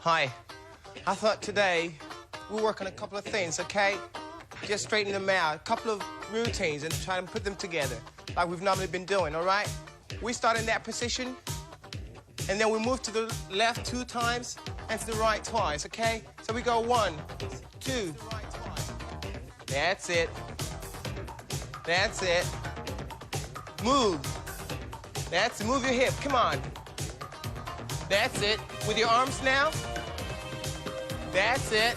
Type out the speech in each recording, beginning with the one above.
Hi. I thought today we'll work on a couple of things, okay? Just straighten them out, a couple of routines and try and put them together like we've normally been doing, all right? We start in that position, and then we move to the left 2 times and to the right twice, okay? So we go 1, 2. That's it. That's it. Move. That's it. Move your hip. Come on. That's it. With your arms now. That's it.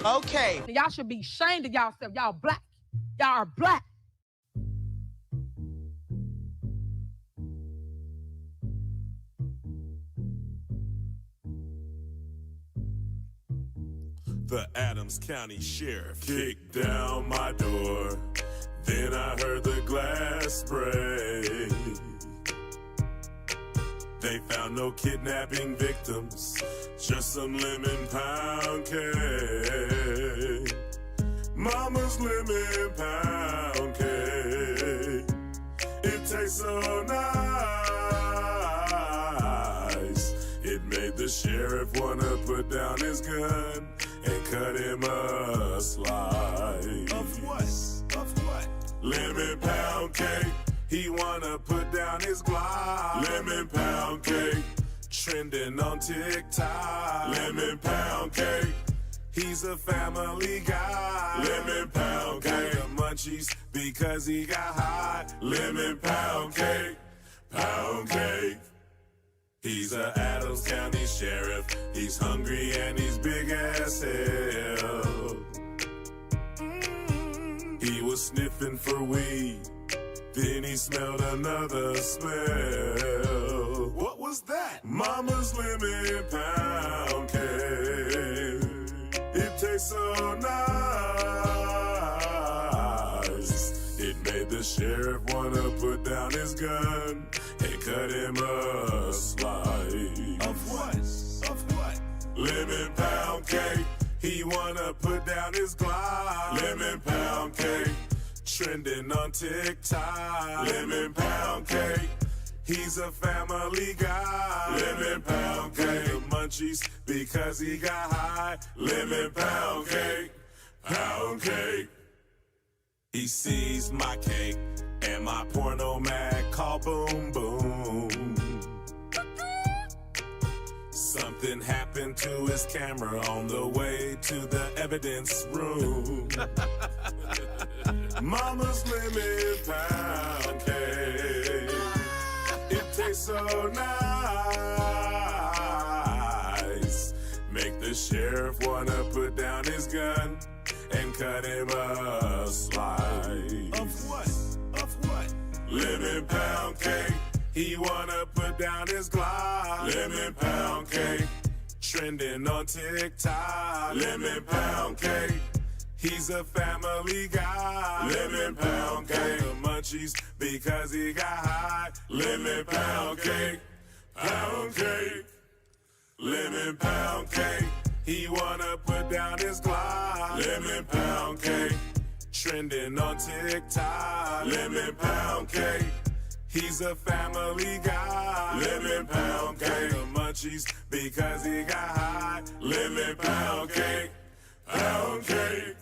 Okay. Y'all should be ashamed of y'allself. Y'all black. Y'all are black. The Adams County Sheriff kicked down my door. Then I heard the glass break. They found no kidnapping victims, just some lemon pound cake. Mama's lemon pound cake. It tastes so nice. It made the sheriff wanna put down his gun and cut him a slice. Of what? Of what? Lemon pound cake. He wanna put down his Glock. Lemon pound cake. Trending on TikTok. Lemon pound cake. He's a family guy. Lemon pound cake. The munchies because he got hot. Lemon pound cake. Pound cake. He's a Adams County Sheriff. He's hungry and he's big as hell. He was sniffing for weed. Then he smelled another smell. What was that? Mama's lemon pound cake. It tastes so nice. It made the sheriff wanna put down his gun and cut him a slice. Of what? Of what? Lemon pound cake. He wanna put down his Glock. Lemon pound cake. Trending on TikTok. Lemon pound cake. He's a family guy. Lemon pound cake. The munchies because he got high. Lemon pound cake. Pound cake. He sees my cake and my porno mag call boom boom. Something happened to his camera on the way to the evidence room. Mama's lemon pound cake. It tastes so nice. Make the sheriff wanna put down his gun and cut him a slice. Of what? Of what? Lemon pound cake. He wanna put down his Glock. Lemon pound cake. Trending on TikTok. Lemon pound cake. He's a family guy. Lemon pound cake. The munchies because he got high. Lemon pound cake. Pound cake. Lemon pound cake. He wanna put down his Glock. Lemon pound cake. Trending on TikTok. Lemon pound cake. He's a family guy. Lemon pound cake. The munchies because he got high. Lemon pound cake. Pound cake.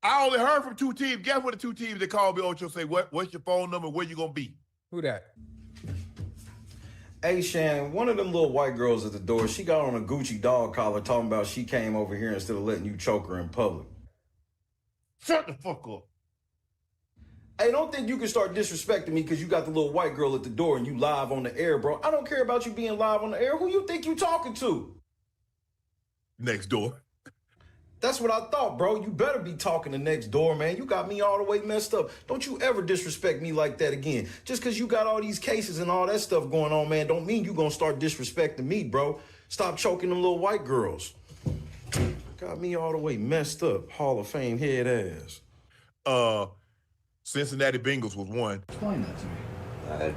I only heard from 2 teams. Guess what the 2 teams that called me, Ocho, say, what's your phone number, where you gonna be? Who that? Hey, Shannon, one of them little white girls at the door, she got on a Gucci dog collar talking about she came over here instead of letting you choke her in public. Shut the fuck up. Hey, don't think you can start disrespecting me because you got the little white girl at the door and you live on the air, bro. I don't care about you being live on the air. Who you think you talking to? Next door. That's what I thought, bro. You better be talking to next door, man. You got me all the way messed up. Don't you ever disrespect me like that again. Just because you got all these cases and all that stuff going on, man, don't mean you gonna start disrespecting me, bro. Stop choking them little white girls. Got me all the way messed up. Hall of Fame head ass. Cincinnati Bengals was one. Explain that to me. I had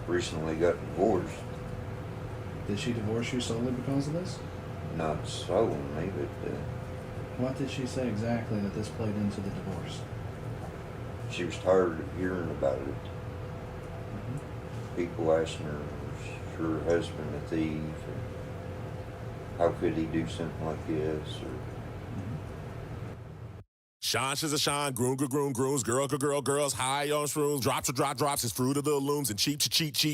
recently got divorced. Did she divorce you solely because of this? Not solely, but What did she say exactly that this played into the divorce? she was tired of hearing about it. People asking her, was she her husband a thief? Or how could he do something like this? Or Sean, she's a Sean, grooms, girls, high on shrooms, drops, his fruit of the looms, and cheap,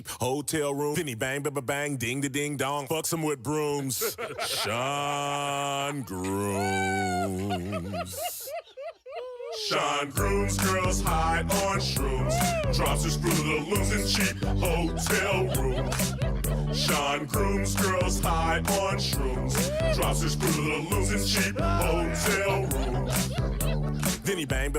hotel room. Then he bang, bang, ding, ding, dong, fucks him with brooms. Sean Grooms. Sean Grooms, girls high on shrooms, drops his fruit of the looms in cheap hotel rooms. Sean Grooms, girls high on shrooms, drops his fruit of the looms in cheap hotel rooms. Then he bang,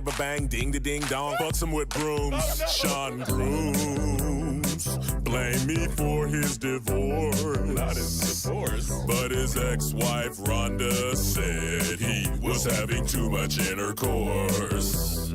ding, ding, dong, fucks him with brooms. Sean Grooms, blame me for his divorce. Not his divorce. But his ex-wife Rhonda said he was having too much intercourse.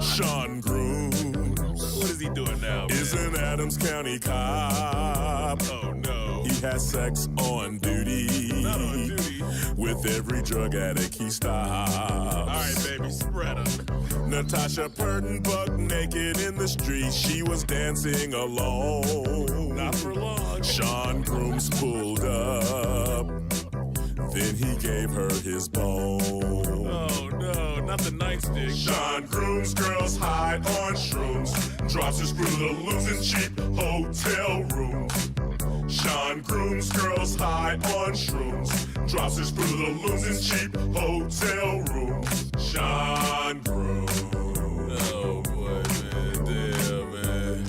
Sean Grooms, what is he doing now? Is an Adams County cop. Oh no. He has sex on duty. Not on duty. With every drug addict he stops. All right, baby, spread them. Natasha Purden buck naked in the street. She was dancing alone. Not for long. Sean Grooms pulled up. Then he gave her his bone. Oh no, not the nightstick. Sean Grooms, girls high on shrooms, drops his fruit of the looms in cheap hotel rooms. Sean Grooms, girls high on shrooms, drops his fruit of the looms in cheap hotel rooms. Sean Grooms. Oh boy, man, damn, man.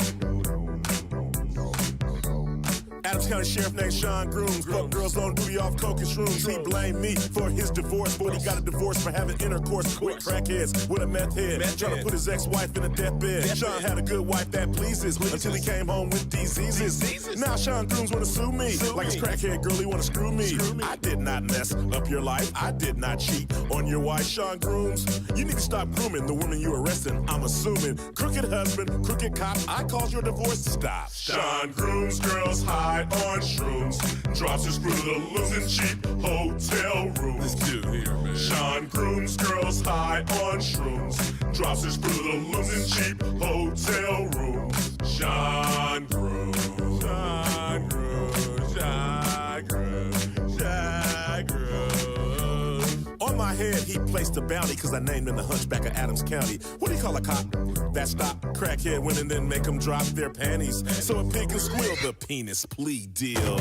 Adams County Sheriff named Sean Grooms. Fuck girls on duty off coke and shrooms. He blamed me for his divorce, but he got a divorce for having intercourse with crackheads with a meth head. Trying to put his ex-wife in a deathbed. Sean had a good wife that pleases until he came home with diseases. Now Sean Grooms wanna sue me. Like his crackhead girl, he wanna screw me. I did not mess up your life. I did not cheat on your wife, Sean Grooms. You need to stop grooming the woman you arresting. I'm assuming crooked husband, crooked cop. I caused your divorce to stop. Sean Grooms, girls high on shrooms, drops his fruit of the looms in cheap hotel rooms. This dude here, man. Sean Grooms, girls high on shrooms, drops his fruit of the looms in cheap hotel rooms. Sean Grooms, Sean Grooms, Sean Grooms, Sean Grooms. On my head, he placed a bounty because I named him the Hunchback of Adams County. What do you call a cop that stop crackhead women then make them drop their panties? So a pig can squeal the penis plea deal.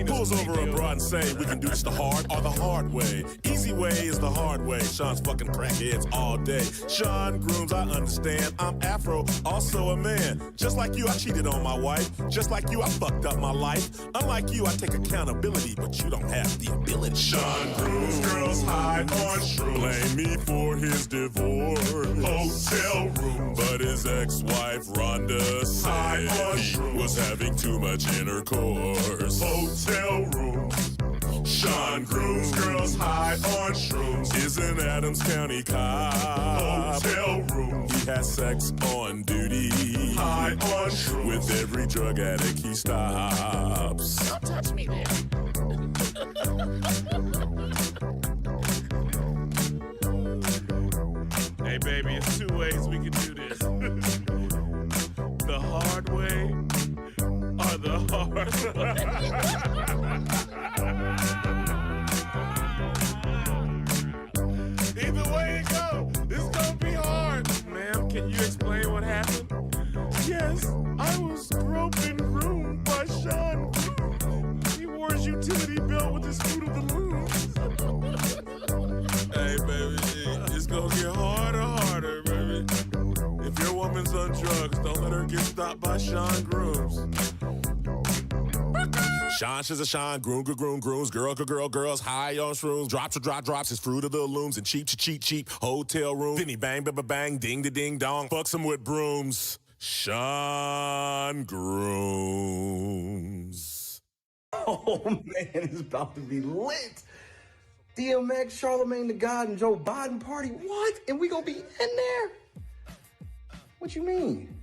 Pulls over a broad and say, we can do this the hard or the hard way. Easy way is the hard way. Sean's fucking crackheads all day. Sean Grooms, I understand. I'm Afro, also a man. Just like you, I cheated on my wife. Just like you, I fucked up my life. Unlike you, I take accountability, but you don't have the ability. Sean Grooms, girls high on shrooms, blame me for his divorce. Hotel room, but his ex-wife Rhonda said he was having too much intercourse. Hotel room. Sean Grooms, girls high on shrooms, is an Adams County cop. Hotel room. He has sex on duty. High on shrooms. With every drug addict he stops. Don't touch me there. Hey baby, it's two ways we can do this. The hard way or the hard way. Either way it go, it's gonna be hard. Ma'am, can you explain what happened? Yes, I was groped and groomed by Sean. He wore his utility belt with his fruit of the loom. Hey baby, it's gonna get harder, baby. If your woman's on drugs, don't let her get stopped by Sean Grooms. Sean, she's a Sean, grooms, girls, high on shrooms, drops his fruit of the looms in cheap hotel room. Then he bang, ding, ding, dong, fucks him with brooms. Sean Grooms. Oh man, it's about to be lit. DMX, Charlemagne the God, and Joe Biden party. What? And we gonna be in there? What you mean?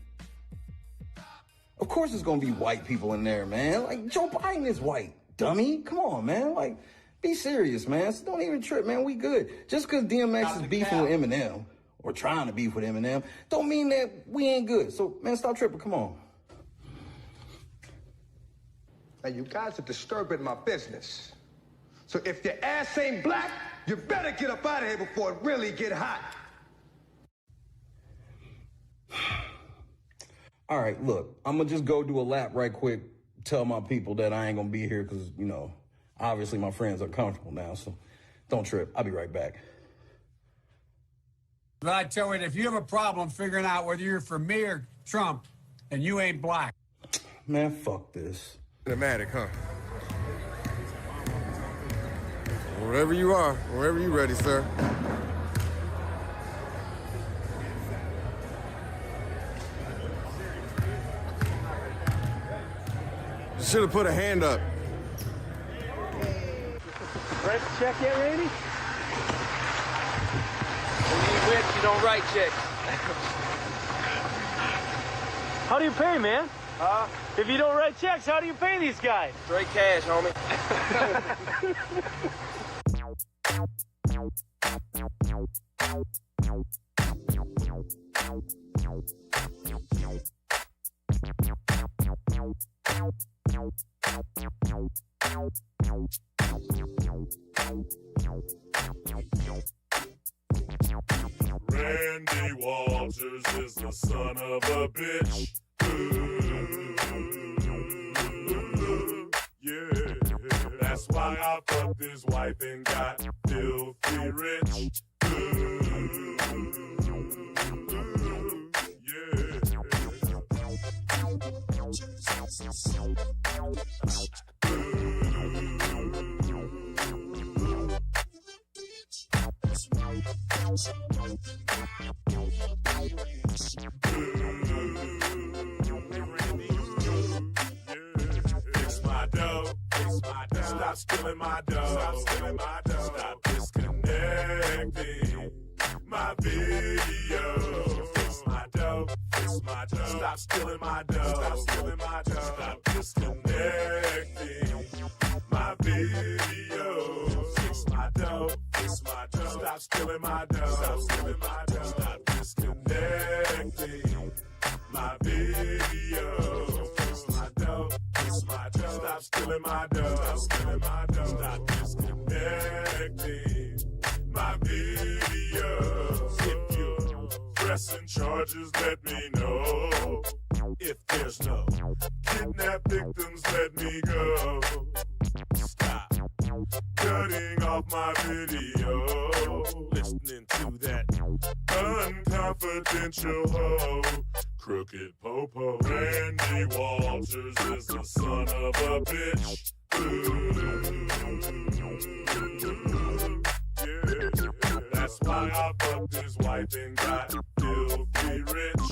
Of course it's gonna be white people in there, man. Like, Joe Biden is white, dummy. Come on, man. Like, be serious, man. So don't even trip, man. We good. Just because DMX is beefing with Eminem, or trying to beef with Eminem, don't mean that we ain't good. So, man, stop tripping. Come on. Now, you guys are disturbing my business. So if your ass ain't black, you better get up out of here before it really get hot. All right, look, I'm gonna just go do a lap right quick, tell my people that I ain't gonna be here because, you know, obviously my friends are comfortable now, so don't trip. I'll be right back. But I tell you, if you have a problem figuring out whether you're for me or Trump, and you ain't black. Man, fuck this. Dramatic, huh? Wherever you are, wherever you ready, sir. Should have put a hand up. Write the check yet, Randy? When you ain't rich, you don't write checks. How do you pay, man? If you don't write checks, how do you pay these guys? Straight cash, homie. Randy Walters is the son of a bitch. Yeah, that's why I fucked his wife and got filthy rich. Fix my dough. Stop stealing my dough. Stop disconnecting my video. Fix my dough. Stop stealing my dough. Stop disconnecting my video. Fix my dough. Stop stealing my dough. Stop disconnecting my video. Fix my dough. Stop stealing my dough. Stop disconnecting my video. If you're pressing charges, let me know. If there's no kidnap victims, let me go. Stop cutting off my video. Listening to that unconfidential hoe. Crooked Popo. Randy Walters is the son of a bitch. Yeah, that's why I fucked his wife and got filthy rich.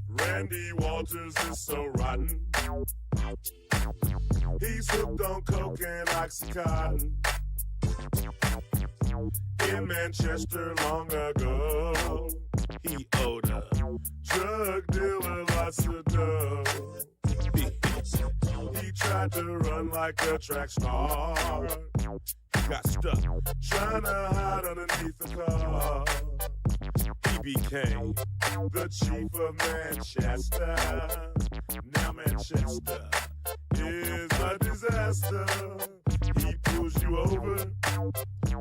Randy Walters is so rotten. He's hooked on coke and Oxycontin. In Manchester long ago, he owed a drug dealer lots of dough. He tried to run like a track star. He got stuck trying to hide underneath the car. He became the chief of Manchester. Now Manchester is a disaster. He pulls you over.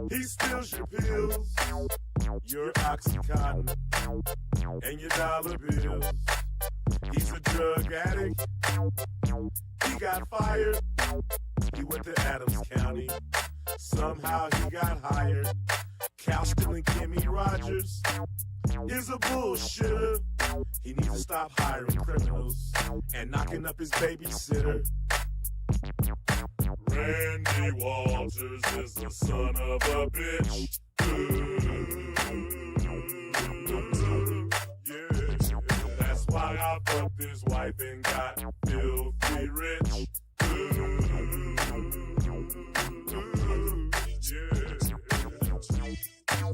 He steals your pills, your Oxycontin, and your dollar bills. He's a drug addict. He got fired. He went to Adams County. Somehow he got hired. Cow stealing Kimmy Rogers is a bullshitter. He needs to stop hiring criminals and knocking up his babysitter. Randy Walters is the son of a bitch. Yeah, that's why I fucked his wife and got filthy rich.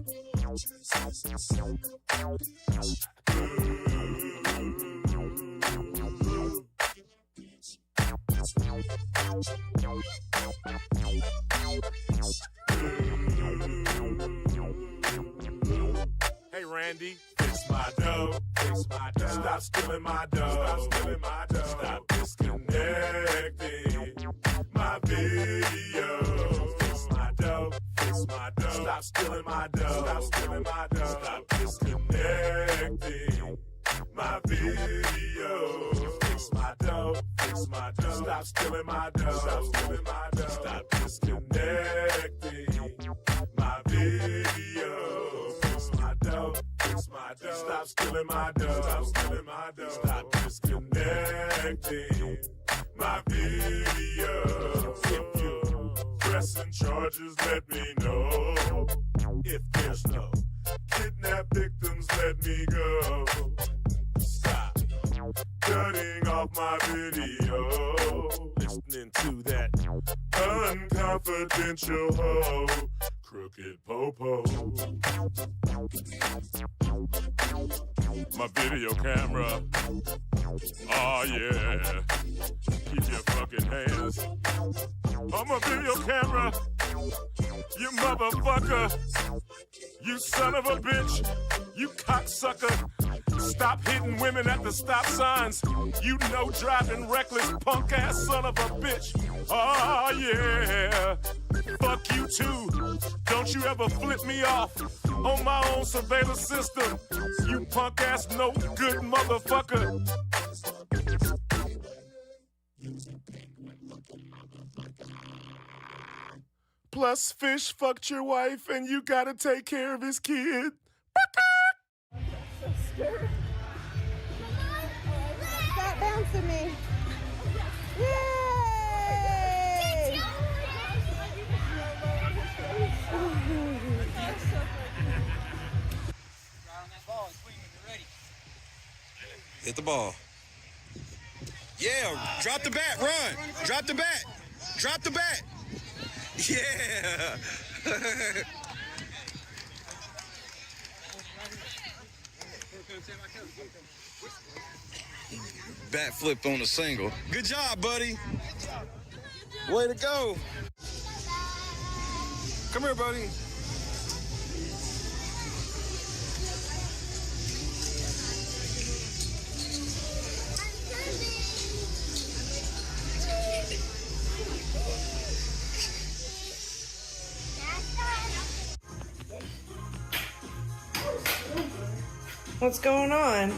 Yeah. Hey Randy, fix my dough, fix my dough. Stop stealing my dough, stop stealing my dough. Stop disconnecting my video. Fix my dough, fix my dough. Stop stealing my dough, stop stealing my dough. Stop disconnecting my video. Fix my dough, fix my dough. Stop stealing my dough, stop stealing my dough. Stop disconnecting my video. Fix my dough, fix my dough. Stop stealing my dough, stop stealing my dough. Stop disconnecting my video. If you pressing charges, let me know. If there's no kidnap victims, let me go. Stop cutting off my video. Listening to that unconfidential hoe, crooked popo. My video camera. Oh yeah. Keep your fucking hands on my video camera. You motherfucker. You son of a bitch. You cocksucker. Stop hitting women at the stop signs. You know driving reckless punk ass son of a bitch. Oh yeah. Fuck you too. Don't you ever flip me off on my own surveillance system. You punk ass no good motherfucker. Plus Fish fucked your wife and you gotta take care of his kid. So scared. Stop bouncing me. Yay! Hit the ball. Yeah, drop the bat, run. Drop the bat. Drop the bat. Yeah. Bat flipped on a single. Good job, buddy. Way to go. Come here, buddy. What's going on? I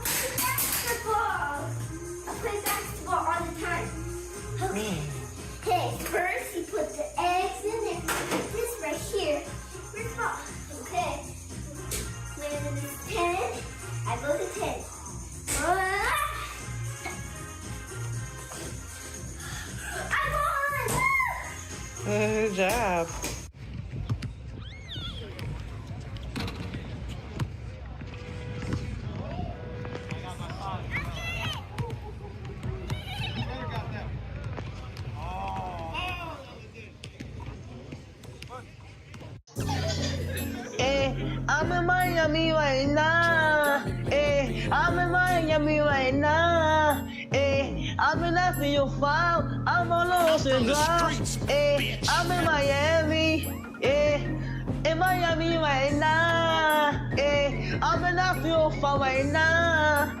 play basketball. I play basketball all the time. Okay. Hey, first you put the eggs in and put this right here. We're top. Okay. When it's 10, I go to 10. I won! Good job. I'm in Miami right now. I'm in Miami right now. I'm in after your file. I'm on Ocean Drive. I'm in Miami. In Miami right now. I'm in after your file right now.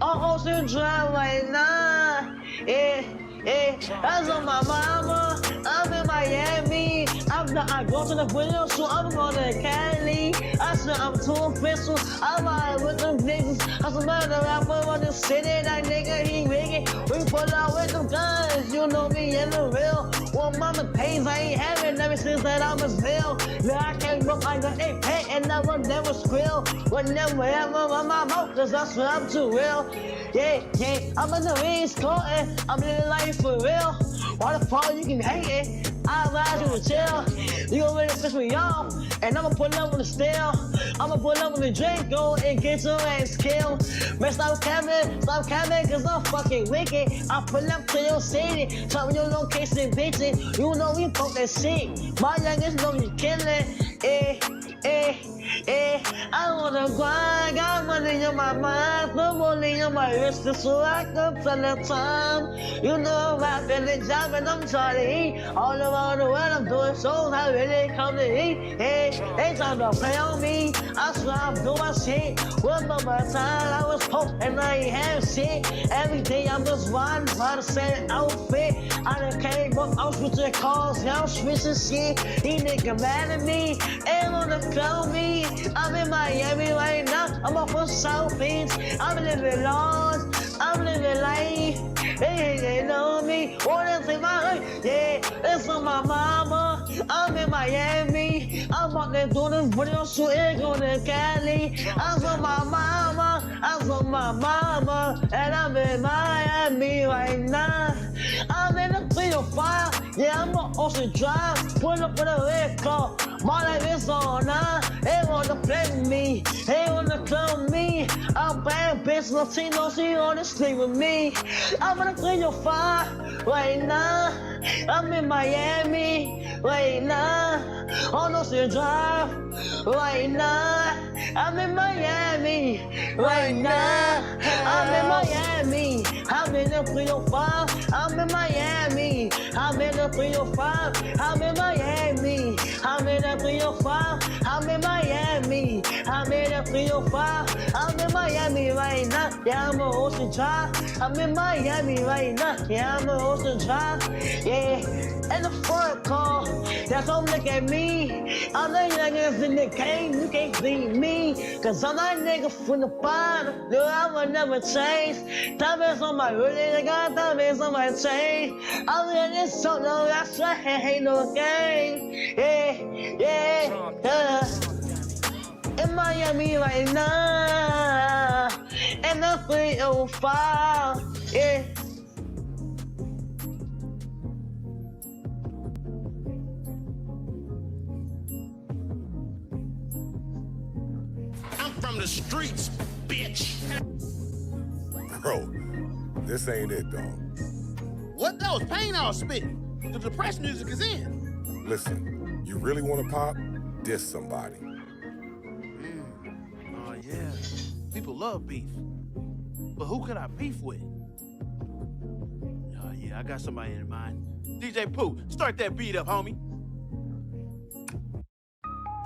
On Ocean Drive right now. That's on my mama. I'm in Miami. I go to the video, so I'm going to Cali. I swear I'm too official. I'm out with them niggas. I'm some other rapper on the city. That nigga, he rigging. We pull out with them guns. You know me in the real. Well, mama pays, I ain't having ever since that I was real. Yeah, I came up like an 8-pack and I will never squeal. Whenever ever on my mouth, cause I swear I'm too real. Yeah, I'm in the East Coast. I'm living life for real. Why the fuck you can hate it? I ride you to chill. You gon' really piss me off, and I'ma pull up with a steel. I'ma pull up with a Draco and get your ass killed. Man, stop capping, cause I'm fucking wicked. I pull up to your city, tell me your location, bitches. You know we fuck that shit. My youngest know you killin', I wanna grind, got money on my mind, no money on my wrist, so I can spend the time. You know I'm rapping the job and I'm trying to eat. All around the world I'm doing shows, I really come to eat. Hey, they trying to play on me, I swear I'm doing my shit. Remember my time, I was poor and I ain't have shit. Every day I'm just riding by the same outfit. I done came up, I'm switching cars, yeah, I'm switching shit. These niggas mad at me, ain't wanna clown me. I'm in Miami right now, I'm off of South Beach. I'm living large, I'm living life. They know me, wanna take my life. Yeah, it's on my mama. I'm in Miami. I'm out there doing this video shooting on the Cali. I'm on my mama, I'm on my mama, and I'm in Miami right now. I'm in the 305, yeah, I'm on Ocean Drive. Pull up with a red car, my life is on now. They wanna play with me, they wanna clone me. I'm bad bitch, Latino, she wanna sleep with me. I'm in the 305 right now. I'm in Miami right now. On Ocean Drive right now. I'm in Miami right now. I'm in Miami. I'm in the 305. I'm in Miami. I'm in the 305. I'm in Miami. I'm in the 305. I'm in Miami. I'm in the 305. I'm in Miami right now. Yeah, I'm on Ocean Drive. I'm in Miami right now. Yeah, I'm on Ocean Drive. Yeah, in the front car. That's don't look at me. I'm the youngest in the game. You can't see me. Cause I'm that nigga from the bottom. No, I will never change. Diamonds on my hoodie. I got diamonds on my chain. I'm in this song. No, that's right. Ain't no game. Yeah. In Miami right now. And the 305. Yeah. From the streets, bitch. Bro, this ain't it, dog. What? That was pain I was spitting. The depressed music is in. Listen, you really want to pop? Diss somebody. Oh, yeah. People love beef. But who could I beef with? Oh, yeah, I got somebody in mind. DJ Pooh, start that beat up, homie.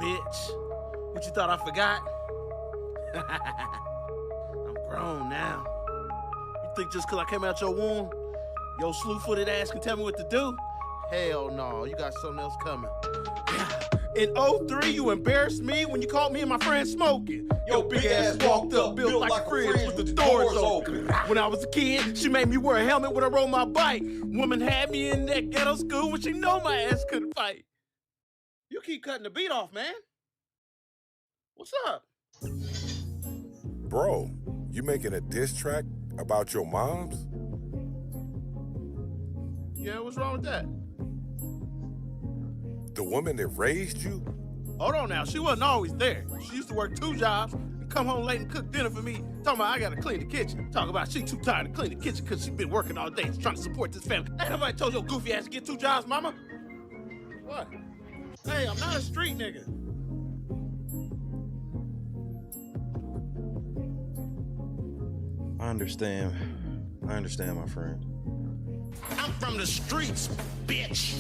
Bitch, what you thought I forgot? I'm grown now. You think just 'cause I came out your womb, your slew-footed ass can tell me what to do? Hell no, you got something else coming. In 03, you embarrassed me when you caught me and my friend smoking. Your big ass walked up, built like a fridge with the doors open. When I was a kid, she made me wear a helmet when I rode my bike. Woman had me in that ghetto school when she know my ass couldn't fight. You keep cutting the beat off, man. What's up? Bro, you making a diss track about your moms? Yeah, what's wrong with that? The woman that raised you? Hold on now, she wasn't always there. She used to work 2 jobs and come home late and cook dinner for me. Talking about I gotta clean the kitchen. Talking about she too tired to clean the kitchen because she been working all day trying to support this family. Ain't nobody told your goofy ass to get 2 jobs, mama? What? Hey, I'm not a street nigga. I understand, my friend. I'm from the streets, bitch.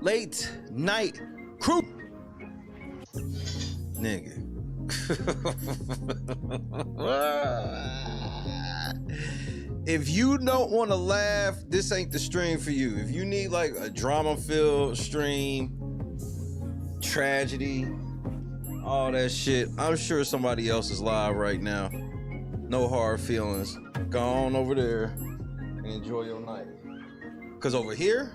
Late night crew. Nigga. If you don't want to laugh, this ain't the stream for you. If you need like a drama-filled stream, tragedy, all that shit, I'm sure somebody else is live right now. No hard feelings. Go on over there and enjoy your night. Cause over here,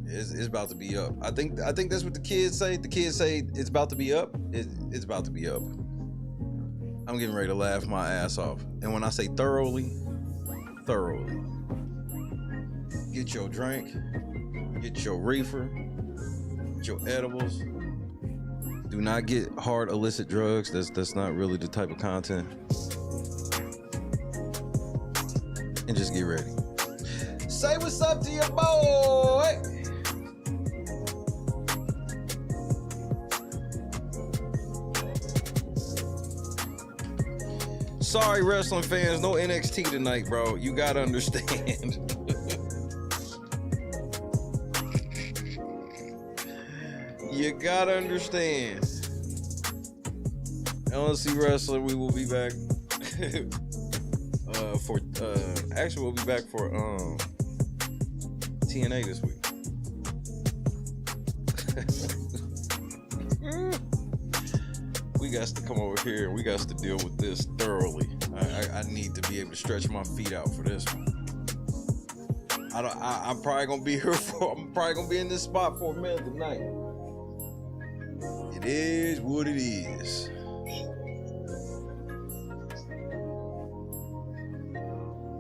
it's about to be up. I think that's what the kids say. The kids say it's about to be up. It's about to be up. I'm getting ready to laugh my ass off. And when I say thoroughly, get your drink, get your reefer, get your edibles, Do not get hard illicit drugs. That's not really the type of content. And just get ready. Say what's up to your boy. Sorry, wrestling fans, no NXT tonight, bro. You gotta understand. You gotta understand. LNC Wrestling, we will be back actually we'll be back for TNA this week. We got to come over here and we got to deal with this thoroughly. I need to be able to stretch my feet out for this one. I'm probably gonna be here I'm probably gonna be in this spot for a minute tonight. It is what it is.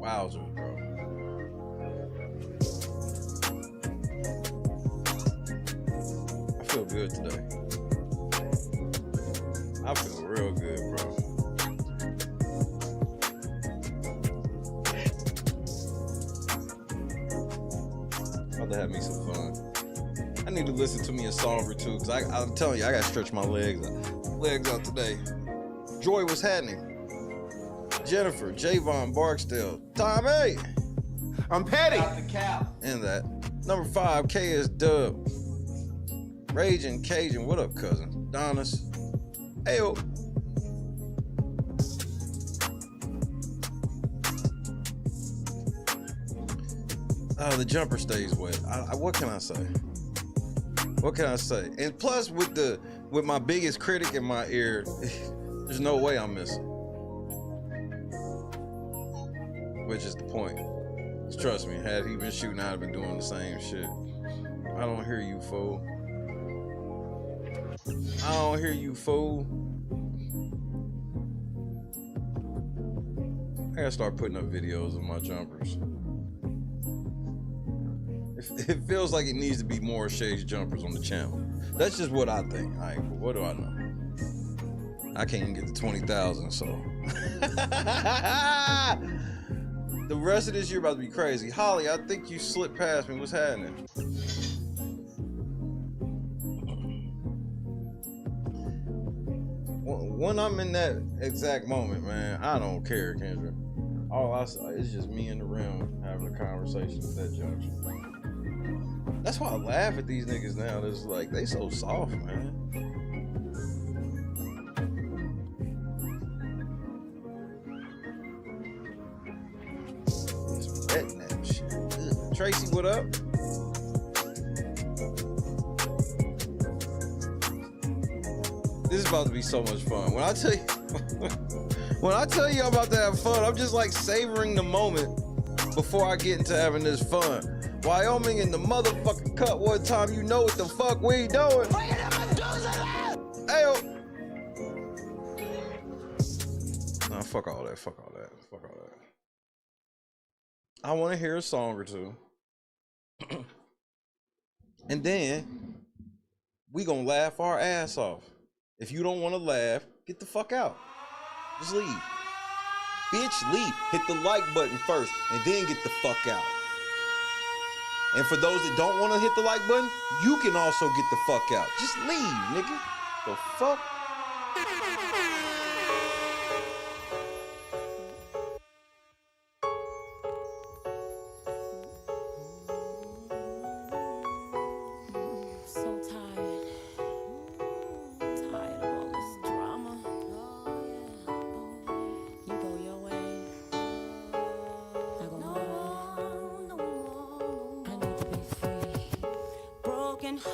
Wowzers, bro. I feel good today. I feel real good, bro. About to have me some fun. I need to listen to me a song or two, because I'm telling you, I got to stretch my legs out today. Joy, what's happening? Jennifer, Javon, Barksdale, Tommy. I'm Petty. And that. Number 5, K is Dub. Raging Cajun, what up, cousin? Donis. Ayo. Oh, the jumper stays wet. What can I say? What can I say? And plus, with my biggest critic in my ear, there's no way I'm missing. Which is the point. Trust me, had he been shooting, I'd have been doing the same shit. I don't hear you, fool. I don't hear you, fool. I gotta start putting up videos of my jumpers. It feels like it needs to be more Shay's jumpers on the channel. That's just what I think. All right, what do I know? I can't even get to 20,000, so. The rest of this year about to be crazy. Holly, I think you slipped past me. What's happening? When I'm in that exact moment, man, I don't care, Kendra. All I say is just me in the room having a conversation at that junction. That's why I laugh at these niggas now. It's like, they so soft, man. Sweating that shit. Ugh. Tracy, what up? This is about to be so much fun. When I tell you, when I tell you I'm about to have fun, I'm just like savoring the moment before I get into having this fun. Wyoming in the motherfucking cut one time, you know what the fuck we doing. Ayo. Nah, fuck all that, fuck all that, fuck all that. I want to hear a song or two. And then we gonna laugh our ass off. If you don't want to laugh, get the fuck out. Just leave. Bitch, leave. Hit the like button first and then get the fuck out. And for those that don't want to hit the like button, you can also get the fuck out. Just leave, nigga. The fuck?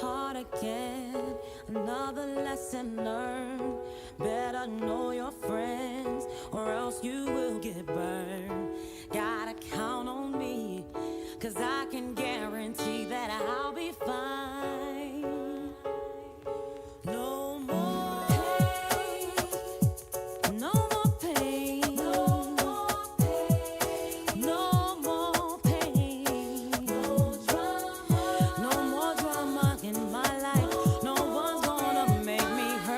Heart again, another lesson learned. Better know your friends or else you will get burned. Gotta count on me, 'cause I can guarantee that I'll be fine. No more pain, no more pain, no more pain, no more pain, no drama, no more drama in my life. No one's gonna make me hurt.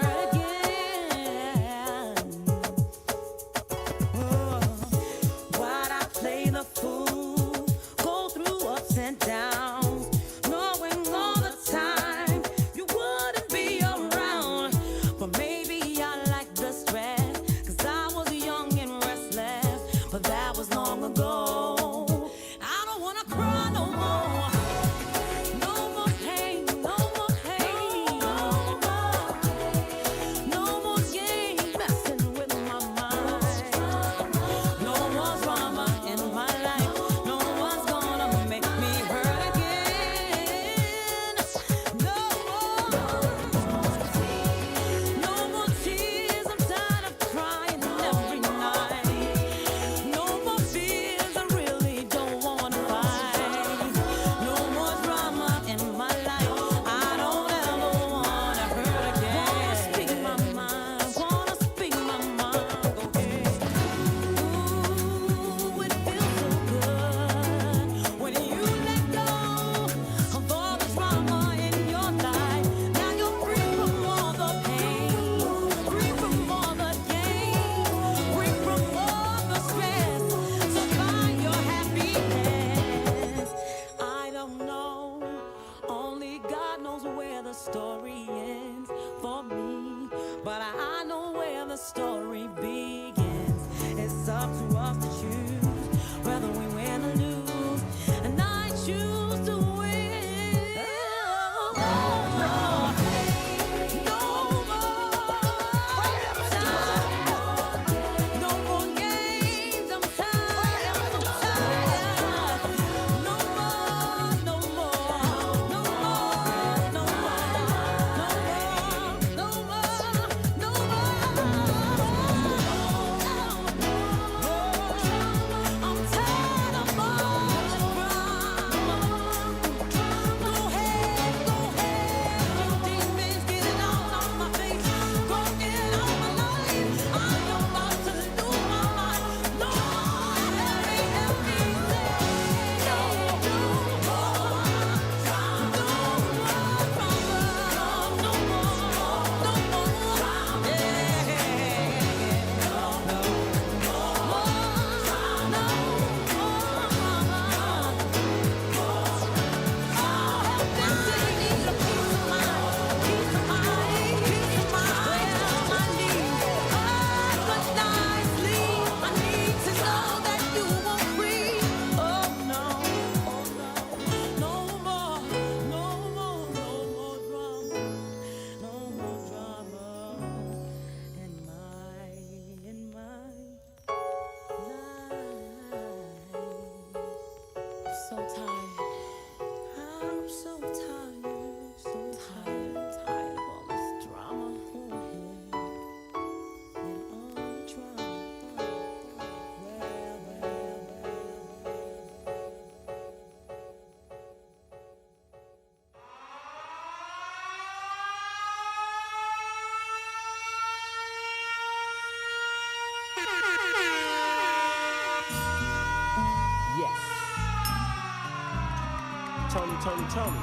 Tony,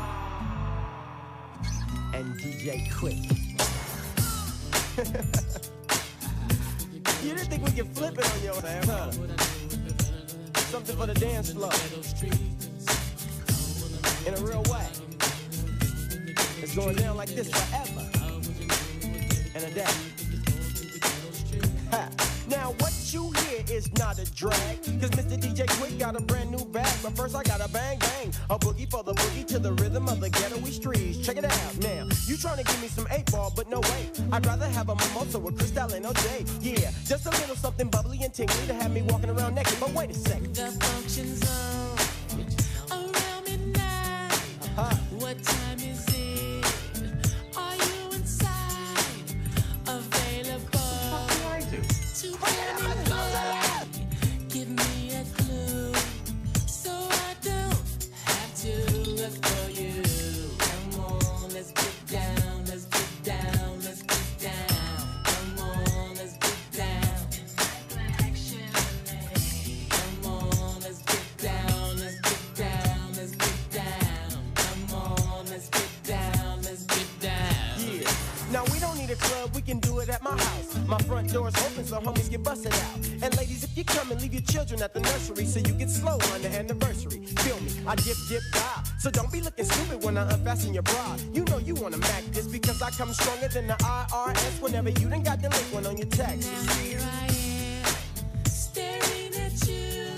and DJ Quick. You didn't think we could flip it on your ass, huh? Something for the dance floor. In a real way. It's going down like this forever and a day. Ha. Now what you hear is not a drag, cause Mr. DJ Quick got a brand new bag. But first I gotta bang bang, a boogie for the boogie to the rhythm of the ghetto-y streets. Check it out now, you tryna give me some 8-ball, but no way. I'd rather have a mimosa with Cristal and OJ. Yeah, just a little something bubbly and tingly to have me walking around naked. But wait a second. The function zone around midnight. What time is it? Are you inside? Available to come and play? Give me a clue so I don't have to look for you. Come on, let's get down, let's get down, let's get down. Come on, let's get down. Come on, let's get down, let's get down, let's get down. Come on, let's get down, let's get down. Yeah. Now we don't need a club, we can do it at my house. My front door's open so homies get busted out. And ladies, if you come and leave your children at the nursery so you get slow on the anniversary. Feel me, I dip, dial. So don't be looking stupid when I unfasten your bra. You know you wanna mac this because I come stronger than the IRS whenever you done got the link one on your taxes. Here I am, staring at you.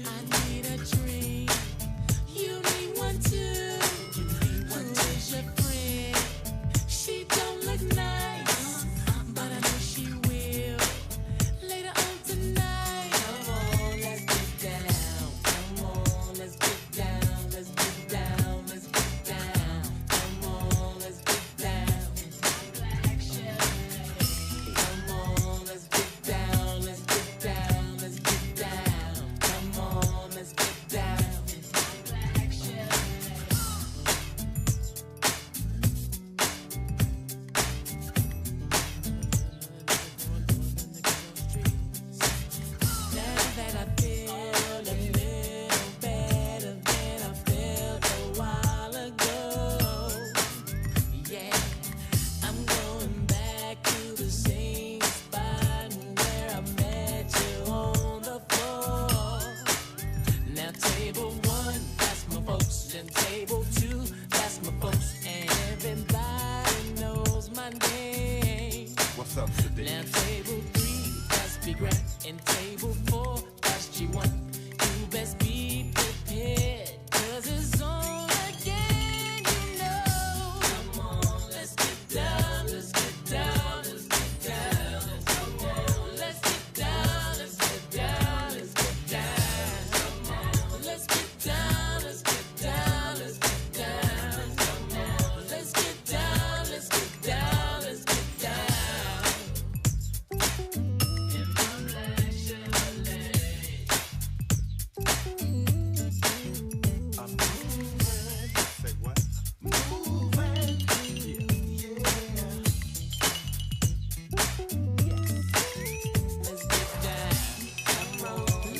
I need a drink. You need one too. Who's your friend? She don't look nice, but I know she will later on tonight. Come on, let's get down. Come on, let's get down. Let's get down. Let's get down. Come on, let's get down. Come on, let's get down. Let's get down. Let's get down. Come on, let's get down. Now that I feel a little better than I felt a while ago. Yeah, I'm going back to the same spot where I met you on the floor. Now table 1, that's my folks, and table 2, that's my folks, and everybody knows my name. What's up, Sadiq? Now table 3, that's Big Rat, and table 4, that's G1. You best be prepared, 'cause it's on again, you know. Come on, let's get down, let's get down, let's get down. Come on, let's get down, let's get down, let's get down. Come on, let's get down, let's get down, let's get down. Come on, let's get down, let's get down, let's get down. Say what?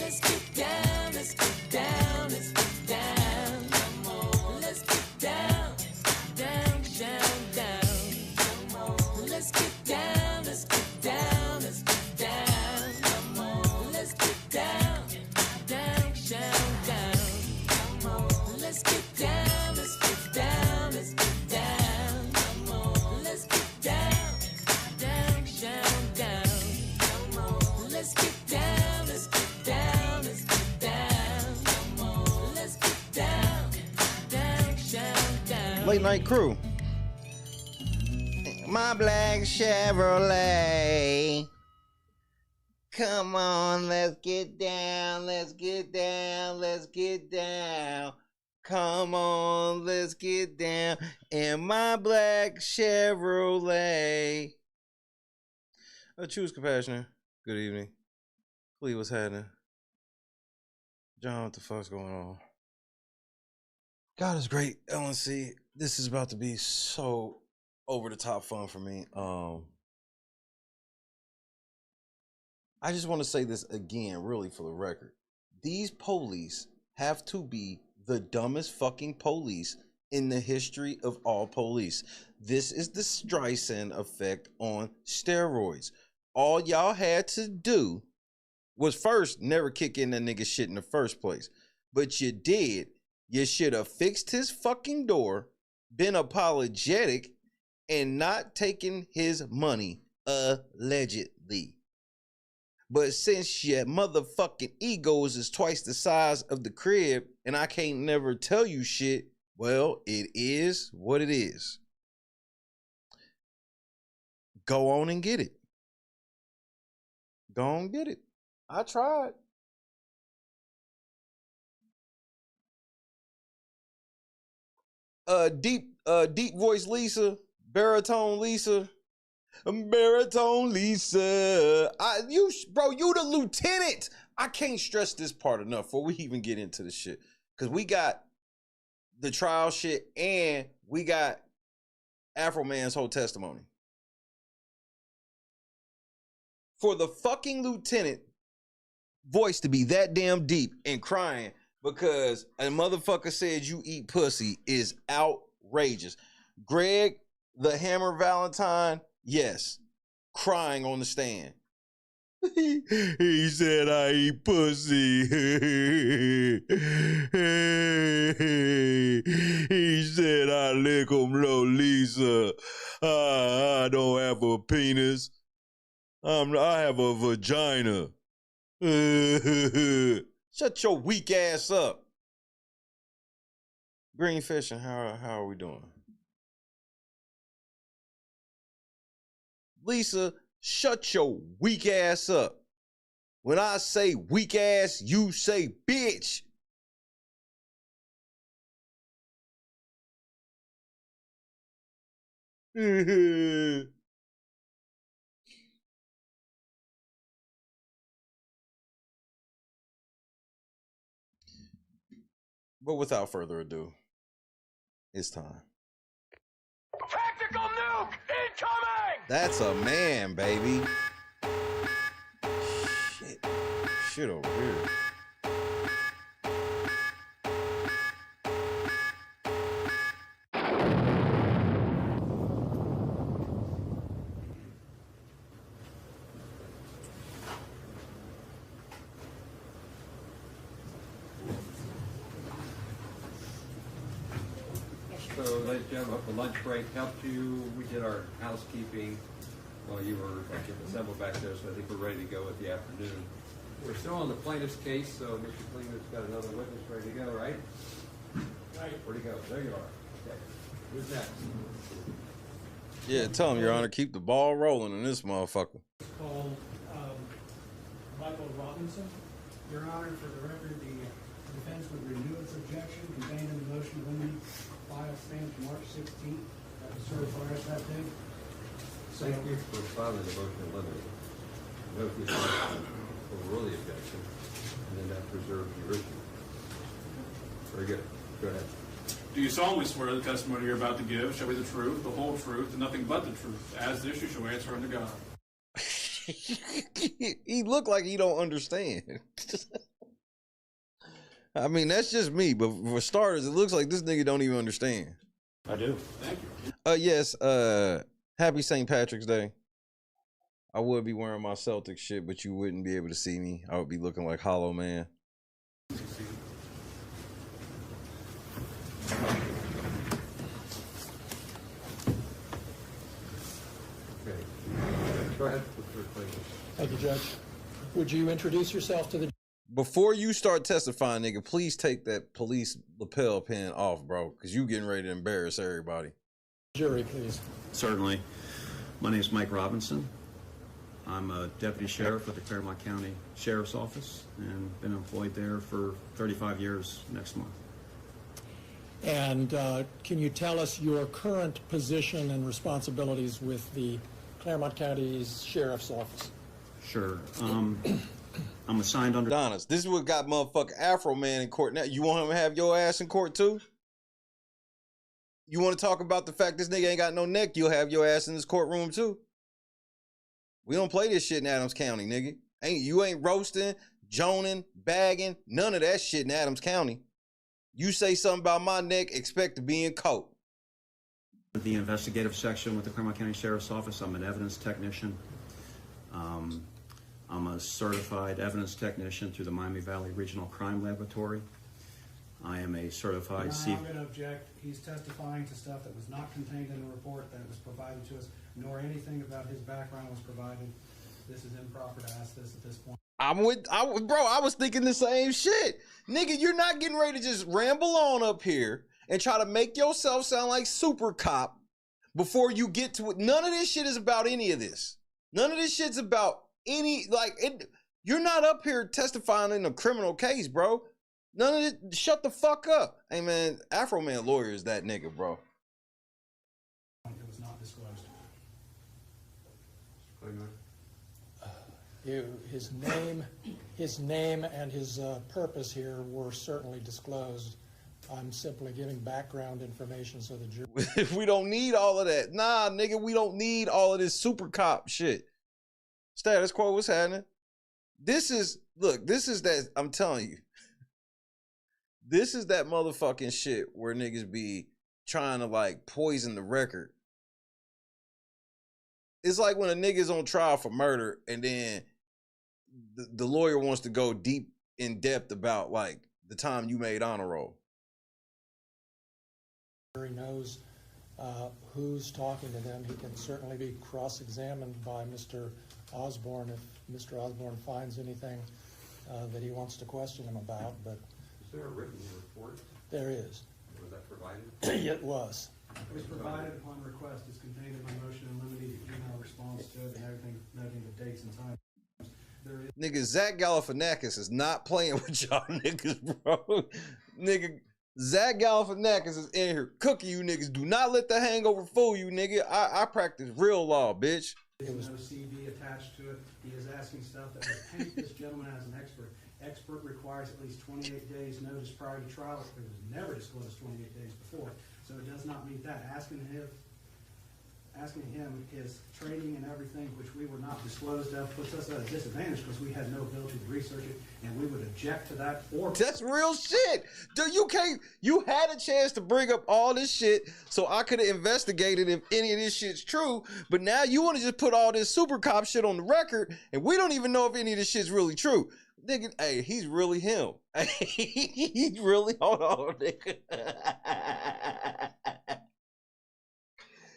Let's get down. Let's get down. Let's get down. Let's get down. Come on. Let's get down. Down, down, down. Come on. Let's get down. Let's get down. Let's get down. Come on. Let's get down. Down, down, down. Come on. Let's get down. Let's get down. Let's get down. Come on. Let's get down. Down, down, down. Come on. Let's get down. Let's get down. Let's get down. Come on. Let's get down. Down, down, down. Late night crew. My black Chevrolet. Come on, let's get down, let's get down, let's get down. Come on, let's get down in my black Chevrolet. Choose compassion. Good evening. Cleve, what's happening? John, what the fuck's going on? God is great, LNC. This is about to be so over the top fun for me. I just want to say this again, really, for the record. These police have to be the dumbest fucking police in the history of all police. This is the Streisand effect on steroids. All y'all had to do was first never kick in that nigga shit in the first place. But you did. You should have fixed his fucking door, been apologetic, and not taken his money, allegedly. But since your motherfucking egos is twice the size of the crib and I can't never tell you shit, well, it is what it is. Go on and get it. Go on and get it. I tried. Deep voice Lisa, baritone Lisa. Baritone Lisa. Bro, you the lieutenant. I can't stress this part enough before we even get into the shit. Because we got the trial shit and we got Afroman's whole testimony. For the fucking lieutenant voice to be that damn deep and crying because a motherfucker said you eat pussy is outrageous. Greg, the Hammer Valentine, yes, crying on the stand. He said I eat pussy. He said I lick him low, Lisa. I don't have a penis. I have a vagina. Shut your weak ass up. Green fishing, how are we doing? Lisa, shut your weak ass up. When I say weak ass, you say bitch. But without further ado, it's time. Tactical nuke incoming! That's a man, baby. Shit over here. So, ladies and gentlemen, hope the lunch break helped you. We did our housekeeping while you were getting assembled back there, so I think we're ready to go with the afternoon. We're still on the plaintiff's case, so Mr. Cleaver's got another witness ready to go, right? Right. Where'd he go? There you are. Okay. Who's next? Yeah, tell him, Your Honor, keep the ball rolling in this motherfucker. It's called Michael Robinson. Your Honor, for the record, the defense would renew its objection contained in the motion when we file stamped March 16th. That was certified as that day. Thank you for filing the motion to eliminate. Note the overrule the objection, and then that preserves the original. Very good. Go ahead. Do you solemnly swear the testimony you're about to give shall be the truth, the whole truth, and nothing but the truth? As this, you shall answer unto God. He looked like he don't understand. I mean, that's just me, but for starters, it looks like this nigga don't even understand. I do. Thank you. Yes, happy St. Patrick's Day. I would be wearing my Celtic shit, but you wouldn't be able to see me. I would be looking like Hollow Man. Okay. Go ahead. Thank you, Judge. Would you introduce yourself to the Before you start testifying, nigga, please take that police lapel pin off, bro, because you getting ready to embarrass everybody. jury, please? Certainly. My name is Mike Robinson. I'm a deputy sheriff at the Claremont County Sheriff's Office and been employed there for 35 years next month. And can you tell us your current position and responsibilities with the Claremont County's Sheriff's Office? Sure. I'm assigned under... Adonis, this is what got motherfucking Afroman in court now. You want him to have your ass in court too? You want to talk about the fact this nigga ain't got no neck, you'll have your ass in this courtroom too. We don't play this shit in Adams County, nigga. You ain't roasting, joning, bagging, none of that shit in Adams County. You say something about my neck, expect to be in court. The investigative section with the Claremont County Sheriff's Office. I'm an evidence technician. I'm a certified evidence technician through the Miami Valley Regional Crime Laboratory. I am a certified I'm going to object. He's testifying to stuff that was not contained in the report that was provided to us, nor anything about his background was provided. This is improper to ask this at this point. Bro, I was thinking the same shit. Nigga, you're not getting ready to just ramble on up here and try to make yourself sound like super cop before you get to it. None of this shit is about any of this. None of this shit's about any, like, you're not up here testifying in a criminal case, bro. None of it. Shut the fuck up. Hey, man, Afroman lawyer is that nigga, bro. It was not disclosed. His name and his purpose here were certainly disclosed. I'm simply giving background information so the jury. We don't need all of that. Nah, nigga, we don't need all of this super cop shit. Status quo, what's happening? This is that, I'm telling you. This is that motherfucking shit where niggas be trying to like poison the record. It's like when a nigga's on trial for murder and then the lawyer wants to go deep in depth about like the time you made honor roll. He knows who's talking to them. He can certainly be cross-examined by Mr. Osborne if Mr. Osborne finds anything that he wants to question him about. But is there a written report? There is. Was that provided? It was. It was provided upon request. It's contained in my motion and limited email response to it and everything, noting the dates and times. Nigga, Zach Galifianakis is not playing with y'all niggas, bro. Nigga, Zach Galifianakis is in here cooking you niggas. Do not let the hangover fool you, nigga. I practice real law, bitch. There was no CV attached to it. He is asking stuff that would paint this gentleman as an expert. Expert requires at least 28 days notice prior to trial. It was never disclosed 28 days before, so it does not meet that. Asking him his training and everything, which we were not disclosed of, puts us at a disadvantage because we had no ability to research it, and we would object to that. That's real shit. Dude, you had a chance to bring up all this shit so I could have investigated if any of this shit's true, but now you want to just put all this super cop shit on the record, and we don't even know if any of this shit's really true. Nigga, hey, he's really him. He's really, hold on, nigga.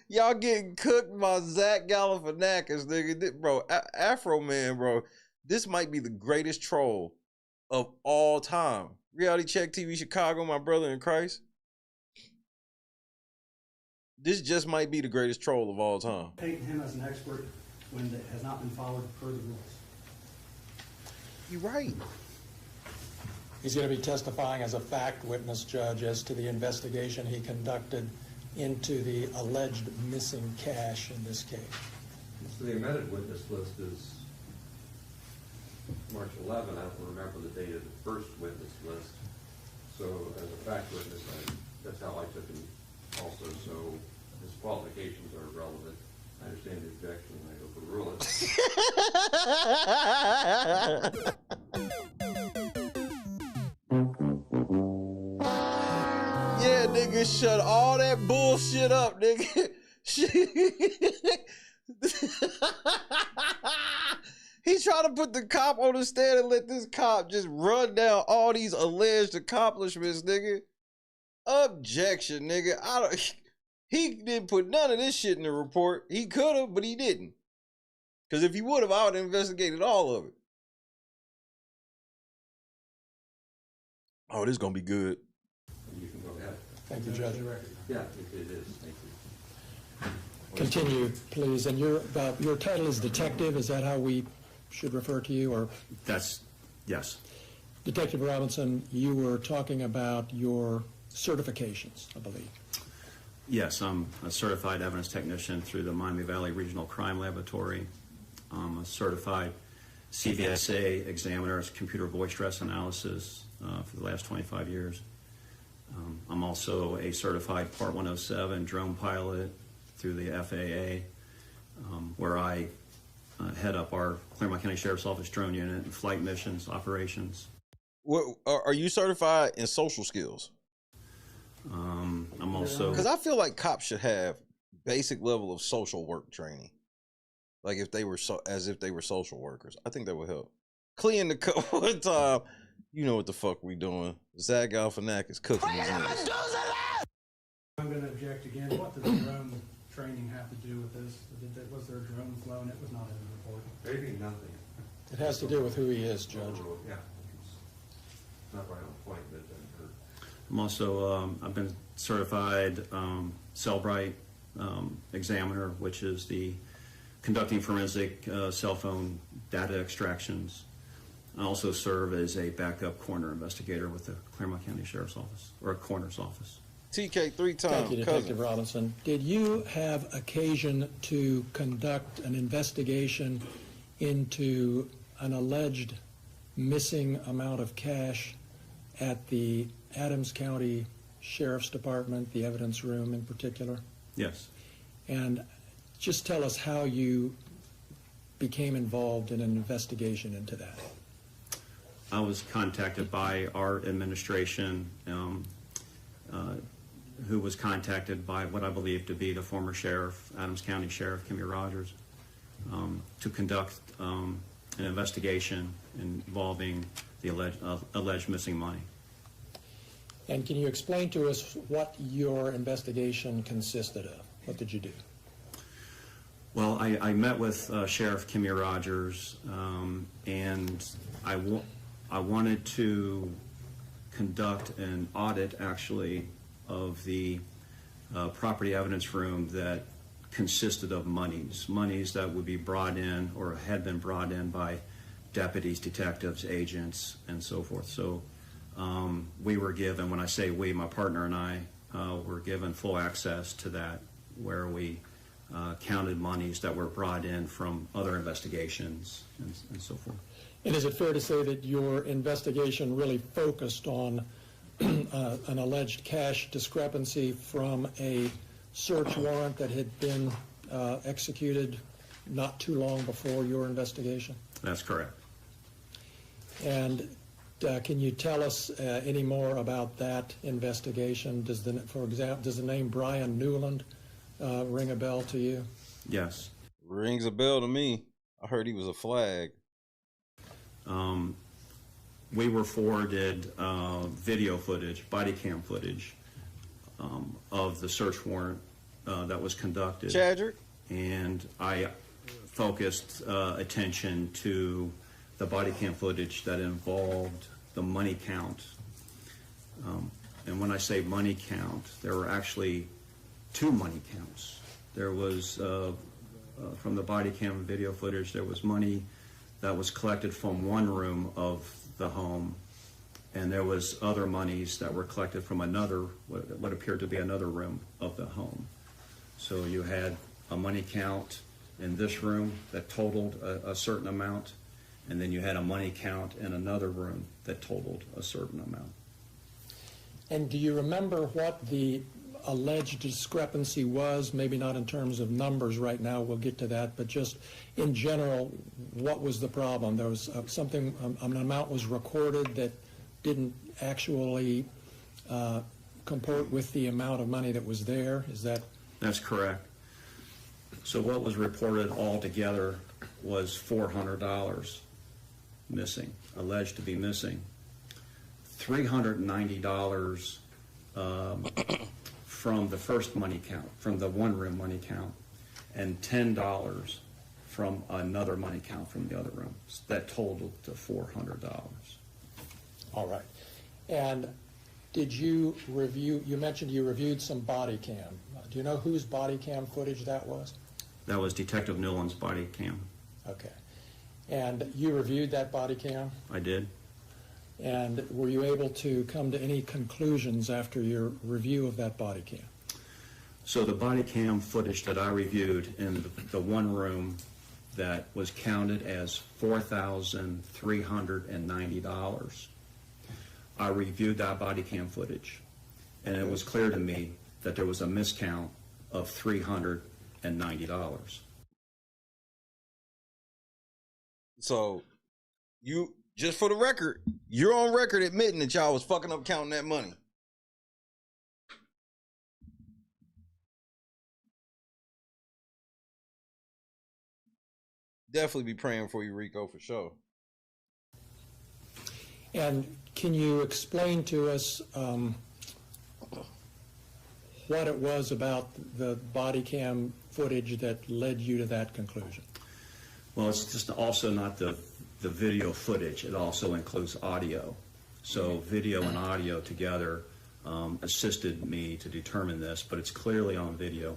Y'all getting cooked by Zach Galifianakis, nigga. Bro, Afroman, bro. This might be the greatest troll of all time. Reality Check TV Chicago, my brother in Christ. This just might be the greatest troll of all time. Painting him as an expert when it has not been followed per the rules. You're right. He's going to be testifying as a fact witness, Judge, as to the investigation he conducted into the alleged missing cash in this case. So the amended witness list is March 11. I don't remember the date of the first witness list. So as a fact witness, that's how I took him also. So his qualifications are relevant. I understand the objection and I overrule it. Yeah, nigga, shut all that bullshit up, nigga. He tried to put the cop on the stand and let this cop just run down all these alleged accomplishments, nigga. Objection, nigga. He didn't put none of this shit in the report. He could have, but he didn't. Because if he would have, I would have investigated all of it. Oh, this is going to be good. You can go ahead. Thank you, Judge. Yeah, it is. Thank you. Continue, please. And your title is detective. Is that how we should refer to you? Or Yes. Detective Robinson, you were talking about your certifications, I believe. Yes, I'm a certified evidence technician through the Miami Valley Regional Crime Laboratory. I'm a certified CVSA examiner, computer voice stress analysis for the last 25 years. I'm also a certified Part 107 drone pilot through the FAA, where I head up our Claremont County Sheriff's Office drone unit and flight missions operations. What, are you certified in social skills? I'm also because I feel like cops should have basic level of social work training, like if they were as if they were social workers. I think that would help. Clean the cup one time. You know what the fuck we doing? Zach Galifianakis is cooking these niggas. I'm going to object again. What does drone training have to do with this? Was there a drone flown? It was not in the report. Maybe nothing. It has to do with who he is, Judge. Yeah. It's not right on point, but it doesn't hurt. I'm also I've been certified Cellbrite examiner, which is the conducting forensic cell phone data extractions. I also serve as a backup coroner investigator with the Claremont County Sheriff's Office, or a coroner's office. TK 3 times. Thank you, Detective Robinson. Did you have occasion to conduct an investigation into an alleged missing amount of cash at the Adams County Sheriff's Department, the evidence room in particular? Yes. And just tell us how you became involved in an investigation into that. I was contacted by our administration, who was contacted by what I believe to be the former sheriff, Adams County Sheriff Kimmy Rogers, to conduct an investigation involving the alleged missing money. And can you explain to us what your investigation consisted of? What did you do? Well, I met with Sheriff Kimmy Rogers, and I wanted to conduct an audit, actually, of the property evidence room that consisted of monies that would be brought in or had been brought in by deputies, detectives, agents, and so forth. So we were given, when I say we, my partner and I, were given full access to that, where we counted monies that were brought in from other investigations and so forth. And is it fair to say that your investigation really focused on an alleged cash discrepancy from a search warrant that had been executed not too long before your investigation? That's correct. And can you tell us any more about that investigation? For example, does the name Brian Newland ring a bell to you? Yes. Rings a bell to me. I heard he was a flag. We were forwarded video footage, body cam footage, of the search warrant that was conducted. Chadrick? And I focused attention to the body cam footage that involved the money count. And when I say money count, there were actually two money counts. There was, from the body cam video footage, there was money that was collected from one room of the home, and there was other monies that were collected from another, what appeared to be another room of the home. So you had a money count in this room that totaled a certain amount, and then you had a money count in another room that totaled a certain amount. And do you remember what the alleged discrepancy was? Maybe not in terms of numbers right now, we'll get to that, but just in general, what was the problem? There was something, an amount was recorded that didn't actually comport with the amount of money that was there. Is that? That's correct. So what was reported altogether was $400 missing, alleged to be missing. $390 from the first money count, from the one room money count, and $10 from another money count from the other room. That totaled to $400. All right. And did you review, you mentioned you reviewed some body cam. Do you know whose body cam footage that was? That was Detective Newland's body cam. Okay. And you reviewed that body cam? I did. And were you able to come to any conclusions after your review of that body cam? So the body cam footage that I reviewed in the one room that was counted as $4,390, I reviewed that body cam footage, and it was clear to me that there was a miscount of $390. So, you, just for the record, you're on record admitting that y'all was fucking up counting that money. definitely be praying for you, Rico, for sure. And can you explain to us what it was about the body cam footage that led you to that conclusion? Well, it's just also not the video footage. It also includes audio. So video and audio together assisted me to determine this, but it's clearly on video.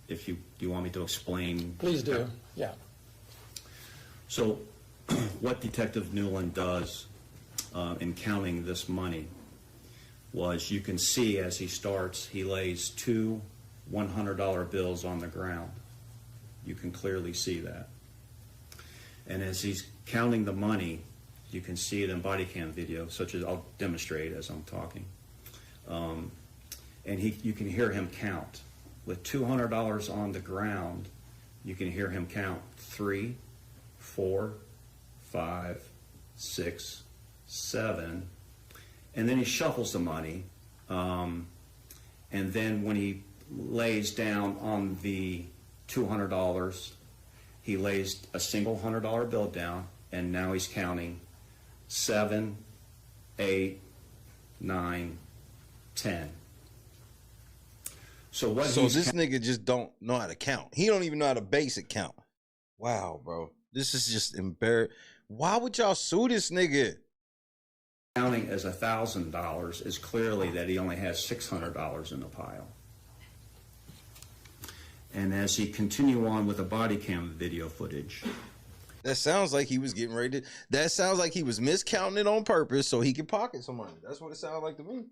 If do you want me to explain? Please do, yeah. So what Detective Newland does in counting this money was, you can see as he starts, he lays two $100 bills on the ground. You can clearly see that. And as he's counting the money, you can see it in body cam video, such as I'll demonstrate as I'm talking. And you can hear him count. With $200 on the ground, you can hear him count 3, 4, 5, 6, 7, and then he shuffles the money. And then when he lays down on the $200, he lays a single $100 bill down, and now he's counting 7, 8, 9, 10. So this nigga just don't know how to count. He don't even know how to basic count. Wow, bro. This is just embarrassing. Why would y'all sue this nigga? Counting as $1,000 is clearly that he only has $600 in the pile. And as he continue on with the body cam video footage, that sounds like he was getting ready to, that sounds like he was miscounting it on purpose so he could pocket some money. That's what it sounds like to me.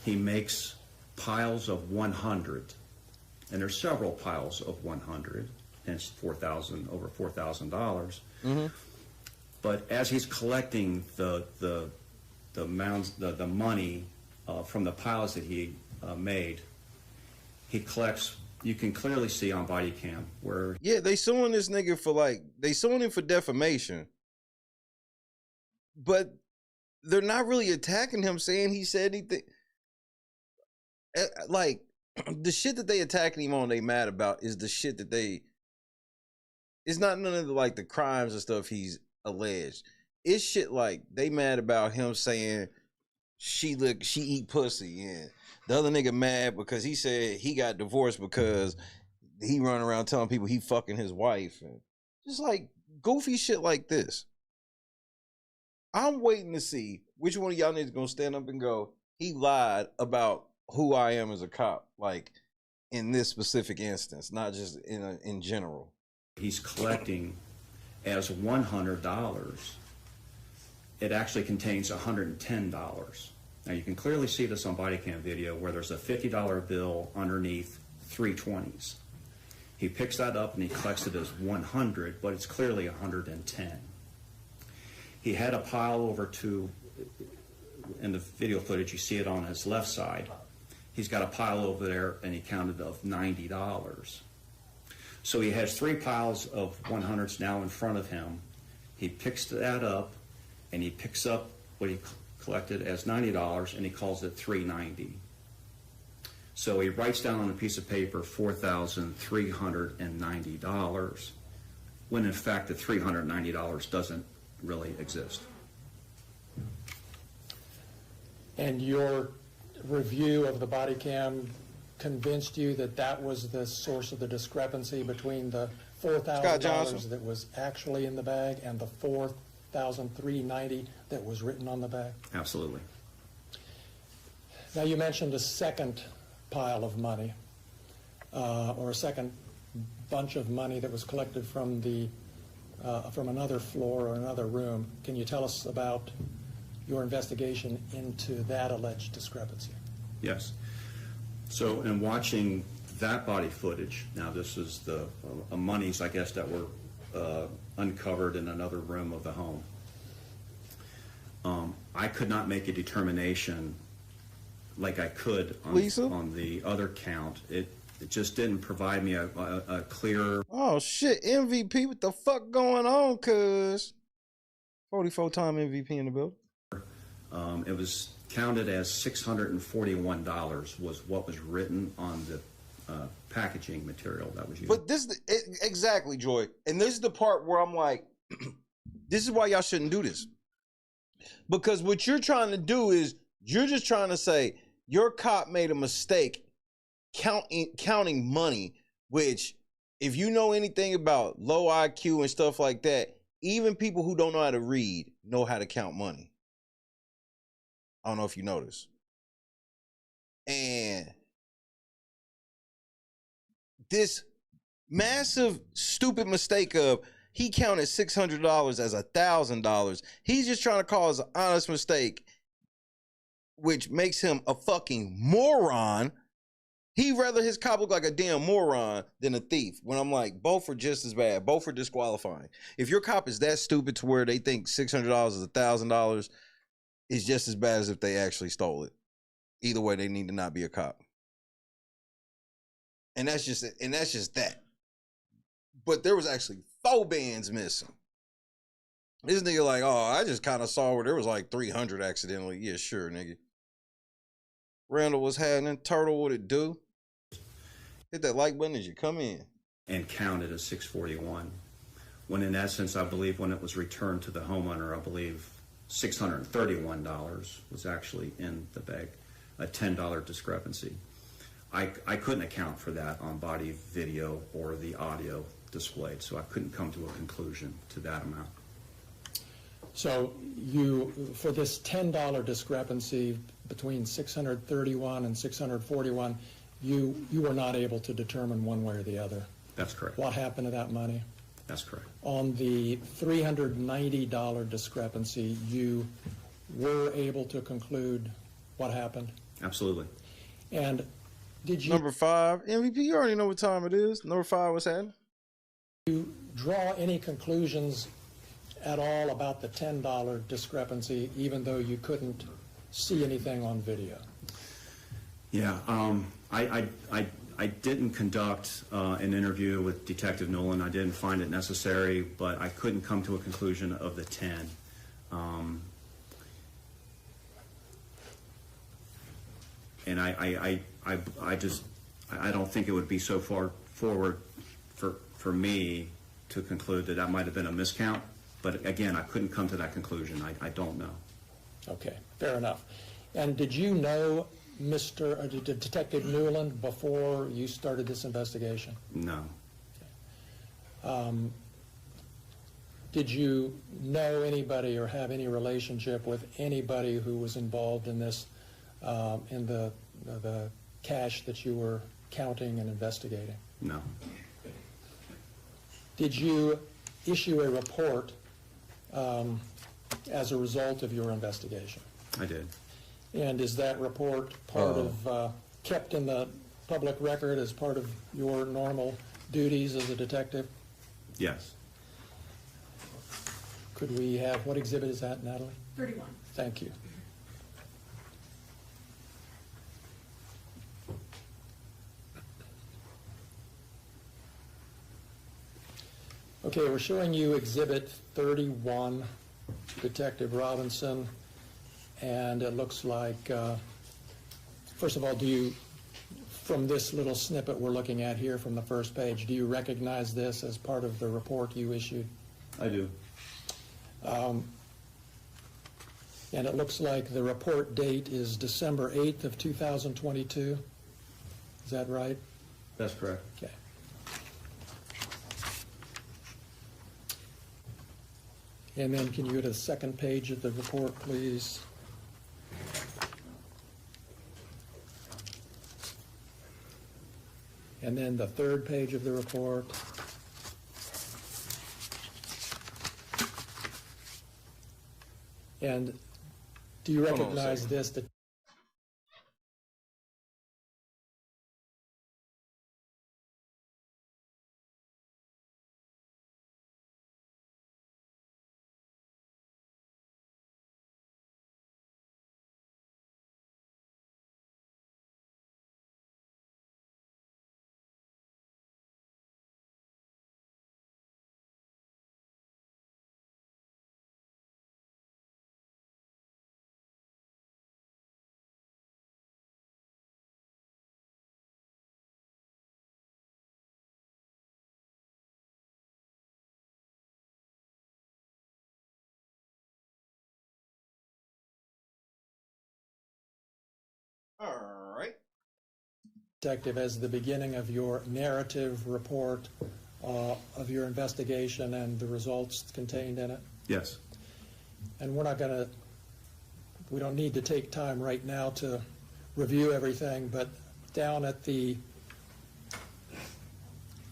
He makes piles of 100, and there's several piles of 100, hence over $4,000. Mm-hmm. But as he's collecting the money from the piles that he made, he collects. You can clearly see on body cam where they suing this nigga for they suing him for defamation, but they're not really attacking him, saying he said anything. Like, the shit that they attacking him on, they mad about is the shit that it's not none of the crimes and stuff he's alleged. It's shit like they mad about him saying she eat pussy, and the other nigga mad because he said he got divorced because he run around telling people he fucking his wife, and just goofy shit like this. I'm waiting to see which one of y'all niggas gonna stand up and go, he lied about who I am as a cop, in this specific instance, not just in general. He's collecting as $100. It actually contains $110. Now you can clearly see this on body cam video where there's a $50 bill underneath 3 20s. He picks that up and he collects it as 100, but it's clearly 110. He had a pile over to, in the video footage, you see it on his left side. He's got a pile over there, and he counted of $90. So he has 3 piles of 100s now in front of him. He picks that up, and he picks up what he collected as $90, and he calls it $390. So he writes down on a piece of paper $4,390, when in fact the $390 doesn't really exist. And your review of the body cam convinced you that that was the source of the discrepancy between the $4,000 that was actually in the bag and the $4,390 that was written on the bag? Absolutely. Now, you mentioned a second pile of money, or a second bunch of money that was collected from another floor or another room. Can you tell us about your investigation into that alleged discrepancy? Yes. So in watching that body footage, now this is the monies, I guess, that were uncovered in another room of the home. I could not make a determination like I could on the other count. It just didn't provide me a clear... Oh shit, MVP, what the fuck going on, cuz? 44-time MVP in the building. It was counted as $641 was what was written on packaging material that was used. But exactly, Joy. And this is the part where I'm like, this is why y'all shouldn't do this. Because what you're trying to do is you're just trying to say your cop made a mistake counting money, which if you know anything about low IQ and stuff like that, even people who don't know how to read know how to count money. I don't know if you notice. And this massive stupid mistake of he counted $600 as $1,000. He's just trying to cause an honest mistake, which makes him a fucking moron. He'd rather his cop look like a damn moron than a thief. When I'm like, both are just as bad. Both are disqualifying. If your cop is that stupid to where they think $600 is $1,000, it's just as bad as if they actually stole it. Either way, they need to not be a cop. And that's just that. But there was actually 4 bands missing. This nigga like, oh, I just kind of saw where there was like 300 accidentally. Yeah, sure, nigga. Randall was happening. Turtle, what it do? Hit that like button as you come in. And counted as 641. When in essence, I believe when it was returned to the homeowner, I believe $631 was actually in the bag, a $10 discrepancy. I couldn't account for that on body video or the audio displayed, so I couldn't come to a conclusion to that amount. So you, for this $10 discrepancy between 631 and 641, you were not able to determine one way or the other. That's correct. What happened to that money? That's correct. On the $390 discrepancy, you were able to conclude what happened? Absolutely. And did you... Number 5, MVP, you already know what time it is. Number 5, what's happening? Did you draw any conclusions at all about the $10 discrepancy, even though you couldn't see anything on video? Yeah, I didn't conduct an interview with Detective Nolan. I didn't find it necessary, but I couldn't come to a conclusion of the 10. And I don't think it would be so far forward for me to conclude that that might have been a miscount. But again, I couldn't come to that conclusion. I don't know. Okay, fair enough. And did you know Detective Newland before you started this investigation? No. Did you know anybody or have any relationship with anybody who was involved in this, in the cash that you were counting and investigating? No. Did you issue a report as a result of your investigation? I did. And is that report part of, kept in the public record as part of your normal duties as a detective? Yes. Could we have, what exhibit is that, Natalie? 31. Thank you. Okay, we're showing you exhibit 31, Detective Robinson, and it looks like, first of all, do you, from this little snippet we're looking at here from the first page, do you recognize this as part of the report you issued? I do. And it looks like the report date is December 8th of 2022. Is that right? That's correct. Okay. And then can you go to the second page of the report, please? And then the third page of the report. And do you recognize this? All right. Detective, as the beginning of your narrative report of your investigation and the results contained in it? Yes. And we don't need to take time right now to review everything, but down at the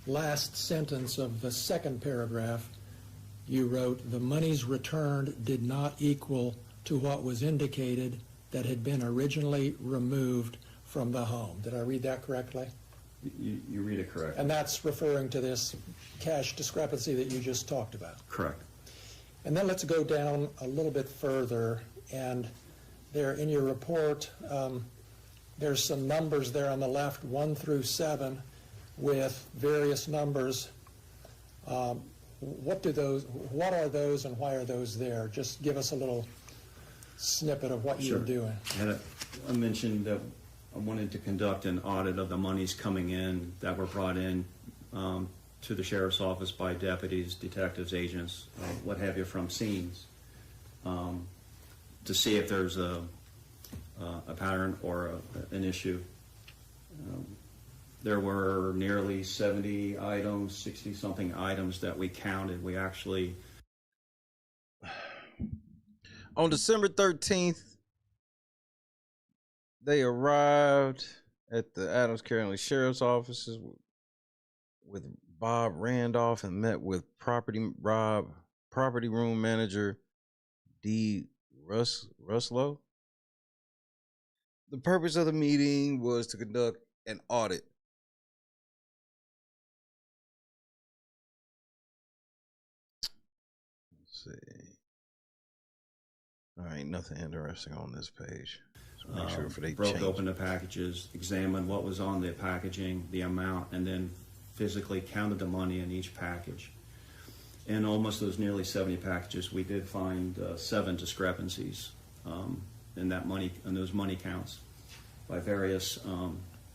last sentence of the second paragraph, you wrote, the monies returned did not equal to what was indicated that had been originally removed from the home. Did I read that correctly? You read it correctly. And that's referring to this cash discrepancy that you just talked about. Correct. And then let's go down a little bit further, and there in your report, there's some numbers there on the left, 1 through 7, with various numbers. What are those and why are those there? Just give us a little snippet of what you're doing. I mentioned that I wanted to conduct an audit of the monies coming in that were brought in to the sheriff's office by deputies, detectives, agents, what have you, from scenes, to see if there's a pattern or an issue. There were nearly 70 items, 60-something items that we counted. We actually... On December 13th, they arrived at the Adams County Sheriff's offices with Bob Randolph and met with property room manager D. Ruslow. The purpose of the meeting was to conduct an audit. Let's see. All right, nothing interesting on this page. So make sure if they broke open the packages, examined what was on the packaging, the amount, and then physically counted the money in each package. In almost those nearly 70 packages, we did find 7 discrepancies in those money counts by various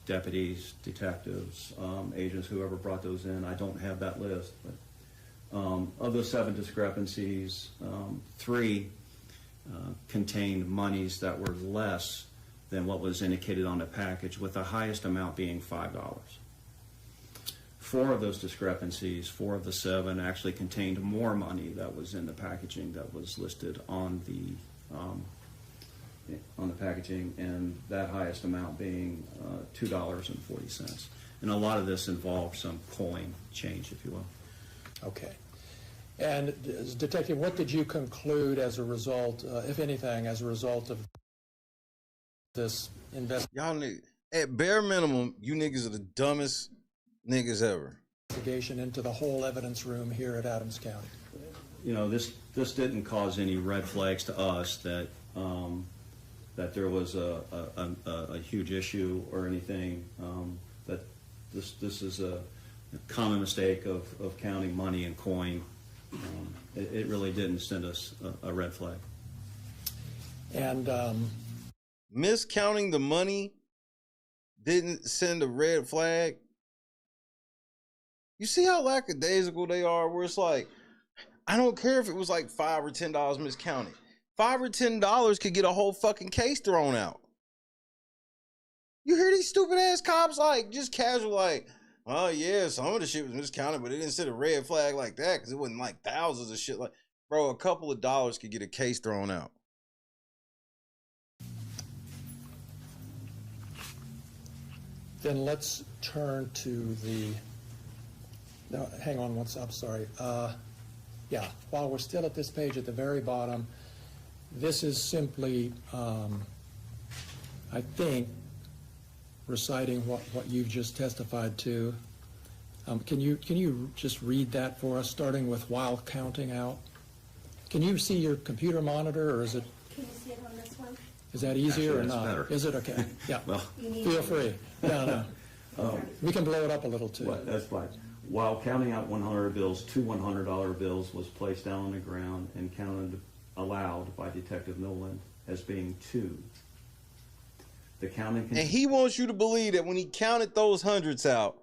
deputies, detectives, agents, whoever brought those in. I don't have that list, but of those 7 discrepancies, 3 contained monies that were less than what was indicated on the package, with the highest amount being $5. 4 of those discrepancies, 4 of the 7, actually contained more money that was in the packaging that was listed on the packaging, and that highest amount being $2.40. And a lot of this involved some coin change, if you will. Okay. And Detective, what did you conclude as a result, if anything, as a result of this Y'all at bare minimum, you niggas are the dumbest niggas ever. Investigation into the whole evidence room here at Adams County? You know, this didn't cause any red flags to us that that there was a huge issue or anything. That this is a common mistake of counting money and coin. It really didn't send us a red flag. And miscounting the money didn't send a red flag. You see how lackadaisical they are, where it's like, I don't care if it was like $5 or $10 miscounted. $5 or $10 could get a whole fucking case thrown out. You hear these stupid ass cops like just casual like, oh yeah, some of the shit was miscounted, but it didn't set a red flag like that because it wasn't like thousands of shit. Like, bro, a couple of dollars could get a case thrown out. Then let's turn to the, no, hang on one second, I'm sorry. Yeah, while we're still at this page at the very bottom, this is simply, I think, reciting what you've just testified to. Can you just read that for us, starting with while counting out? Can you see your computer monitor, or is it? Can you see it on this one? Is that easier or not? Better. Is it okay? Yeah. Well, feel free. No. We can blow it up a little too. That's fine. While counting out 100 bills, 2 $100 bills was placed down on the ground and counted aloud by Detective Nolan as being 2. The counting and he wants you to believe that when he counted those hundreds out,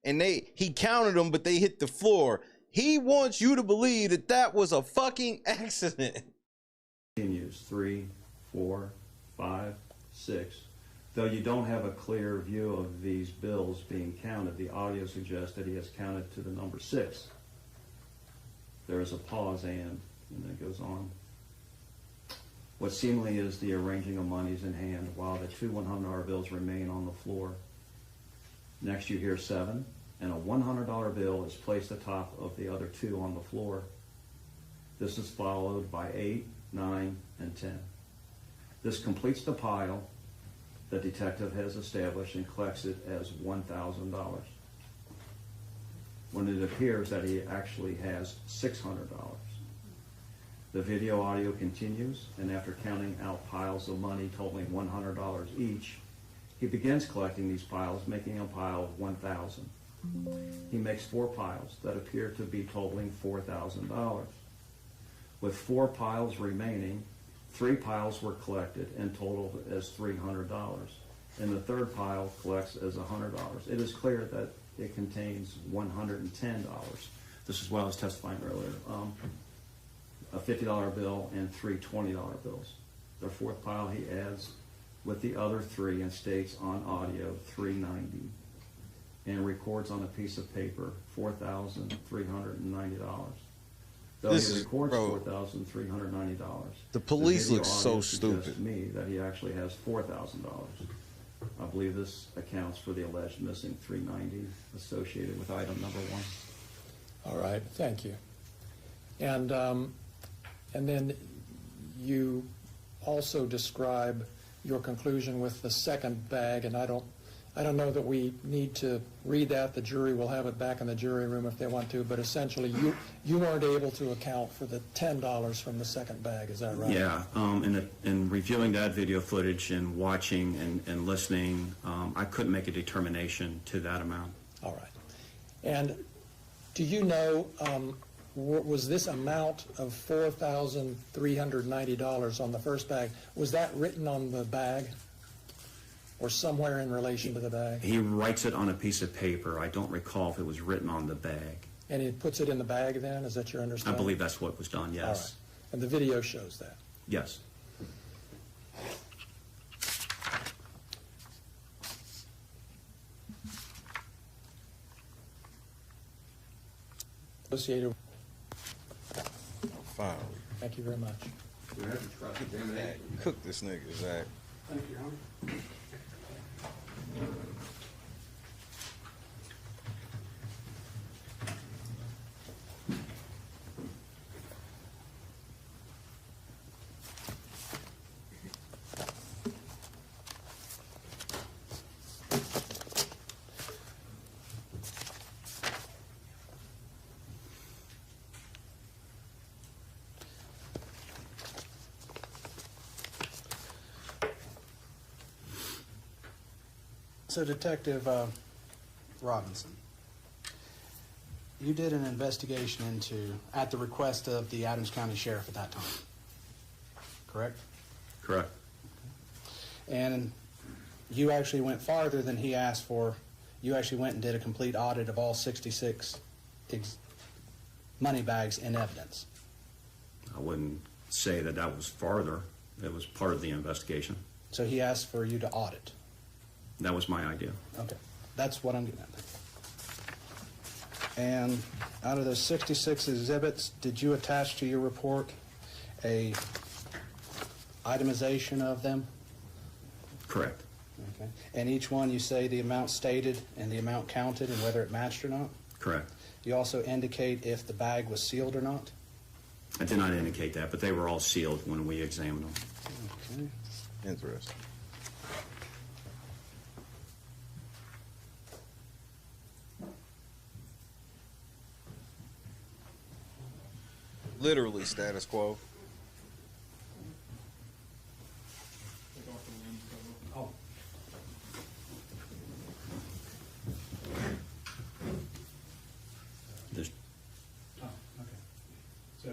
and he counted them, but they hit the floor. He wants you to believe that that was a fucking accident. Continues 3, 4, 5, 6. Though you don't have a clear view of these bills being counted, the audio suggests that he has counted to the number 6. There is a pause and then it goes on. What seemingly is the arranging of monies in hand while the 2 $100 bills remain on the floor. Next you hear 7, and a $100 bill is placed atop of the other 2 on the floor. This is followed by 8, 9, and 10. This completes the pile the detective has established and collects it as $1,000. When it appears that he actually has $600. The video audio continues, and after counting out piles of money totaling $100 each, he begins collecting these piles, making a pile of $1,000. He makes 4 piles that appear to be totaling $4,000. With 4 piles remaining, 3 piles were collected and totaled as $300, and the third pile collects as $100. It is clear that it contains $110. This is what I was testifying earlier. A $50 bill and 3 $20 bills. The fourth pile he adds with the other 3 and states on audio $390 and records on a piece of paper $4,390. Though he records $4,390. The police video look so audio suggests stupid. to me that he actually has $4,000. I believe this accounts for the alleged missing $390 associated with item number 1. All right, thank you. And then you also describe your conclusion with the second bag, and I don't know that we need to read that. The jury will have it back in the jury room if they want to, but essentially you weren't able to account for the $10 from the second bag, is that right? Yeah, in reviewing that video footage and watching and listening, I couldn't make a determination to that amount. All right. And do you know, was this amount of $4,390 on the first bag, was that written on the bag or somewhere in relation to the bag? He writes it on a piece of paper. I don't recall if it was written on the bag. And he puts it in the bag then? Is that your understanding? I believe that's what was done, yes. All right. And the video shows that? Yes. Associated. Fine. Thank you very much. Cook this nigga, Zach. Thank you, Your Honor. So, Detective Robinson, you did an investigation at the request of the Adams County Sheriff at that time, correct? Correct. And you actually went farther than he asked for. You actually went and did a complete audit of all 66 money bags in evidence. I wouldn't say that that was farther. It was part of the investigation. So he asked for you to audit. That was my idea. Okay, that's what I'm getting at. And out of those 66 exhibits, did you attach to your report a itemization of them? Correct. Okay. And each one you say the amount stated and the amount counted and whether it matched or not? Correct. You also indicate if the bag was sealed or not? I did not indicate that, but they were all sealed when we examined them. Okay. Interesting. Literally status quo. Oh. There's Oh, okay. So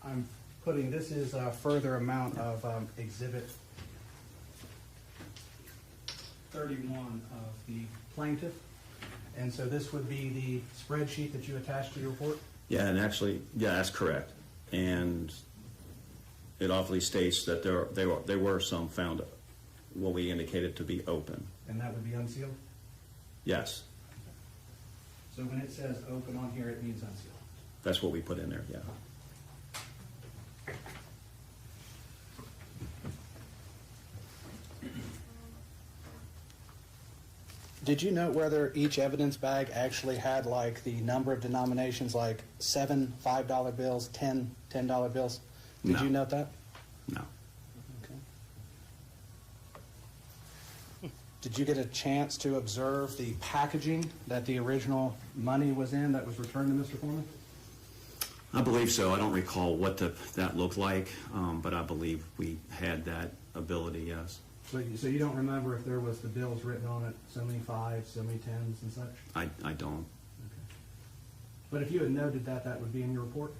I'm putting, this is a further amount of exhibit 31 of the plaintiff. And so this would be the spreadsheet that you attached to your report? Yeah, and actually, yeah, that's correct. And it awfully states that there were some found what we indicated to be open. And that would be unsealed? Yes, So when it says open on here, it means unsealed? that's what we put in there, yeah. Did you note whether each evidence bag actually had like the number of denominations, like 7 $5 bills, 10 $10 bills? Did No. you note that? No. Okay. Did you get a chance to observe the packaging that the original money was in that was returned to Mr. Foreman? I believe so. I don't recall what that looked like, but I believe we had that ability, yes. So you don't remember if there was the bills written on it, so many 5s, so many 10s and such? I don't. But if you had noted that, that would be in your report?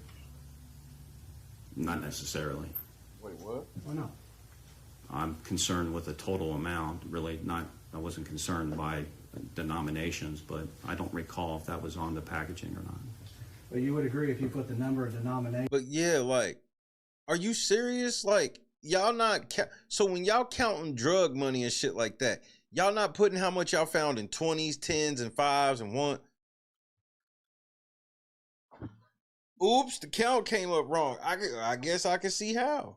Not necessarily. Wait, what? Why not? I'm concerned with the total amount, really not, I wasn't concerned by denominations, but I don't recall if that was on the packaging or not. But you would agree if you put the number of denominations. But yeah, like, are you serious? Like, y'all not so when y'all counting drug money and shit like that, y'all not putting how much y'all found in 20s, 10s, and 5s and 1? Oops, the count came up wrong. I guess I can see how.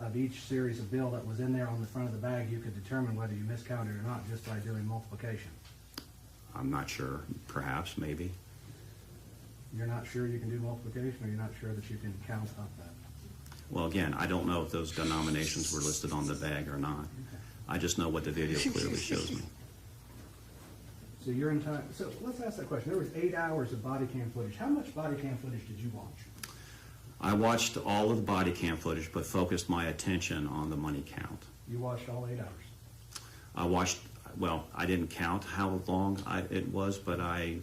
Of each series of bill that was in there on the front of the bag, you could determine whether you miscounted or not just by doing multiplication. I'm not sure. Perhaps, maybe. You're not sure you can do multiplication, or you're not sure that you can count up that? Well, again, I don't know if those denominations were listed on the bag or not. I just know what the video clearly shows me. So your entire, so let's ask that question. There was 8 hours of body cam footage. How much body cam footage did you watch? I watched all of the body cam footage, but focused my attention on the money count. You watched all 8 hours? I watched, well, I didn't count how long it was, but I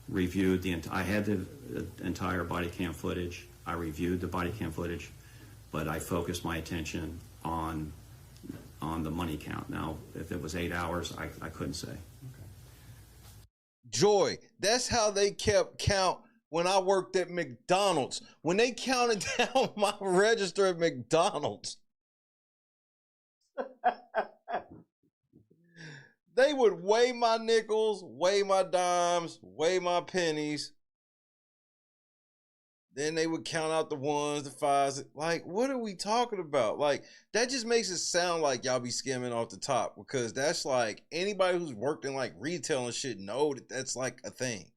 reviewed I had the entire body cam footage. I reviewed the body cam footage, but I focused my attention on the money count. Now, if it was 8 hours, I couldn't say. Joy, that's how they kept count when I worked at McDonald's. When they counted down my register at McDonald's, they would weigh my nickels, weigh my dimes, weigh my pennies. Then they would count out the 1s, the 5s. Like, what are we talking about? Like, that just makes it sound like y'all be skimming off the top, because that's like, anybody who's worked in like retail and shit know that that's like a thing.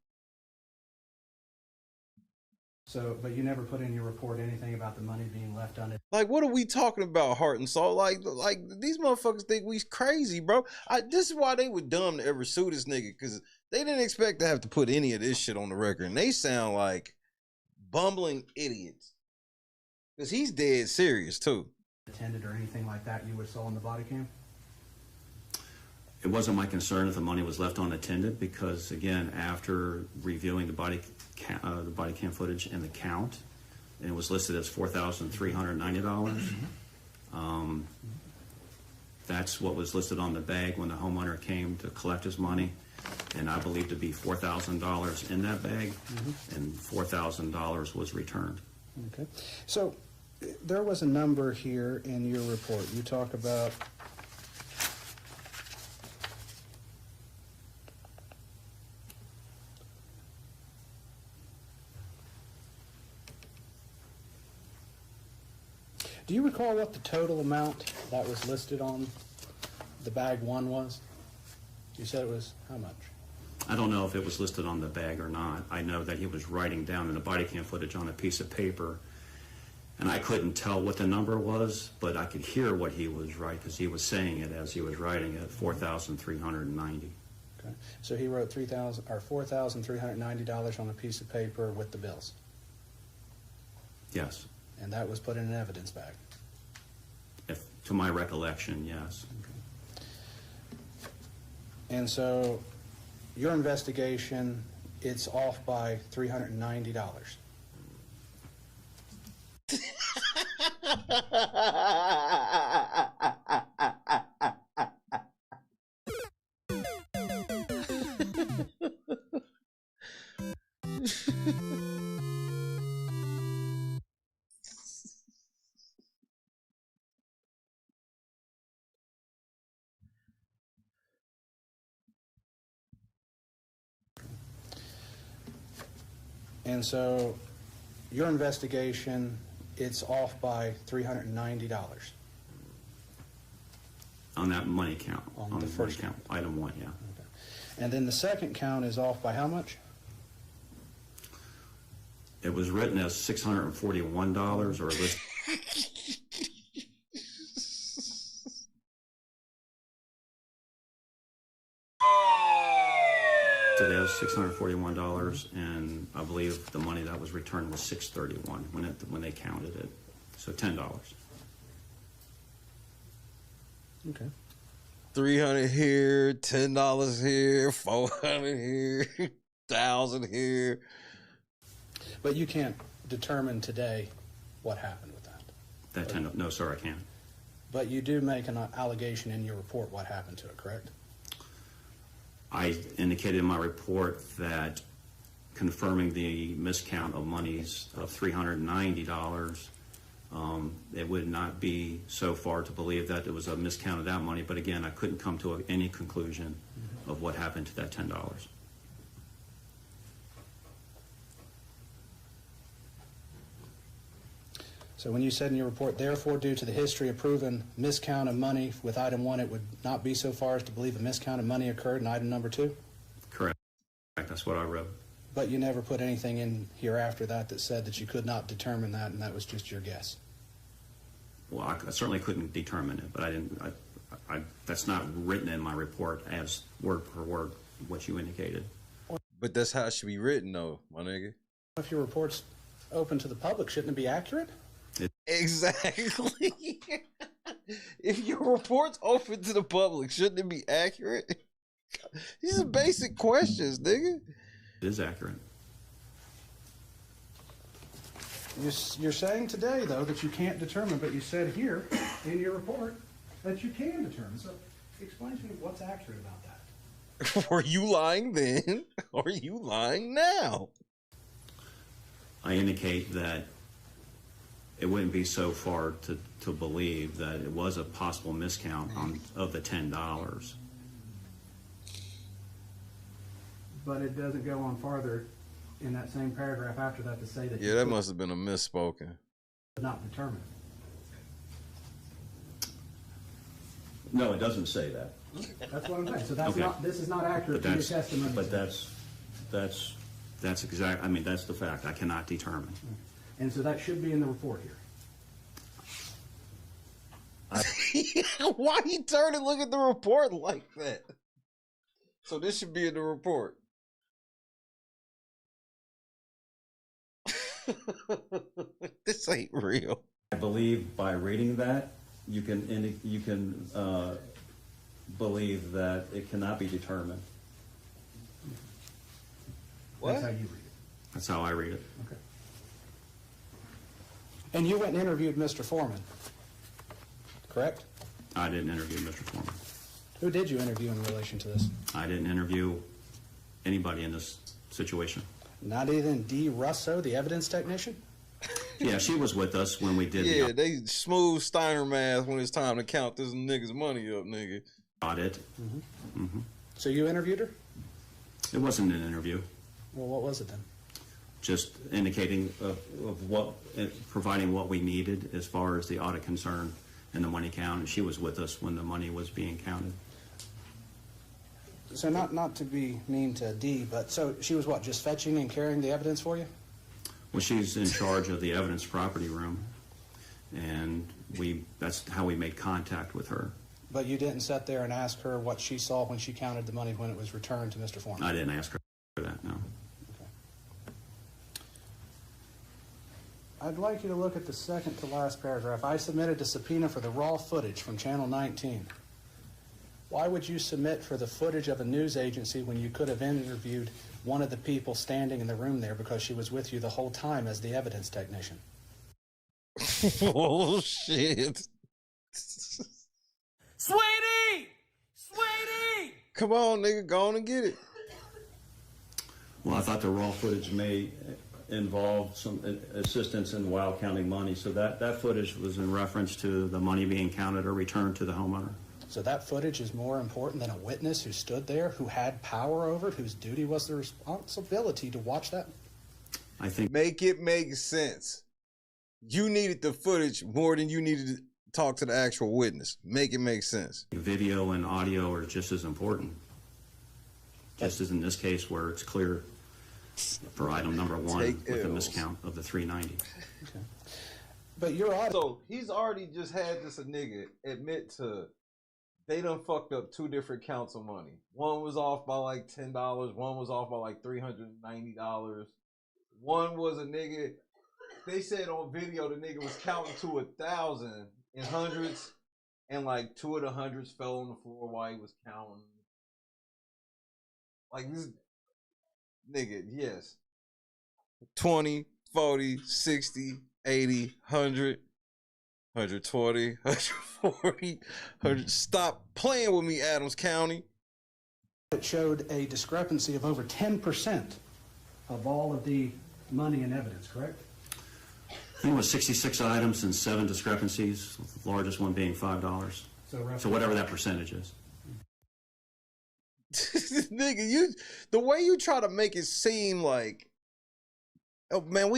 So, but you never put in your report anything about the money being left on it. Like, what are we talking about, Heart and Soul? Like these motherfuckers think we crazy, bro. This is why they were dumb to ever sue this nigga, because they didn't expect to have to put any of this shit on the record, and they sound like bumbling idiots, because he's dead serious too. Attended or anything like that you saw on the body cam? It wasn't my concern if the money was left unattended, because again, after reviewing the body cam footage and the count, and it was listed as $4,390. That's what was listed on the bag when the homeowner came to collect his money, and I believe to be $4,000 in that bag, and $4,000 was returned. Okay. So there was a number here in your report. You talk about Do you recall what the total amount that was listed on the bag 1 was? You said it was how much? I don't know if it was listed on the bag or not. I know that he was writing down in the body cam footage on a piece of paper, and I couldn't tell what the number was, but I could hear what he was writing, because he was saying it as he was writing it, $4,390. Okay. So he wrote $4,390 on a piece of paper with the bills. Yes. And that was put in an evidence bag. To my recollection, yes. Okay. And so your investigation, it's off by $390. And so your investigation, it's off by $390. On that money count. On the first count. Item 1, yeah. Okay. And then the second count is off by how much? It was written as $641 or listed. It is $641, and I believe the money that was returned was $631 when they counted it. So $10. Okay. $300 here, $10 here, $400 here, $1,000 here. But you can't determine today what happened with that. That $10, no, sir, I can't. But you do make an allegation in your report what happened to it, correct? I indicated in my report that confirming the miscount of monies of $390, it would not be so far to believe that it was a miscount of that money. But again, I couldn't come to any conclusion of what happened to that $10. So when you said in your report, therefore, due to the history of proven miscount of money with item 1, it would not be so far as to believe a miscount of money occurred in item number 2? Correct. That's what I wrote. But you never put anything in here after that that said that you could not determine that, and that was just your guess. Well, I certainly couldn't determine it, but I didn't. That's not written in my report as word per word what you indicated. But that's how it should be written, though, my nigga. If your report's open to the public, shouldn't it be accurate? Exactly. If your report's open to the public, shouldn't it be accurate? These are basic questions, nigga. It is accurate. You're saying today, though, that you can't determine, but you said here in your report that you can determine. So explain to me what's accurate about that. Were you lying then? Or are you lying now? I indicate that it wouldn't be so far to believe that it was a possible miscount of the $10. But it doesn't go on farther in that same paragraph after that to say that. Yeah, that must have been a misspoken. Not determined. No, it doesn't say that. That's what I'm saying. So that's Okay. not. This is not accurate to your testimony. But that's exact. I mean, that's the fact. I cannot determine. And so that should be in the report here. Why you turn and look at the report like that? So this should be in the report. This ain't real. I believe by reading that, you can believe that it cannot be determined. What? That's how you read it. That's how I read it. Okay. And you went and interviewed Mr. Foreman, correct? I didn't interview Mr. Foreman. Who did you interview in relation to this? I didn't interview anybody in this situation. Not even Dee Russo, the evidence technician? Yeah, she was with us when we did Yeah, they smooth Steiner math when it's time to count this nigga's money up, nigga. Audit. So you interviewed her? It wasn't an interview. Well, what was it then? Just indicating of what, providing what we needed as far as the audit concern and the money count. And she was with us when the money was being counted. So not to be mean to Dee, but so she was what, just fetching and carrying the evidence for you? Well, she's in charge of the evidence property room, and that's how we made contact with her. But you didn't sit there and ask her what she saw when she counted the money when it was returned to Mr. Foreman? I didn't ask her for that, no. Okay. I'd like you to look at the second to last paragraph. I submitted a subpoena for the raw footage from Channel 19. Why would you submit for the footage of a news agency when you could have interviewed one of the people standing in the room there because she was with you the whole time as the evidence technician? Oh, shit. Sweetie! Sweetie! Come on, nigga, go on and get it. Well, I thought the raw footage may involve some assistance in while counting money, so that footage was in reference to the money being counted or returned to the homeowner. So that footage is more important than a witness who stood there, who had power over it, whose duty was the responsibility to watch that? I think make it make sense. You needed the footage more than you needed to talk to the actual witness. Make it make sense. video and audio are just as important. Just as in this case where it's clear for item number 1 with the miscount of the 390. Okay. But you're on. So he's already just had this a nigga admit to they done fucked up 2 different counts of money. One was off by like $10. One was off by like $390. One was a nigga. They said on video the nigga was counting to 1,000 in hundreds, and like 2 of the hundreds fell on the floor while he was counting. Like this nigga, yes. 20, 40, 60, 80, 100, 120, 140, 100. Stop playing with me, Adams County. It showed a discrepancy of over 10% of all of the money and evidence, correct? I think it was 66 items and 7 discrepancies, the largest one being $5. So whatever that percentage is. Nigga, the way you try to make it seem like, oh man,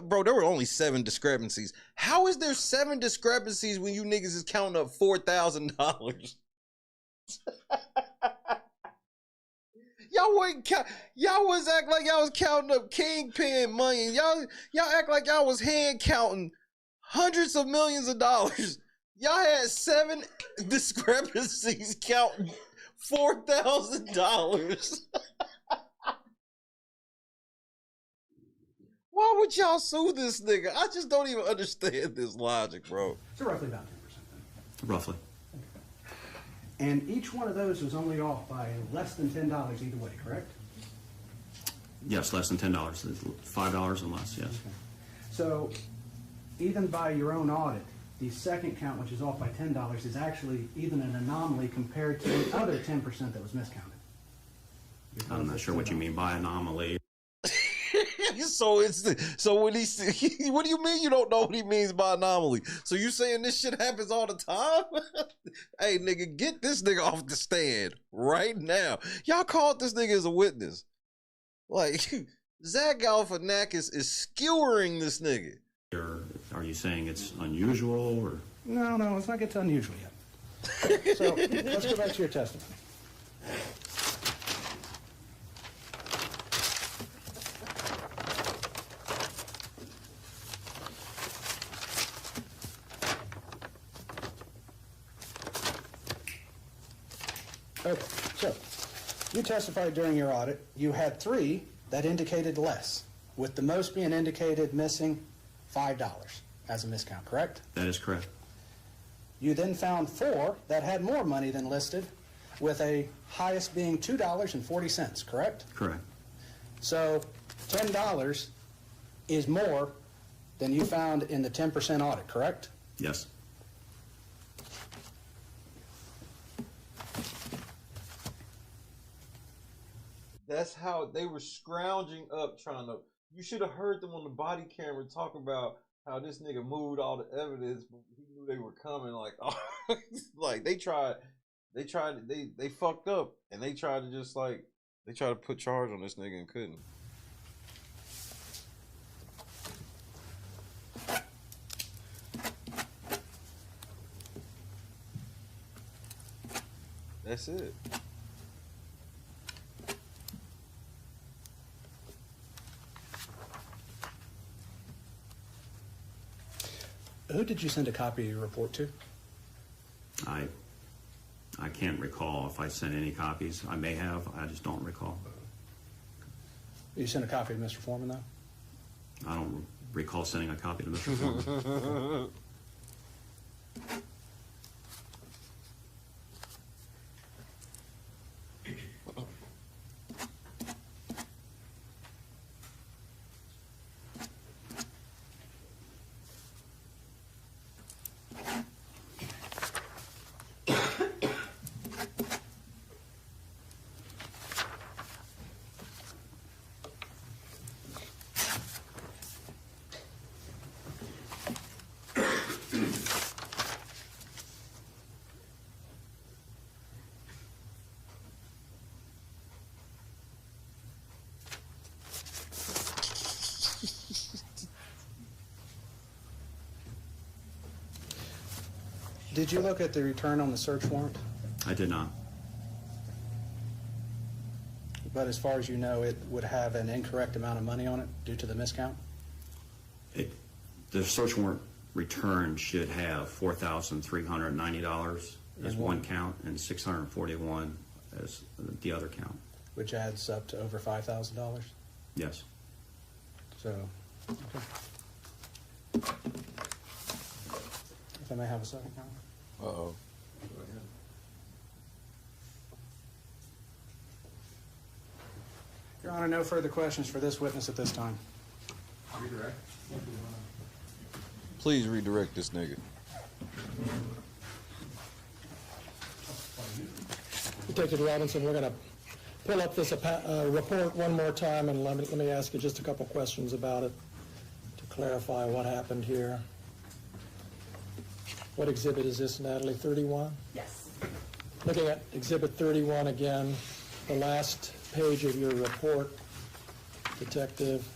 bro, there were only 7 discrepancies. How is there 7 discrepancies when you niggas is counting up $4,000? Y'all was act like y'all was counting up kingpin money. Y'all act like y'all was hand counting hundreds of millions of dollars. Y'all had 7 discrepancies counting $4,000. Why would y'all sue this nigga? I just don't even understand this logic, bro. So roughly about 10%. Roughly. And each one of those was only off by less than $10 either way, correct? Yes, less than $10. $5 and less, yes. Okay. So even by your own audit, the second count, which is off by $10, is actually even an anomaly compared to the other 10% that was miscounted. I'm not sure what you mean by anomaly. So when what do you mean you don't know what he means by anomaly? So you saying this shit happens all the time? Hey nigga, get this nigga off the stand right now. Y'all called this nigga as a witness. Like Zach Galifianakis is skewering this nigga. Are you saying it's unusual or? No, let's not get to unusual yet. So let's go back to your testimony. Okay, so you testified during your audit. You had 3 that indicated less, with the most being indicated missing $5 as a miscount, correct? That is correct. You then found 4 that had more money than listed, with a highest being $2.40, correct? Correct. So $10 is more than you found in the 10% audit, correct? Yes. That's how they were scrounging up trying to. You should have heard them on the body camera talking about how this nigga moved all the evidence, but he knew they were coming. Like, like they fucked up, and they tried to put charge on this nigga and couldn't. That's it. Who did you send a copy of your report to? I can't recall if I sent any copies. I may have. I just don't recall. You sent a copy to Mr. Foreman, though? I don't recall sending a copy to Mr. Foreman. Did you look at the return on the search warrant? I did not. But as far as you know, it would have an incorrect amount of money on it due to the miscount? The search warrant return should have $4,390 as one count and $641 as the other count. Which adds up to over $5,000? Yes. So, okay. If I may have a second, Count. Uh-oh. Go ahead. Your Honor, no further questions for this witness at this time. Redirect. Please redirect this nigga. Detective Robinson, we're going to pull up this report one more time, and let me ask you just a couple questions about it to clarify what happened here. What exhibit is this, Natalie? 31? Yes. Looking at exhibit 31 again, the last page of your report, Detective.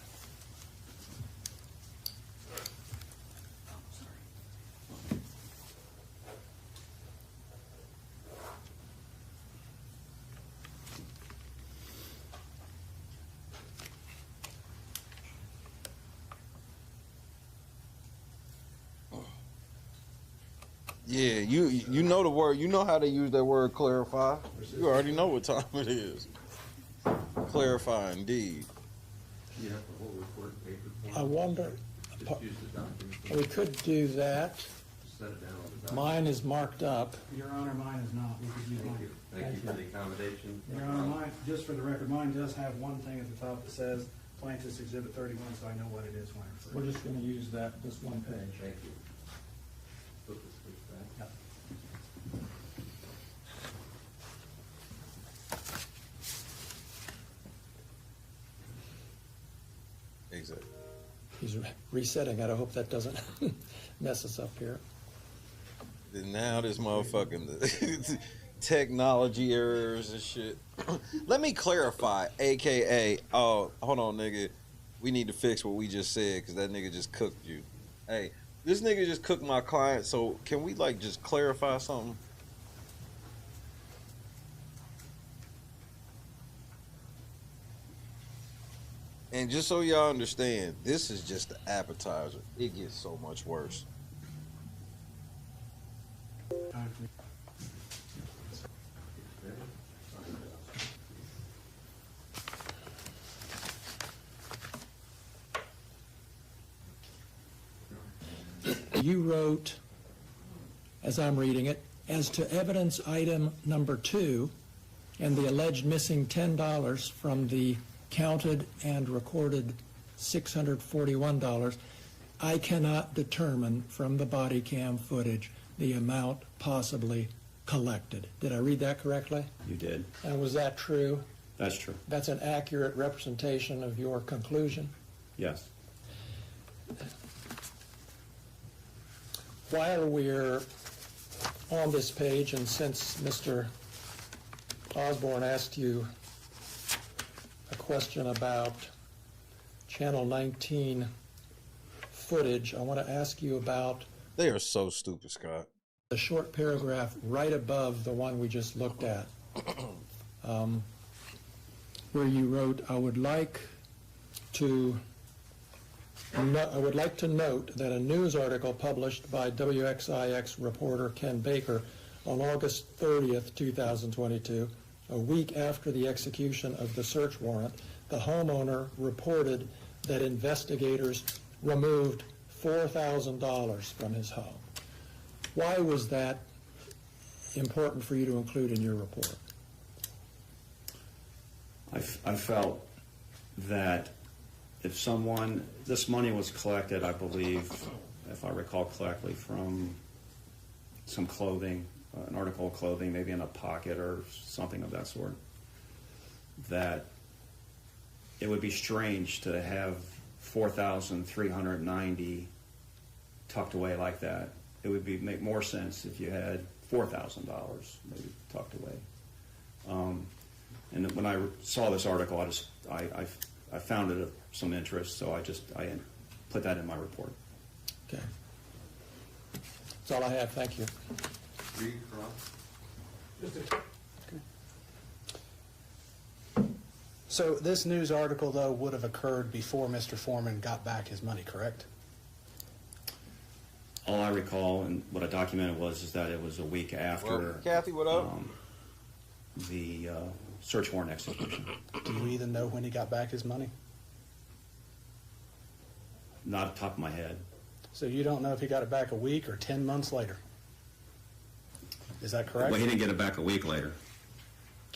Yeah, you know the word. You know how to use that word clarify. You already know what time it is. Clarify, indeed. You have the whole report in paper form. I wonder, Just use the document. we could do that. Just set it down on the document. Mine is marked up. Your Honor, mine is not. We could use Thank mine. you. Thank you for the accommodation. Your Honor, mine, just for the record, mine does have one thing at the top that says Plaintiff's Exhibit 31, so I know what it is when I refer to We're it. just going to use that, this one page. Thank you. Flip the switch back. Exactly. He's resetting it. I hope that doesn't mess us up here. And now this motherfucking technology errors and shit. Let me clarify, AKA, oh, hold on, nigga. We need to fix what we just said because that nigga just cooked you. Hey, this nigga just cooked my client, so can we, like, just clarify something? And just so y'all understand, this is just the appetizer. It gets so much worse. You wrote, as I'm reading it, as to evidence item number 2 and the alleged missing $10 from the counted and recorded $641, I cannot determine from the body cam footage the amount possibly collected. Did I read that correctly? You did. And was that true? That's true. That's an accurate representation of your conclusion? Yes. While we're on this page, and since Mr. Osborne asked you a question about Channel 19 footage, I want to ask you about... They are so stupid, Scott. The short paragraph right above the one we just looked at, where you wrote, I would like to note that a news article published by WXIX reporter Ken Baker on August 30th, 2022, a week after the execution of the search warrant, the homeowner reported that investigators removed $4,000 from his home. Why was that important for you to include in your report? I felt that if someone, this money was collected, I believe, if I recall correctly, from some clothing, an article of clothing, maybe in a pocket or something of that sort, that it would be strange to have $4,390 tucked away like that. It would make more sense if you had $4,000 maybe tucked away. And when I saw this article, I found it of some interest, so I put that in my report. Okay. That's all I have. Thank you. Reed, Cross. So this news article, though, would have occurred before Mr. Foreman got back his money, correct? All I recall and what I documented is that it was a week after Well, Kathy, what up? The search warrant execution. Do you even know when he got back his money? Not off the top of my head. So you don't know if he got it back a week or 10 months later? Is that correct? Well, he didn't get it back a week later.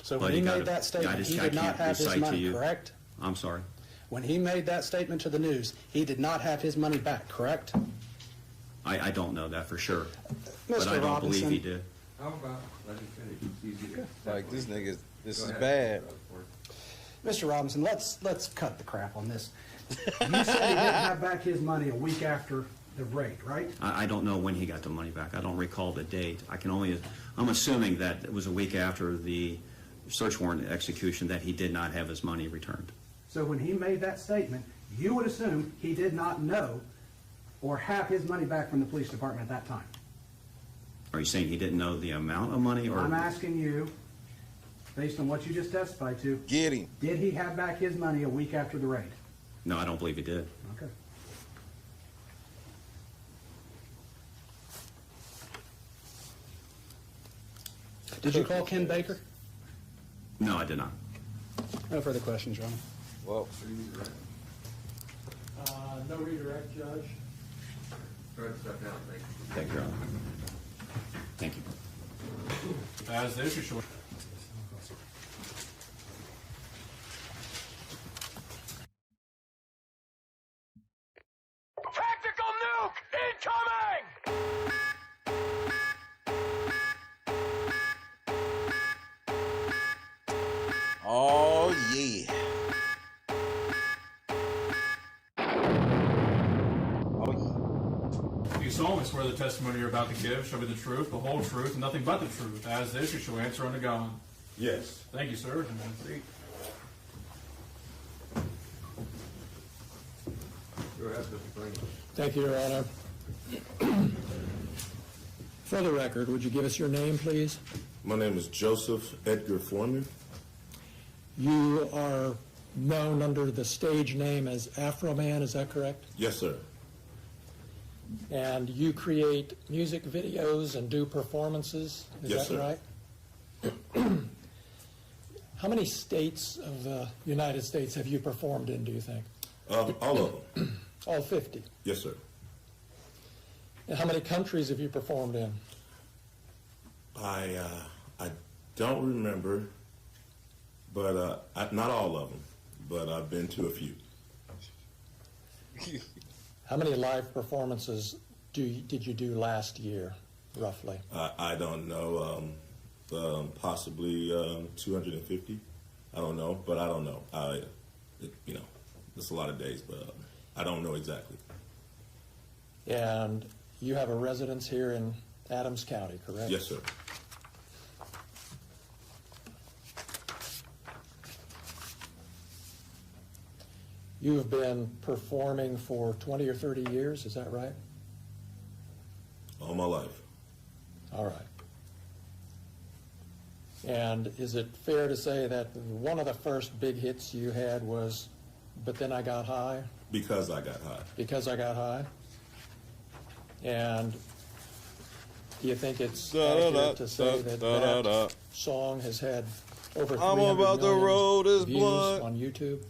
So But when he got made it- that statement, I just- he I did not can't have his recite to money, you. correct? I'm sorry. When he made that statement to the news, he did not have his money back, correct? I don't know that for sure. But Mr. I don't Robinson. believe he did. How about, let me finish, it's easy to. Like, this nigga, this Go is ahead. bad. Mr. Robinson, let's cut the crap on this. You said he didn't have back his money a week after the raid, right? I don't know when he got the money back. I don't recall the date. I'm assuming that it was a week after the search warrant execution that he did not have his money returned. So when he made that statement, you would assume he did not know or have his money back from the police department at that time. Are you saying he didn't know the amount of money, or? I'm asking you, based on what you just testified to, Get him. did he have back his money a week after the raid? No, I don't believe he did. Okay. Did you call Ken Baker? No, I did not. No further questions, Your Honor. Well, No redirect, Judge. Go ahead and step down, thank you. Thank you, Your Honor. Thank you. As the issue shall. Tactical nuke incoming! oh yeah. You solemnly swear the testimony you're about to give shall be the truth, the whole truth, and nothing but the truth. As the issue shall answer unto God. Yes. Thank you, sir. And have a seat. Go ahead, Mr. Green. Thank you, Your Honor. For the record, would you give us your name, please? My name is Joseph Edgar Foreman. You are known under the stage name as Afroman, is that correct? Yes, sir. And you create music videos and do performances, is Yes, that sir. right? How many states of the United States have you performed in, do you think? All of them. All 50. Yes, sir. And how many countries have you performed in? I don't remember, but not all of them, but I've been to a few. How many live performances did you do last year, roughly? I don't know, possibly 250. I don't know, but I don't know. It's a lot of days, but I don't know exactly. And you have a residence here in Adams County, correct? Yes, sir. You have been performing for 20 or 30 years, is that right? All my life. All right. And is it fair to say that one of the first big hits you had was But Then I Got High? Because I got high. Because I Got High? And do you think it's accurate to say that that song has had over 300 I'm about to roll this views blunt. on YouTube?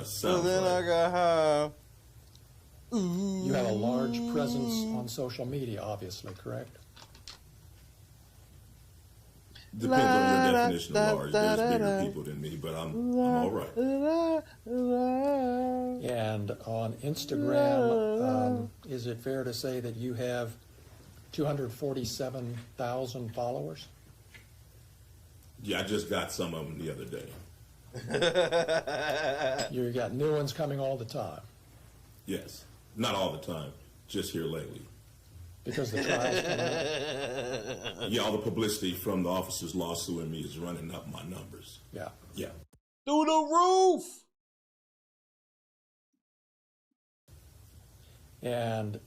So then I got high. You have a large presence on social media, obviously, correct? Depends on your definition of large. There's bigger people than me, but I'm all right. And on Instagram, is it fair to say that you have 247,000 followers? Yeah, I just got some of them the other day. You got new ones coming all the time. Yes. Not all the time. Just here lately. Because the trial's coming up? Yeah, all the publicity from the officer's lawsuit me is running up my numbers. Yeah. Yeah. Through the roof! And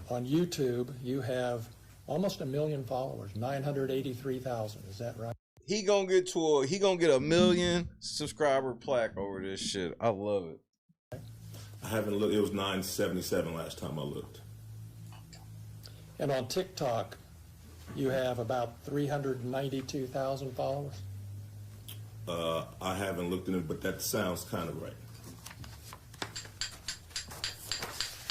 on YouTube, you have almost 1 million followers, 983,000. Is that right? He gonna get a 1 million subscriber plaque over this shit. I love it. I haven't looked. It was 977 last time I looked. And on TikTok, you have about 392,000 followers. I haven't looked at it, but that sounds kind of right.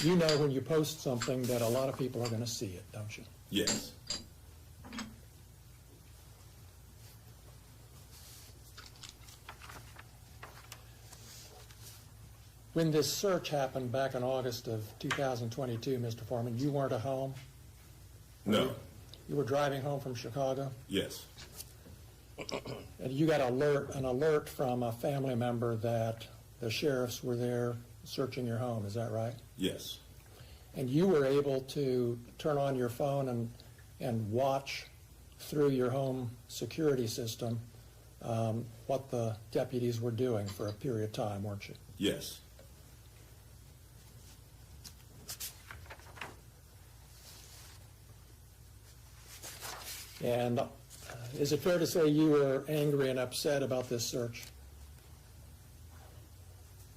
You know when you post something that a lot of people are going to see it, don't you? Yes. When this search happened back in August of 2022, Mr. Foreman, you weren't at home? No. You were driving home from Chicago? Yes. And you got an alert from a family member that the sheriffs were there searching your home, is that right? Yes. And you were able to turn on your phone and watch through your home security system what the deputies were doing for a period of time, weren't you? Yes. And is it fair to say you were angry and upset about this search?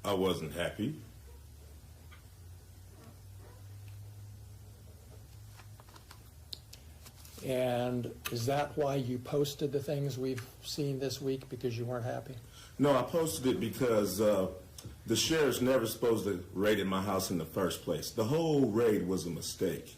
I wasn't happy. And is that why you posted the things we've seen this week, because you weren't happy? No, I posted it because the sheriff's never supposed to raid in my house in the first place. The whole raid was a mistake.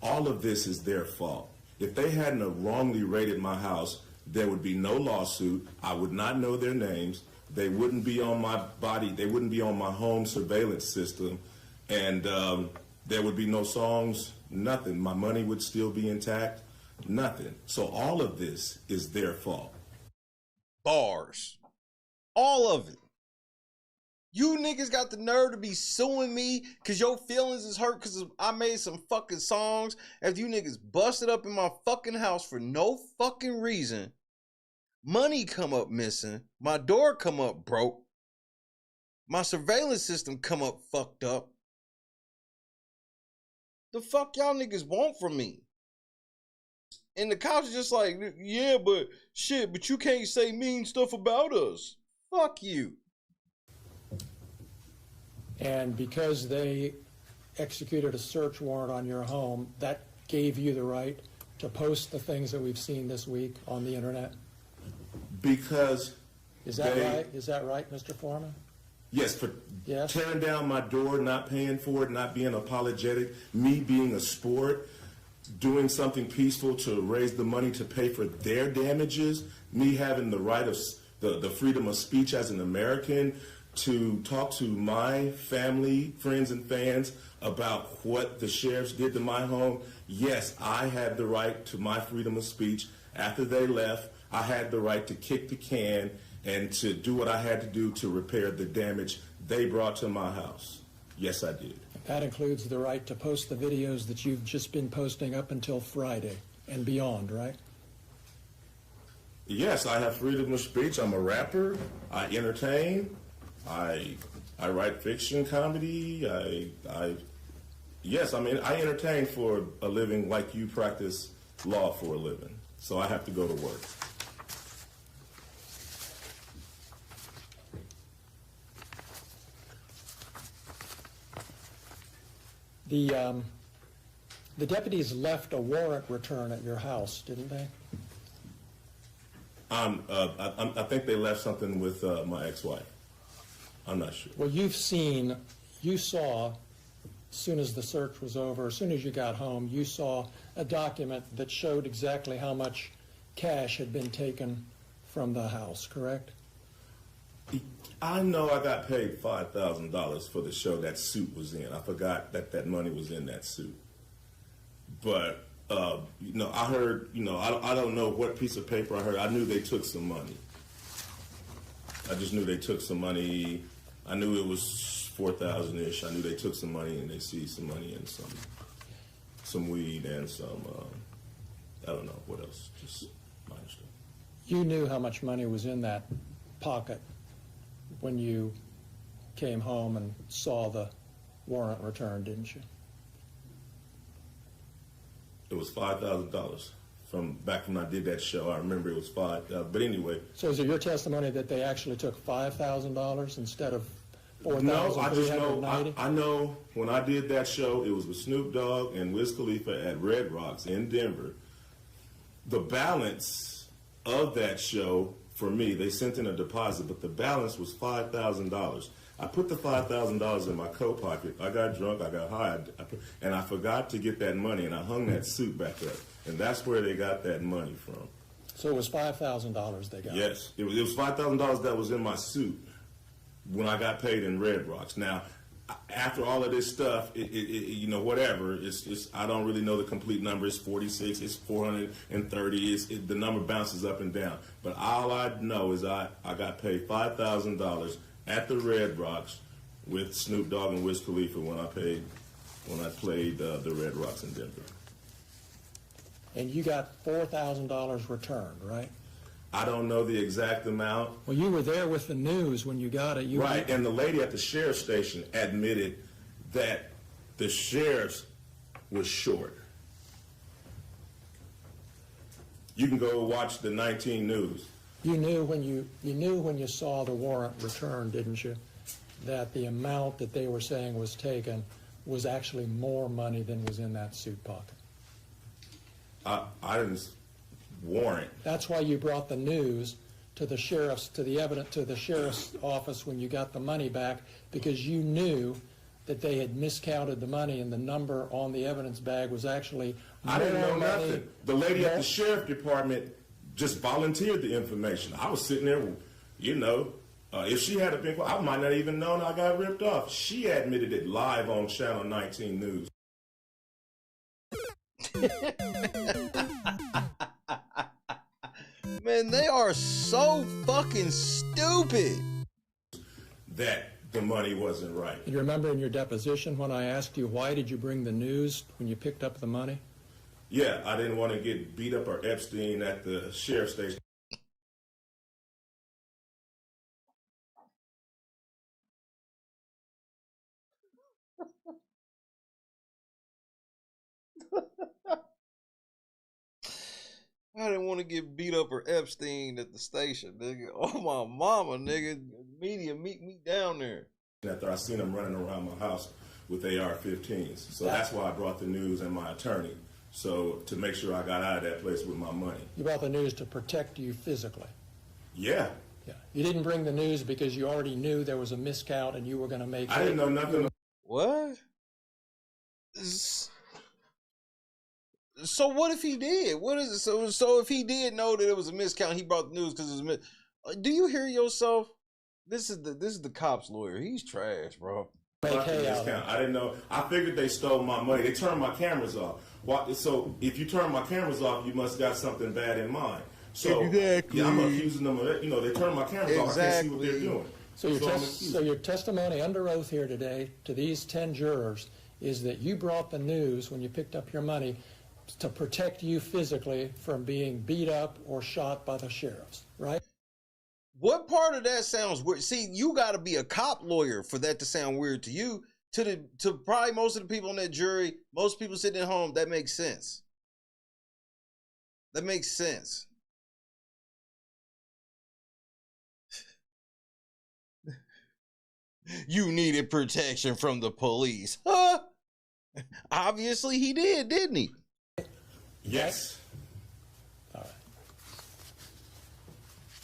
All of this is their fault. If they hadn't wrongly raided my house, there would be no lawsuit. I would not know their names. They wouldn't be on my body. They wouldn't be on my home surveillance system. And there would be no songs, nothing. My money would still be intact, nothing. So all of this is their fault. Bars. All of it. You niggas got the nerve to be suing me because your feelings is hurt because I made some fucking songs after you niggas busted up in my fucking house for no fucking reason. Money come up missing. My door come up broke. My surveillance system come up fucked up. The fuck y'all niggas want from me? And the cops are just like, yeah, but shit, but you can't say mean stuff about us. Fuck you. And because they executed a search warrant on your home, that gave you the right to post the things that we've seen this week on the internet? Because Is that right? Is that right, Mr. Foreman? Yes, for Yes. tearing down my door, not paying for it, not being apologetic, me being a sport, doing something peaceful to raise the money to pay for their damages, me having the right of the freedom of speech as an American, to talk to my family, friends, and fans about what the sheriffs did to my home. Yes, I had the right to my freedom of speech. After they left, I had the right to kick the can and to do what I had to do to repair the damage they brought to my house. Yes, I did. That includes the right to post the videos that you've just been posting up until Friday and beyond, right? Yes, I have freedom of speech. I'm a rapper. I entertain. I write fiction, comedy. Yes, I mean, I entertain for a living like you practice law for a living. So I have to go to work. The deputies left a warrant return at your house, didn't they? I think they left something with my ex-wife. I'm not sure. Well, you saw, as soon as the search was over, as soon as you got home, you saw a document that showed exactly how much cash had been taken from the house, correct? I know I got paid $5,000 for the show that suit was in. I forgot that money was in that suit. But, I heard, I don't know what piece of paper I heard. I knew they took some money. I just knew they took some money. I knew it was 4,000-ish. I knew they took some money and they seized some money and some weed and some, I don't know, what else, just minor stuff. You knew how much money was in that pocket when you came home and saw the warrant return, didn't you? It was $5,000 from back when I did that show. I remember it was $5,000. But anyway. So is it your testimony that they actually took $5,000 instead of $4,390? No, I just know. I know when I did that show, it was with Snoop Dogg and Wiz Khalifa at Red Rocks in Denver. The balance of that show for me, they sent in a deposit, but the balance was $5,000. I put the $5,000 in my coat pocket. I got drunk, I got high, and I forgot to get that money, and I hung that suit back up. And that's where they got that money from. So it was $5,000 they got? Yes. It was $5,000 that was in my suit when I got paid in Red Rocks. Now, after all of this stuff, you know, whatever, it's I don't really know the complete number. It's 46, it's 430, the number bounces up and down. But all I know is I got paid $5,000 at the Red Rocks with Snoop Dogg and Wiz Khalifa when I played the Red Rocks in Denver. And you got $4,000 returned, right? I don't know the exact amount. Well, you were there with the news when you got it. Right, and the lady at the sheriff's station admitted that the sheriff was short. You can go watch the 19 News. You knew when you saw the warrant returned, didn't you, that the amount that they were saying was taken was actually more money than was in that suit pocket? I didn't warrant. That's why you brought the news to the sheriff's office when you got the money back, because you knew that they had miscounted the money and the number on the evidence bag was actually more money. I didn't know nothing. The lady at the sheriff department just volunteered the information. I was sitting there, you know, if she had been, I might not even known I got ripped off. She admitted it live on Channel 19 News. Man, they are so fucking stupid. That the money wasn't right. You remember in your deposition when I asked you why did you bring the news when you picked up the money? Yeah, I didn't want to get beat up or Epstein at the sheriff's station. I didn't want to get beat up or Epstein at the station, nigga. Oh, my mama, nigga. Media, meet me down there. After I seen them running around my house with AR-15s. So that's why I brought the news and my attorney. So to make sure I got out of that place with my money. You brought the news to protect you physically? Yeah. Yeah. You didn't bring the news because you already knew there was a miscount and you were going to make I didn't know nothing. What? So what if he did? What is it? So if he did know that it was a miscount, he brought the news because it was do you hear yourself? This is the cop's lawyer. He's trash, bro. I didn't know. I figured they stole my money. They turned my cameras off. So if you turn my cameras off, you must got something bad in mind. So exactly. Yeah, I'm accusing them of that. You know, they turned my cameras off. I can't see what they're doing. So your testimony under oath here today to these 10 jurors is that you brought the news when you picked up your money to protect you physically from being beat up or shot by the sheriffs, right? What part of that sounds weird? See, you got to be a cop lawyer for that to sound weird to you. To probably most of the people on that jury, most people sitting at home, that makes sense. That makes sense. You needed protection from the police. Huh? Obviously he did, didn't he? Yes. All right.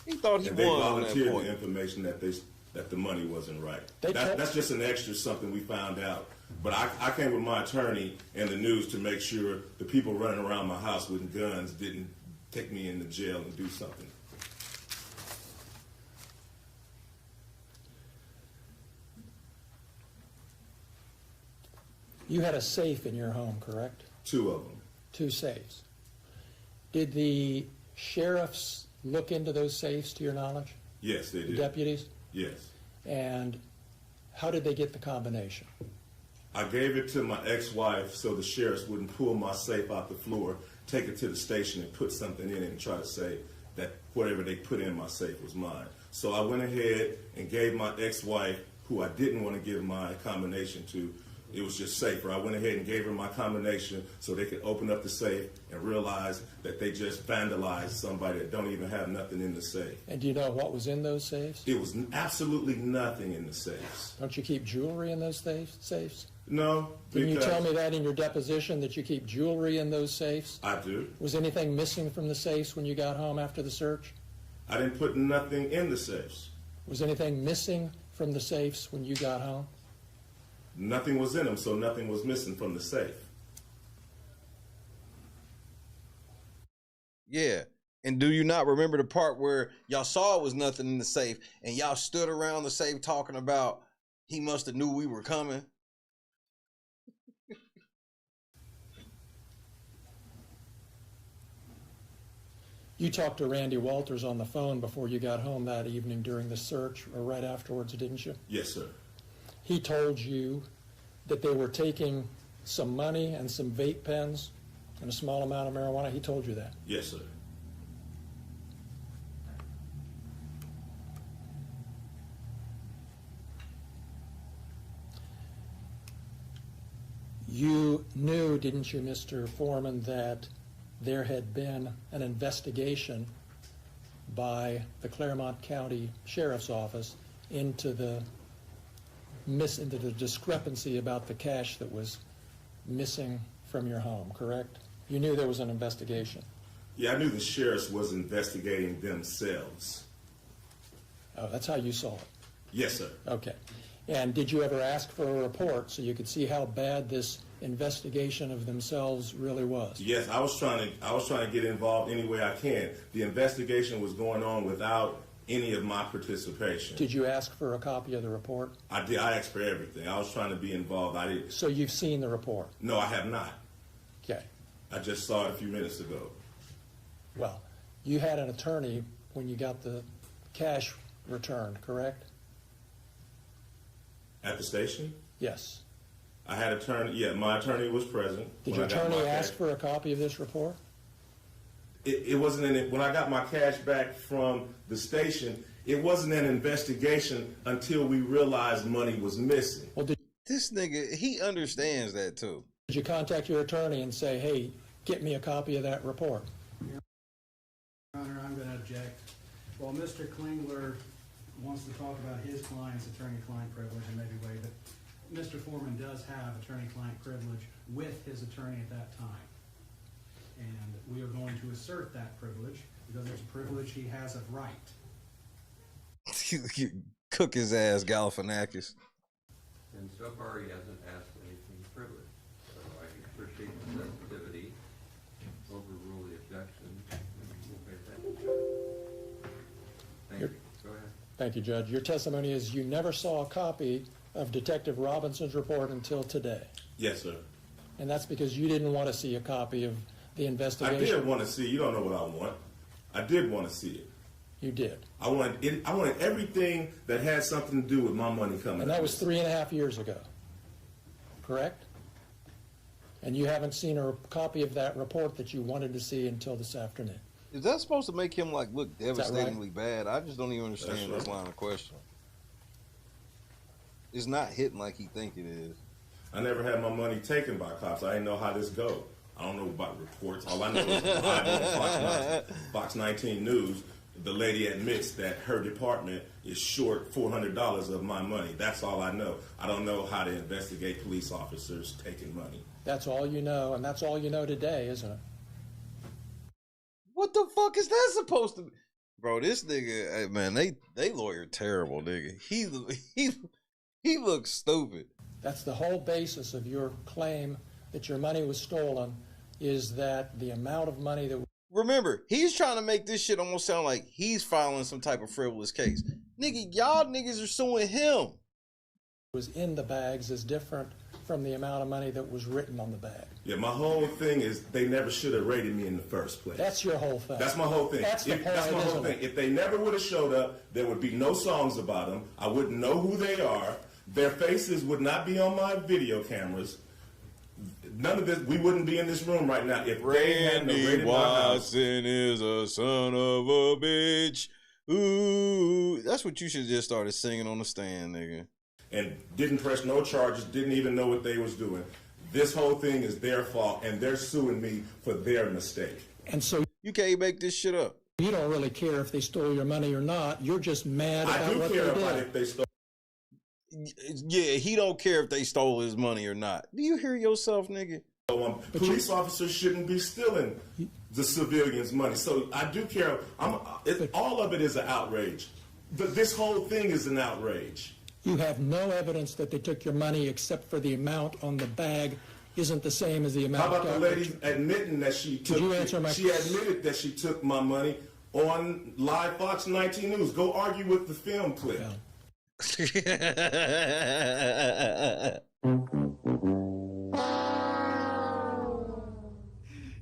He thought he and they won on that volunteered point. the information that the money wasn't right. That's just an extra something we found out. But I came with my attorney and the news to make sure the people running around my house with guns didn't take me into jail and do something. You had a safe in your home, correct? 2 of them. 2 safes. Did the sheriffs look into those safes, to your knowledge? Yes, they did. The deputies? Yes. And how did they get the combination? I gave it to my ex-wife so the sheriffs wouldn't pull my safe out the floor, take it to the station and put something in it and try to say that whatever they put in my safe was mine. So I went ahead and gave my ex-wife, who I didn't want to give my combination to, It was just safer. I went ahead and gave her my combination so they could open up the safe and realize that they just vandalized somebody that don't even have nothing in the safe. And do you know what was in those safes? It was absolutely nothing in the safes. Don't you keep jewelry in those safes? No. Didn't you tell me that in your deposition, that you keep jewelry in those safes? I do. Was anything missing from the safes when you got home after the search? I didn't put nothing in the safes. Was anything missing from the safes when you got home? Nothing was in them, so nothing was missing from the safe. Yeah. And do you not remember the part where y'all saw it was nothing in the safe and y'all stood around the safe talking about he must have knew we were coming? You talked to Randy Walters on the phone before you got home that evening during the search, or right afterwards, didn't you? Yes, sir. He told you that they were taking some money and some vape pens and a small amount of marijuana. He told you that? Yes, sir. You knew, didn't you, Mr. Foreman, that there had been an investigation by the Claremont County Sheriff's Office into the discrepancy about the cash that was missing from your home, correct? You knew there was an investigation. Yeah, I knew the sheriffs was investigating themselves. Oh, that's how you saw it? Yes, sir. Okay. And did you ever ask for a report so you could see how bad this investigation of themselves really was? Yes, I was trying to get involved any way I can. The investigation was going on without any of my participation. Did you ask for a copy of the report? I did. I asked for everything. I was trying to be involved. I didn't. So you've seen the report? No, I have not. Okay. I just saw it a few minutes ago. Well, you had an attorney when you got the cash returned, correct? At the station? Yes. I had attorney. Yeah, my attorney was present. Did your attorney ask for a copy of this report? It wasn't in it. When I got my cash back from the station, it wasn't an investigation until we realized money was missing. Well, this nigga, he understands that too. Did you contact your attorney and say, hey, get me a copy of that report? Your Honor, I'm going to object. Well, Mr. Klingler wants to talk about his client's attorney-client privilege and maybe waive it. Mr. Foreman does have attorney-client privilege with his attorney at that time. And we are going to assert that privilege because it's a privilege he has of right. Cook his ass, Galifianakis. And so far he hasn't asked anything privileged. So I appreciate the sensitivity, overrule the objection, and we'll pay attention. Thank you. Go ahead. Thank you, Judge. Your testimony is you never saw a copy of Detective Robinson's report until today. Yes, sir. And that's because you didn't want to see a copy of the investigation. I did want to see it. You don't know what I want. I did want to see it. You did. I wanted everything that had something to do with my money coming. And that was 3.5 years ago, correct? And you haven't seen a copy of that report that you wanted to see until this afternoon. Is that supposed to make him like look devastatingly right? bad? I just don't even understand this line of question. It's not hitting like he think it is. I never had my money taken by cops. I didn't know how this go. I don't know about reports. All I know is Fox 19 News. The lady admits that her department is short $400 of my money. That's all I know. I don't know how to investigate police officers taking money. That's all you know, and that's all you know today, isn't it? What the fuck is that supposed to be? Bro, this nigga, man, they lawyer terrible, nigga. He looks stupid. That's the whole basis of your claim that your money was stolen, is that the amount of money that... Remember, he's trying to make this shit almost sound like he's filing some type of frivolous case. Nigga, y'all niggas are suing him. Was in the bags is different from the amount of money that was written on the bag. Yeah, my whole thing is they never should have raided me in the first place. That's your whole thing. That's my whole thing. That's the point, that's my whole thing. If they never would have showed up, there would be no songs about them. I wouldn't know who they are. Their faces would not be on my video cameras. None of this, we wouldn't be in this room right now if they hadn't raided my house. Watson is a son of a bitch. Ooh, that's what you should just started singing on the stand, nigga. and didn't press no charges, didn't even know what they was doing. This whole thing is their fault, and they're suing me for their mistake. And so you can't make this shit up. You don't really care if they stole your money or not. You're just mad about what they did. I do care about if they stole. Yeah, he don't care if they stole his money or not. Do you hear yourself, nigga? Police officers shouldn't be stealing the civilians' money. So I do care. All of it is an outrage. This whole thing is an outrage. You have no evidence that they took your money except for the amount on the bag isn't the same as the amount. How about the lady admitting that she took? She admitted that she took my money on live Fox 19 News. Go argue with the film clip.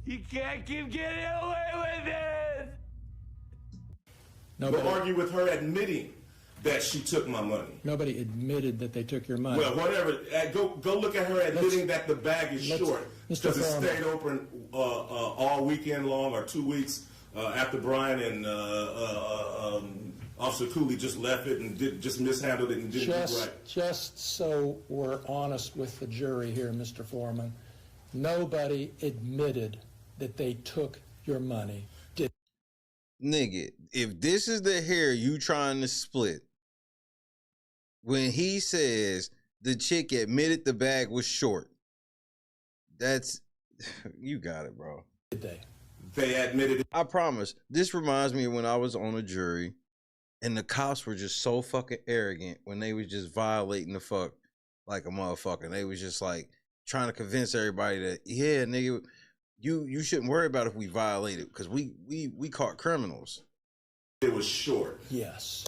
You can't keep getting away with it. Go argue with her admitting that she took my money. Nobody admitted that they took your money. Well, whatever. Go look at her admitting that the bag is short because it stayed open all weekend long or 2 weeks after Brian and Officer Cooley just left it and just mishandled it and didn't do right. Just so we're honest with the jury here, Mr. Foreman, nobody admitted that they took your money. Nigga, if this is the hair you trying to split, when he says the chick admitted the bag was short, that's, you got it, bro. They admitted it. I promise. This reminds me of when I was on a jury and the cops were just so fucking arrogant when they was just violating the fuck like a motherfucker. They was just like trying to convince everybody that, yeah, nigga, you shouldn't worry about if we violate it because we caught criminals. It was short. Yes.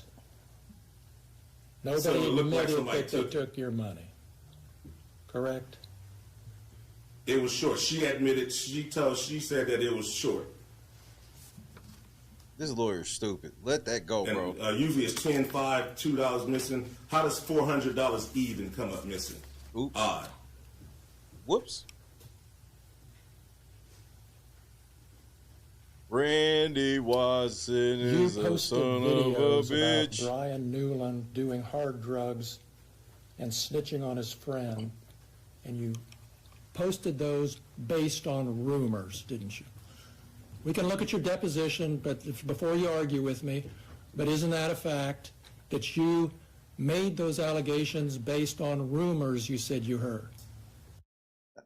Nobody admitted that they took your money. Correct? It was short. She admitted, she said that it was short. This lawyer's stupid. Let that go, bro. Usually it's $10, $5, $2 missing. How does $400 even come up missing? Oops. Odd. Whoops. Randy Watson is a son of a bitch. About Brian Newland doing hard drugs and snitching on his friend, and you posted those based on rumors, didn't you? We can look at your deposition, but before you argue with me, but isn't that a fact that you made those allegations based on rumors you said you heard?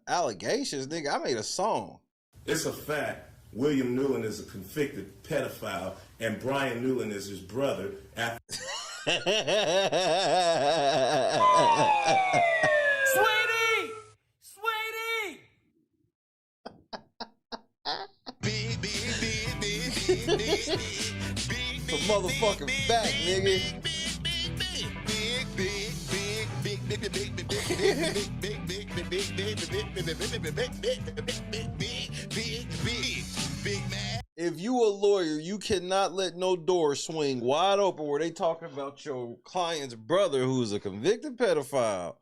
Allegations, nigga? I made a song. It's a fact. William Newland is a convicted pedophile, and Brian Newland is his brother. Sweetie! Sweetie! The motherfucking back, nigga. If you a lawyer, you cannot let no door swing wide open where they talking about your client's brother who's a convicted pedophile.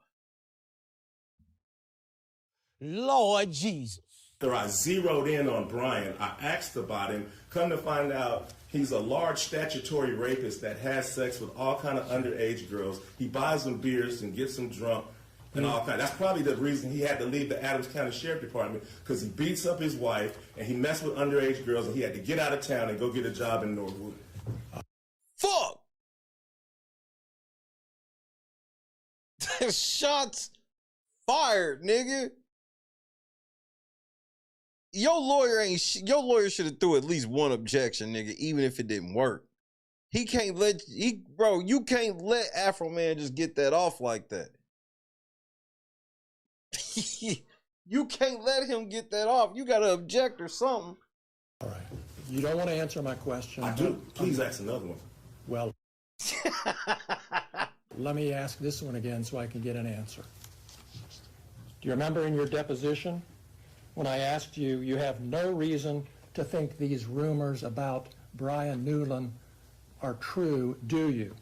Lord Jesus. After I zeroed in on Brian, I asked about him. Come to find out, he's a large statutory rapist that has sex with all kind of underage girls. He buys them beers and gets them drunk and all kind. That's probably the reason he had to leave the Adams County Sheriff Department, because he beats up his wife and he messed with underage girls and he had to get out of town and go get a job in Norwood. Fuck! Shots fired, nigga. Your lawyer should have threw at least one objection, nigga, even if it didn't work. You can't let Afroman just get that off like that. You can't let him get that off. You gotta object or something. All right. You don't want to answer my question. I do. Please ask another one. Well, let me ask this one again so I can get an answer. Do you remember in your deposition when I asked you, you have no reason to think these rumors about Brian Newland are true, do you?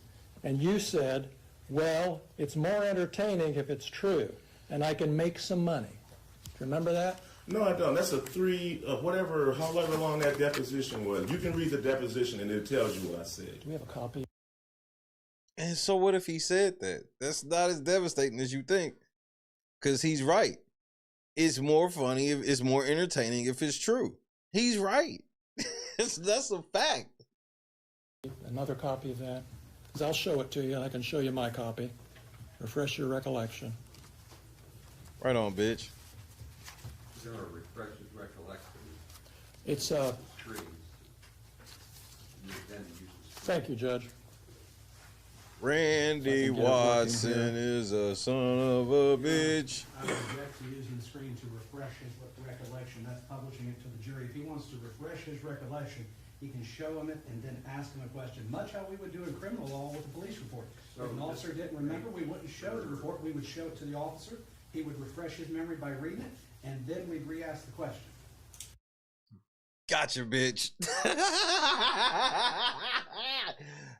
And you said, well, it's more entertaining if it's true, and I can make some money. Do you remember that? No, I don't. That's a however long that deposition was. You can read the deposition and it tells you what I said. Do we have a copy? And so what if he said that? That's not as devastating as you think. Because he's right. It's more funny, it's more entertaining if it's true. He's right. That's a fact. Another copy of that. Because I'll show it to you, and I can show you my copy. Refresh your recollection. Right on, bitch. You're going to refresh his recollection. It's, Screens. You then use the thank you, Judge. Randy Watson is a son of a bitch. I would object to using the screen to refresh his recollection. That's publishing it to the jury. If he wants to refresh his recollection, he can show him it and then ask him a question, much how we would do in criminal law with a police report. So if an officer didn't remember, we wouldn't show the report. We would show it to the officer. He would refresh his memory by reading it, and then we'd re-ask the question. Gotcha, bitch.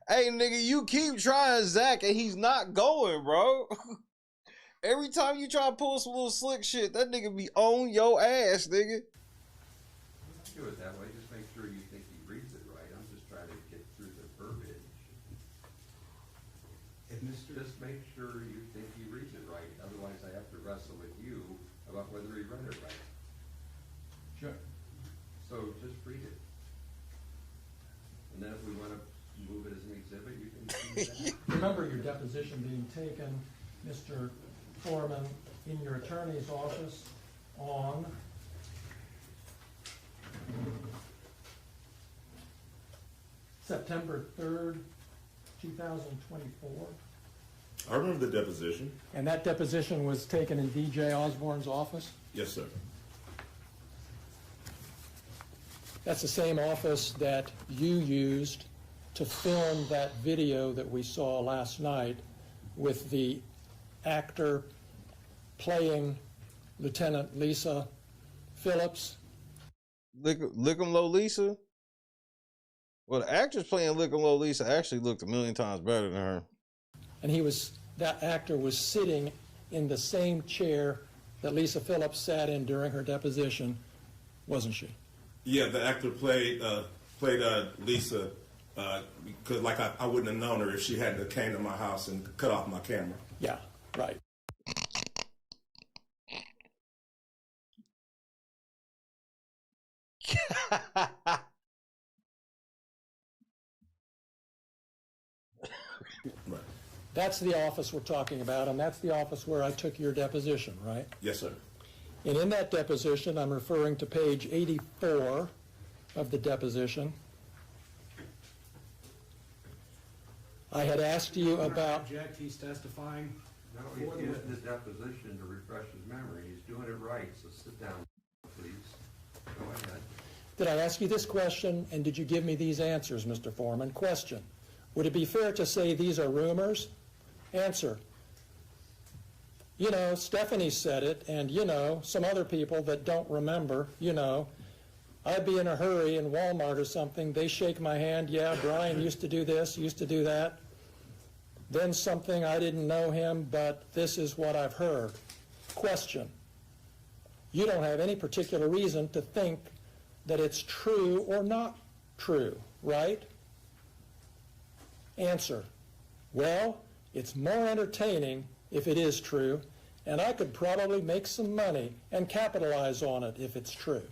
Hey, nigga, you keep trying Zach, and he's not going, bro. Every time you try to pull some little slick shit, that nigga be on your ass, nigga. Do it that way. Just make sure you think he reads it right. I'm just trying to get through the verbiage. Just make sure you think he reads it right. Otherwise, I have to wrestle with you about whether he read it right. Sure. So just read it. And then if we want to move it as an exhibit, you can do that. Remember your deposition being taken, Mr. Foreman, in your attorney's office on September 3rd, 2024. I remember the deposition. And that deposition was taken in DJ Osborne's office? Yes, sir. That's the same office that you used to film that video that we saw last night with the actor playing Lieutenant Lisa Phillips. Lickum Low Lisa? Well, the actress playing Lickum Low Lisa actually looked a million times better than her. And that actor was sitting in the same chair that Lisa Phillips sat in during her deposition, wasn't she? Yeah, the actor played Lisa because I wouldn't have known her if she hadn't came to my house and cut off my camera. Yeah, right. Right. That's the office we're talking about, and that's the office where I took your deposition, right? Yes, sir. And in that deposition, I'm referring to page 84 of the deposition. I had asked you about... Object, he's testifying. No, he's using the deposition to refresh his memory. He's doing it right, so sit down, please. Go ahead. Did I ask you this question, and did you give me these answers, Mr. Foreman? Question. Would it be fair to say these are rumors? Answer. You know, Stephanie said it, and you know, some other people that don't remember, you know, I'd be in a hurry in Walmart or something, they shake my hand, yeah, Brian used to do this, used to do that. Then something, I didn't know him, but this is what I've heard. Question. You don't have any particular reason to think that it's true or not true, right? Answer. Well, it's more entertaining if it is true, and I could probably make some money and capitalize on it if it's true.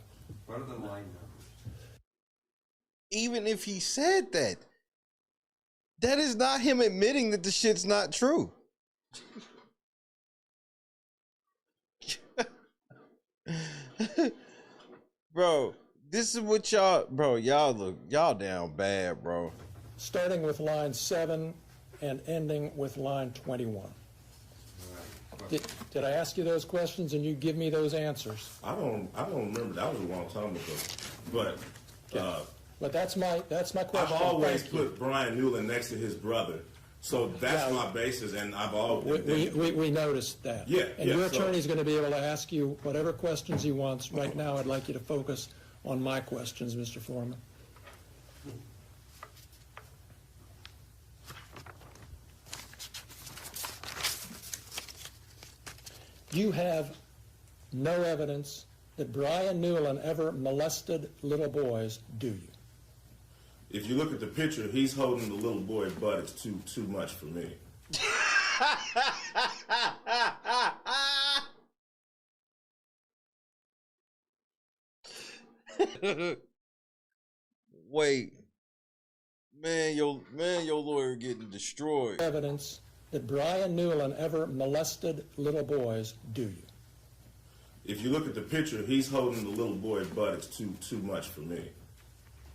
What are the line numbers? Even if he said that, that is not him admitting that the shit's not true. Bro, this is what y'all down bad, bro. Starting with line 7 and ending with line 21. Did I ask you those questions and you give me those answers? I don't remember. That was a long time ago. But but that's my question. I've always put Brian Newland next to his brother. So that's my basis, and I've always... We noticed that. Yeah. And your attorney's going to be able to ask you whatever questions he wants. Right now, I'd like you to focus on my questions, Mr. Foreman. You have no evidence that Brian Newland ever molested little boys, do you? If you look at the picture, he's holding the little boy butt. It's too much for me. Wait, man, your lawyer getting destroyed. Evidence that Brian Newland ever molested little boys, do you? If you look at the picture, he's holding the little boy butt. It's too much for me.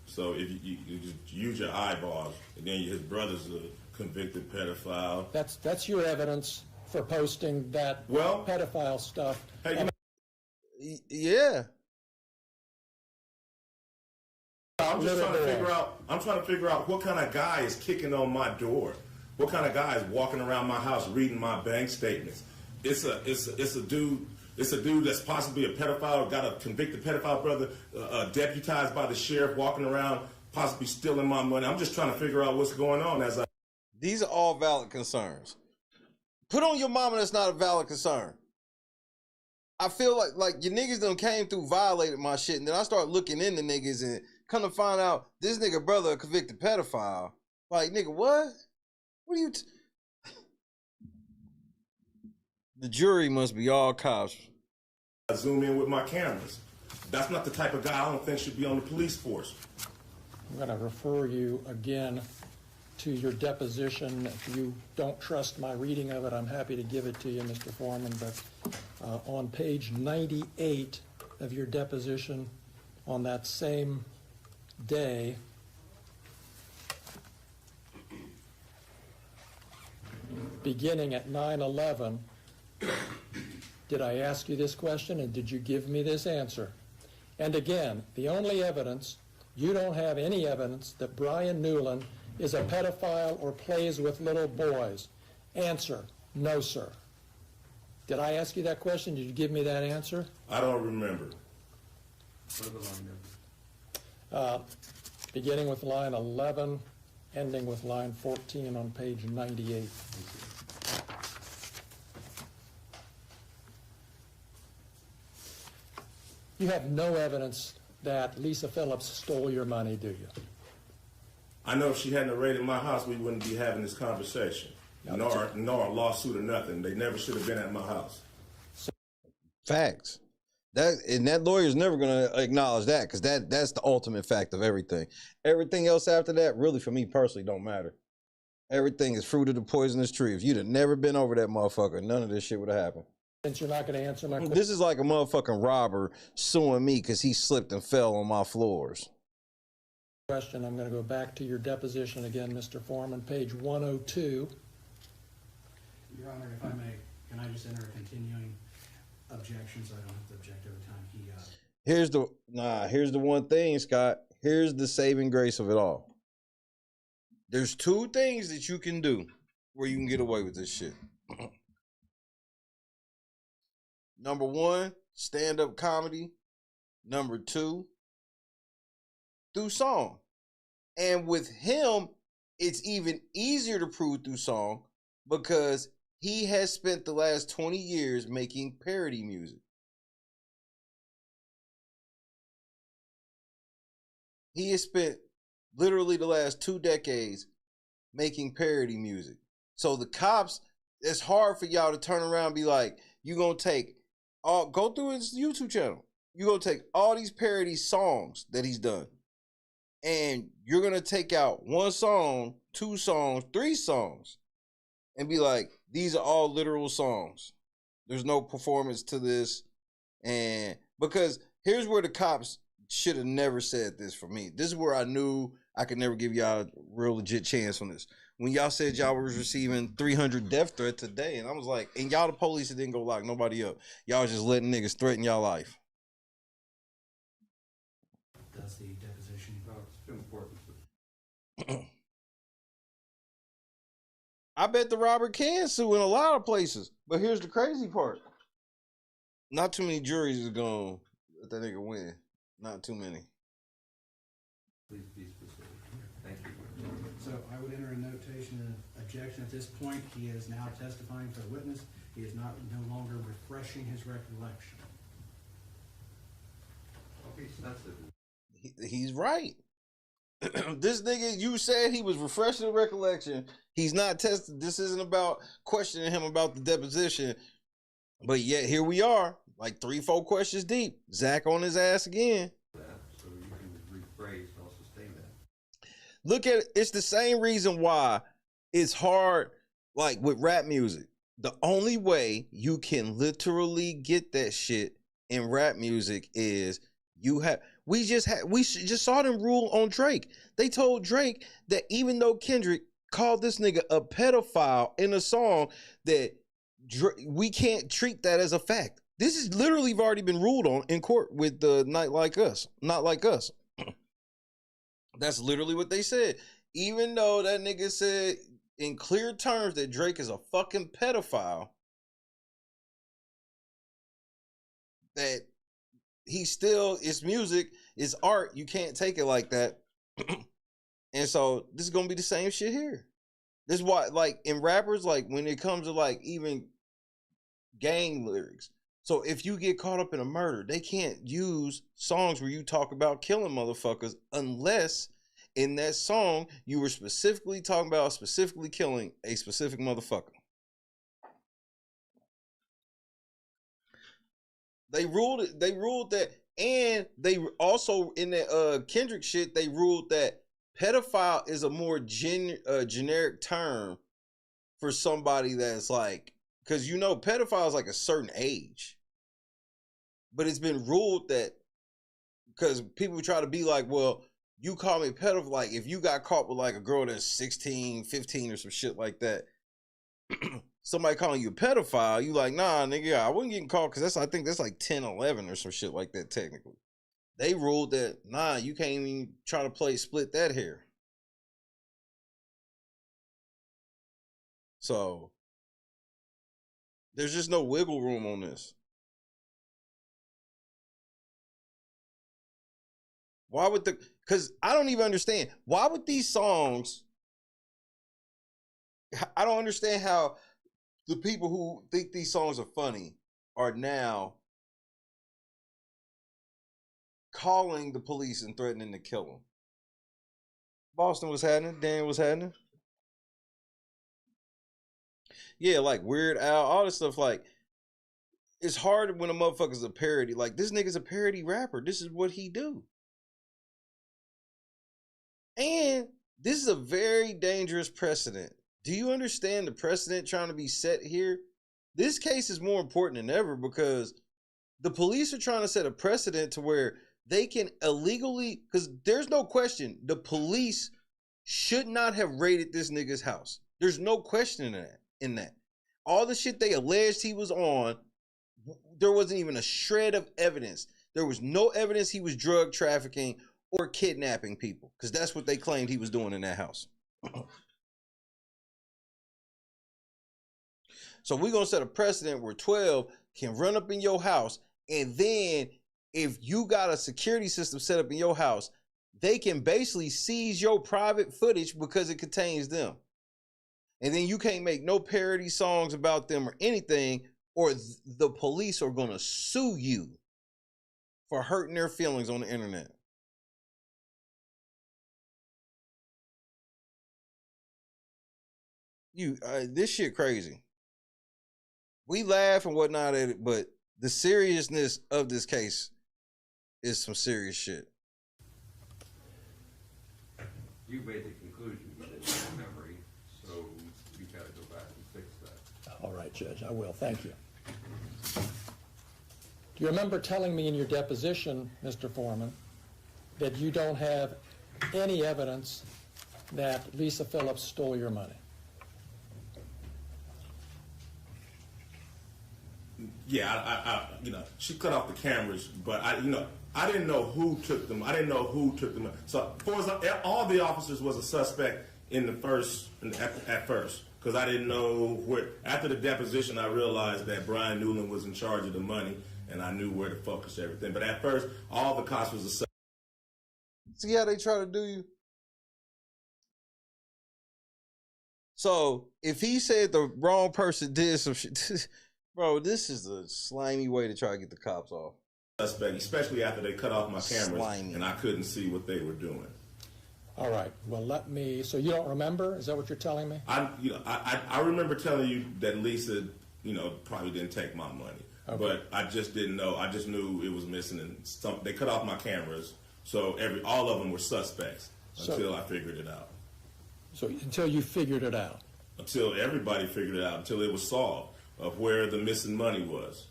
So if you just use your eyeballs, and then his brother's a convicted pedophile. That's your evidence for posting that pedophile stuff. Hey, yeah. I'm just trying to figure out. I'm trying to figure out what kind of guy is kicking on my door. What kind of guy is walking around my house reading my bank statements? It's a dude. It's a dude that's possibly a pedophile, got a convicted pedophile brother, deputized by the sheriff, walking around, possibly stealing my money. I'm just trying to figure out what's going on as I. These are all valid concerns. Put on your mama that's not a valid concern. I feel like your niggas done came through, violated my shit, and then I start looking into niggas and come to find out this nigga brother a convicted pedophile. Like, nigga, what? What are you... The jury must be all cops. I zoom in with my cameras. That's not the type of guy I don't think should be on the police force. I'm going to refer you again to your deposition. If you don't trust my reading of it, I'm happy to give it to you, Mr. Foreman. But on page 98 of your deposition, on that same day, beginning at 9/11, did I ask you this question and did you give me this answer? And again, the only evidence, you don't have any evidence that Brian Newland is a pedophile or plays with little boys. Answer, no, sir. Did I ask you that question? Did you give me that answer? I don't remember. Beginning with line 11, ending with line 14 on page 98. You have no evidence that Lisa Phillips stole your money, do you? I know if she hadn't raided my house, we wouldn't be having this conversation. Nor a lawsuit or nothing. They never should have been at my house. Facts. That lawyer's never gonna acknowledge that, because that's the ultimate fact of everything. Everything else after that, really, for me personally, don't matter. Everything is fruit of the poisonous tree. If you'd have never been over that motherfucker, none of this shit would have happened. Since you're not going to answer my question. This is like a motherfucking robber suing me because he slipped and fell on my floors. I'm going to go back to your deposition again, Mr. Foreman, page 102. Your Honor, if I may, can I just enter a continuing objection so I don't have to object every time he... Here's the one thing, Scott. Here's the saving grace of it all. There's two things that you can do where you can get away with this shit. Number one, stand-up comedy. Number two, through song. And with him, it's even easier to prove through song because he has spent the last 20 years making parody music. He has spent literally the last 2 decades making parody music. So the cops, it's hard for y'all to turn around and be like, you gonna take go through his YouTube channel. You're going to take all these parody songs that he's done, and you're going to take out 1 song, 2 songs, 3 songs, and be like, these are all literal songs. There's no performance to this. And because here's where the cops should have never said this for me. This is where I knew I could never give y'all a real legit chance on this. When y'all said y'all was receiving 300 death threats a day, and I was like, and y'all the police that didn't go lock nobody up. Y'all was just letting niggas threaten y'all life. That's the deposition. It's important. I bet the robber can sue in a lot of places. But here's the crazy part. Not too many juries is going to let that nigga win. Not too many. Please be specific. Thank you. So I would enter a notation of objection at this point. He is now testifying for the witness. He is no longer refreshing his recollection. Don't be sensitive. He's right. This nigga, you said he was refreshing the recollection. He's not tested. This isn't about questioning him about the deposition. But yet here we are, like 3-4 questions deep. Zach on his ass again. So you can rephrase and also sustain that. Look at it. It's the same reason why it's hard, like with rap music. The only way you can literally get that shit in rap music is we just saw them rule on Drake. They told Drake that even though Kendrick called this nigga a pedophile in a song, that we can't treat that as a fact. This is literally already been ruled on in court with the Not Like Us. That's literally what they said. Even though that nigga said in clear terms that Drake is a fucking pedophile, that he still, it's music, it's art, you can't take it like that. And so this is gonna be the same shit here. This is why, like, in rappers, like, when it comes to, like, even gang lyrics. So if you get caught up in a murder, they can't use songs where you talk about killing motherfuckers unless in that song you were specifically talking about specifically killing a specific motherfucker. They ruled that, and they also, in the Kendrick shit, they ruled that pedophile is a more generic term for somebody that's like, because you know pedophile is like a certain age, but it's been ruled that, because people try to be like, well, you call me pedophile, like if you got caught with like a girl that's 16, 15 or some shit like that, somebody calling you a pedophile, you like, nah, nigga, I wasn't getting caught, because I think that's like 10, 11 or some shit like that technically. They ruled that, nah, you can't even try to split that hair. So there's just no wiggle room on this. Why would because I don't even understand. Why would these songs, I don't understand how the people who think these songs are funny are now calling the police and threatening to kill them. Boston was happening. Dan was happening. Yeah, like Weird Al, all this stuff. Like, it's hard when a motherfucker's a parody. Like, this nigga's a parody rapper. This is what he do. And this is a very dangerous precedent. Do you understand the precedent trying to be set here? This case is more important than ever because the police are trying to set a precedent to where they can illegally, because there's no question, the police should not have raided this nigga's house. There's no question in that. All the shit they alleged he was on, there wasn't even a shred of evidence. There was no evidence he was drug trafficking or kidnapping people, because that's what they claimed he was doing in that house. So we're going to set a precedent where 12 can run up in your house, and then if you got a security system set up in your house, they can basically seize your private footage because it contains them. And then you can't make no parody songs about them or anything, or the police are going to sue you for hurting their feelings on the internet. This shit crazy. We laugh and whatnot at it, but the seriousness of this case is some serious shit. You made the conclusion you didn't have memory, so you got to go back and fix that. All right, Judge, I will. Thank you. Do you remember telling me in your deposition, Mr. Foreman, that you don't have any evidence that Lisa Phillips stole your money? Yeah, she cut off the cameras, but I didn't know who took them. I didn't know who took them. So, for all the officers was a suspect at first, because I didn't know where. After the deposition, I realized that Brian Newland was in charge of the money, and I knew where to focus everything. But at first, all the cops was a suspect. See how they try to do you? So, if he said the wrong person did some shit, bro, this is a slimy way to try to get the cops off. Suspect, especially after they cut off my cameras and I couldn't see what they were doing. All right. Well, so you don't remember? Is that what you're telling me? I remember telling you that Lisa, probably didn't take my money. Okay. But I just didn't know. I just knew it was missing, and they cut off my cameras, so all of them were suspects until I figured it out. So until you figured it out? Until everybody figured it out, until it was solved of where the missing money was.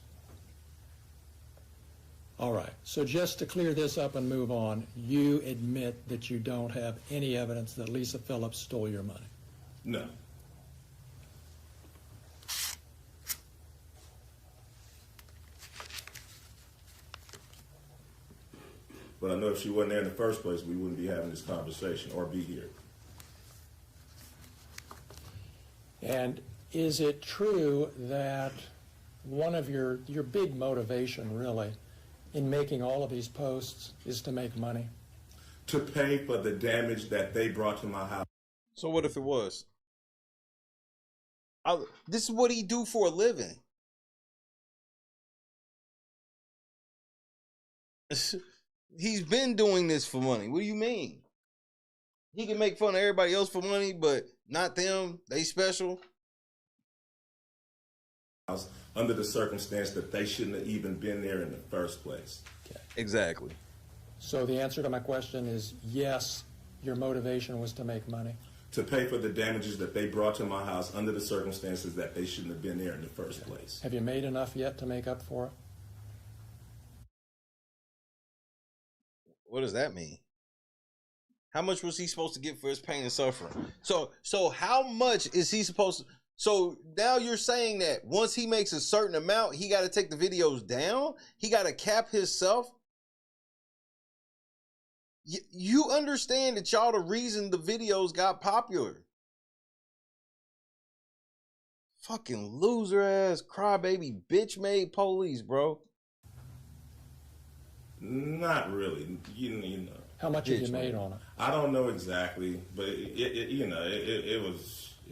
All right. So just to clear this up and move on, you admit that you don't have any evidence that Lisa Phillips stole your money? No. But I know if she wasn't there in the first place, we wouldn't be having this conversation or be here. And is it true that one of your big motivation, really, in making all of these posts is to make money? To pay for the damage that they brought to my house. So what if it was? This is what he do for a living. He's been doing this for money. What do you mean? He can make fun of everybody else for money, but not them. They special. Under the circumstance that they shouldn't have even been there in the first place. Okay. Exactly. So the answer to my question is yes, your motivation was to make money. To pay for the damages that they brought to my house under the circumstances that they shouldn't have been there in the first place. Have you made enough yet to make up for it? What does that mean? How much was he supposed to get for his pain and suffering? So how much is he supposed to? So now you're saying that once he makes a certain amount, he got to take the videos down? He got to cap himself? You understand that y'all the reason the videos got popular. Fucking loser ass crybaby bitch made police, bro. Not really, you know. How much have you made on it? I don't know exactly, but it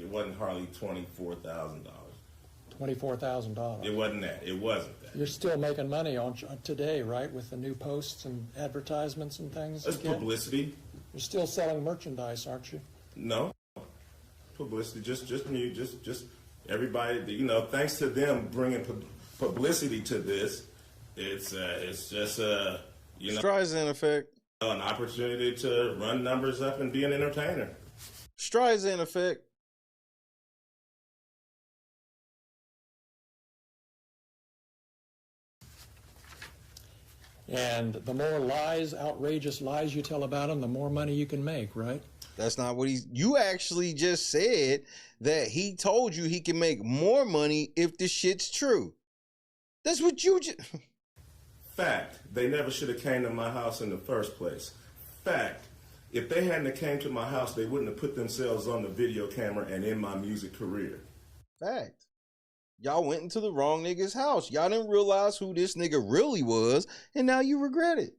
wasn't hardly $24,000. $24,000. It wasn't that. It wasn't that. You're still making money on today, right? With the new posts and advertisements and things. It's publicity. You're still selling merchandise, aren't you? No, publicity. Just me. Just everybody. Thanks to them bringing publicity to this. It's just Streisand effect. An opportunity to run numbers up and be an entertainer. Streisand effect. And the more lies, outrageous lies you tell about him, the more money you can make, right? That's not what you actually just said that he told you he can make more money if the shit's true. That's what you just... Fact, they never should have came to my house in the first place. Fact, if they hadn't came to my house, they wouldn't have put themselves on the video camera and in my music career. Fact. Y'all went into the wrong nigga's house. Y'all didn't realize who this nigga really was, and now you regret it.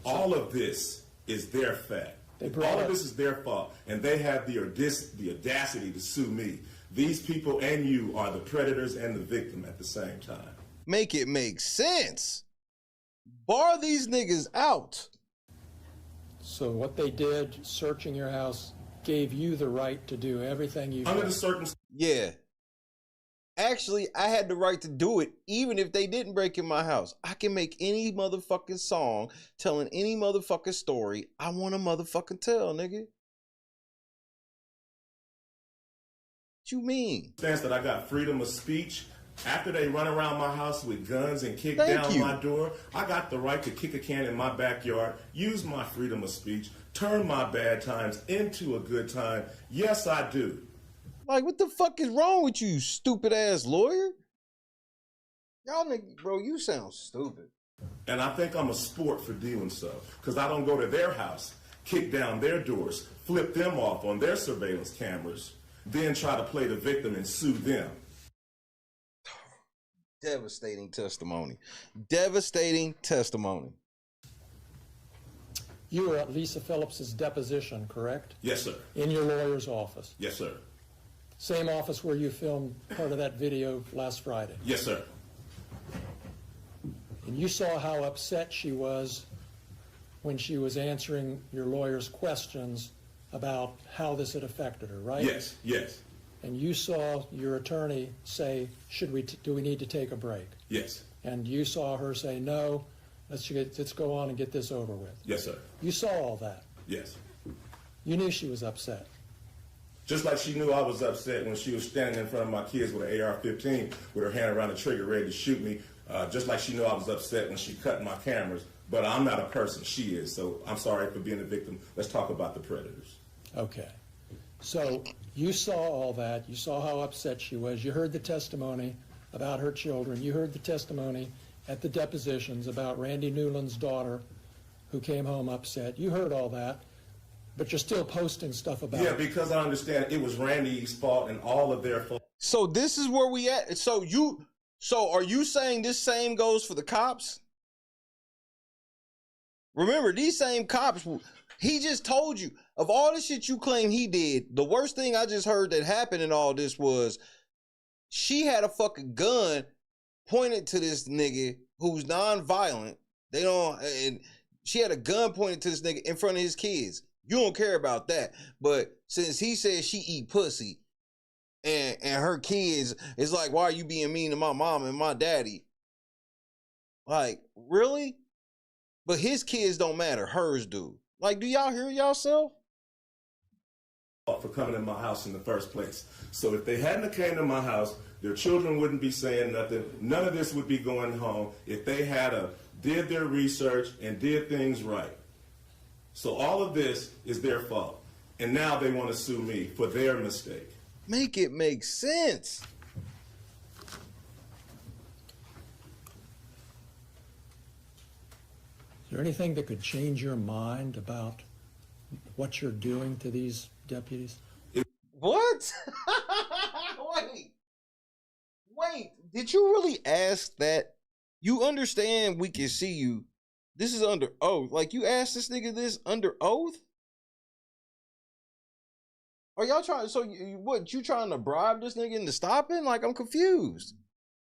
All of this is their fact. All of this is their fault, and they have the audacity to sue me. These people and you are the predators and the victim at the same time. Make it make sense. Bar these niggas out. So what they did, searching your house, gave you the right to do everything you under the circumstances. Yeah. Actually, I had the right to do it even if they didn't break in my house. I can make any motherfucking song telling any motherfucking story I want to motherfucking tell, nigga. What you mean? That I got freedom of speech. After they run around my house with guns and kick down my door, I got the right to kick a can in my backyard, use my freedom of speech, turn my bad times into a good time. Yes, I do. Like, what the fuck is wrong with you, stupid ass lawyer? Y'all niggas, bro, you sound stupid. And I think I'm a sport for doing so, because I don't go to their house, kick down their doors, flip them off on their surveillance cameras, then try to play the victim and sue them. Devastating testimony. Devastating testimony. You were at Lisa Phillips's deposition, correct? Yes, sir. In your lawyer's office? Yes, sir. Same office where you filmed part of that video last Friday? Yes, sir. And you saw how upset she was when she was answering your lawyer's questions about how this had affected her, right? Yes, yes, And you saw your attorney say, do we need to take a break? yes, And you saw her say, no, let's go on and get this over with. yes, sir. You saw all that. Yes. You knew she was upset. Just like she knew I was upset when she was standing in front of my kids with an AR-15 with her hand around the trigger ready to shoot me. Just like she knew I was upset when she cut my cameras. But I'm not a person, she is. So I'm sorry for being a victim. Let's talk about the predators. Okay. So you saw all that. You saw how upset she was. You heard the testimony about her children. You heard the testimony at the depositions about Randy Newland's daughter who came home upset. You heard all that, but you're still posting stuff about Yeah, it. because I understand it was Randy's fault and all of their fault. So this is where we at. So are you saying this same goes for the cops? Remember, these same cops, he just told you, of all the shit you claim he did, the worst thing I just heard that happened in all this was she had a fucking gun pointed to this nigga who's non-violent. And she had a gun pointed to this nigga in front of his kids. You don't care about that. But since he said she eat pussy and her kids, it's like, why are you being mean to my mom and my daddy? Like, really? But his kids don't matter. Hers do. Like, do y'all hear yourself? For coming in my house in the first place. So if they hadn't came to my house, their children wouldn't be saying nothing. None of this would be going home if they did their research and did things right. So all of this is their fault. And now they want to sue me for their mistake. Make it make sense. Is there anything that could change your mind about what you're doing to these deputies? What? Wait, did you really ask that? You understand we can see you. This is under oath. Like, you asked this nigga this under oath? Are y'all trying, so you trying to bribe this nigga into stopping? Like, I'm confused.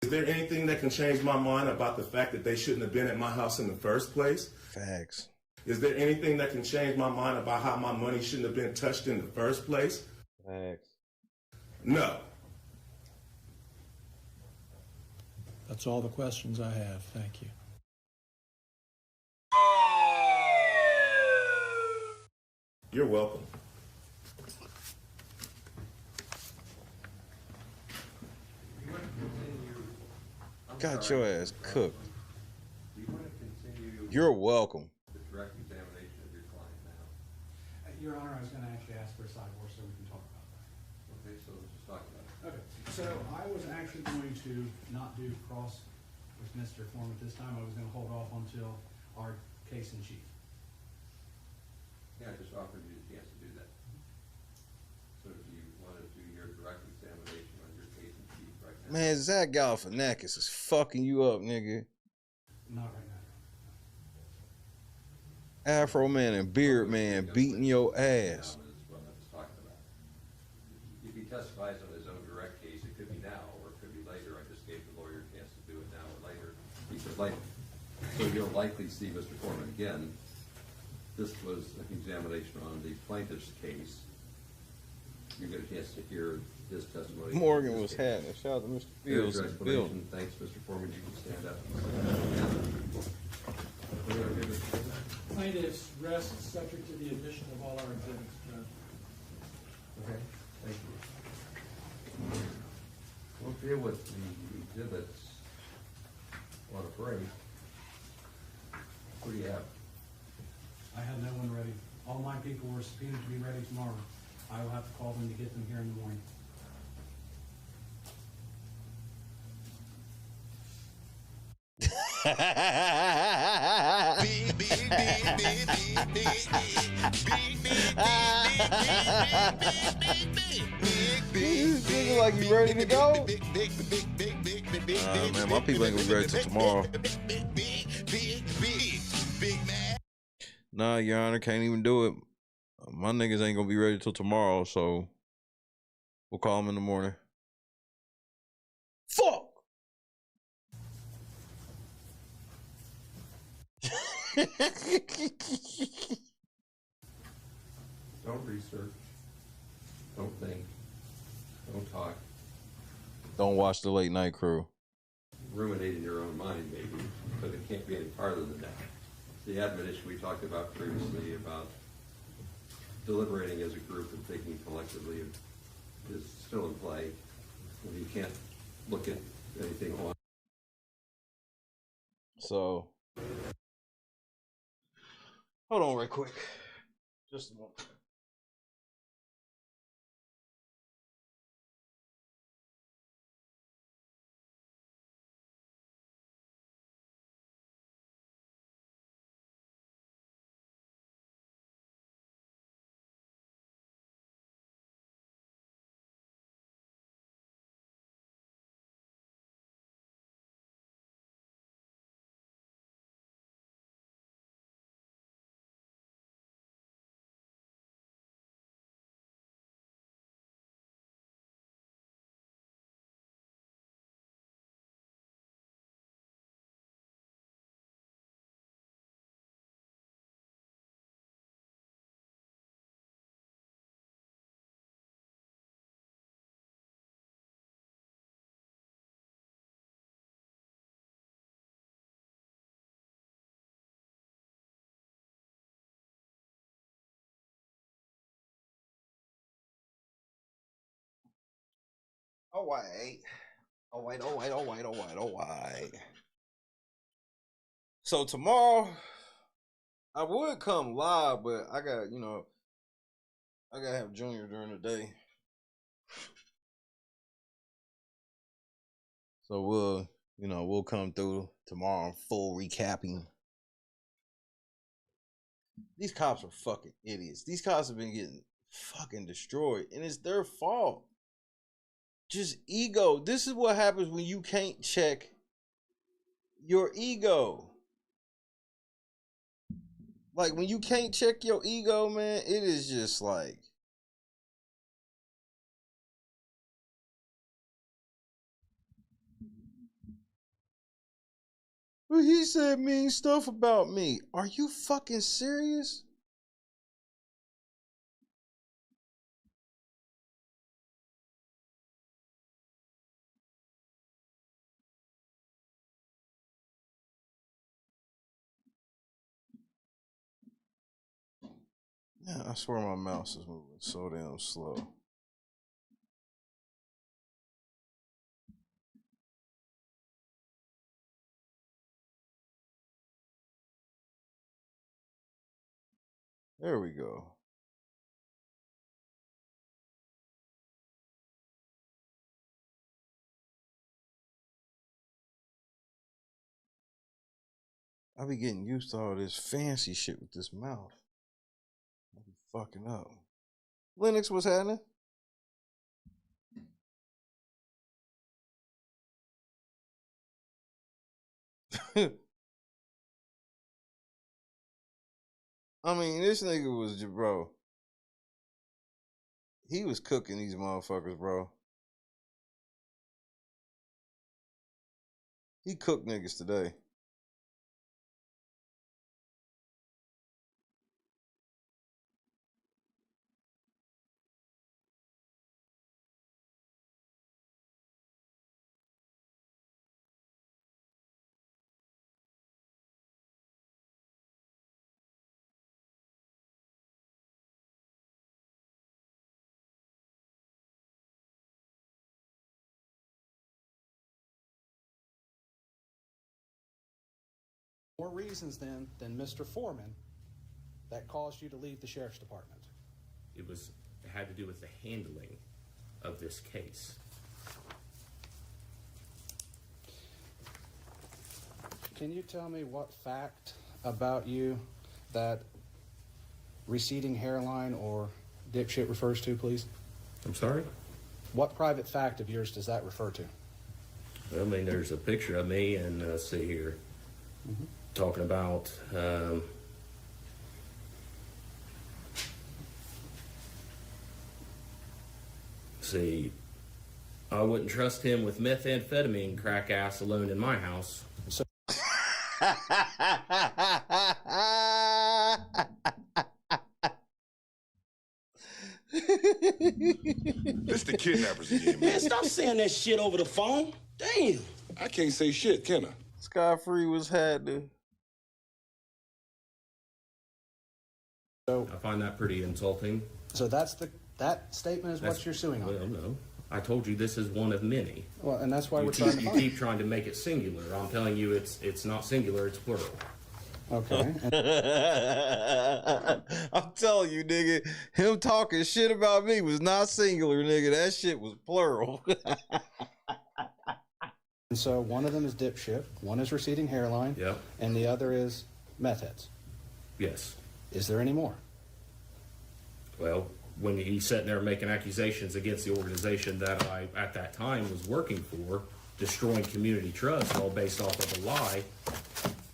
Is there anything that can change my mind about the fact that they shouldn't have been at my house in the first place? Facts. Is there anything that can change my mind about how my money shouldn't have been touched in the first place? Facts. No. That's all the questions I have. Thank you. You're welcome. Got your ass cooked. Do you want to continue You're welcome. the direct examination of your client now? Your Honor, I was going to actually ask for a sidebar so we can talk about that. Okay, so let's just talk about it. Okay, so I was actually going to not do cross with Mr. Foreman at this time. I was going to hold off until our case in chief. Yeah, I just offered you a chance to do that. So if you want to do your direct examination on your case in chief right now. Man, Zach Galifianakis is fucking you up, nigga. Not right now. Afroman and Beard Man beating your ass. Is what I was talking about. If he testifies on his own direct case, it could be now or it could be later. I just gave the lawyer a chance to do it now or later. He said later. So you'll likely see Mr. Foreman again. This was an examination on the plaintiff's case. You get a chance to hear his testimony. Morgan was having. Shout out to Mr. Here's Fields. your explanation. Thanks, Mr. Foreman. You can stand up. Plaintiffs rest subject to the admission of all our exhibits, Judge. Okay, thank you. We'll deal with the exhibits on a break. What do you have? I have no one ready. All my people were subpoenaed to be ready tomorrow. I will have to call them to get them here in the morning. Like you ready to go? Man, my people ain't gonna be ready till tomorrow. Nah, Your Honor, can't even do it. My niggas ain't gonna be ready till tomorrow, so we'll call them in the morning. Fuck! Don't research. Don't think. Don't talk. Don't watch the late night crew. Ruminating your own mind, maybe, but it can't be any farther than that. The admonition we talked about previously about deliberating as a group and thinking collectively is still in play. You can't look at anything on. So, hold on right quick. Just a moment. All right. So tomorrow, I would come live, but I got, I gotta have Junior during the day. So we'll come through tomorrow full recapping. These cops are fucking idiots. These cops have been getting fucking destroyed, and it's their fault. Just ego. This is what happens when you can't check your ego. Like, when you can't check your ego, man, it is just like, well, he said mean stuff about me. Are you fucking serious? Yeah, I swear my mouse is moving so damn slow. There we go. I be getting used to all this fancy shit with this mouth. I be fucking up. Linux, what's happening? I mean, this nigga was just, bro. He was cooking these motherfuckers, bro. He cooked niggas today. More reasons then than Mr. Foreman that caused you to leave the sheriff's department. It had to do with the handling of this case. Can you tell me what fact about you that receding hairline or dipshit refers to, please? I'm sorry? What private fact of yours does that refer to? Well, I mean, there's a picture of me, and see here, talking about see, I wouldn't trust him with methamphetamine crack ass alone in my house. So This the kidnappers again, man. Man, stop saying that shit over the phone. Damn. I can't say shit, can I? Scott Free was had to. I find that pretty insulting. So that statement is what you're suing on? Well, no. I told you this is one of many. Well, and that's why we're trying to You find keep trying to make it singular. I'm telling you it's not singular, it's plural. Okay. I'm telling you, nigga, him talking shit about me was not singular, nigga. That shit was plural. And so one of them is dipshit, one is receding hairline, Yep. and the other is meth heads. Yes. Is there any more? Well, when he's sitting there making accusations against the organization that I, at that time, was working for, destroying community trust, all based off of a lie,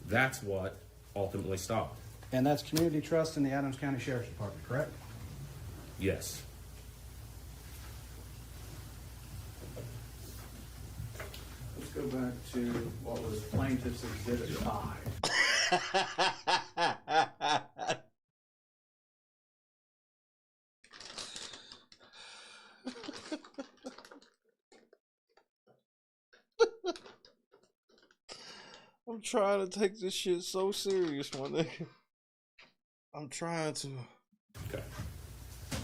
that's what ultimately stopped. And that's community trust in the Adams County Sheriff's Department, correct? Yes. Let's go back to what was Plaintiff's Exhibit 5. I'm trying to take this shit so serious, my nigga. I'm trying to. Okay.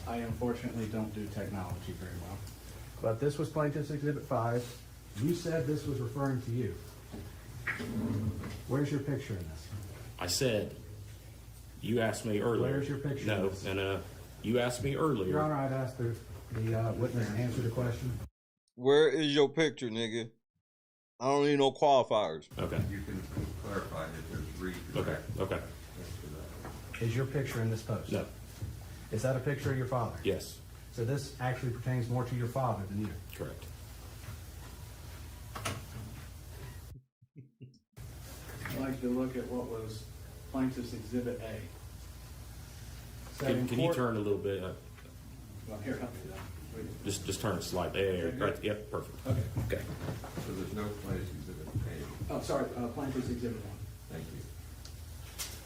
I unfortunately don't do technology very well. But this was Plaintiff's Exhibit 5. You said this was referring to you. Where's your picture in this? I said, you asked me earlier. Where's your picture? No, and you asked me earlier. Your Honor, I'd ask the witness to answer the question. Where is your picture, nigga? I don't need no qualifiers. Okay. You can clarify that there's read. Okay. Okay. Is your picture in this post? No. Is that a picture of your father? Yes. So this actually pertains more to your father than you. Correct. I'd like to look at what was Plaintiff's Exhibit A. Can you turn a little bit? Well, here, help me though. Just turn it slightly. There. Right. Yep. Perfect. Okay. Okay. So there's no plaintiff's exhibit A. Oh, sorry, Plaintiff's Exhibit 1. Thank you.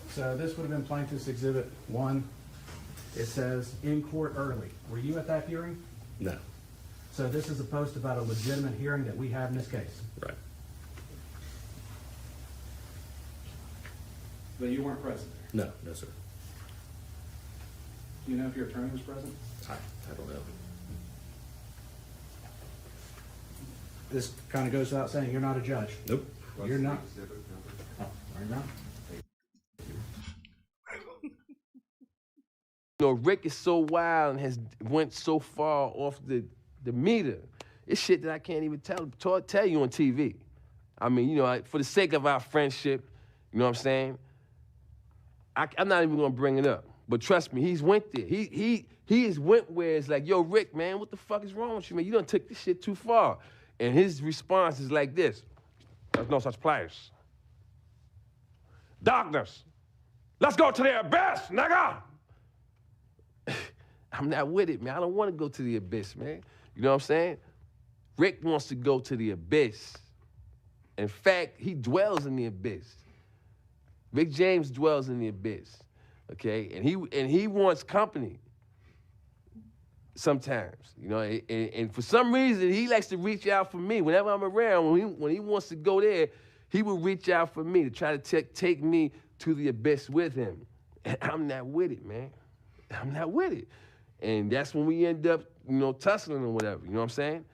So this would have been Plaintiff's Exhibit 1. It says, in court early. Were you at that hearing? No. So this is a post about a legitimate hearing that we have in this case. Right. But you weren't present there. No. No, sir. Do you know if your attorney was present? I don't know. This kind of goes without saying, you're not a judge. Nope. You're not. Exhibit number? Oh, are you not? You know, Rick is so wild and has went so far off the meter. It's shit that I can't even tell you on TV. I mean, you know, for the sake of our friendship, you know what I'm saying? I'm not even gonna bring it up. But trust me, he's went there. He has went where it's like, yo, Rick, man, what the fuck is wrong with you, man? You done took this shit too far. And his response is like this: there's no such place. Darkness. Let's go to the abyss, nigga! I'm not with it, man. I don't want to go to the abyss, man. You know what I'm saying? Rick wants to go to the abyss. In fact, he dwells in the abyss. Rick James dwells in the abyss, okay? And he wants company sometimes, you know? And for some reason, he likes to reach out for me. Whenever I'm around, when he wants to go there, he will reach out for me to try to take me to the abyss with him. And I'm not with it, man. I'm not with it. And that's when we end up, you know, tussling or whatever, you know what I'm saying?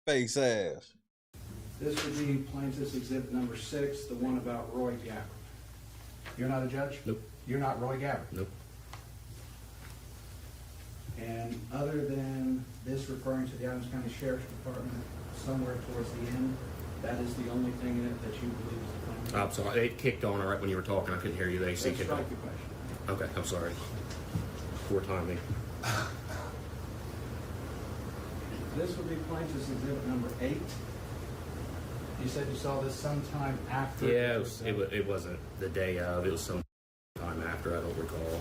Face ass. This would be Plaintiff's Exhibit number 6, the one about Roy Gabbard. You're not a judge? Nope. You're not Roy Gabbard? Nope. And other than this referring to the Adams County Sheriff's Department, somewhere towards the end, that is the only thing in it that you believe is the claim? I'm sorry. It kicked on right when you were talking. I couldn't hear you. The AC kicked on. Okay, I'm sorry. Poor timing. This would be Plaintiff's Exhibit number 8. You said you saw this sometime after. Yeah, it wasn't the day of. It was some time sometime after. I don't recall.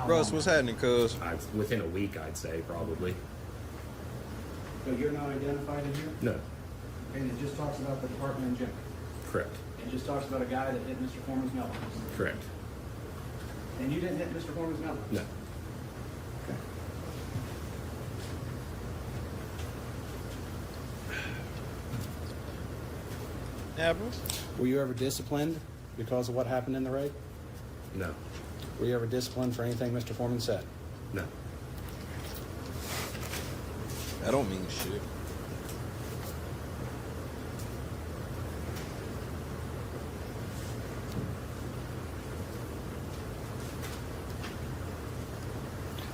Russ, what's happening, cuz? Within a week, I'd say, probably. So you're not identified in here? No. And it just talks about the department in general? Correct. It just talks about a guy that hit Mr. Foreman's mailbox? Correct. And you didn't hit Mr. Foreman's mailbox? No. Okay. Happens. Were you ever disciplined because of what happened in the raid? No. Were you ever disciplined for anything Mr. Foreman said? No. I don't mean shit.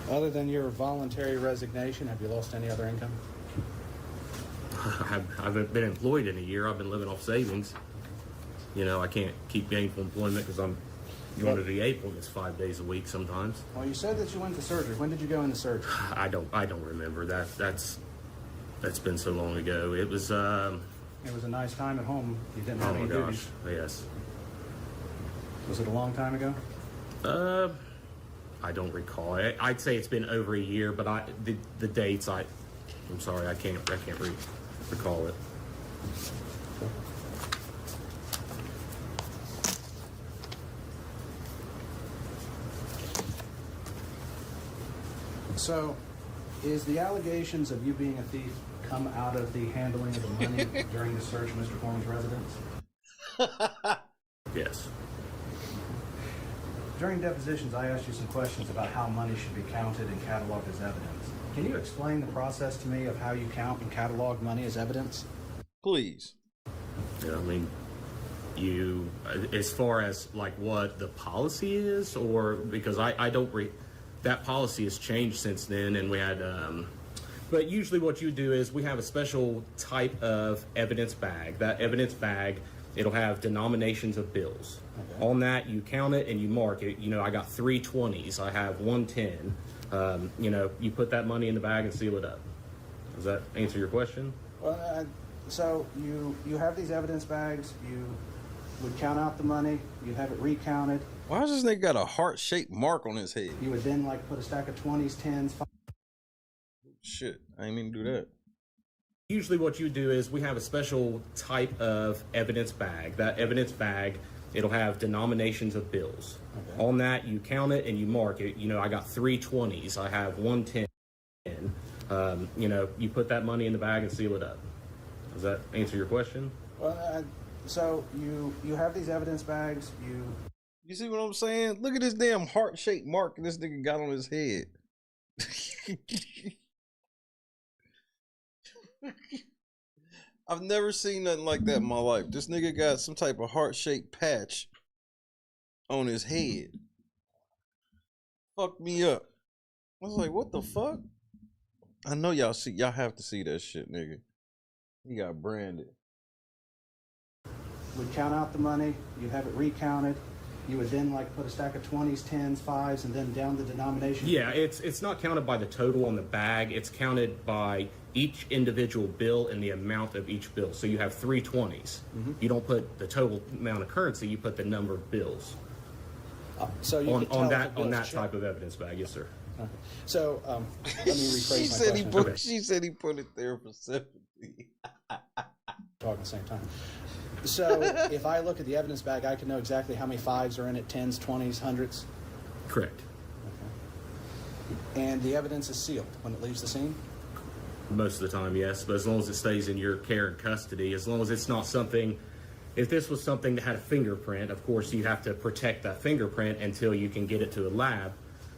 Other than your voluntary resignation, have you lost any other income? I haven't been employed in a year. I've been living off savings. You know, I can't keep gainful employment because I'm going to VA appointments 5 days a week sometimes. Well, you said that you went to surgery. When did you go into surgery? I don't remember that. That's been so long ago. It was. It was a nice time at home. You didn't have Oh my any gosh. duties. Yes. Was it a long time ago? I don't recall. I'd say it's been over a year, but the dates I'm sorry, I can't recall it. So, is the allegations of you being a thief come out of the handling of the money during the search of Mr. Foreman's residence? Yes. During depositions, I asked you some questions about how money should be counted and cataloged as evidence. Can you explain the process to me of how you count and catalog money as evidence? Please. Yeah, I mean, you, as far as like what the policy is, or because I don't that policy has changed since then, and we had, but usually what you do is we have a special type of evidence bag. That evidence bag, it'll have denominations of bills. Okay. On that, you count it and you mark it. You know, I got 3 20s, I have 1 10. You know, you put that money in the bag and seal it up. Does that answer your question? Well, so you have these evidence bags, you would count out the money, you'd have it recounted. Why does this nigga got a heart-shaped mark on his head? You would then like put a stack of 20s, 10s, 5. Shit, I didn't mean to do that. Usually what you do is we have a special type of evidence bag. That evidence bag, it'll have denominations of bills. Okay. On that, you count it and you mark it. You know, I got 3 20s, I have 1 10. You know, you put that money in the bag and seal it up. Does that answer your question? Well, so you have these evidence bags, You see what I'm saying? Look at this damn heart-shaped mark this nigga got on his head. I've never seen nothing like that in my life. This nigga got some type of heart-shaped patch on his head. Fucked me up. I was like, what the fuck? I know y'all have to see that shit, nigga. He got branded. Would count out the money, you'd have it recounted. You would then like put a stack of 20s, 10s, 5s, and then down the denomination? Yeah, it's not counted by the total on the bag. It's counted by each individual bill and the amount of each bill. So you have 3 20s. Mm-hmm. You don't put the total amount of currency, you put the number of bills. So you on that type of evidence bag, yes, sir. Okay. So let me rephrase she my said question. She said he put it there for sympathy. Talking at the same time. So if I look at the evidence bag, I can know exactly how many 5s are in it, 10s, 20s, 100s? Correct. Okay. And the evidence is sealed when it leaves the scene? Most of the time, yes. But as long as it stays in your care and custody, as long as it's not something, if this was something that had a fingerprint, of course you have to protect that fingerprint until you can get it to a lab.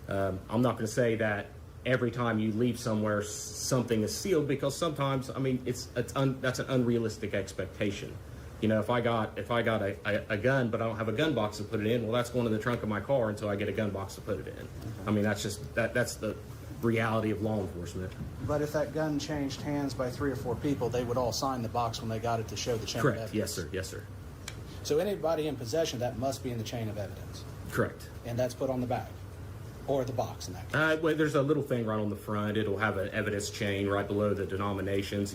I'm not going to say that every time you leave somewhere something is sealed, because sometimes, I mean, that's an unrealistic expectation. You know, if I got a gun, but I don't have a gun box to put it in, well, that's going in the trunk of my car until I get a gun box to put it in. Okay. I mean, that's just that's the reality of law enforcement. But if that gun changed hands by 3 or 4 people, they would all sign the box when they got it to show the chain Correct. of evidence. Yes, sir. Yes, sir. So anybody in possession, that must be in the chain of evidence. Correct. And that's put on the bag. Or the box in that case. Well, there's a little thing right on the front. It'll have an evidence chain right below the denominations.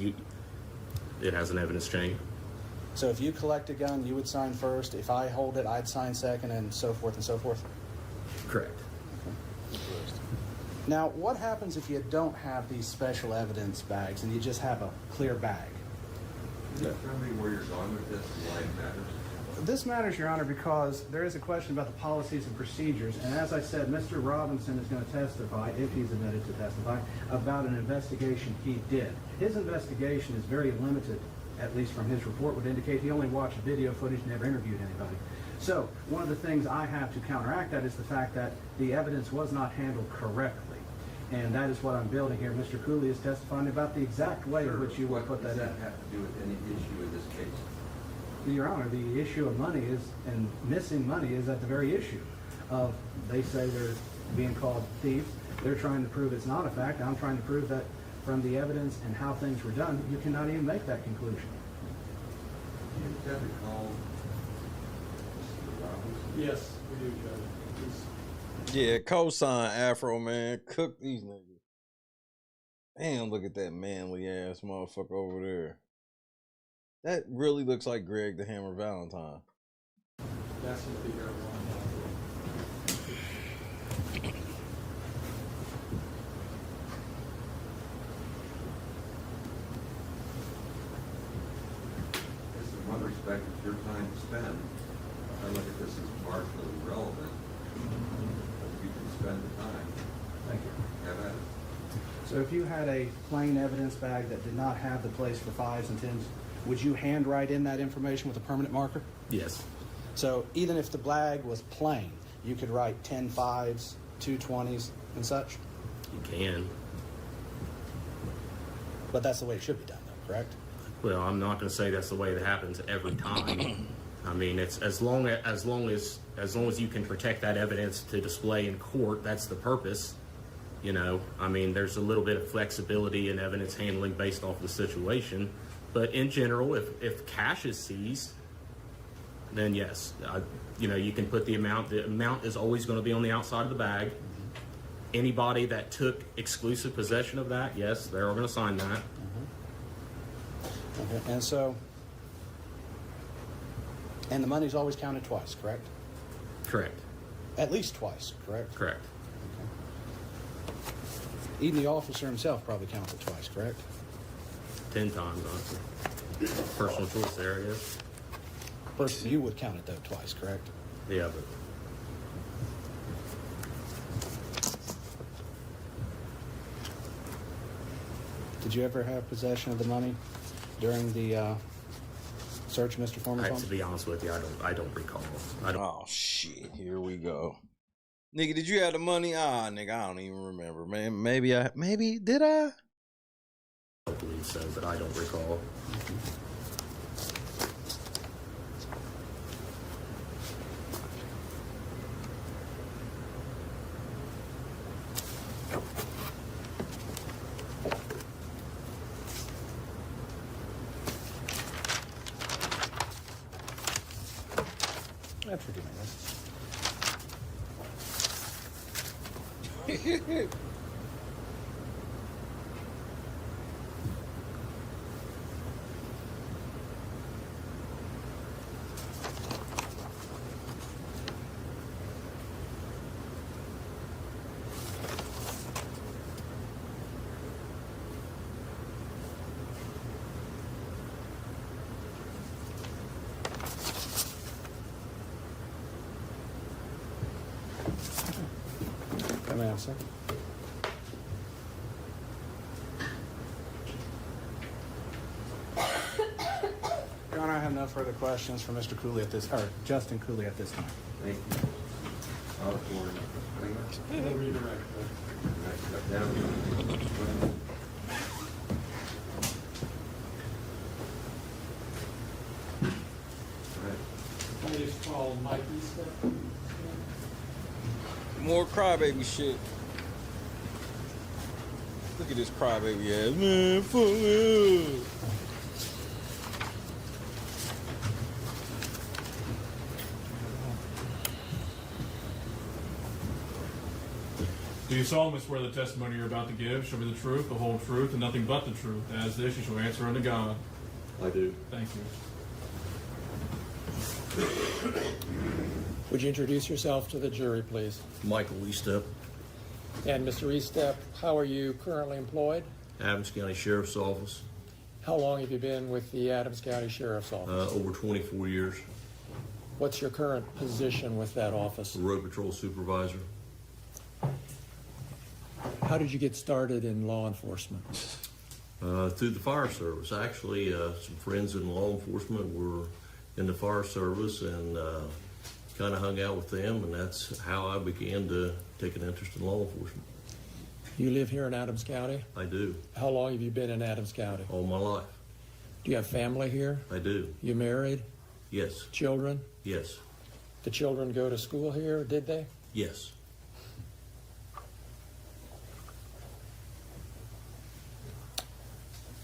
It has an evidence chain. So if you collect a gun, you would sign first. If I hold it, I'd sign second, and so forth and so forth? Correct. Now, what happens if you don't have these special evidence bags and you just have a clear bag? Can you tell me where you're going with this and why it matters? This matters, Your Honor, because there is a question about the policies and procedures, and as I said, Mr. Robinson is going to testify, if he's admitted to testify, about an investigation he did. His investigation is very limited, at least from his report would indicate. He only watched video footage, never interviewed anybody. So, one of the things I have to counteract that is the fact that the evidence was not handled correctly. And that is what I'm building here. Mr. Cooley is testifying about the exact way in which you would put that in. What does that have to do with any issue in this case? Your Honor, the issue of money is, and missing money is at the very issue of, they say they're being called thieves. They're trying to prove it's not a fact. I'm trying to prove that from the evidence and how things were done, you cannot even make that conclusion. Do you recall Mr. Robinson? Yes, we do, Judge. Yeah, cosign Afroman. Cook these niggas. Damn, look at that manly ass motherfucker over there. That really looks like Greg the Hammer Valentine. That's what the one. In one respect, it's your time to spend. I look at this as marginally relevant. You can spend the time. Thank you. Have at it. So if you had a plain evidence bag that did not have the place for 5s and 10s, would you handwrite in that information with a permanent marker? Yes. So even if the bag was plain, you could write 10 5s, 2 20s, and such? You can. But that's the way it should be done, though, correct? Well, I'm not going to say that's the way it happens every time. I mean, it's as long as you can protect that evidence to display in court, that's the purpose. You know, I mean, there's a little bit of flexibility in evidence handling based off the situation. But in general, if cash is seized, then yes, you know, you can put the amount. The amount is always going to be on the outside of the bag. Anybody that took exclusive possession of that, yes, they're going to sign that. Okay. And so, and the money's always counted twice, correct? Correct. At least twice, correct? Correct. Okay. Even the officer himself probably counts it twice, correct? 10 times, honestly. Personal choice there, I guess. Personally, you would count it, though, twice, correct? Yeah, but... Did you ever have possession of the money during the search of Mr. Foreman's home? To be honest with you, I don't recall. Oh, shit. Here we go. Nigga, did you have the money? Ah, nigga, I don't even remember, man. Maybe did I? I don't believe so, but I don't recall. That's forgiving. Come on, sir. Your Honor, I have no further questions for Mr. Cooley at this, or Justin Cooley at this time. Thank you. Redirect. I just call Mikey stuff. More crybaby shit. Look at this crybaby ass. Man, fuck me. Do you solemnly swear the testimony you're about to give shall be the truth, the whole truth, and nothing but the truth? As this, you shall answer unto God. I do. Thank you. Would you introduce yourself to the jury, please? Michael Eastep, And Mr. Eastep, how are you currently employed? Adams County Sheriff's Office, How long have you been with the Adams County Sheriff's Office? over 24 years. What's your current position with that office? Road Patrol Supervisor. How did you get started in law enforcement? Through the fire service. Actually, some friends in law enforcement were in the fire service and kind of hung out with them, and that's how I began to take an interest in law enforcement. You live here in Adams County? I do. How long have you been in Adams County? All my life. Do you have family here? I do. You married? Yes. Children? Yes. The children go to school here, did they? Yes.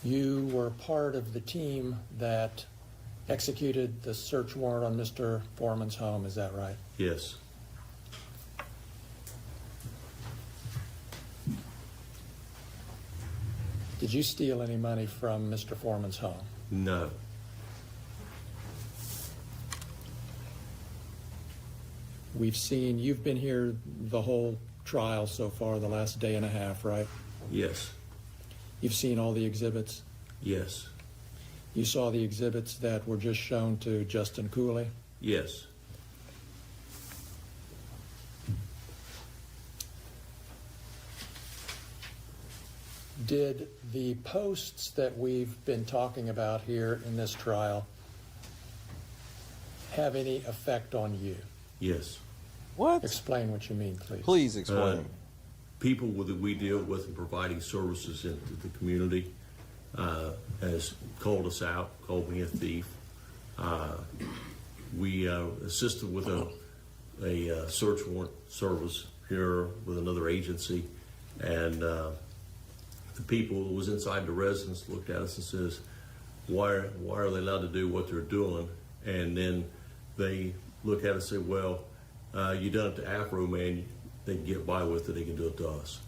You were part of the team that executed the search warrant on Mr. Foreman's home, is that right? Yes. Did you steal any money from Mr. Foreman's home? No. We've seen, you've been here the whole trial so far, the last day and a half, right? Yes. You've seen all the exhibits? Yes. You saw the exhibits that were just shown to Justin Cooley? Yes. Did the posts that we've been talking about here in this trial have any effect on you? Yes. What? Explain what you mean, please. Please explain. People that we deal with in providing services into the community has called us out, called me a thief. We assisted with a search warrant service here with another agency, and the people who was inside the residence looked at us and says, why are they allowed to do what they're doing? And then they look at us and say, well, you done it to Afroman, they can get by with it, they can do it to us.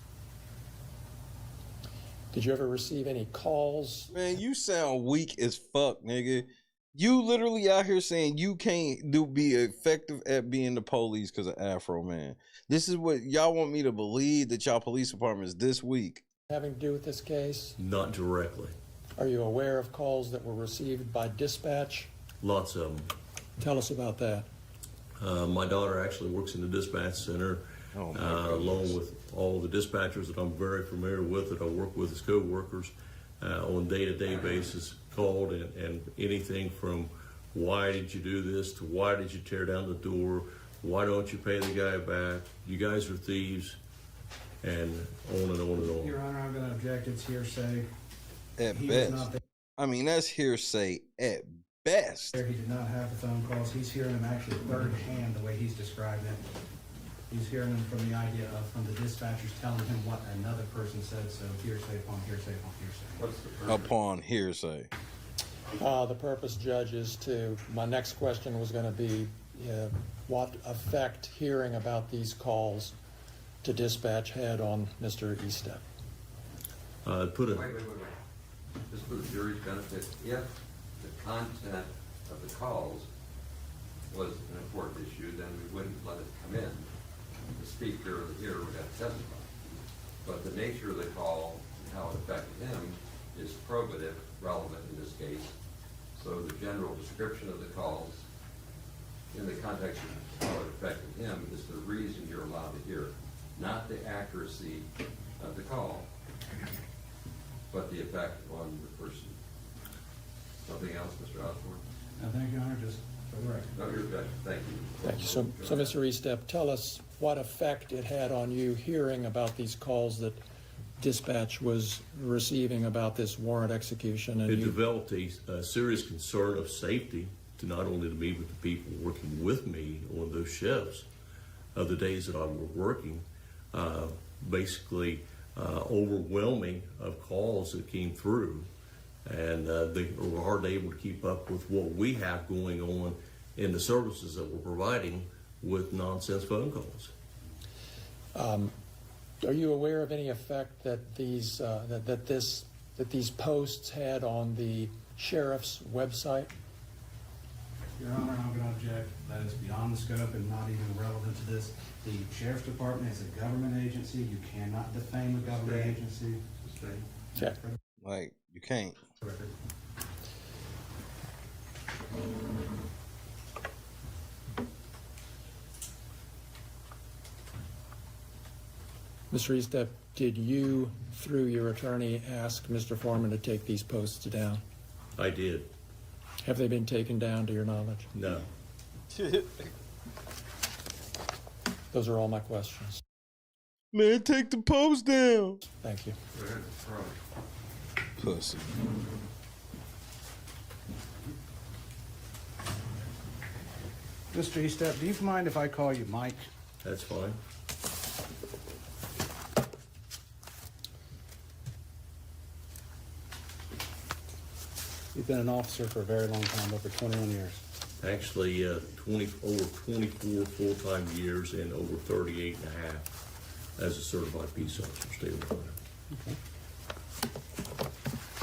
Did you ever receive any calls? Man, you sound weak as fuck, nigga. You literally out here saying you can't be effective at being the police because of Afroman. This is what y'all want me to believe, that y'all police department is this weak? Having to do with this case? Not directly. Are you aware of calls that were received by dispatch? Lots of them. Tell us about that. My daughter actually works in the dispatch center, along with all the dispatchers that I'm very familiar with, that I work with as co-workers on a day-to-day basis, called and anything from why did you do this to why did you tear down the door, why don't you pay the guy back, you guys are thieves, and on and on and on. Your Honor, I'm going to object. It's hearsay. At He was best. not there. I mean, that's hearsay at best. He did not have the phone calls. He's hearing them actually third hand, the way he's describing it. He's hearing them from the idea of, from the dispatchers telling him what another person said, so hearsay upon hearsay upon hearsay. What's the purpose? Upon hearsay. The purpose, Judge, is to, my next question was going to be what effect hearing about these calls to dispatch had on Mr. Eastep. Wait. Just for the jury's benefit, if the content of the calls was an important issue, then we wouldn't let it come in. The speaker here would have to testify. But the nature of the call and how it affected him is probative, relevant in this case. So the general description of the calls in the context of how it affected him is the reason you're allowed to hear it. Not the accuracy of the call, but the effect on the person. Something else, Mr. Osborne? Thank you, Your Honor. Just for the record. No, you're good. Thank you. Thank you. So Mr. Eastep, tell us what effect it had on you hearing about these calls that dispatch was receiving about this warrant execution. And It developed a serious concern of safety to not only to me, but the people working with me on those shifts of the days that I was working. Basically, overwhelming of calls that came through, and they were hardly able to keep up with what we have going on in the services that we're providing with nonsense phone calls. Are you aware of any effect that these these posts had on the sheriff's website? Your Honor, I'm going to object. That is beyond the scope and not even relevant to this. The Sheriff's Department is a government agency. You cannot defame a government agency. Check. Like, you can't. Mr. Eastep, did you, through your attorney, ask Mr. Foreman to take these posts down? I did. Have they been taken down to your knowledge? No. Those are all my questions. Man, take the post down. Thank you. Pussy. Mr. Eastep, do you mind if I call you Mike? That's fine. You've been an officer for a very long time, over 21 years. Actually, over 24 full-time years and over 38 and a half as a certified peace officer, state of Ohio.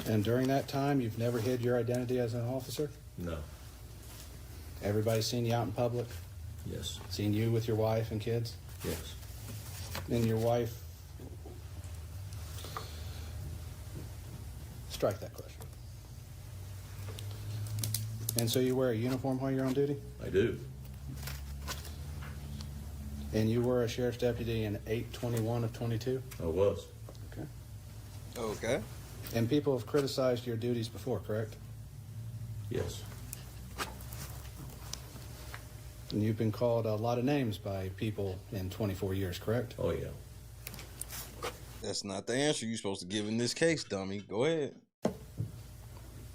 Okay. And during that time, you've never hid your identity as an officer? No. Everybody's seen you out in public? Yes. Seen you with your wife and kids? Yes. And your wife? Strike that question. And so you wear a uniform while you're on duty? I do. And you were a sheriff's deputy in 8/21 of 22? I was. Okay. Okay. And people have criticized your duties before, correct? Yes. And you've been called a lot of names by people in 24 years, correct? Oh, yeah. That's not the answer you're supposed to give in this case, dummy. Go ahead.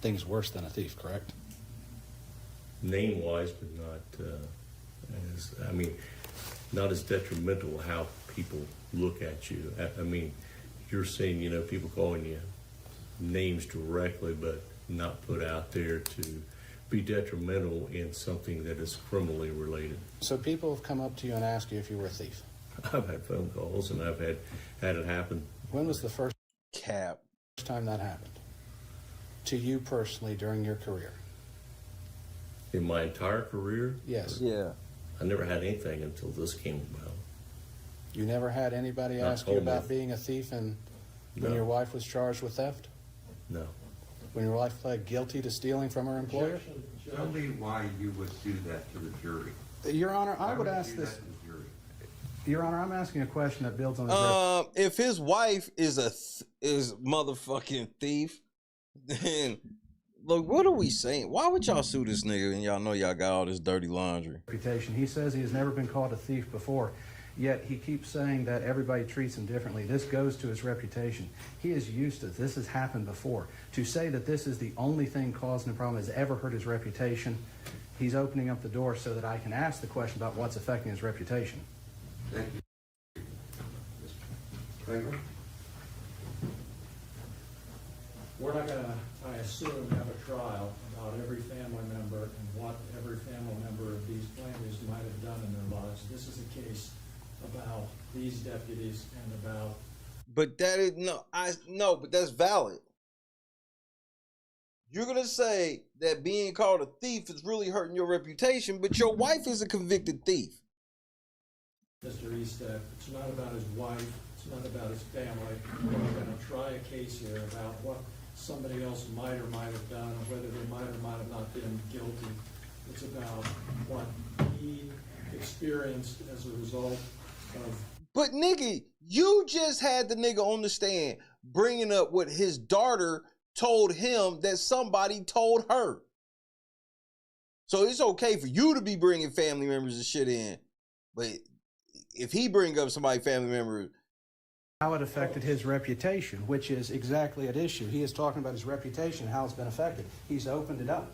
Things worse than a thief, correct? Name-wise, but not not as detrimental how people look at you. I mean, you're seeing, people calling you names directly, but not put out there to be detrimental in something that is criminally related. So people have come up to you and asked you if you were a thief? I've had phone calls and I've had it happen. When was the first time that happened? To you personally during your career? In my entire career? Yes. Yeah. I never had anything until this came about. You never had anybody Not ask you told me. about being a thief and when No. your wife was charged with theft? No. When your wife pled guilty to stealing from her employer? Tell me why you would do that to the jury. Your Honor, I Why would you ask do this. that to the jury? Your Honor, I'm asking a question that builds on his If his wife is is motherfucking thief, then look, what are we saying? Why would y'all sue this nigga and y'all know y'all got all this dirty laundry? reputation. He says he has never been called a thief before, yet he keeps saying that everybody treats him differently. This goes to his reputation. He is used to this. Has happened before. To say that this is the only thing causing the problem has ever hurt his reputation, he's opening up the door so that I can ask the question about what's affecting his reputation. Thank you. Mr. Kramer? We're not gonna, I assume, have a trial about every family member and what every family member of these families might have done in their lives. This is a case about these deputies and about. But that is but that's valid. You're gonna say that being called a thief is really hurting your reputation, but your wife is a convicted thief. Mr. Eastep, it's not about his wife, it's not about his family. We're gonna try a case here about what somebody else might or might have done, or whether they might or might have not been guilty. It's about what he experienced as a result of. But nigga, you just had the nigga on the stand bringing up what his daughter told him that somebody told her. So it's okay for you to be bringing family members and shit in, but if he bring up somebody family member, How it affected his reputation, which is exactly at issue. He is talking about his reputation, how it's been affected. He's opened it up.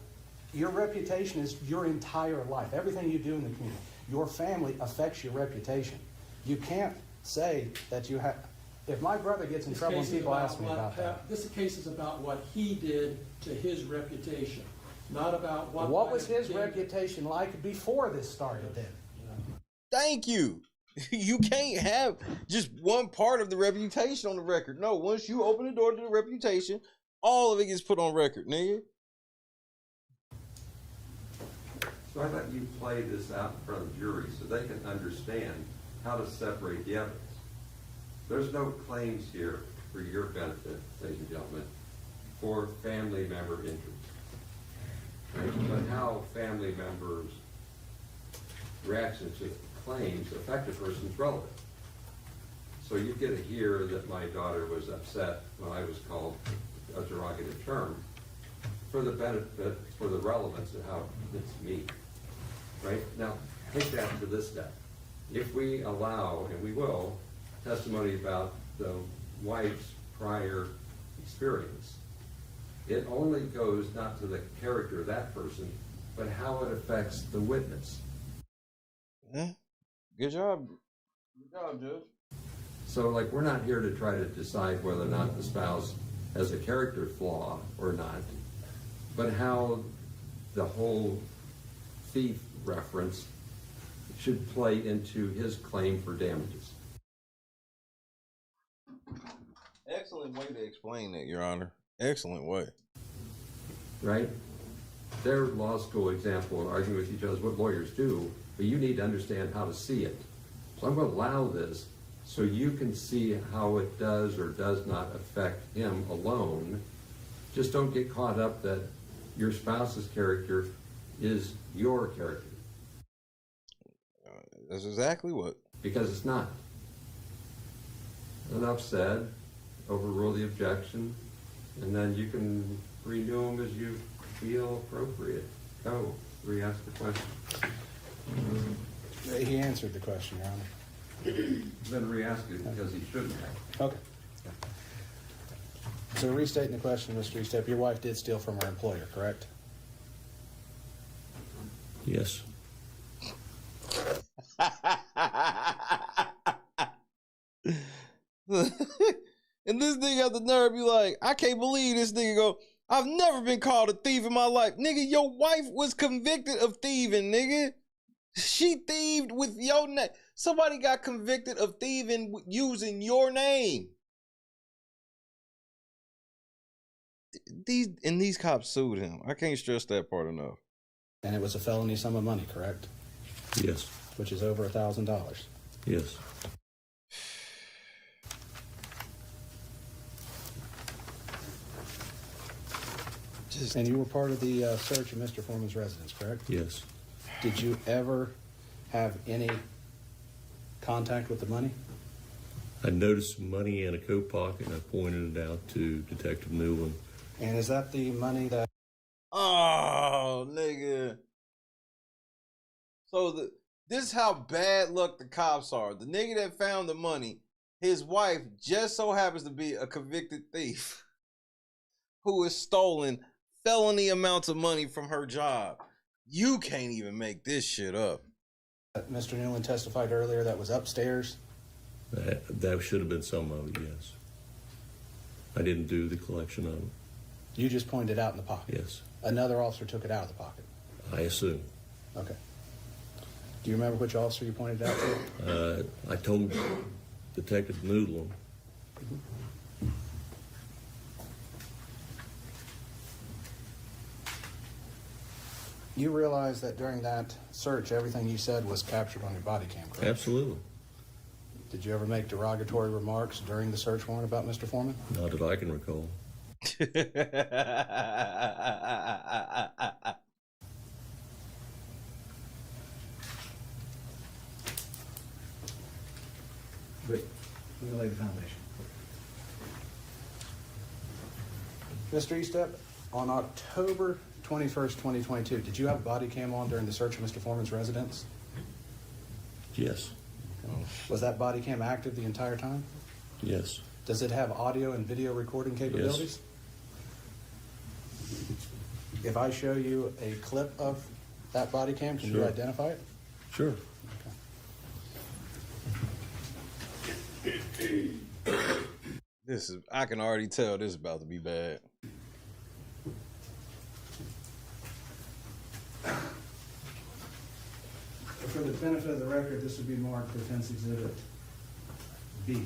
Your reputation is your entire life, everything you do in the community. Your family affects your reputation. You can't say that you have. If my brother gets in trouble and people ask me about that. This case is about what he did to his reputation, not about what. What was his reputation like before this started then? thank you. You can't have just one part of the reputation on the record. No, once you open the door to the reputation, all of it gets put on record, nigga. So I thought you'd play this out in front of the jury so they can understand how to separate the evidence. There's no claims here for your benefit, ladies and gentlemen, for family member injuries. Right? But how family members' reactions to claims affect a person's relevant. So you get to hear that my daughter was upset when I was called a derogative term for the benefit, for the relevance of how it's me. Right? Now, take that to this step. If we allow, and we will, testimony about the wife's prior experience, it only goes not to the character of that person, but how it affects the witness. Yeah. Good job. Good job, Judge. So, like, we're not here to try to decide whether or not the spouse has a character flaw or not, but how the whole thief reference should play into his claim for damages. Excellent way to explain that, Your Honor. Excellent way. Right? Their law school example and arguing with each other is what lawyers do, but you need to understand how to see it. So I'm going to allow this so you can see how it does or does not affect him alone. Just don't get caught up that your spouse's character is your character. That's exactly what. Because it's not. Enough said. Overrule the objection, and then you can renew them as you feel appropriate. Go, re-ask the question. He answered the question, Your Honor. Then re-ask it because he shouldn't have. Okay. So restating the question, Mr. Eastep, your wife did steal from her employer, correct? Yes. And this nigga got the nerve be like, I can't believe this nigga go, I've never been called a thief in my life. Nigga, your wife was convicted of thieving, nigga. She thieved with your name. Somebody got convicted of thieving using your name. These cops sued him. I can't stress that part enough. And it was a felony sum of money, correct? Yes. Which is over $1,000. Yes. And you were part of the search of Mr. Foreman's residence, correct? Yes. Did you ever have any contact with the money? I noticed money in a coat pocket and I pointed it out to Detective Newland. And is that the money that... Oh, nigga. So this is how bad luck the cops are. The nigga that found the money, his wife just so happens to be a convicted thief who has stolen felony amounts of money from her job. You can't even make this shit up. Mr. Newland testified earlier that was upstairs. That should have been some of it, yes. I didn't do the collection of it. You just pointed it out in the pocket? Yes. Another officer took it out of the pocket? I assume. Okay. Do you remember which officer you pointed it out to? I told Detective Newland. You realize that during that search, everything you said was captured on your body cam, correct? Absolutely. Did you ever make derogatory remarks during the search warrant about Mr. Foreman? Not that I can recall. Wait, let me lay the foundation. Mr. Eastep, on October 21st, 2022, did you have a body cam on during the search of Mr. Foreman's residence? Yes. Was that body cam active the entire time? Yes. Does it have audio and video recording capabilities? Yes. If I show you a clip of that body cam, can you identify it? Sure. I can already tell this is about to be bad. For the benefit of the record, this would be marked Defense Exhibit B.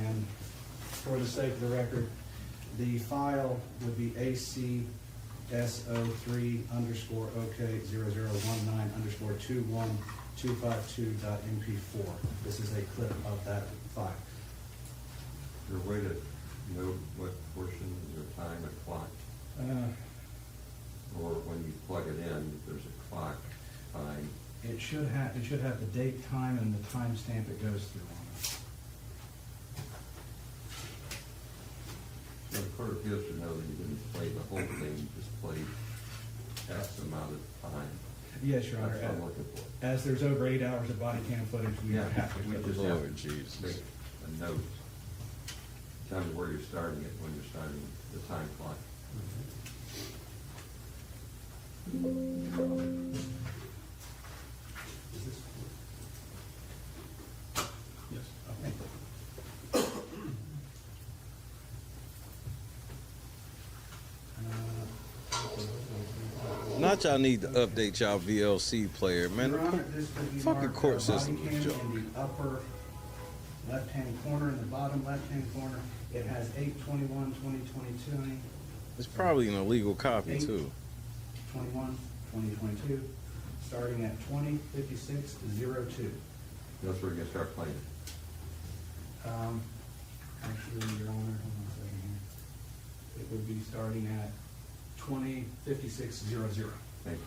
And for the sake of the record, The file would be ACSO3_0019_21252.mp4. This is a clip of that file. Is there a way to know what portion is there time, a clock? Or when you plug it in, there's a clock time. It should have the date, time, and the timestamp it goes through on it. So the Court of Appeals should know that you didn't play the whole thing, you just played X amount of time. Yes, Your Honor. That's what I'm looking for. As there's over 8 hours of body cam footage, we have to we go just through. have to make a note. Tell me where you're starting it, when you're starting the time clock. Yes. Not y'all need to update y'all VLC player, man. Your Honor, this could be Fucking marked court body system cam is a joke. in the upper left-hand corner, in the bottom left-hand corner. It has 8/21/2022. It's probably an illegal copy, 8, too. 21/2022, starting at 20:56:02. That's where you're gonna start playing. Actually, Your Honor, hold on a second here. It would be starting at 20:56:00. Thank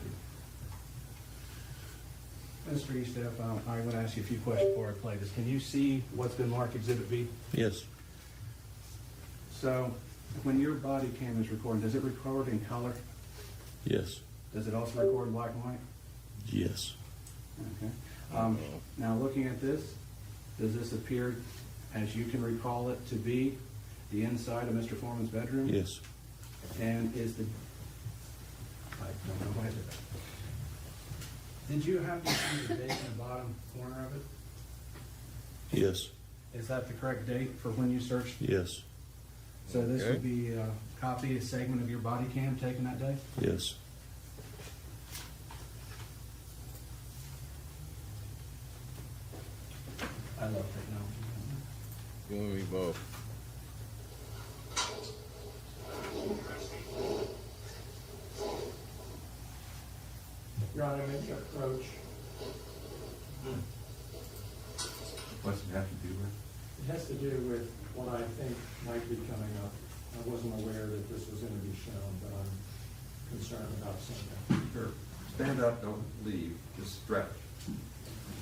you. Mr. Eastep, I want to ask you a few questions before I play this. Can you see what's been marked Exhibit B? Yes. So, when your body cam is recording, does it record in color? Yes. Does it also record black and white? Yes. Okay. Now, looking at this, does this appear, as you can recall it, to be the inside of Mr. Foreman's bedroom? Yes. And is the... I don't know why. Did you happen to see the date in the bottom corner of it? Yes. Is that the correct date for when you searched? Yes. So this would be a copy, a segment of your body cam taken that day? Yes. I love technology. You and me both. Your Honor, maybe approach. What's it have to do with? It has to do with what I think might be coming up. I wasn't aware that this was going to be shown, but I'm concerned about something. Sure. Stand up, don't leave, just stretch. In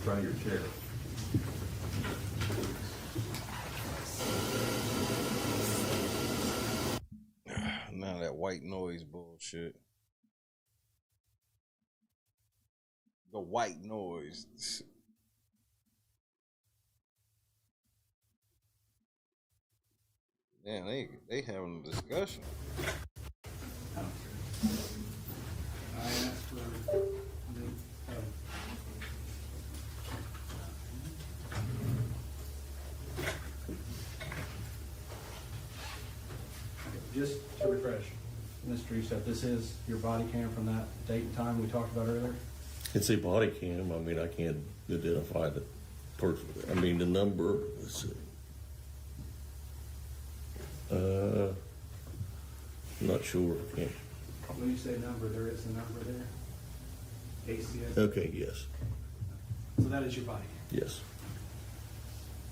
front of your chair. Now that white noise bullshit. The white noise. Man, they having a discussion. I asked for the, just to refresh, Mr. Eastep, this is your body cam from that date and time we talked about earlier? It's a body cam. I mean, I can't identify the person. I mean, the number. Let's see. Not sure. Can't. When you say number, there is a number there? ACS? Okay, yes. So that is your body cam? Yes.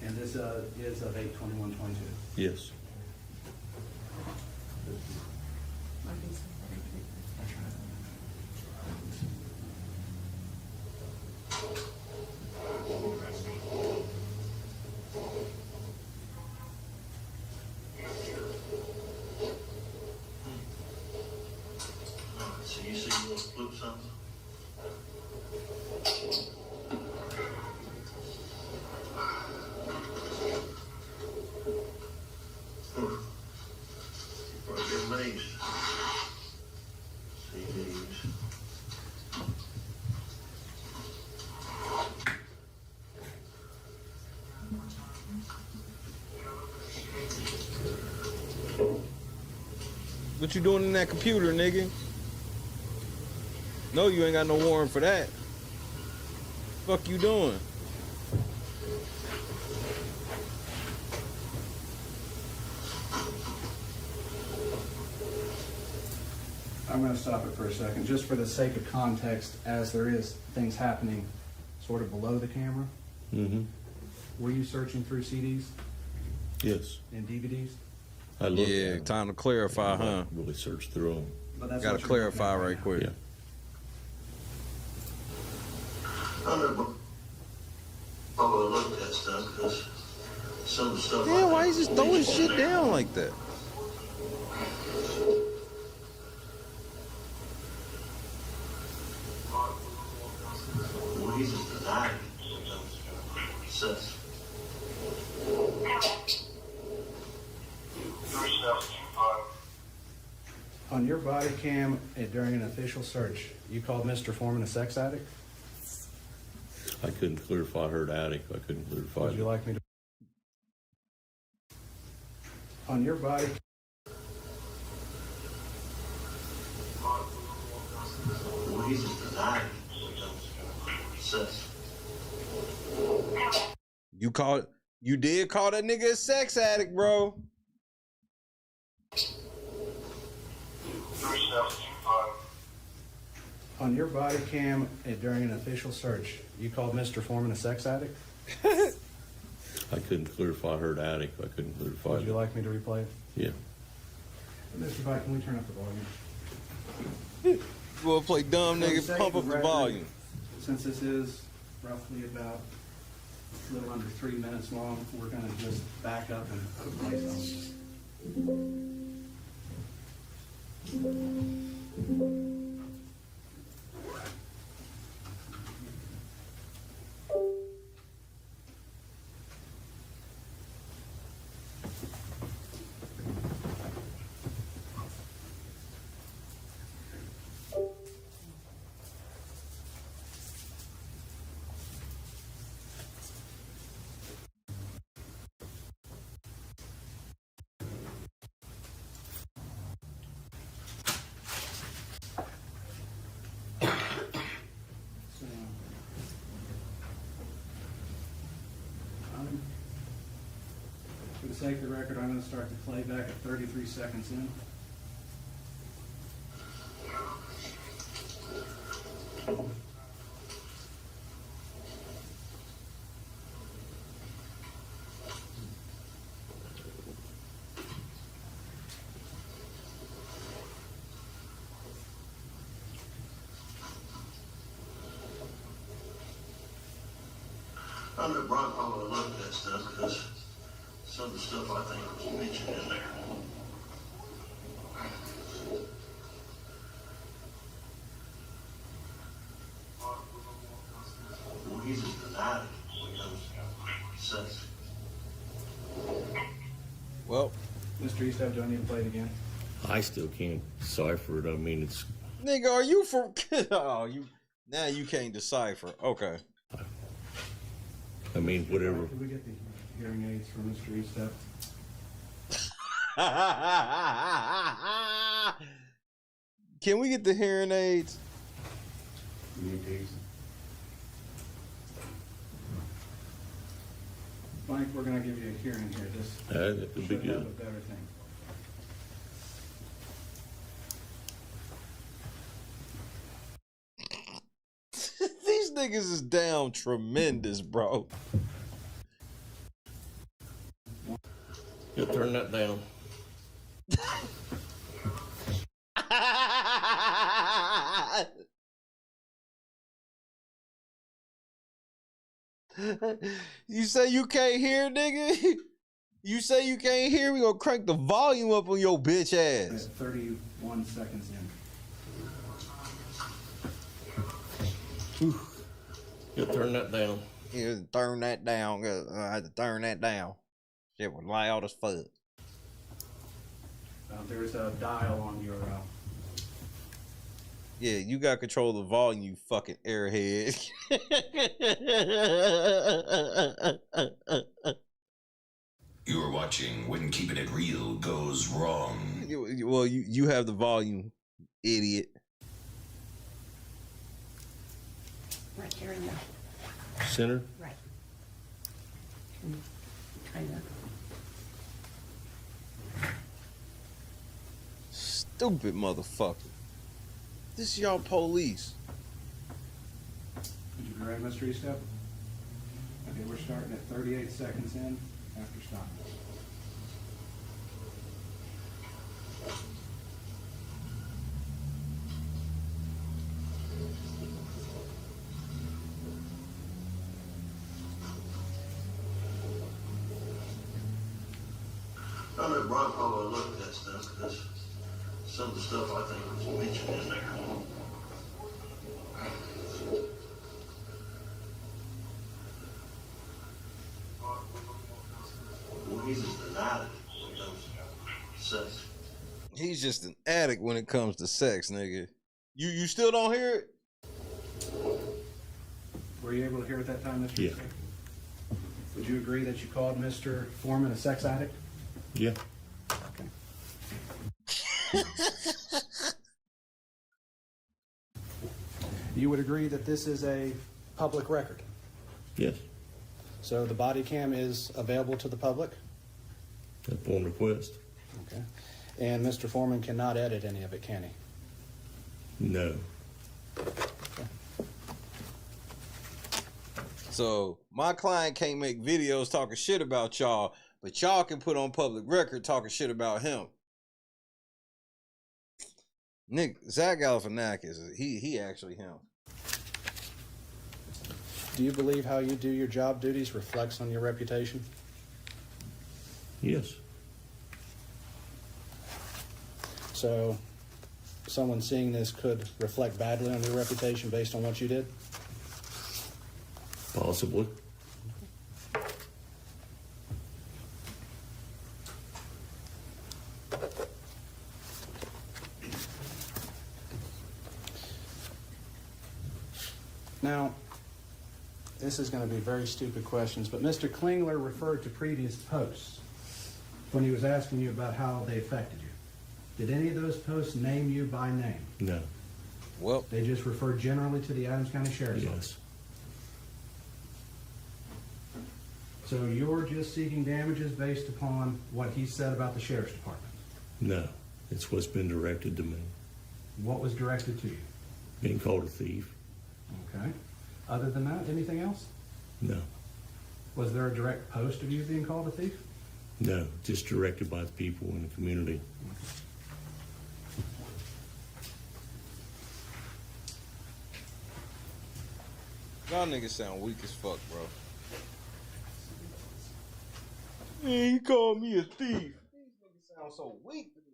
And this is of 8/21/22? Yes. So you see you want to flip something? Probably get amazed. CDs. What you doing in that computer, nigga? No, you ain't got no warrant for that. Fuck you doing? I'm going to stop it for a second, just for the sake of context, as there is things happening sort of below the camera. Mm-hmm. Were you searching through CDs Yes. and DVDs? I looked Yeah, at 'em. time to clarify, huh? Really searched through them. But that's Got what to you're looking clarify at right now. quick. Yeah. I would look at that stuff because some of the stuff. Yeah, why you just throwing shit down like that? Well, he's just denying success. On your body cam during an official search, you called Mr. Foreman a sex addict? I couldn't clarify. I heard addict. I couldn't clarify. Would you like me to? On your body. Well, he's just denying success. You did call that nigga a sex addict, bro. On your body cam during an official search, you called Mr. Foreman a sex addict? I couldn't clarify. I heard addict. I couldn't clarify. Would you like me to replay it? Yeah. Mr. Bike, can we turn up the volume? We'll play dumb For the nigga, sake pump of up the record, volume. Since this is roughly about a little under 3 minutes long, we're going to just back up and play some. For the sake of the record, I'm going to start the playback at 33 seconds in. I know Brock probably would look at that stuff because some of the stuff I think was mentioned in there. Well, he's just denying it when it comes to sex. Well, Mr. Eastham, do I need to play it again? I still can't decipher it. I mean, it's. Nigga, are you for? Oh, you now you can't decipher. Okay. I mean, whatever. Can we get the hearing aids from Mr. Eastham? Can we get the hearing aids? Mike, we're going to give you a hearing here. This That could be should have a good. better thing. These niggas is down tremendous, bro. You turn that down. You say you can't hear, nigga? You say you can't hear? We gonna crank the volume up on your bitch ass. 31 seconds in. You turn that down. Yeah, turn that down. I had to turn that down. Shit was loud as fuck. There's a dial on your. Yeah, you got control of the volume, you fucking airhead. You are watching When Keeping It Real Goes Wrong. Well, you have the volume, idiot. Right here and there. Center? Right. Kind of. Stupid motherfucker. This y'all police. Would you be ready, Mr. Eastep? Okay, we're starting at 38 seconds in after stopping. I'm at Bronco to look at that stuff because some of the stuff I think was mentioned in there. Well, he's just an addict when it comes to sex. He's just an addict when it comes to sex, nigga. You still don't hear it? Were you able to hear at that time, Mr. Yeah. Eastep? Would you agree that you called Mr. Foreman a sex addict? Yeah. You would agree that this is a public record? Yes. So the body cam is available to the public? Upon request. Okay. And Mr. Foreman cannot edit any of it, can he? No. So my client can't make videos talking shit about y'all, but y'all can put on public record talking shit about him. Nick, Zach Galifianakis, he actually him. Do you believe how you do your job duties reflects on your reputation? Yes. So someone seeing this could reflect badly on your reputation based on what you did? Possibly. Now, this is going to be very stupid questions, but Mr. Klingler referred to previous posts when he was asking you about how they affected you. Did any of those posts name you by name? No. Well, they just referred generally to the Adams County Sheriff's Office. So you're just seeking damages based upon what he said about the Sheriff's Department? No. It's what's been directed to me. What was directed to you? Being called a thief. Okay. Other than that, anything else? No. Was there a direct post of you being called a thief? No. Just directed by the people in the community. Y'all niggas sound weak as fuck, bro. Man, you called me a thief. These niggas sound so weak to me.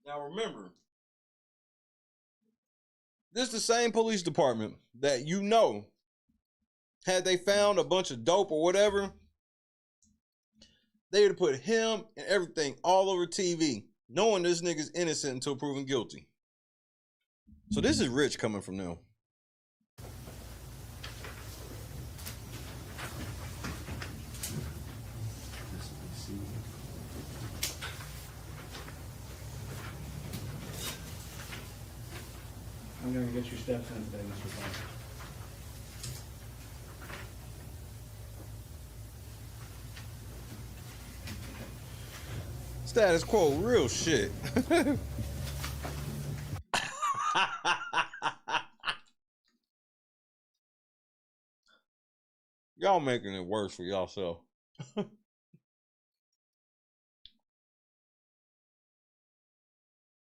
Now remember, this is the same police department that you know, had they found a bunch of dope or whatever, they would have put him and everything all over TV, knowing this nigga's innocent until proven guilty. So this is rich coming from them. I'm going to get your steps in today, Mr. Foreman. Status quo, real shit. Y'all making it worse for y'allself.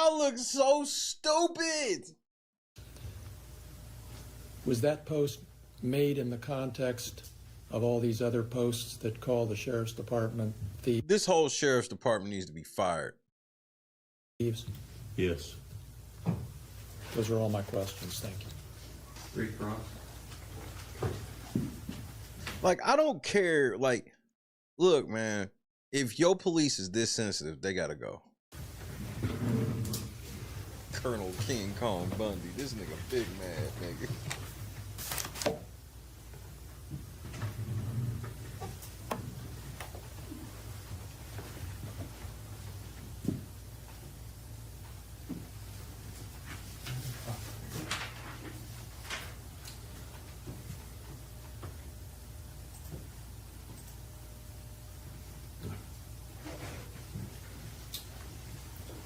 Y'all look so stupid. Was that post made in the context of all these other posts that call the sheriff's department thieves? This whole sheriff's department needs to be fired. Yes. Those are all my questions. Thank you. Street cross. Like, I don't care. Like, look, man, if your police is this sensitive, they gotta go. Colonel King Kong Bundy. This nigga big mad, nigga.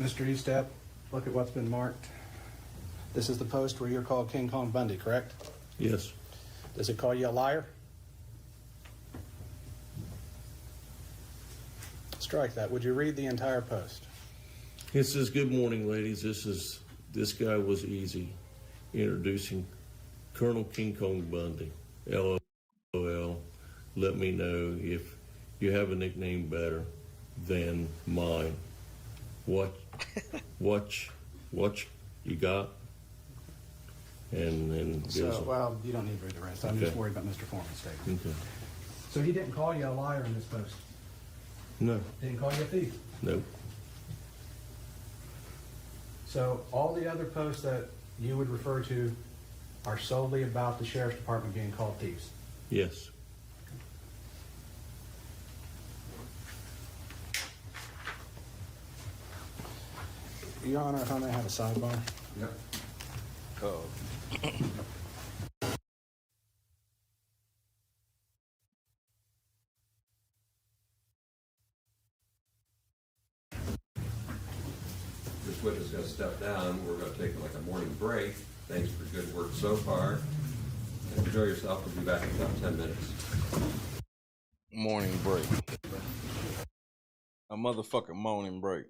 Mr. Estep, look at what's been marked. This is the post where you're called King Kong Bundy, correct? Yes. Does it call you a liar? Strike that. Would you read the entire post? It says, "Good morning, ladies. This guy was easy. Introducing Colonel King Kong Bundy. LOL. Let me know if you have a nickname better than mine. What you got?" And then So, well, you don't need to read the rest. I'm just worried about Mr. Foreman's statement. Okay. So he didn't call you a liar in this post? No. Didn't call you a thief? No. So all the other posts that you would refer to are solely about the sheriff's department being called thieves? Yes. Your Honor, if I may have a sidebar? Yep. Oh. This witness is going to step down. We're going to take like a morning break. Thanks for good work so far. Enjoy yourself. We'll be back in about 10 minutes. Morning break. A motherfucking morning break.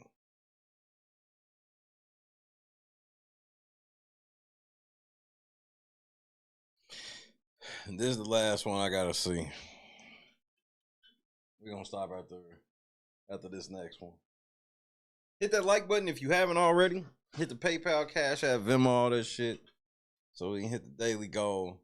This is the last one I gotta see. We're gonna stop right there after this next one. Hit that like button if you haven't already. Hit the PayPal, Cash App, Venmo, all that shit. So we can hit the daily goal.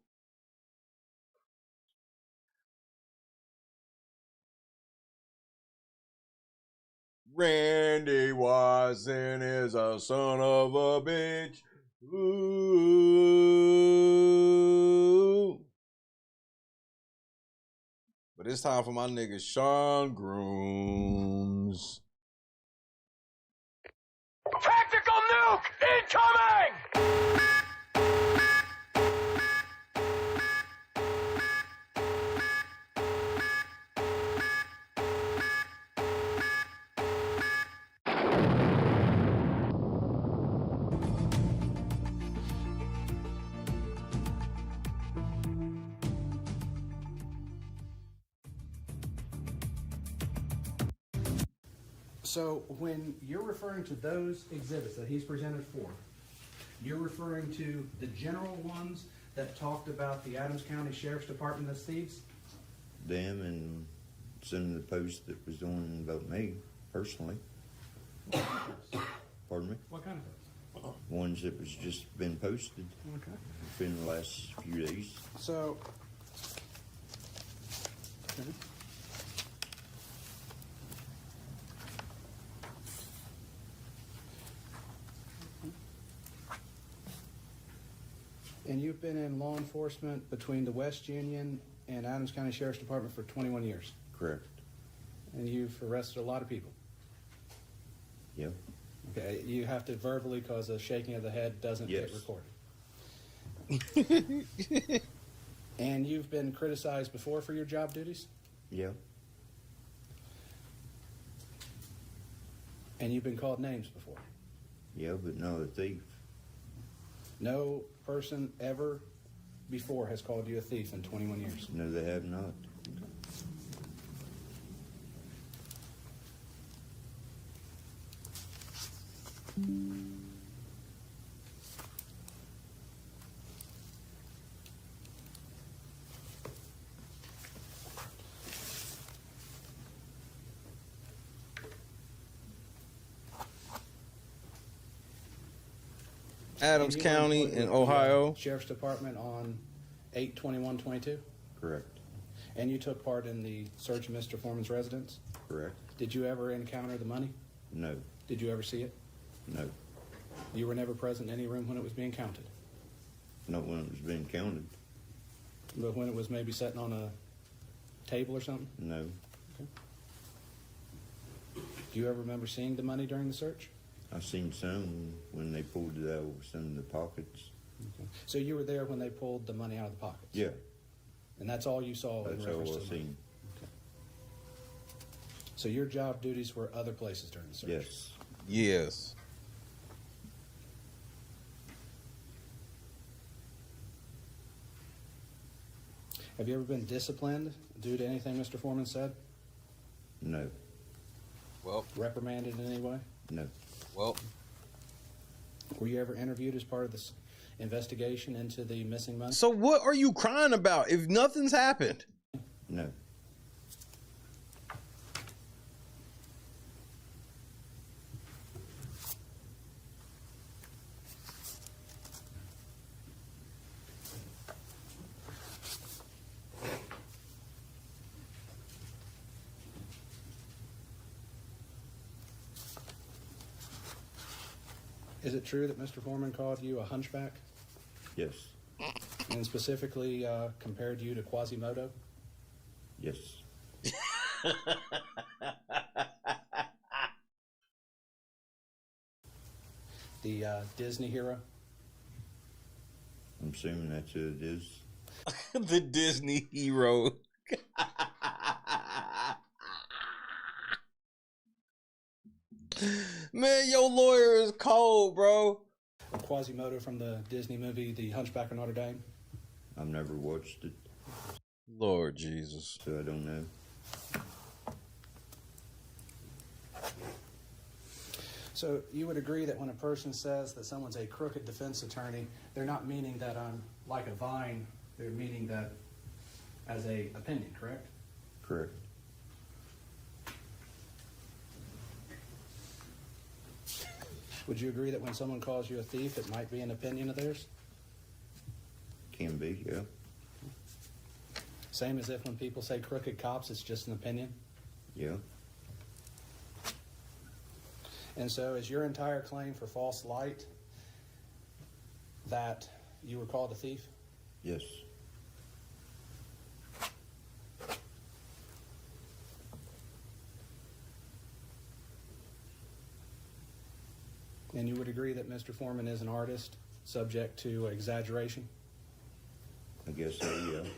Randy Watson is a son of a bitch. Ooh. But it's time for my nigga Sean Grooms. Tactical nuke incoming! So when you're referring to those exhibits that he's presented for, you're referring to the general ones that talked about the Adams County Sheriff's Department as thieves? Them and some of the posts that was doing about me personally. Pardon me? What kind of posts? Ones that was just been posted. Okay. Within the last few days. So, okay. And you've been in law enforcement between the West Union and Adams County Sheriff's Department for 21 years. Correct. And you've arrested a lot of people. Yep. Okay, you have to verbally, because a shaking of the head doesn't get recorded. And you've been criticized before for your job duties? Yep. And you've been called names before? Yeah, but no, a thief. No person ever before has called you a thief in 21 years? No, they have not. Okay. Adams And you were County employed in with the, Ohio. Sheriff's Department on 8/21/22, Correct. and you took part in the search of Mr. Foreman's residence. Correct. Did you ever encounter the money? No. Did you ever see it? No. You were never present in any room when it was being counted, Not when it was being counted. but when it was maybe sitting on a table or something? No. Do you ever remember seeing the money during the search? I seen some when they pulled it out of some of the pockets. So you were there when they pulled the money out of the pockets? Yeah. And that's all you saw in That's reference all to I the money? seen. So your job duties were other places during the search? Yes. Yes. Have you ever been disciplined due to anything Mr. Foreman said? No. Well. Reprimanded in any way? No. Well. Were you ever interviewed as part of this investigation into the missing money? So what are you crying about if nothing's happened? No. Is it true that Mr. Foreman called you a hunchback? Yes. And specifically compared you to Quasimodo? Yes. The Disney hero? I'm assuming that's who it is. The Disney hero. Man, your lawyer is cold, bro. Quasimodo from the Disney movie The Hunchback of Notre Dame? I've never watched it, Lord Jesus. so I don't know. So you would agree that when a person says that someone's a crooked defense attorney, they're not meaning that I'm like a vine, they're meaning that as a opinion, correct? Correct. Would you agree that when someone calls you a thief, it might be an opinion of theirs? Can be, yeah. Same as if when people say crooked cops, it's just an opinion? Yeah. And so is your entire claim for false light that you were called a thief? Yes. And you would agree that Mr. Foreman is an artist subject to exaggeration? I guess so, yeah.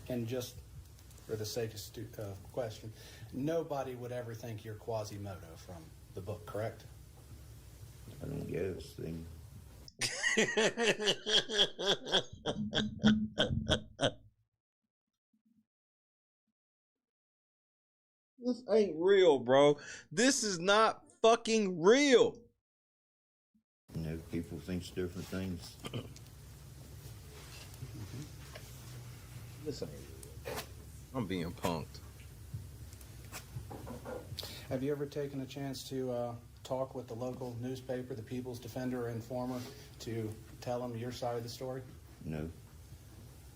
And just for the sake of question, nobody would ever think you're Quasimodo from the book, correct? I don't guess. Then. This ain't real, bro. This is not fucking real. You know, people think different things. This ain't real. I'm being punked. Have you ever taken a chance to talk with the local newspaper, the People's Defender or Informer, to tell them your side of the story? No.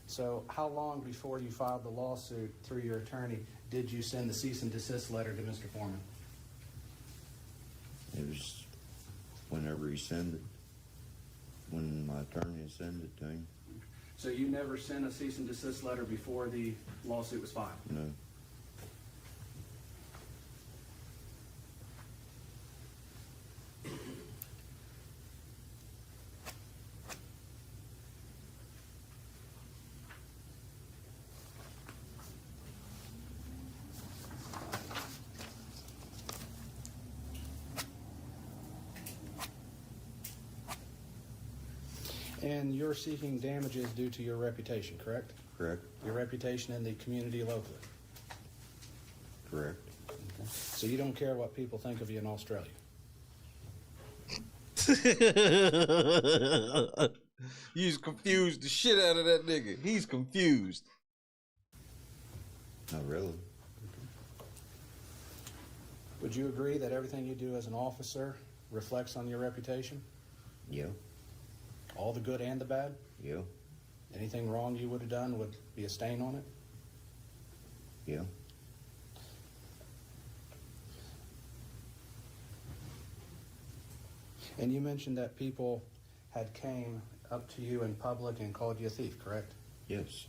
So how long before you filed the lawsuit through your attorney did you send the cease and desist letter to Mr. Foreman? It was whenever he sent it. When my attorney sent it to him. So you never sent a cease and desist letter before the lawsuit was filed? No. And you're seeking damages due to your reputation, correct? Correct. Your reputation in the community locally? Correct. Okay. So you don't care what people think of you in Australia? You just confused the shit out of that nigga. He's confused. Not really. Would you agree that everything you do as an officer reflects on your reputation? Yeah. All the good and the bad? Yeah. Anything wrong you would have done would be a stain on it? Yeah. And you mentioned that people had came up to you in public and called you a thief, correct? Yes.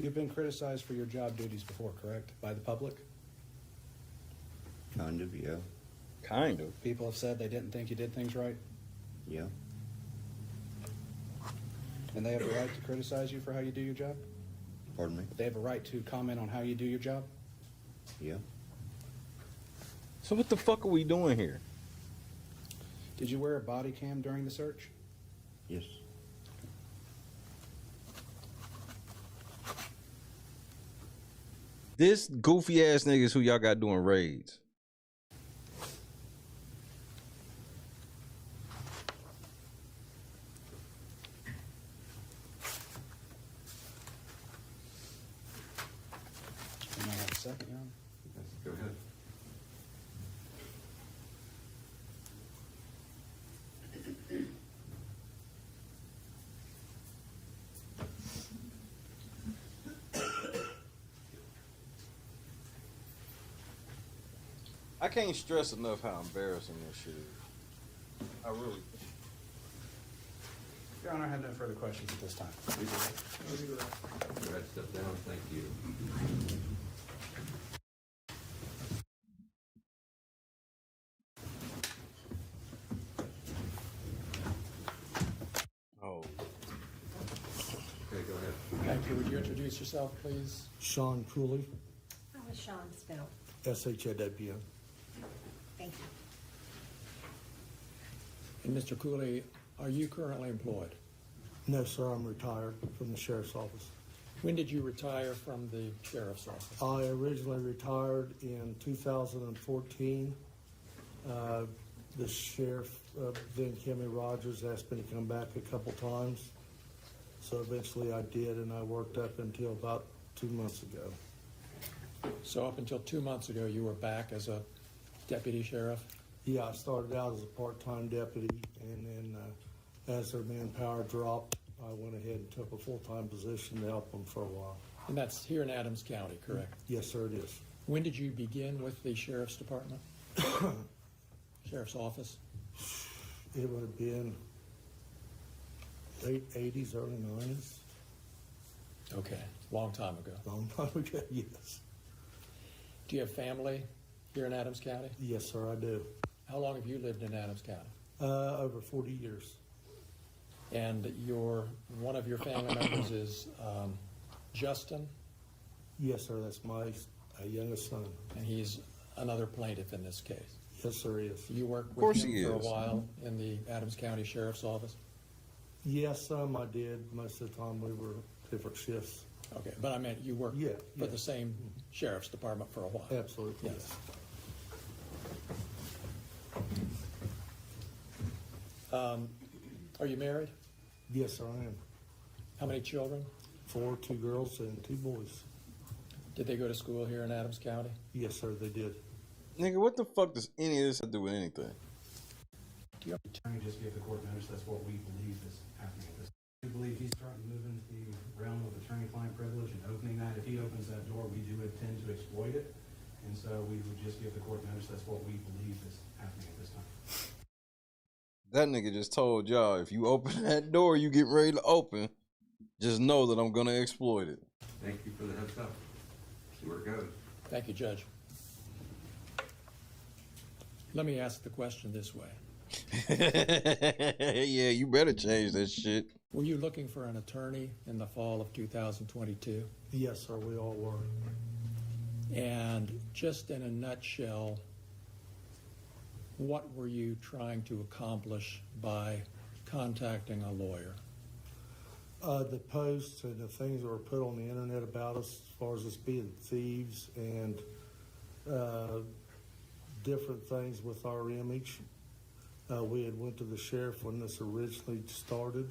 You've been criticized for your job duties before, correct? By the public? Kind of, yeah. Kind of. People have said they didn't think you did things right? Yeah. And they have a right to criticize you for how you do your job? Pardon me? They have a right to comment on how you do your job? Yeah. So what the fuck are we doing here? Did you wear a body cam during the search? Yes. This goofy ass niggas who y'all got doing raids. You might have a second, Your Honor. Go ahead. I can't stress enough how embarrassing this shit is. I really. Your Honor, I have no further questions at this time. Go ahead, step down, thank you. Oh. Okay, go ahead. Thank you. Would you introduce yourself, please? Sean Cooley, How was Sean spelled? SHAWN. Thank you. And Mr. Cooley, are you currently employed? No, sir, I'm retired from the sheriff's office. When did you retire from the sheriff's office? I originally retired in 2014. The sheriff, then Kimmy Rogers, asked me to come back a couple times. So eventually I did, and I worked up until about 2 months ago. So up until 2 months ago, you were back as a deputy sheriff? Yeah, I started out as a part-time deputy, and then as their manpower dropped, I went ahead and took a full-time position to help them for a while. And that's here in Adams County, correct? Yes, sir, it is. When did you begin with the sheriff's department? Sheriff's office? It would have been late 80s, early 90s. Okay, long time ago. Long time ago, yes. Do you have family here in Adams County? Yes, sir, I do. How long have you lived in Adams County? Over 40 years. And one of your family members is Justin? Yes, sir, that's my youngest son. And he's another plaintiff in this case? Yes, sir, he is. You worked with him for a while in the Adams County Sheriff's Office? Yes, I did. Most of the time we were different shifts. Okay, but I meant you worked for the same sheriff's department for a while? Absolutely, yes. Are you married? Yes, sir, I am. How many children? 4, 2 girls and 2 boys. Did they go to school here in Adams County? Yes, sir, they did. Nigga, what the fuck does any of this have to do with anything? The attorney just gave the court notice that's what we believe is happening. We believe he's starting to move into the realm of attorney-client privilege and opening that. If he opens that door, we do intend to exploit it. And so we would just give the court notice that's what we believe is happening at this time. That nigga just told y'all, if you open that door you get ready to open, just know that I'm gonna exploit it. Thank you for the heads up. See where it goes. Thank you, Judge. Let me ask the question this way. Yeah, you better change that shit. Were you looking for an attorney in the fall of 2022? Yes, sir, we all were. And just in a nutshell, What were you trying to accomplish by contacting a lawyer? The posts and the things that were put on the internet about us, as far as us being thieves and different things with our image. We had went to the sheriff when this originally started.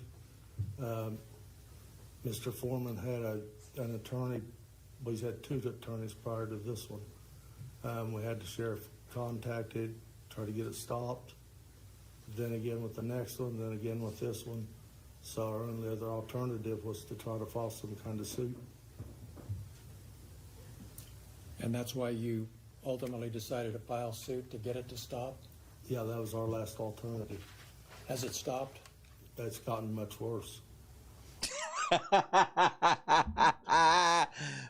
Mr. Foreman had an attorney. We had two attorneys prior to this one. We had the sheriff contacted, try to get it stopped. Then again with the next one, then again with this one. So our only other alternative was to try to file some kind of suit. And that's why you ultimately decided to file suit to get it to stop? Yeah, that was our last alternative. Has it stopped? It's gotten much worse.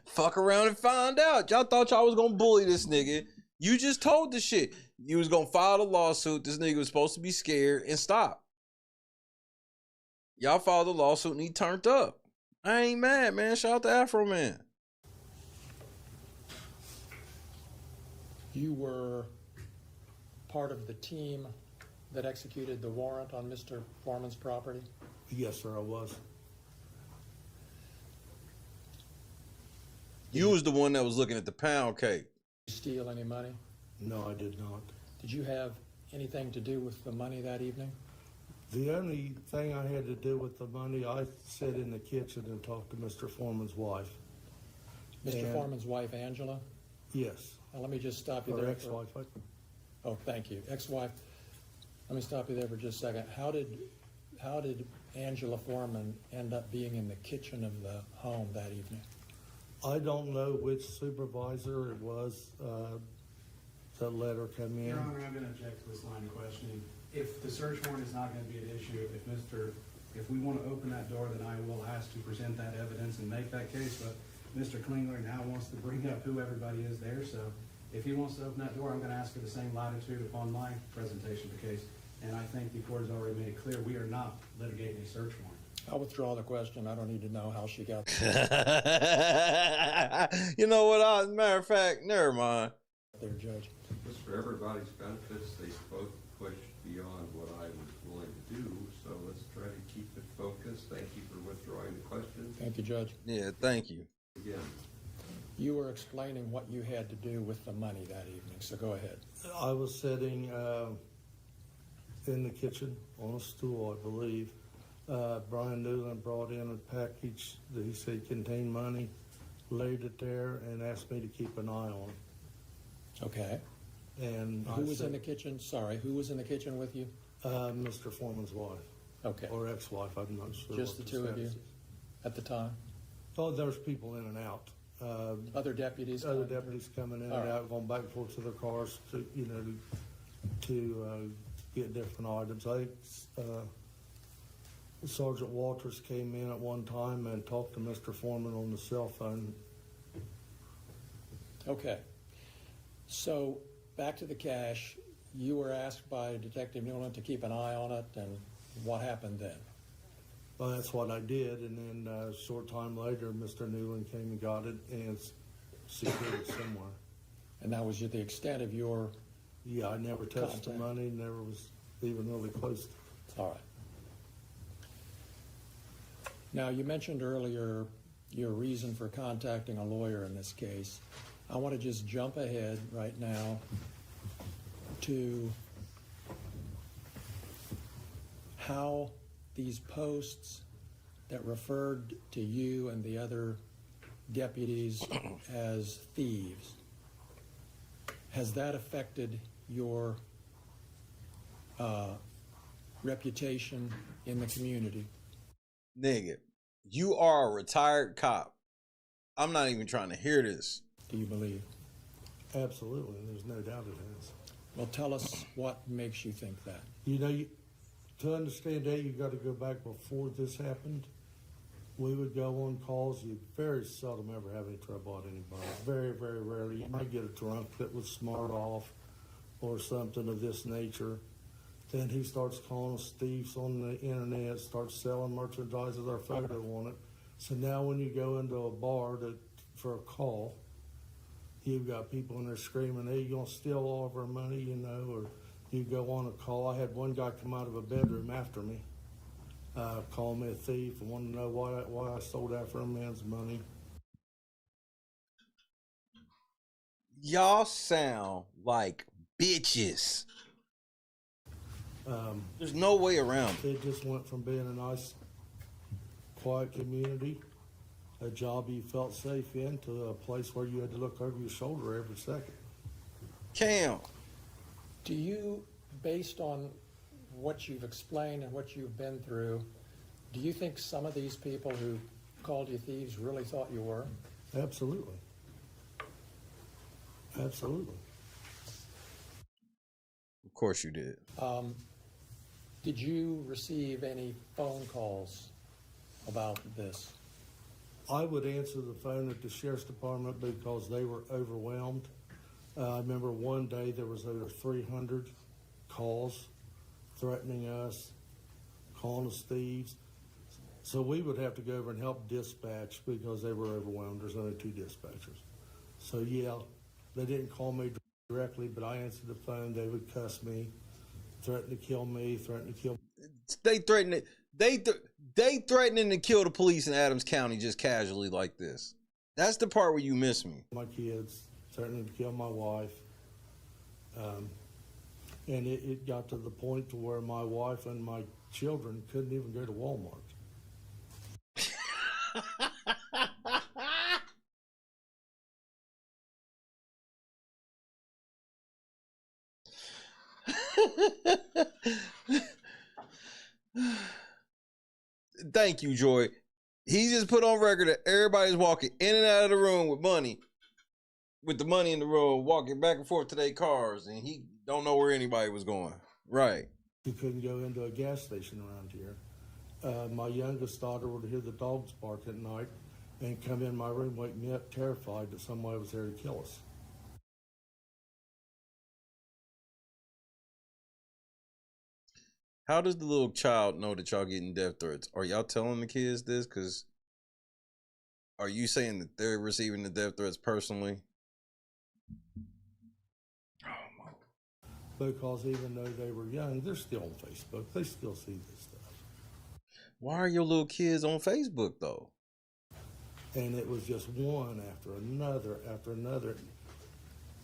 Fuck around and find out. Y'all thought y'all was gonna bully this nigga. You just told the shit. You was gonna file the lawsuit. This nigga was supposed to be scared and stop. Y'all filed the lawsuit and he turned up. I ain't mad, man. Shout out to Afroman. You were part of the team that executed the warrant on Mr. Foreman's property? Yes, sir, I was. You was the one that was looking at the pound cake. Did you steal any money? No, I did not. Did you have anything to do with the money that evening? The only thing I had to do with the money, I sat in the kitchen and talked to Mr. Foreman's wife. Mr. Foreman's wife, Angela? Yes. Now, let me just stop you Or there. ex-wife. Oh, thank you. Ex-wife. Let me stop you there for just a second. How did Angela Foreman end up being in the kitchen of the home that evening? I don't know which supervisor it was that let her come in. Your Honor, I'm going to object to this line of questioning. If the search warrant is not going to be an issue, if we want to open that door, then I will ask to present that evidence and make that case. But Mr. Klingler now wants to bring up who everybody is there. So if he wants to open that door, I'm going to ask for the same latitude upon my presentation of the case. And I think the court has already made it clear we are not litigating a search warrant. I'll withdraw the question. I don't need to know how she got You know what? Matter of fact, never mind. there, Judge. Just for everybody's benefits, they both pushed beyond what I was willing to do, so let's try to keep it focused. Thank you for withdrawing the question. Thank you, Judge. Yeah, thank you. Again. You were explaining what you had to do with the money that evening, so go ahead. I was sitting in the kitchen on a stool, I believe. Brian Newland brought in a package that he said contained money, laid it there, and asked me to keep an eye on it. Okay. And Who was in the kitchen? Sorry, who was in the kitchen with you? Mr. Foreman's wife. Okay. Or ex-wife, I'm not sure. Just the two of you at the time? Oh, there was people in and out. Other deputies? Other deputies coming in and out, going back and forth to their cars to, to get different items. Sergeant Walters came in at one time and talked to Mr. Foreman on the cell phone. Okay. So back to the cash. You were asked by Detective Newland to keep an eye on it, and what happened then? Well, that's what I did, and then a short time later, Mr. Newland came and got it and secured it somewhere. And that was the extent of your... Yeah, I never touched the money, never was even really close. All right. Now, you mentioned earlier your reason for contacting a lawyer in this case. I want to just jump ahead right now to how these posts that referred to you and the other deputies as thieves, has that affected your reputation in the community? Nigga, you are a retired cop. I'm not even trying to hear this. Do you believe? Absolutely, there's no doubt it has. Well, tell us what makes you think that. To understand that, you got to go back before this happened. We would go on calls. You very seldom ever have any trouble at anybody. Very, very rarely. You might get a drunk that was smart off or something of this nature. Then he starts calling us thieves on the internet, starts selling merchandise with our photo on it. So now when you go into a bar for a call, you've got people in there screaming, hey, you gonna steal all of our money, or You go on a call. I had one guy come out of a bedroom after me, call me a thief, and wanted to know why I stole Afroman's money. Y'all sound like bitches. There's no way around it. It just went from being a nice, quiet community, a job you felt safe in, to a place where you had to look over your shoulder every second. Cam, Do you, based on what you've explained and what you've been through, do you think some of these people who called you thieves really thought you were? Absolutely. Absolutely. of course you did. Did you receive any phone calls about this? I would answer the phone at the sheriff's department because they were overwhelmed. I remember one day there was over 300 calls threatening us, calling us thieves. So we would have to go over and help dispatch because they were overwhelmed. There's only 2 dispatchers. So yeah, they didn't call me directly, but I answered the phone. They would cuss me, threaten to kill me, threaten to kill. They threatening to kill the police in Adams County just casually like this. That's the part where you miss me. My kids, threatening to kill my wife. And it got to the point to where my wife and my children couldn't even go to Walmart. Thank you, Joy. He just put on record that everybody's walking in and out of the room with money, with the money in the room, walking back and forth to their cars, and he don't know where anybody was going. Right. You couldn't go into a gas station around here. My youngest daughter would hear the dogs bark at night and come in my room, wake me up terrified that somebody was there to kill us. How does the little child know that y'all getting death threats? Are y'all telling the kids this? Because are you saying that they're receiving the death threats personally? Because even though they were young, they're still on Facebook. They still see this stuff. Why are your little kids on Facebook, though? And it was just one after another after another.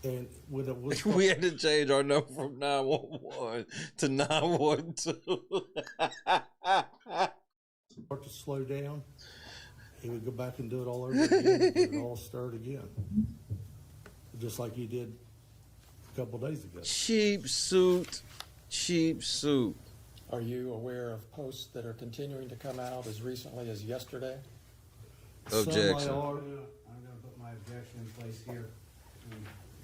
And when it was, We had to change our number from 911 to 912. start to slow down, he would go back and do it all over again, and get it all started again. Just like he did a couple days ago. Cheap suit. Cheap suit. Are you aware of posts that are continuing to come out as recently as yesterday? Objection. I'm going to put my objection in place here.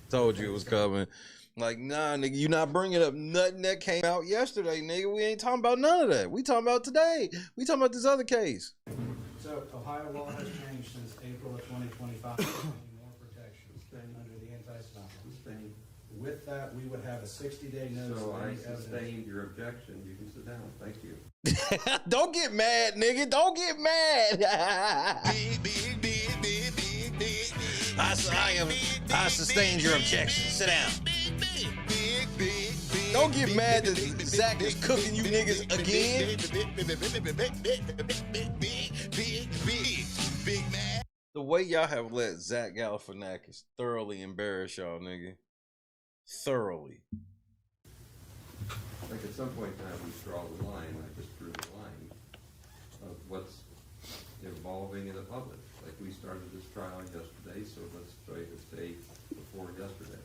Told you it was coming. Like, nah, nigga, you not bringing up nothing that came out yesterday, nigga. We ain't talking about none of that. We talking about today. We talking about this other case. So Ohio law has changed since April of 2025. More protections under the anti-stalking. With that, we would have a 60-day notice. So of I any evidence. sustained your objection. You can sit down. Thank you. Don't get mad, nigga. Don't get mad. I sustained your objection. Sit down. Don't get mad that Zach is cooking you niggas again. The way y'all have let Zach Galifianakis thoroughly embarrass y'all, nigga. Thoroughly. Like at some point in time, we draw the line. I just drew the line of what's evolving in the public. Like we started this trial yesterday, so let's try to stay before yesterday.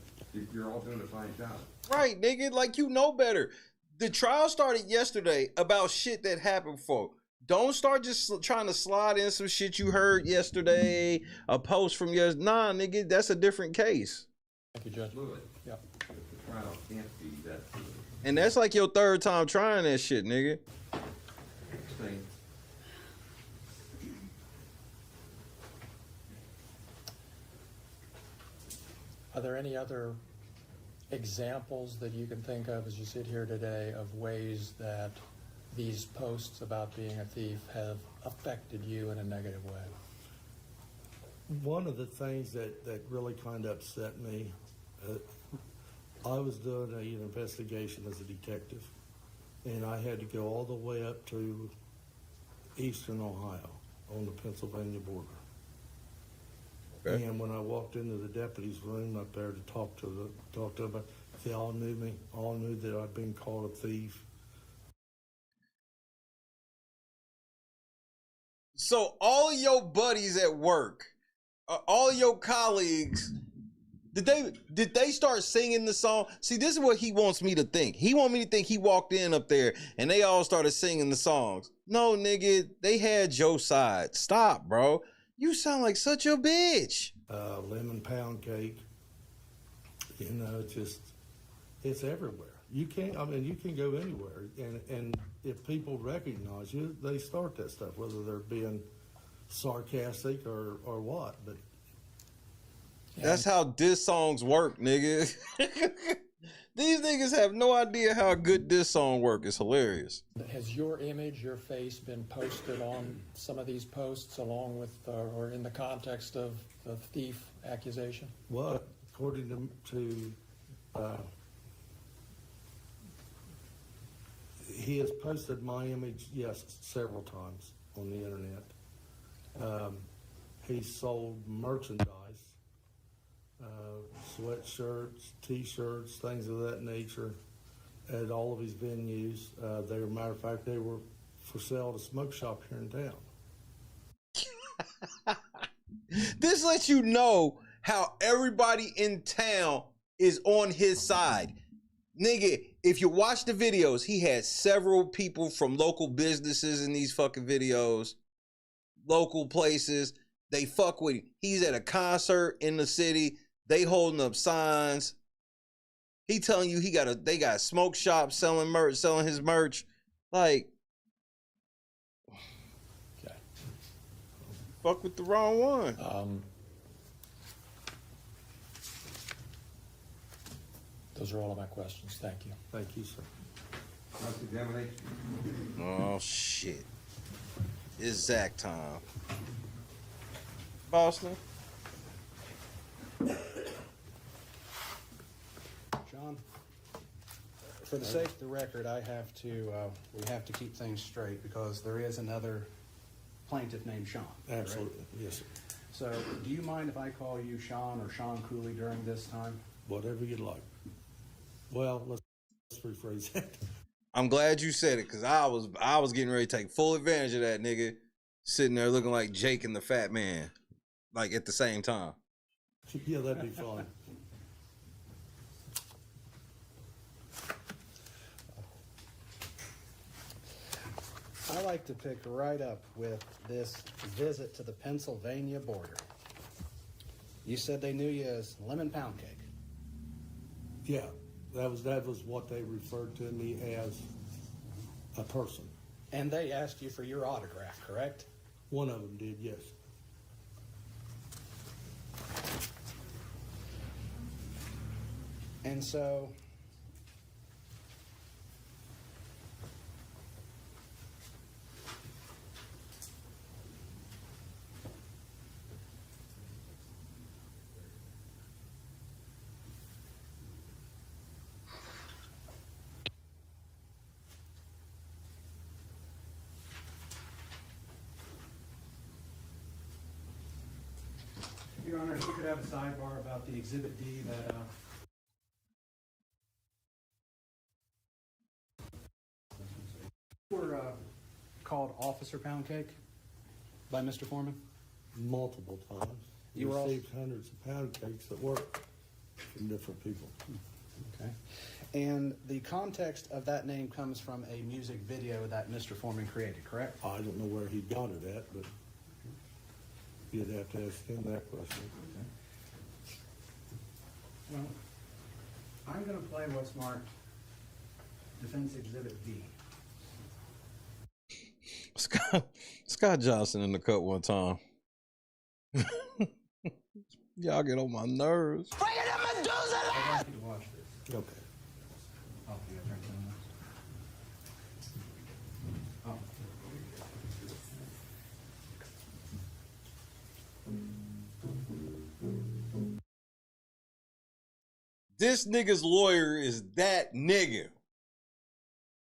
You're all doing a fine job. Right, nigga. Like you know better. The trial started yesterday about shit that happened for. Don't start just trying to slide in some shit you heard yesterday, a post from yesterday. Nah, nigga, that's a different case. Thank you, Judge. Fluid. Yep. But the trial can't be that fluid. And that's like your 3rd time trying that shit, nigga. Same. Are there any other examples that you can think of as you sit here today of ways that these posts about being a thief have affected you in a negative way? One of the things that really kind of upset me, I was doing an investigation as a detective, and I had to go all the way up to eastern Ohio on the Pennsylvania border. Okay. And when I walked into the deputy's room up there to talk to them, they all knew me, all knew that I'd been called a thief. So all of your buddies at work, all of your colleagues, did they start singing the song? See, this is what he wants me to think. He want me to think he walked in up there and they all started singing the songs. No, nigga, they had your side. Stop, bro. You sound like such a bitch. Lemon pound cake, you know, it's everywhere. You can go anywhere, and if people recognize you, they start that stuff, whether they're being sarcastic or what. But that's how diss songs work, nigga. These niggas have no idea how a good diss song work. It's hilarious. Has your image, your face been posted on some of these posts along with, or in the context of the thief accusation? Well, according to he has posted my image, yes, several times on the internet. He sold merchandise, sweatshirts, T-shirts, things of that nature, at all of his venues. Matter of fact, they were for sale at a smoke shop here in town. This lets you know how everybody in town is on his side. Nigga, if you watch the videos, he had several people from local businesses in these fucking videos, local places. They fuck with him. He's at a concert in the city. They holding up signs. He telling you they got a smoke shop selling his merch. Like, okay. Fuck with the wrong one. Those are all of my questions. Thank you. Thank you, sir. Cross-examination. Oh, shit. It's Zach time. Boston. John, for the sake of the record, we have to keep things straight because there is another plaintiff named Sean. Absolutely, right? yes, sir. So, do you mind if I call you Sean or Sean Cooley during this time? Whatever you'd like. Well, let's rephrase that. I'm glad you said it because I was getting ready to take full advantage of that nigga sitting there looking like Jake and the Fat Man, like at the same time. Yeah, that'd be fun. I like to pick right up with this visit to the Pennsylvania border. You said they knew you as Lemon Pound Cake. Yeah, that was what they referred to me as, a person. And they asked you for your autograph, correct? One of them did, yes. And so, Your Honor, if we could have a sidebar about the Exhibit D that were called Officer Pound Cake by Mr. Foreman? Multiple times. You were received hundreds of pound cakes at work from different people. Okay. And the context of that name comes from a music video that Mr. Foreman created, correct? I don't know where he got it at, but you'd have to ask him that question. Well, I'm going to play what's marked Defense Exhibit D. Scott Johnson in the cut one time. Y'all get on my nerves. I'd like you to watch this. Okay. Oh, you gotta turn it on. Oh. This nigga's lawyer is that nigga.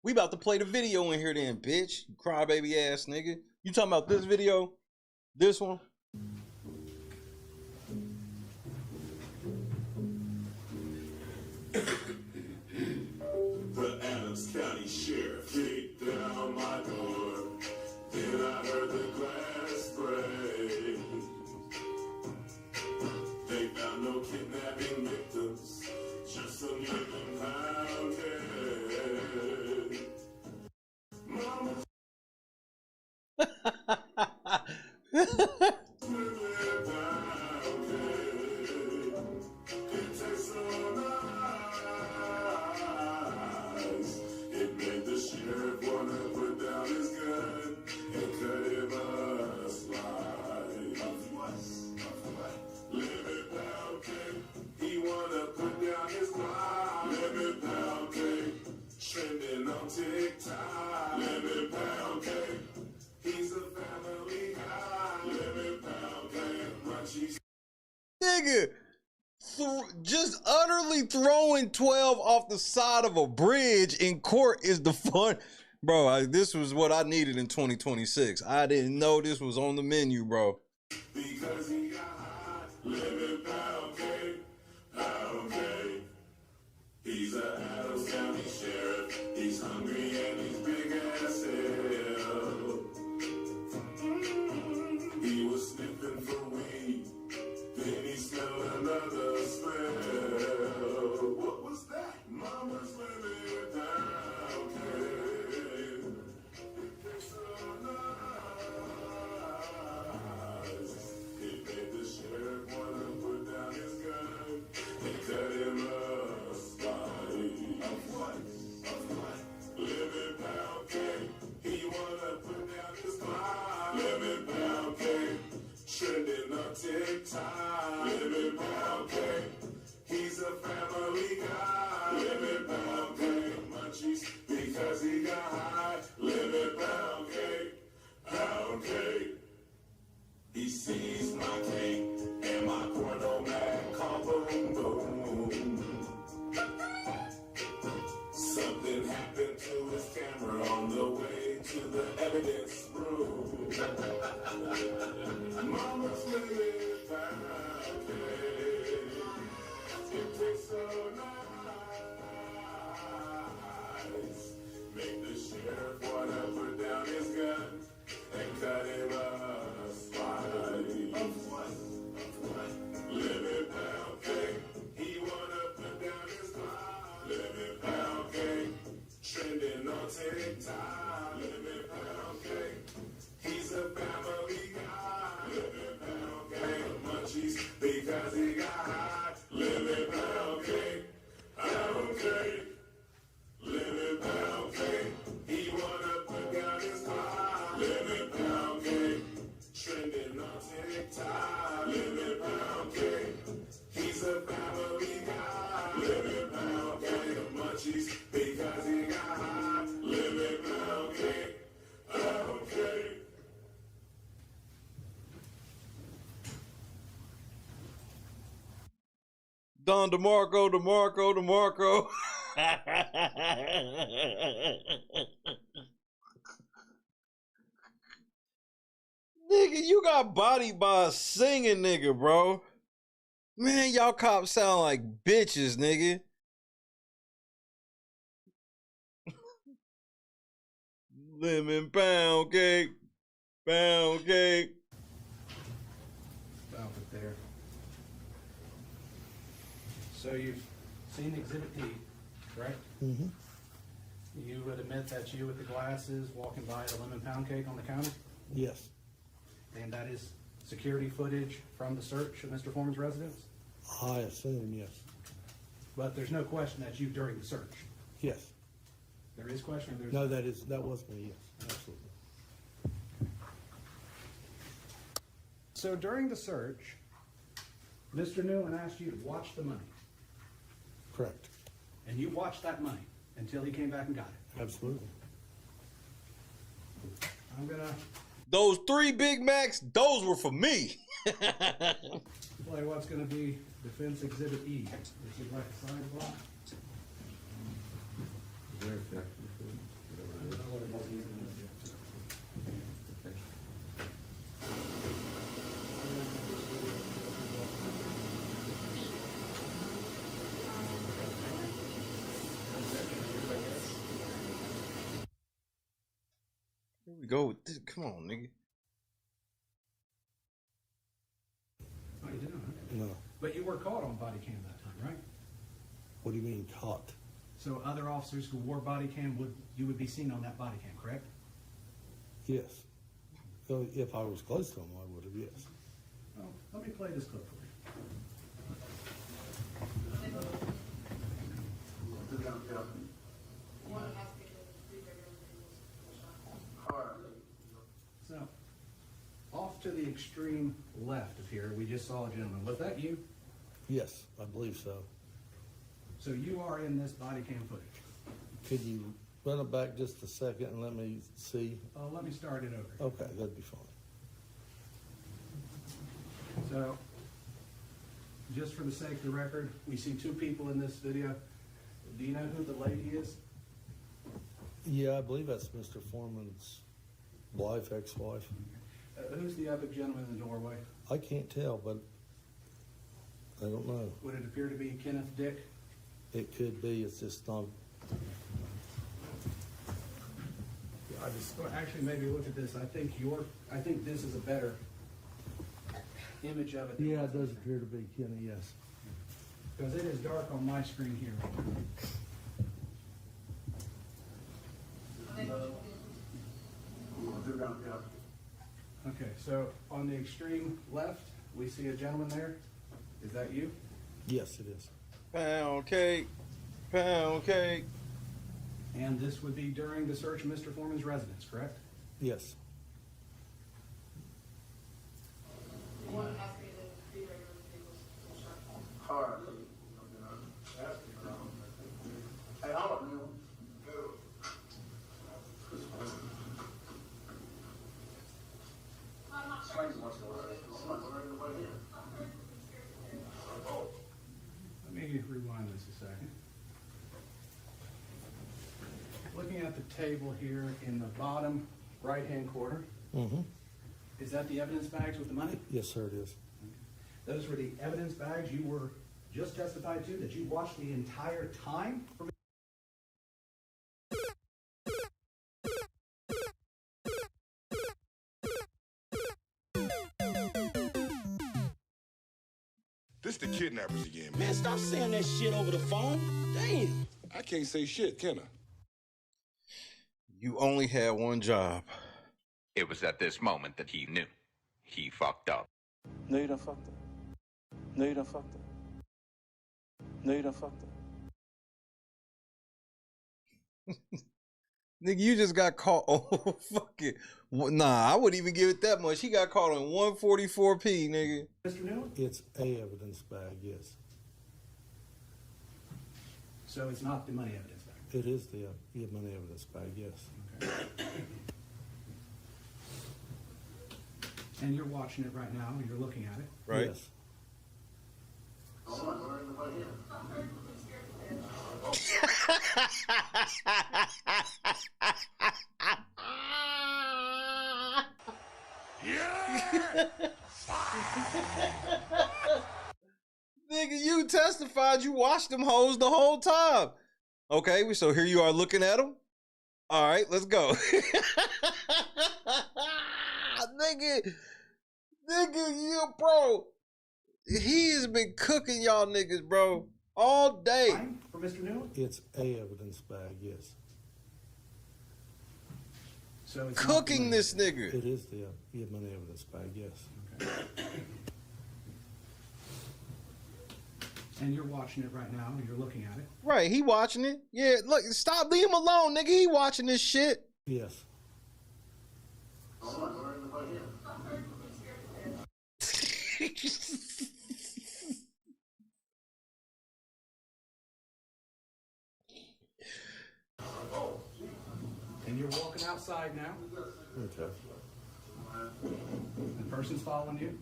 We about to play the video in here then, bitch. You crybaby ass nigga. You talking about this video? This one? The Adams County Sheriff kicked down my door. Then I heard the glass break. They found no kidnapping victims, just a living pound cake. Mama. It made the sheriff wanna put down his gun and cut him a slice. Living pound cake, he wanna put down his line. Living pound cake, trending on TikTok. Living pound cake, he's a family guy. Living pound cake, munchies. Nigga, just utterly throwing 12 off the side of a bridge in court is the fun. Bro, this was what I needed in 2026. I didn't know this was on the menu, bro. Because he got high, living pound cake, pound cake. He's a Adams County Sheriff. He's hungry and he's big as hell. He was sniffing for weed. Then he smelled another smell. What was that? Mama's living pound cake. It's so nice. It made the sheriff wanna put down his gun and cut him a slice. Of what? Living pound cake. He wanna put down his line. Living pound cake. Trending on TikTok. Living pound cake. He's a family guy. Living pound cake. Munchies because he got high. Living pound cake. Pound cake. He sees my cake and my porno man call boom boom. Something happened to his camera on the way to the evidence room. Mama's living pound cake. It tastes so nice. Make the sheriff wanna put down his gun and cut him a slice. Of what? Living pound cake. He wanna put down his line. Living pound cake. Trending on TikTok. Living pound cake. He's a family guy. Living pound cake. Munchies because he got high. Living pound cake. Pound cake. Living pound cake. He wanna put down his line. Living pound cake. Trending on TikTok. Living pound cake. He's a family guy. Living pound cake. Munchies because he got high. Living pound cake. Pound cake. Don DeMarco. Nigga, you got bodied by a singing nigga, bro. Man, y'all cops sound like bitches, nigga. Lemon pound cake. Pound cake. Stop it there. So you've seen Exhibit D, correct? Mm-hmm. You would admit that's you with the glasses walking by the lemon pound cake on the counter? Yes. And that is security footage from the search of Mr. Foreman's residence? I assume, yes. But there's no question that's you during the search? Yes. There is question? Or there's No, that was me, yes, absolutely. So during the search, Mr. Newman asked you to watch the money. Correct. And you watched that money until he came back and got it. Absolutely. I'm gonna Those 3 Big Macs, those were for me. Play what's going to be Defense Exhibit E. This is like a side block. Here we go with this. Come on, nigga. Oh, you didn't? No. But you were caught on body cam that time, right? What do you mean caught? So other officers who wore body cam you would be seen on that body cam, correct? Yes. So if I was close to him, I would have, yes. Oh, let me play this clip for you. So, off to the extreme left of here, we just saw a gentleman. Was that you? Yes, I believe so. So you are in this body cam footage? Could you run it back just a second and let me see? Let me start it over. Okay, that'd be fine. So, just for the sake of the record, we see 2 people in this video. Do you know who the lady is? Yeah, I believe that's Mr. Foreman's wife, ex-wife. Who's the other gentleman in the doorway? I can't tell, but I don't know. Would it appear to be Kenneth Dick? It could be. It's just not. Actually, maybe look at this. I think this is a better image of it. Yeah, it does appear to be Kenny, yes. Because it is dark on my screen here. Okay, so on the extreme left, we see a gentleman there. Is that you? Yes, it is. Pound cake. Pound cake. And this would be during the search of Mr. Foreman's residence, correct? Yes. Hey, hold up, man. Let me rewind this a second. Looking at the table here in the bottom right-hand corner, Mm-hmm. is that the evidence bags with the money? Yes, sir, it is. Those were the evidence bags you were just testified to, that you watched the entire time? This the kidnappers again, man. Man, stop saying that shit over the phone. Damn. I can't say shit, can I? You only had one job. It was at this moment that he knew. He fucked up. No, you done fucked up. No, you done fucked up. No, you done fucked up. Nigga, you just got caught. Oh, fuck it. Nah, I wouldn't even give it that much. He got caught on 144p, nigga. Mr. Newell? It's a evidence bag, yes. So it's not the money evidence bag? It is the money evidence bag, yes. Okay. And you're watching it right now, you're looking at it? Right. Yes. Nigga, you testified you watched them hoes the whole time. Okay, so here you are looking at them. All right, let's go. Nigga, you, bro. He has been cooking y'all niggas, bro, all day. For Mr. Newell? It's a evidence bag, yes. So it's cooking this nigga. It is the money evidence bag, yes. Okay. And you're watching it right now, you're looking at it? Right, he watching it. Yeah, look, stop, leave him alone, nigga. He watching this shit. Yes. And you're walking outside now? Okay. The person's following you?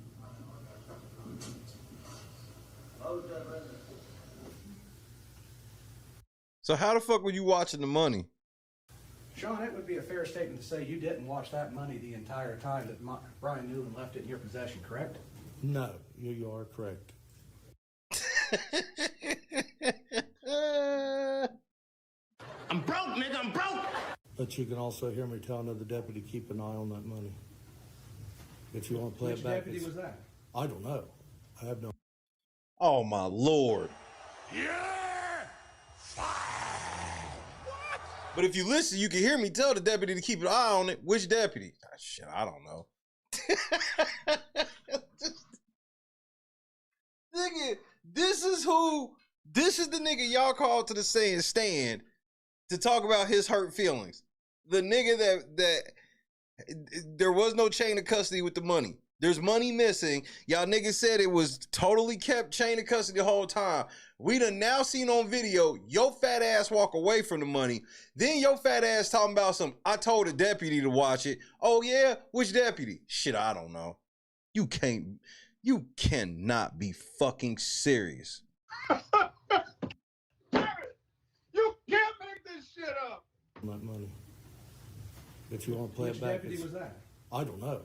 So how the fuck were you watching the money? Sean, it would be a fair statement to say you didn't watch that money the entire time that Brian Newland left it in your possession, correct? No, you are correct. I'm broke, nigga, I'm broke. But you can also hear me tell another deputy, keep an eye on that money. If you want to play Which it back. deputy was that? I don't know. I have no. Oh my lord. But if you listen, you can hear me tell the deputy to keep an eye on it. Which deputy? Ah, shit, I don't know. Nigga, this is the nigga y'all called to the stand to talk about his hurt feelings. The nigga that there was no chain of custody with the money. There's money missing. Y'all niggas said it was totally kept chain of custody the whole time. We done now seen on video your fat ass walk away from the money. Then your fat ass talking about I told a deputy to watch it. Oh yeah? Which deputy? Shit, I don't know. You cannot be fucking serious. You can't make this shit up. That money. If you want to play Which it back. deputy was that? I don't know.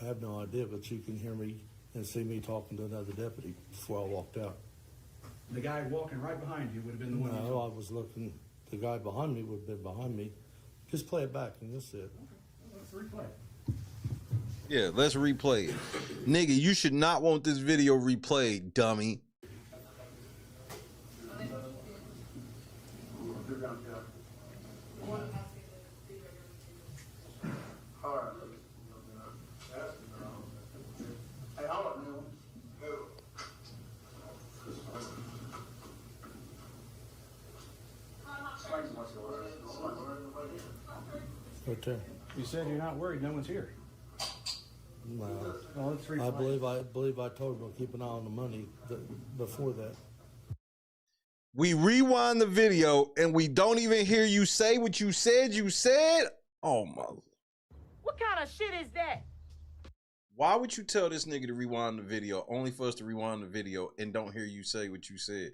I have no idea, but you can hear me and see me talking to another deputy before I walked out. The guy walking right behind you would have been the one you No, told. I was looking. The guy behind me would have been behind me. Just play it back and you'll see it. Let's replay. Yeah, let's replay it. Nigga, you should not want this video replayed, dummy. Right there. You said you're not worried. No one's here. No. Well, let's replay. I believe I told him to keep an eye on the money before that. We rewind the video and we don't even hear you say what you said. Oh my. What kind of shit is that? Why would you tell this nigga to rewind the video only for us to rewind the video and don't hear you say what you said?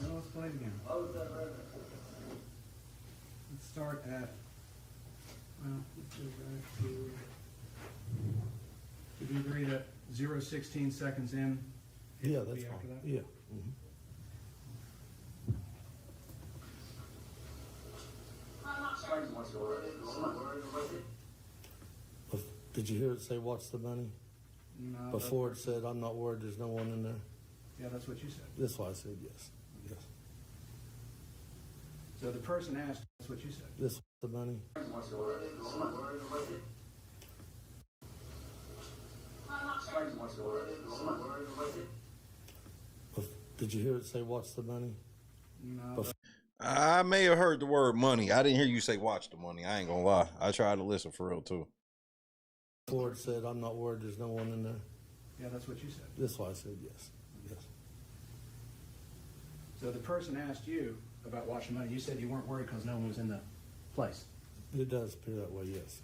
Okay, let's play it again. Let's start at. Well, let's go back to. Did you agree that 0:16 seconds in? it Yeah, would that's be after fine. that? Yeah. Did you hear it say, "Watch the money"? No. Before it said, "I'm not worried. There's no one in there." Yeah, that's what you said. That's why I said yes. Yes. So the person asked, that's what you said. This the money. Did you hear it say, "Watch the money"? No. I may have heard the word money. I didn't hear you say watch the money. I ain't gonna lie. I tried to listen for real too. Before it said, "I'm not worried. There's no one in there." Yeah, that's what you said. That's why I said yes. Yes. So the person asked you about watching money. You said you weren't worried because no one was in the place. It does appear that way. Yes.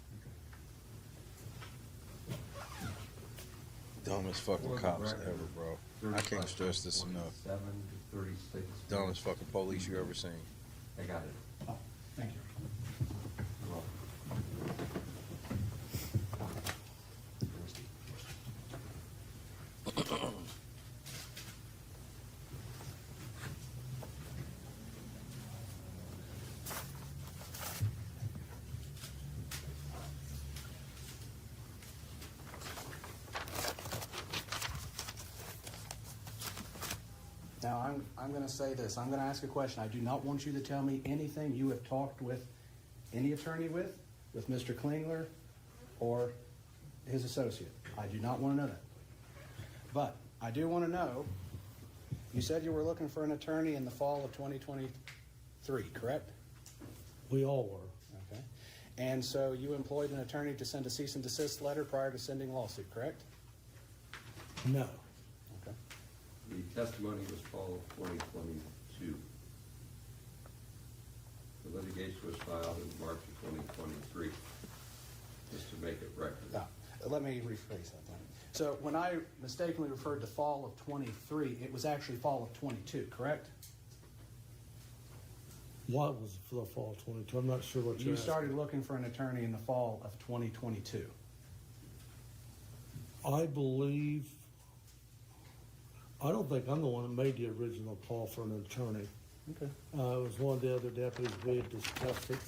Dumbest fucking cops ever, bro. I can't stress this enough. 7 to 36. Dumbest fucking police you ever seen. I got it. Oh, thank you. Now, I'm going to say this. I'm going to ask a question. I do not want you to tell me anything you have talked with any attorney with Mr. Klingler or his associate. I do not want to know that. But I do want to know, you said you were looking for an attorney in the fall of 2023, correct? We all were. Okay. And so you employed an attorney to send a cease and desist letter prior to sending lawsuit, correct? No. Okay. The testimony was fall of 2022. The litigation was filed in March of 2023, just to make it record. Let me rephrase that then. So when I mistakenly referred to fall of 23, it was actually fall of 22, correct? What was the fall 22? I'm not sure what You started looking for an attorney in the fall of 2022. I believe, I don't think I'm the one that made the original call for an attorney. Okay. It was one of the other deputies. We had discussed it.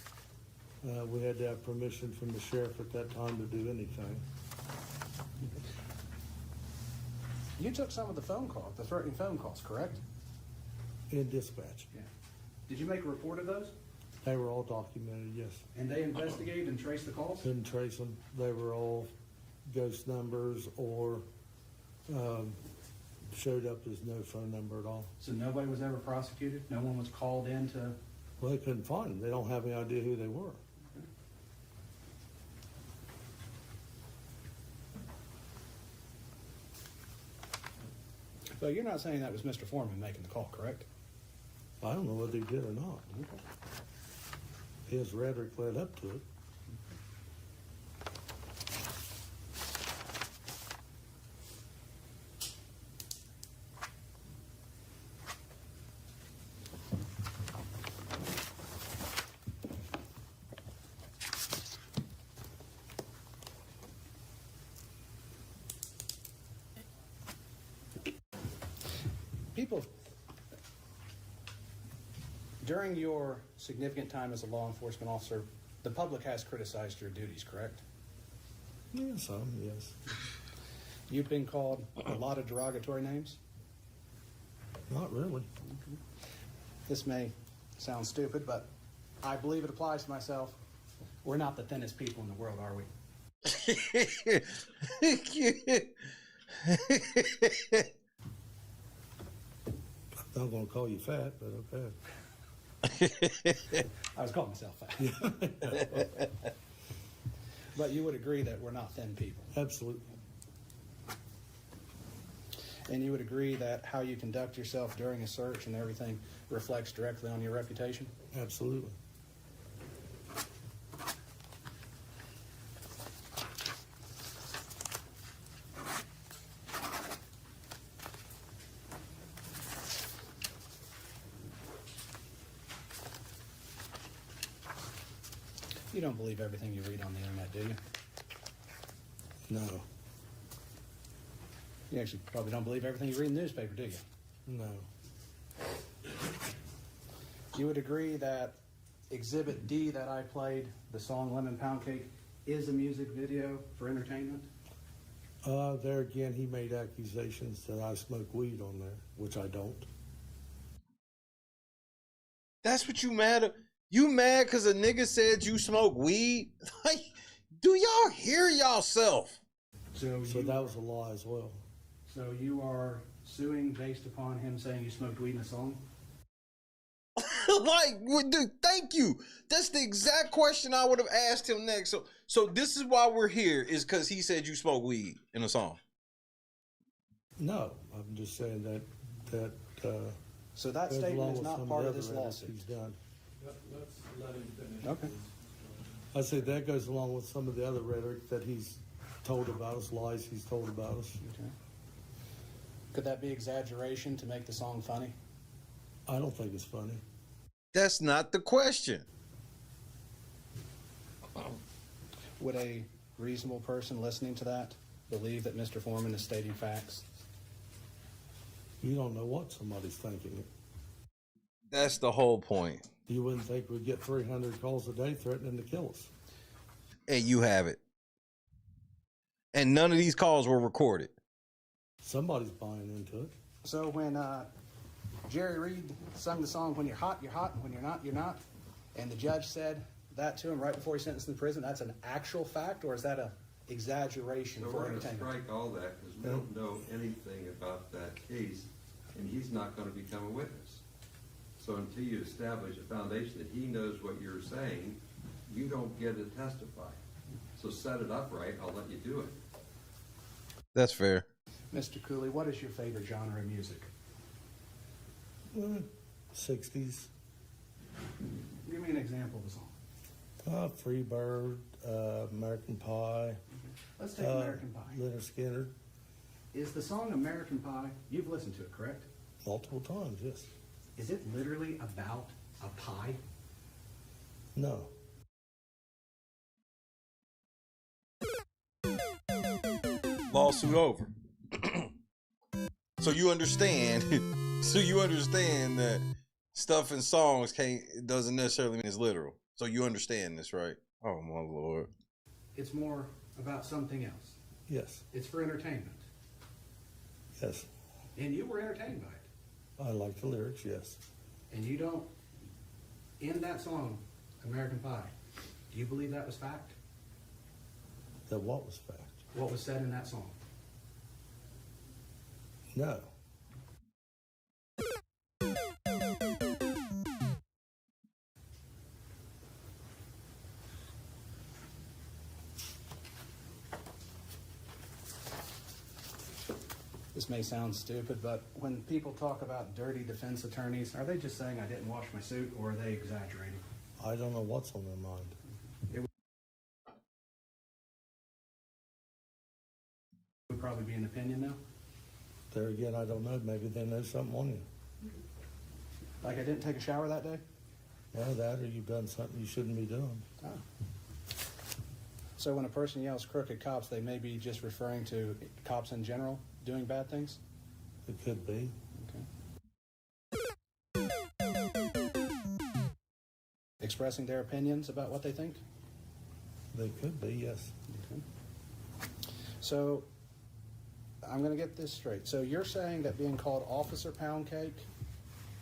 We had to have permission from the sheriff at that time to do anything. You took some of the phone calls, the threatening phone calls, correct? In dispatch. Yeah. Did you make a report of those? They were all documented, yes. And they investigated and traced the calls? Couldn't trace them. They were all ghost numbers or showed up as no phone number at all. So nobody was ever prosecuted? No one was called in to... Well, they couldn't find them. They don't have any idea who they were. But you're not saying that was Mr. Foreman making the call, correct? I don't know whether he did or not. His rhetoric led up to it. People, during your significant time as a law enforcement officer, the public has criticized your duties, correct? Yeah, some, yes. You've been called a lot of derogatory names? Not really. This may sound stupid, but I believe it applies to myself. We're not the thinnest people in the world, are we? I'm going to call you fat, but okay. I was calling myself fat. But you would agree that we're not thin people? Absolutely. And you would agree that how you conduct yourself during a search and everything reflects directly on your reputation? Absolutely. You don't believe everything you read on the internet, do you? No. You actually probably don't believe everything you read in the newspaper, do you? No. You would agree that Exhibit D that I played, the song Lemon Pound Cake, is a music video for entertainment? There again, he made accusations that I smoke weed on there, which I don't. That's what you mad at? You mad because a nigga said you smoke weed? Like, do y'all hear y'allself? So that was a lie as well. So you are suing based upon him saying you smoked weed in a song? Like, dude, thank you. That's the exact question I would have asked him next. So this is why we're here, is because he said you smoke weed in a song. No, I'm just saying that. So that statement is not part of this lawsuit. He's done. Let's let him finish. Okay. I say that goes along with some of the other rhetoric that he's told about us, lies he's told about us. Okay. Could that be exaggeration to make the song funny? I don't think it's funny. That's not the question. Would a reasonable person listening to that believe that Mr. Foreman is stating facts? You don't know what somebody's thinking. That's the whole point. You wouldn't think we'd get 300 calls a day threatening to kill us. And you have it. And none of these calls were recorded. Somebody's buying into it. So when Jerry Reed sung the song, "When you're hot, and when you're not," and the judge said that to him right before he sentenced him to prison, that's an actual fact, or is that a exaggeration So for we're going to entertainment? strike all that because we don't know anything about that case, and he's not going to become a witness. So until you establish a foundation that he knows what you're saying, you don't get to testify. So set it up right, I'll let you do it. That's fair. Mr. Cooley, what is your favorite genre of music? 60s. Give me an example of a song. Free Bird, American Pie. Let's take American Pie. Leonard Skinner. Is the song American Pie, you've listened to it, correct? Multiple times, yes. Is it literally about a pie? No. Lawsuit over. So you understand. So you understand that stuff in songs doesn't necessarily mean it's literal. So you understand this, right? Oh my Lord. It's more about something else. Yes. It's for entertainment. Yes. And you were entertained by it. I like the lyrics, yes. And you don't, in that song, American Pie, do you believe that was fact? That what was fact? What was said in that song? No. This may sound stupid, but when people talk about dirty defense attorneys, are they just saying I didn't wash my suit, or are they exaggerating? I don't know what's on their mind. It would probably be an opinion now. There again, I don't know. Maybe they know something on you. Like I didn't take a shower that day? Well, that or you've done something you shouldn't be doing. Oh. So when a person yells crooked cops, they may be just referring to cops in general doing bad things? It could be. Okay. Expressing their opinions about what they think? They could be, yes. Okay. So I'm going to get this straight. So you're saying that being called Officer Pound Cake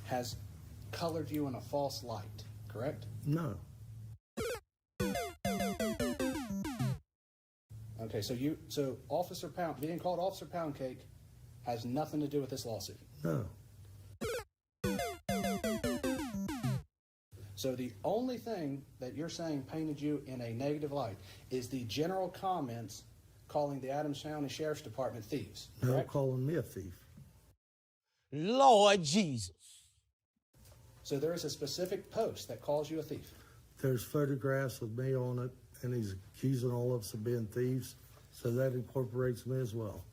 has colored you in a false light, correct? No. Okay, so Officer Pound, being called Officer Pound Cake has nothing to do with this lawsuit. No. So the only thing that you're saying painted you in a negative light is the general comments calling the Adams County Sheriff's Department thieves, No, correct? calling me a thief. Lord Jesus. So there is a specific post that calls you a thief. There's photographs of me on it, and he's accusing all of us of being thieves, so that incorporates me as well.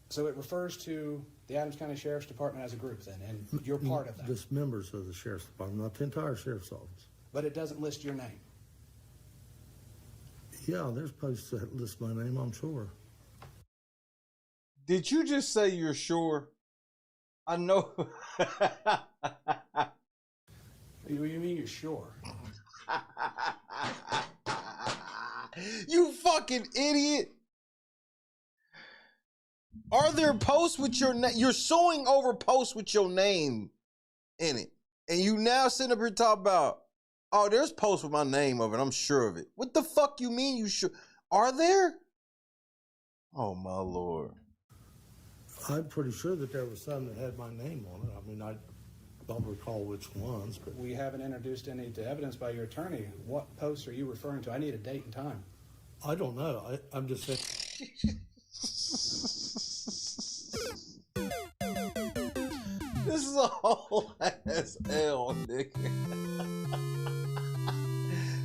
So it refers to the Adams County Sheriff's Department as a group then, and you're part of that. Just members of the Sheriff's Department, not the entire Sheriff's Office. But it doesn't list your name. Yeah, there's posts that list my name, I'm sure. Did you just say you're sure? I know. What do you mean you're sure? You fucking idiot. Are there posts with your name? You're suing over posts with your name in it. And you now sitting up here talking about, oh, there's posts with my name of it. I'm sure of it. What the fuck you mean you sure? Are there? Oh, my Lord. I'm pretty sure that there was some that had my name on it. I mean, I don't recall which ones, but We haven't introduced any to evidence by your attorney. What posts are you referring to? I need a date and time. I don't know. I'm just saying. This is a whole ass L, nigga.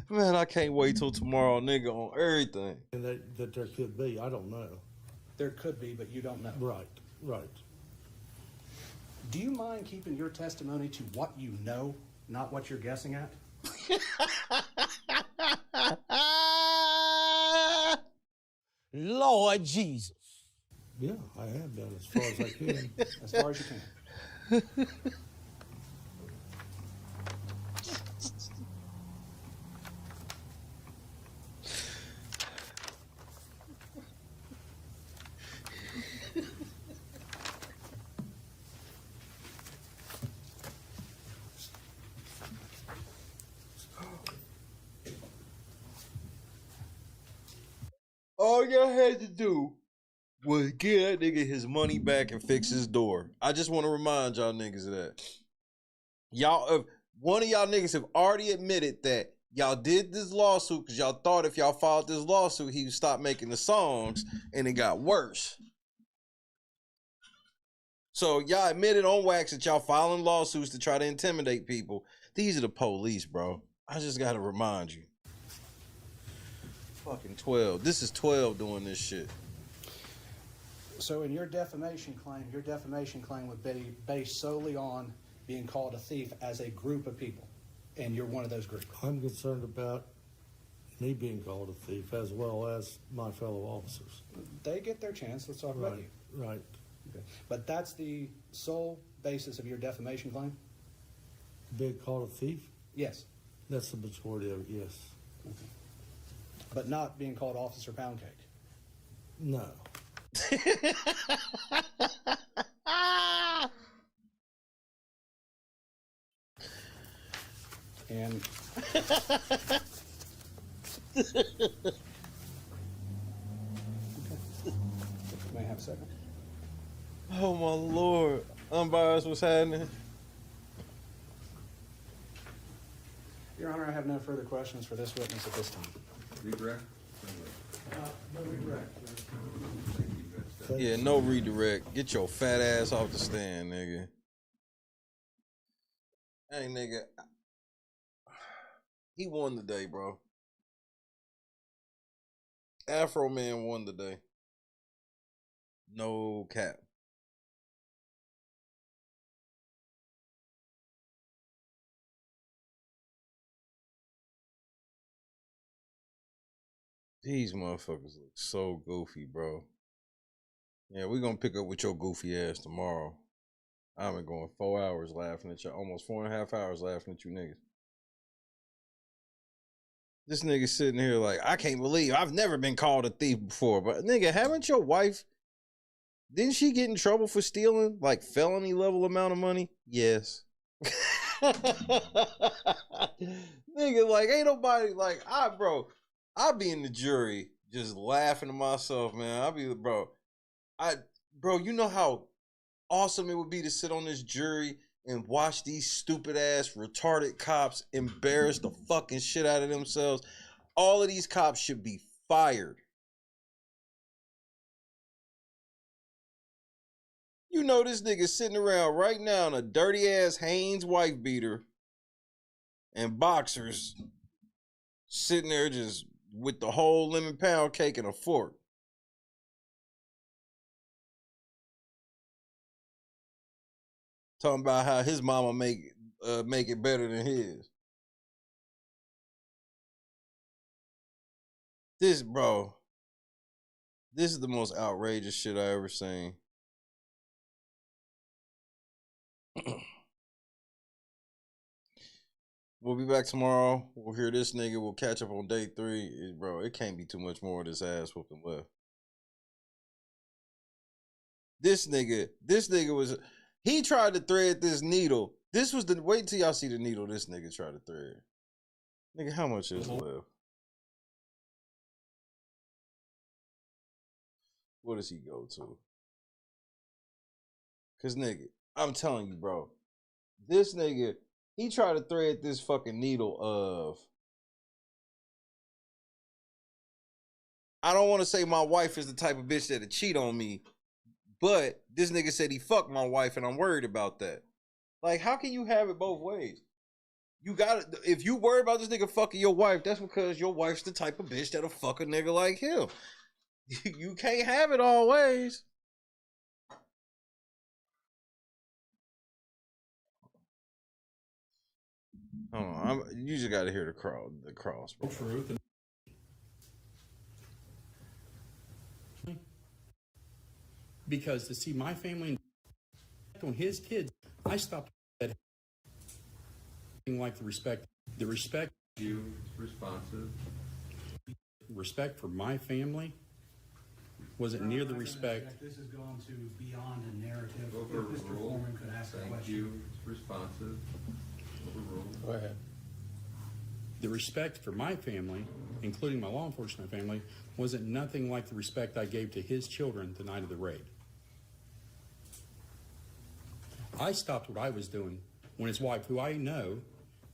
Man, I can't wait till tomorrow, nigga, on everything. And that there could be. I don't know. There could be, but you don't know. Right, right. Do you mind keeping your testimony to what you know, not what you're guessing at? Lord Jesus. Yeah, I have been as far as I can. As far as you can. All y'all had to do was give that nigga his money back and fix his door. I just want to remind y'all niggas of that. Y'all, one of y'all niggas have already admitted that y'all did this lawsuit because y'all thought if y'all filed this lawsuit, he would stop making the songs, and it got worse. So y'all admitted on wax that y'all filing lawsuits to try to intimidate people. These are the police, bro. I just gotta remind you. Fucking 12. This is 12 doing this shit. So in your defamation claim would be based solely on being called a thief as a group of people, and you're one of those groups. I'm concerned about me being called a thief as well as my fellow officers. They get their chance. Let's talk about you. Right. Okay. But that's the sole basis of your defamation claim? Being called a thief? Yes. That's the majority of it, yes. Okay. But not being called Officer Poundcake? No. And may I have a second? Oh my Lord. Unbiased, what's happening? Your Honor, I have no further questions for this witness at this time. Redirect? No redirect. Yeah, no redirect. Get your fat ass off the stand, nigga. Hey, nigga. He won today, bro. Afroman won today. No cap. These motherfuckers look so goofy, bro. Yeah, we're gonna pick up with your goofy ass tomorrow. I've been going 4 hours laughing at you, almost 4.5 hours laughing at you niggas. This nigga sitting here like, I can't believe I've never been called a thief before. But nigga, haven't your wife, didn't she get in trouble for stealing like felony level amount of money? Yes. Nigga, like ain't nobody like I'll be in the jury just laughing to myself, man. I'll be bro, you know how awesome it would be to sit on this jury and watch these stupid ass retarded cops embarrass the fucking shit out of themselves. All of these cops should be fired. You know this nigga sitting around right now in a dirty ass Hanes wife beater and boxers sitting there just with the whole lemon pound cake and a fork. Talking about how his mama make it better than his. This is the most outrageous shit I ever seen. We'll be back tomorrow. We'll hear this nigga. We'll catch up on day 3. Bro, it can't be too much more of this ass whooping left. This nigga was... He tried to thread this needle. This was the... Wait until y'all see the needle this nigga tried to thread. Nigga, how much is left? What does he go to? Because, nigga, I'm telling you, bro. This nigga, he tried to thread this fucking needle of... I don't want to say my wife is the type of bitch that'll cheat on me, but this nigga said he fucked my wife and I'm worried about that. Like, how can you have it both ways? You gotta, if you worry about this nigga fucking your wife, that's because your wife's the type of bitch that'll fuck a nigga like him. You can't have it all ways. Hold on, you just gotta hear the cross. Bro. Truth. Because to see my family on his kids, I stopped at like the respect you responsive. Respect for my family wasn't near the respect. This has gone to beyond a narrative. Overruled. Mr. Foreman could ask a Thank question. you. Responsive. Overruled. Go ahead. The respect for my family, including my law enforcement family, wasn't nothing like the respect I gave to his children the night of the raid. I stopped what I was doing when his wife, who I know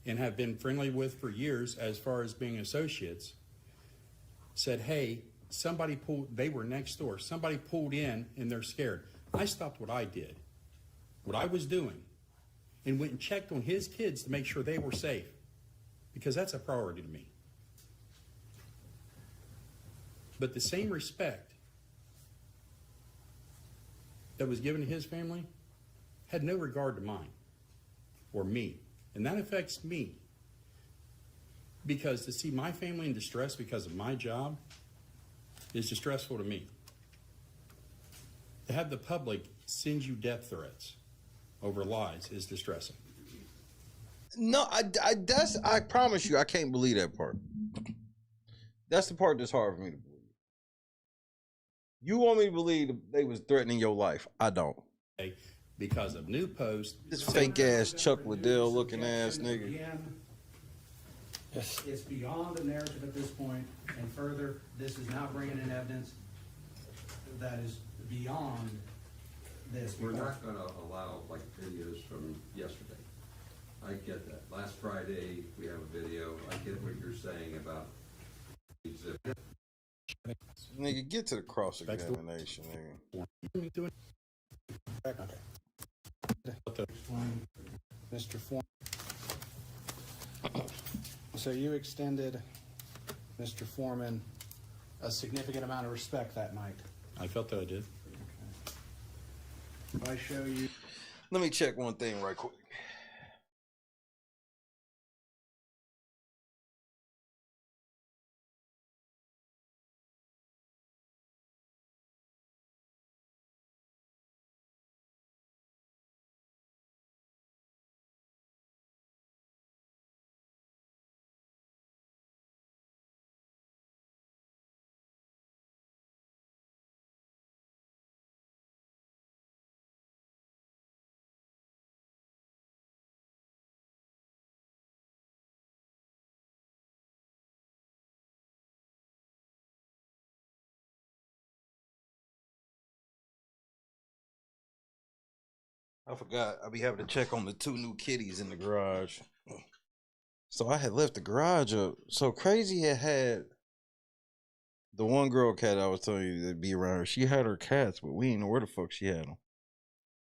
and have been friendly with for years as far as being associates, said, hey, they were next door. Somebody pulled in and they're scared. I stopped what I did, what I was doing, and went and checked on his kids to make sure they were safe, because that's a priority to me. But the same respect that was given to his family had no regard to mine or me. And that affects me, because to see my family in distress because of my job is distressful to me. To have the public send you death threats over lies is distressing. No, I promise you, I can't believe that part. That's the part that's hard for me to believe. You want me to believe they was threatening your life? I don't. Because of new posts. This fake ass Chuck Liddell looking ass nigga. Again, it's beyond a narrative at this point, and further, this is now bringing in evidence that is beyond this. We're not gonna allow like videos from yesterday. I get that. Last Friday, we have a video. I get what you're saying about exhibit. Nigga, get to the cross-examination, nigga. Explain, Mr. Foreman. So you extended Mr. Foreman a significant amount of respect that night. I felt that I did. If I show you. Let me check one thing right quick. I forgot. I'll be having to check on the 2 new kitties in the garage. So I had left the garage up. So Crazy had the one girl cat I was telling you that'd be around her. She had her cats, but we didn't know where the fuck she had them.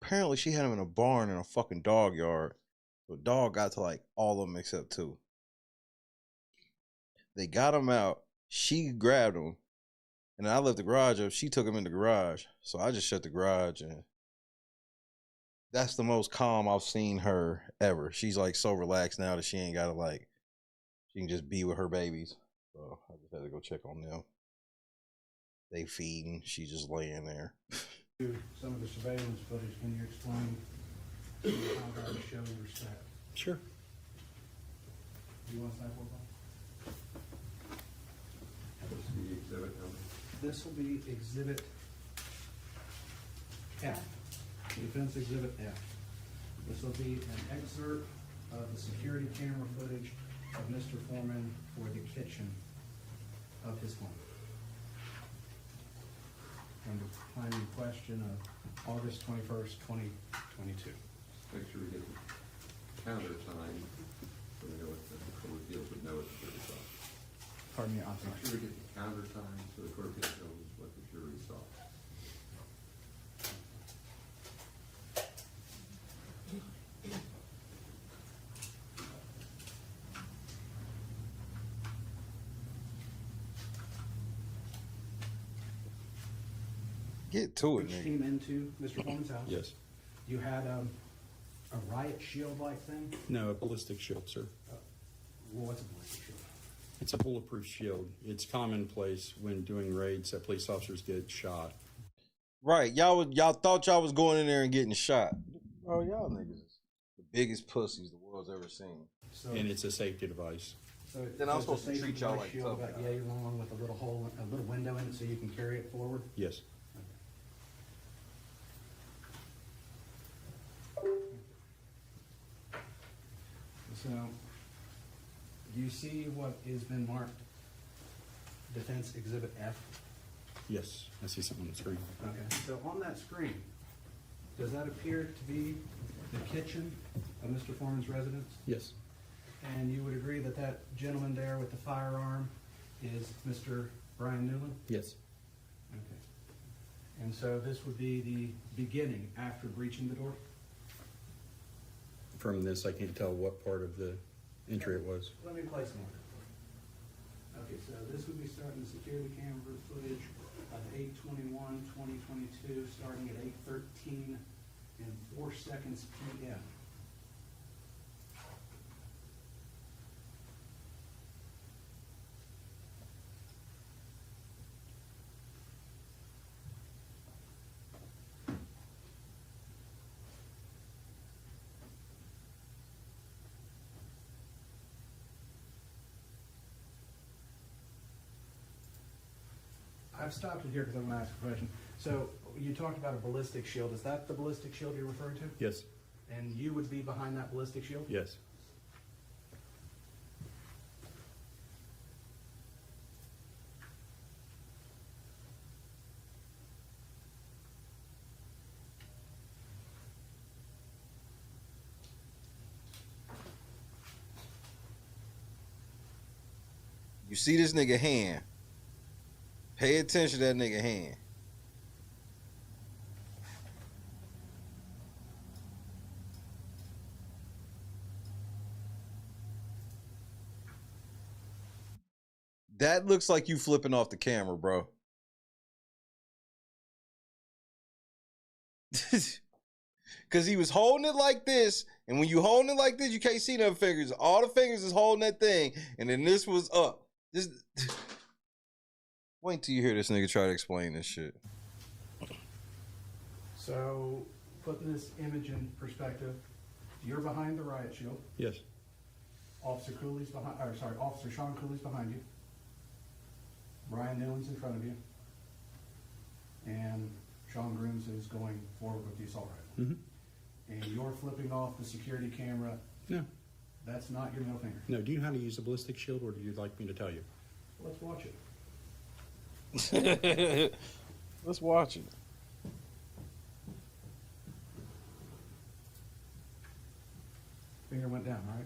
Apparently she had them in a barn in a fucking dog yard. The dog got to like all of them except 2. They got them out. She grabbed them. And I left the garage up. She took them in the garage. So I just shut the garage, and that's the most calm I've seen her ever. She's like so relaxed now that she ain't gotta like, she can just be with her babies. So I just had to go check on them. They feeding, she's just laying there. Some of the surveillance footage, can you explain how that is showing respect? Sure. Do you want to say what? What's the exhibit number? This will be Exhibit F. Defense Exhibit F. This will be an excerpt of the security camera footage of Mr. Foreman for the kitchen of his home. And the time in question of August 21st, 2022. Make sure we get the counter time so we know what the court deals with, know what the jury saw. Pardon me, I'm Make sure we get the counter time so the court knows what the jury saw. Get to it, Which nigga. came into Mr. Foreman's house? Yes. You had a riot shield-like thing? No, a ballistic shield, sir. Well, what's a ballistic shield? It's a bulletproof shield. It's commonplace when doing raids that police officers get shot. Right, y'all thought y'all was going in there and getting shot. Oh, y'all niggas is the biggest pussies the world's ever seen. So, And it's a safety device. So Then I'm does supposed the to safety treat y'all device like shield tough about guys. yay long with a little hole, a little window in it, so you can carry it forward? Yes. So, do you see what has been marked Defense Exhibit F? Yes. I see something on the screen. Okay. So on that screen, does that appear to be the kitchen of Mr. Foreman's residence? Yes. And you would agree that that gentleman there with the firearm is Mr. Brian Newland? Yes. Okay. And so this would be the beginning after breaching the door? from this, I can't tell what part of the entry it was. Let me place more. Okay, so this would be starting the security camera footage of 8/21/2022, starting at 8:13 and 4 seconds p.m. I've stopped it here because I'm going to ask a question. So you talked about a ballistic shield. Is that the ballistic shield you're referring to? Yes. And you would be behind that ballistic shield? Yes. You see this nigga hand. Pay attention to that nigga hand. That looks like you flipping off the camera, bro. Because he was holding it like this, and when you holding it like this, you can't see no fingers. All the fingers is holding that thing, and then this was up. This. Wait till you hear this nigga try to explain this shit. So, putting this image in perspective, you're behind the riot shield. Yes. Officer Sean Cooley's behind you. Brian Newland's in front of you. And Sean Grooms is going forward with the assault rifle. Mm-hmm. And you're flipping off the security camera. No. That's not your middle finger. No, do you know how to use a ballistic shield, or do you like me to tell you? Let's watch it. Let's watch it. Finger went down, right?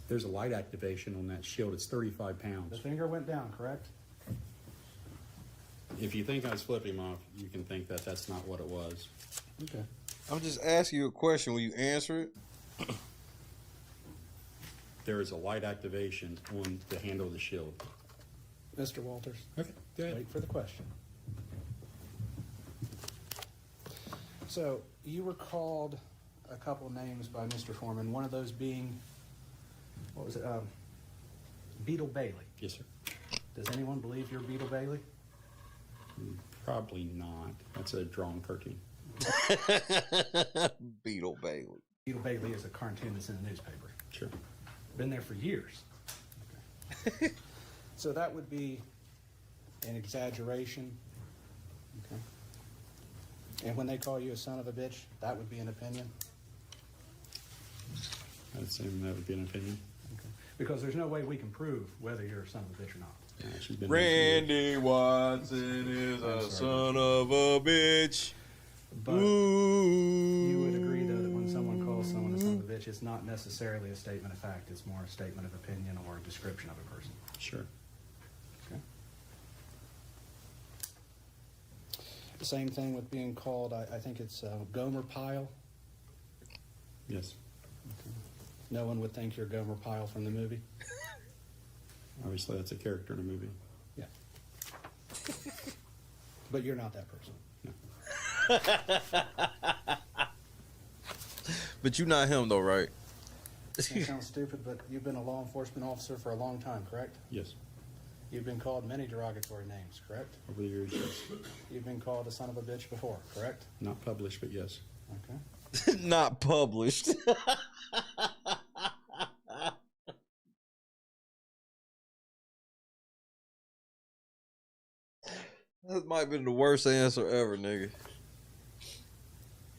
There's a light activation on that shield. It's 35 pounds. The finger went down, correct? If you think I was flipping him off, you can think that that's not what it was. Okay. I'm just asking you a question. Will you answer it? There is a light activation on the handle of the shield. Mr. Walters. Okay, go ahead. Wait for the question. So, you were called a couple of names by Mr. Foreman, one of those being, what was it, Beetle Bailey. Yes, sir. Does anyone believe you're Beetle Bailey? Probably not. That's a drawn cartoon. Beetle Bailey. Beetle Bailey is a cartoon that's in the newspaper. Sure. Been there for years. Okay. So that would be an exaggeration. Okay. And when they call you a son of a bitch, that would be an opinion. I'd assume that would be an opinion. Okay. Because there's no way we can prove whether you're a son of a bitch or not. She's been Randy Watson is a son of a bitch. But you would agree, though, that when someone calls someone a son of a bitch, it's not necessarily a statement of fact. It's more a statement of opinion or a description of a person. Sure. Okay. The same thing with being called, I think it's Gomer Pyle. Yes. Okay. No one would think you're Gomer Pyle from the movie. Obviously, that's a character in a movie. Yeah. But you're not that person. But you're not him, though, right? That sounds stupid, but you've been a law enforcement officer for a long time, correct? Yes. You've been called many derogatory names, correct? Over the years, yes. You've been called a son of a bitch before, correct? Not published, but yes. Okay. Not published. That might have been the worst answer ever, nigga.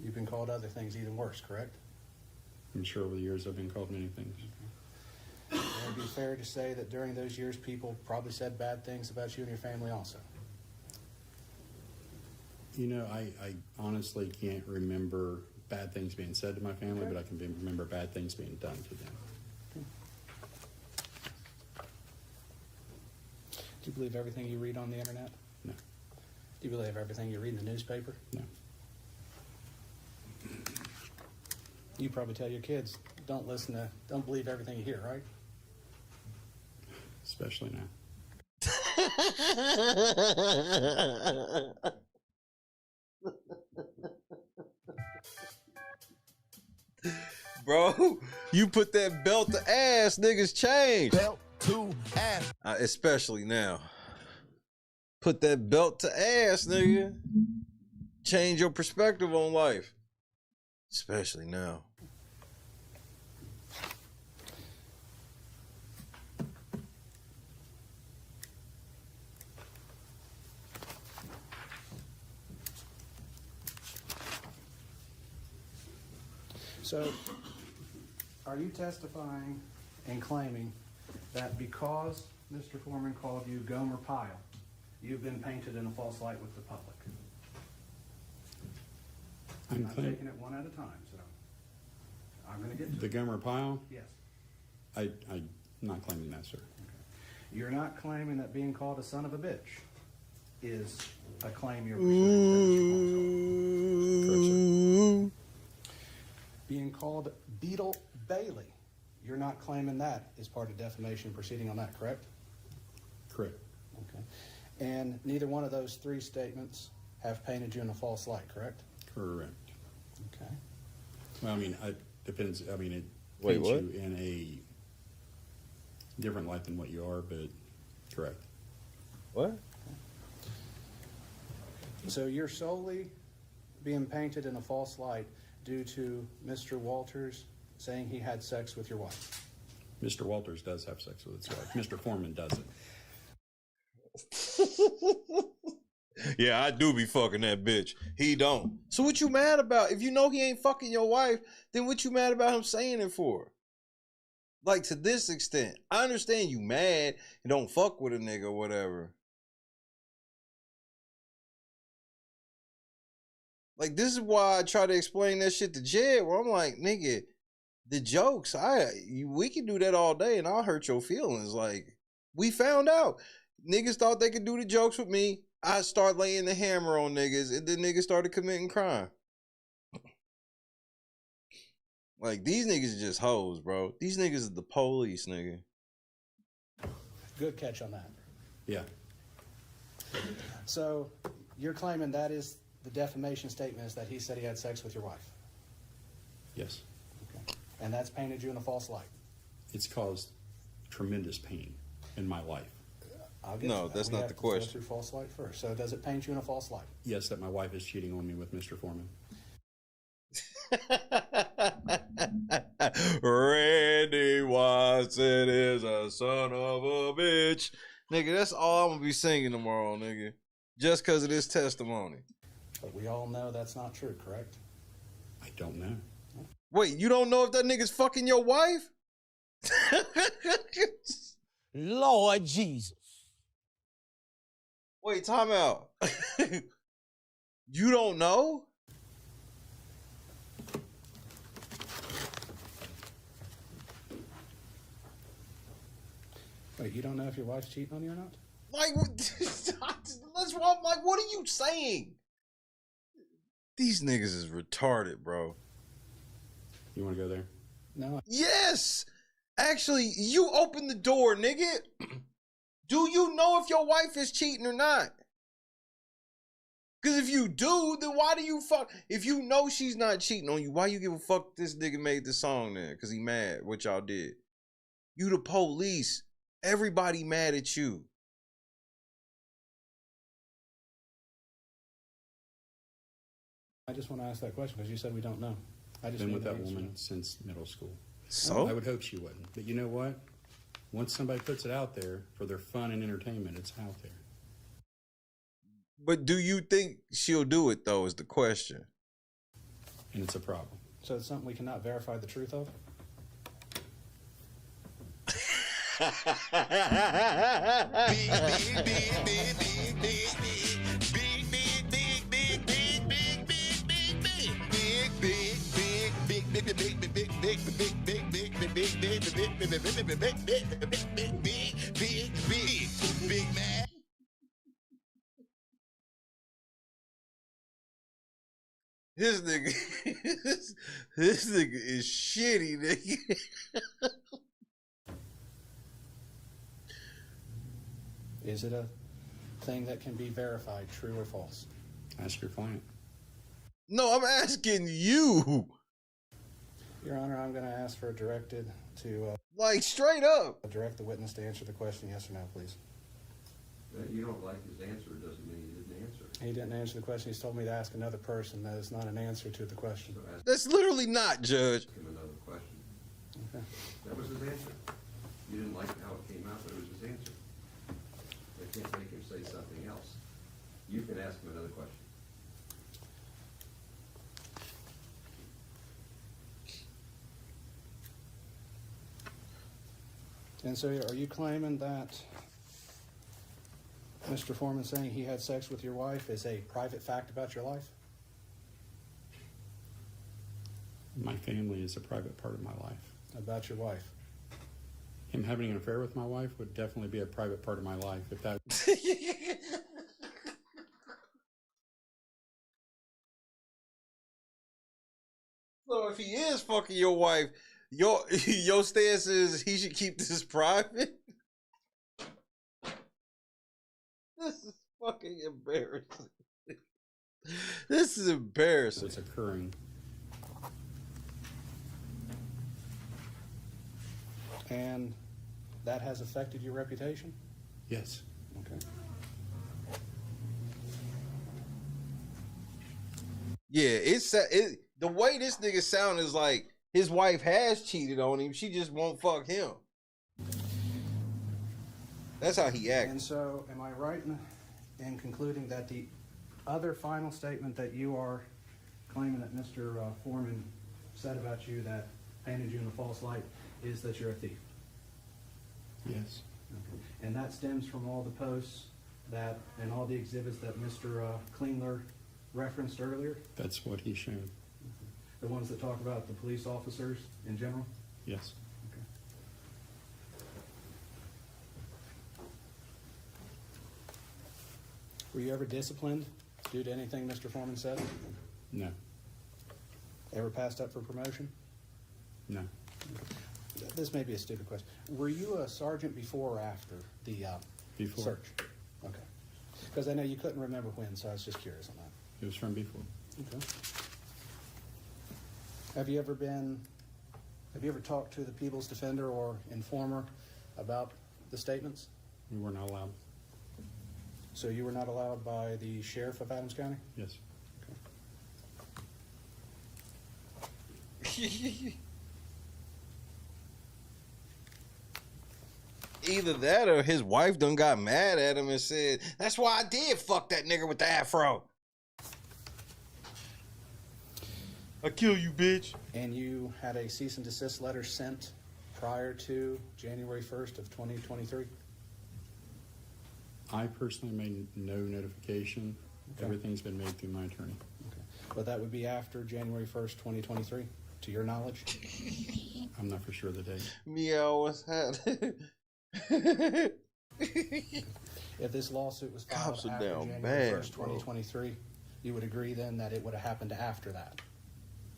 You've been called other things even worse, correct? I'm sure over the years I've been called many things. Would it be fair to say that during those years people probably said bad things about you and your family also? You know, I honestly can't remember bad things being said to my family, but I can remember bad things being done to them. Do you believe everything you read on the internet? No. Do you believe everything you read in the newspaper? No. You probably tell your kids, don't believe everything you hear, right? Especially now. Bro, you put that belt to ass, niggas change. Belt to ass. Especially now. Put that belt to ass, nigga. Change your perspective on life. Especially now. So, are you testifying and claiming that because Mr. Foreman called you Gomer Pyle, you've been painted in a false light with the public? I'm taking it one at a time, so I'm going to get to The Gomer Pyle? Yes. I'm not claiming that, sir. You're not claiming that being called a son of a bitch is a claim you're pursuing. Being called Beetle Bailey, you're not claiming that is part of defamation proceeding on that, correct? Correct. Okay. And neither one of those three statements have painted you in a false light, correct? Correct. Okay. Well, I mean, it depends. I mean, it Wait, paints what? you in a different light than what you are, but correct. What? So you're solely being painted in a false light due to Mr. Walters saying he had sex with your wife. Mr. Walters does have sex with his wife. Mr. Foreman doesn't. Yeah, I do be fucking that bitch. He don't. So what you mad about? If you know he ain't fucking your wife, then what you mad about him saying it for? Like, to this extent. I understand you mad and don't fuck with a nigga or whatever. Like, this is why I try to explain that shit to Jed, where I'm like, nigga, the jokes, we can do that all day and I'll hurt your feelings. Like, we found out. Niggas thought they could do the jokes with me. I start laying the hammer on niggas, and then niggas started committing crime. Like, these niggas are just hoes, bro. These niggas is the police, nigga. Good catch on that. Yeah. So you're claiming that is the defamation statement is that he said he had sex with your wife? Yes. Okay. And that's painted you in a false light? It's caused tremendous pain in my life. No, that's not the question. Go through false light first. So does it paint you in a false light? Yes, that my wife is cheating on me with Mr. Foreman. Randy Watson is a son of a bitch. Nigga, that's all I'm gonna be singing tomorrow, nigga. Just because of this testimony. But we all know that's not true, correct? I don't know. Wait, you don't know if that nigga's fucking your wife? Lord Jesus. Wait, time out. You don't know? Wait, you don't know if your wife's cheating on you or not? Like, let's wrong. Like, what are you saying? These niggas is retarded, bro. You want to go there? No. Yes! Actually, you open the door, nigga. Do you know if your wife is cheating or not? Because if you do, then why do you fuck? If you know she's not cheating on you, why you give a fuck this nigga made the song then? Because he mad what y'all did. You the police. Everybody mad at you. I just want to ask that question because you said we don't know. I just Been with need that an answer. woman since middle school. So? I would hope she wouldn't. But you know what? Once somebody puts it out there for their fun and entertainment, it's out there. But do you think she'll do it, though, is the question. And it's a problem. So it's something we cannot verify the truth of? Big man. This nigga, this nigga is shitty, nigga. Is it a thing that can be verified, true or false? Ask your client. No, I'm asking you. Your Honor, I'm going to ask for a directed to like straight up direct the witness to answer the question, yes or no, please. That you don't like his answer doesn't mean he didn't answer it. He didn't answer the question. He's told me to ask another person. That is not an answer to the question. So ask That's literally not, Judge. him another question. Okay. That was his answer. You didn't like how it came out, but it was his answer. They can't make him say something else. You can ask him another question. And so are you claiming that Mr. Foreman saying he had sex with your wife is a private fact about your life? My family is a private part of my life. About your wife? Him having an affair with my wife would definitely be a private part of my life. If that. So if he is fucking your wife, your stance is he should keep this private? This is fucking embarrassing. This is embarrassing. It's occurring. And that has affected your reputation? Yes. Okay. Yeah, the way this nigga sound is like his wife has cheated on him. She just won't fuck him. That's how he acts. And so, am I right in concluding that the other final statement that you are claiming that Mr. Foreman said about you that painted you in a false light is that you're a thief? Yes. Okay. And that stems from all the posts that and all the exhibits that Mr. Klingler referenced earlier? That's what he showed. The ones that talk about the police officers in general? Yes. Okay. Were you ever disciplined due to anything Mr. Foreman said? No. Ever passed up for promotion? No. This may be a stupid question. Were you a sergeant before or after the Before. search? Okay. Because I know you couldn't remember when, so I was just curious on that. It was from before. Okay. Have you ever talked to the People's Defender or Informer about the statements? We were not allowed. So you were not allowed by the Sheriff of Adams County? Yes. Okay. Either that or his wife done got mad at him and said, "That's why I did fuck that nigga with the afro. I kill you, bitch." And you had a cease and desist letter sent prior to January 1st of 2023? I personally made no notification. Okay. Everything's been made through my attorney. Okay. But that would be after January 1st, 2023, to your knowledge? I'm not for sure the date. Meow, what's that? If this lawsuit was filed Cops are after down January bad, 1st, bro. 2023, you would agree then that it would have happened after that?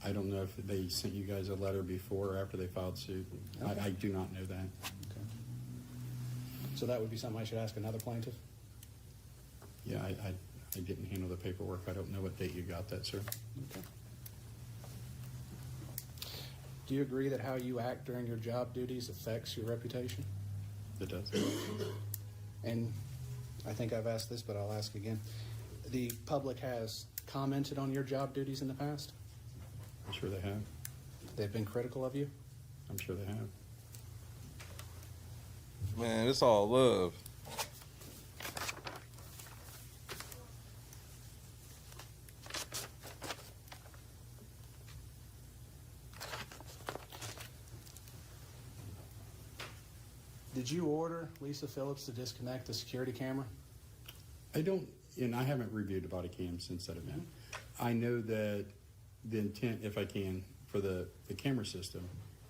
I don't know if they sent you guys a letter before or after they filed suit. Okay. I do not know that. Okay. So that would be something I should ask another plaintiff? Yeah, I didn't handle the paperwork. I don't know what date you got that, sir. Okay. Do you agree that how you act during your job duties affects your reputation? It does. And I think I've asked this, but I'll ask again. The public has commented on your job duties in the past? I'm sure they have. They've been critical of you? I'm sure they have. Man, it's all love. Did you order Lisa Phillips to disconnect the security camera? I don't, and I haven't reviewed the body cam since that event. I know that the intent, if I can, for the camera system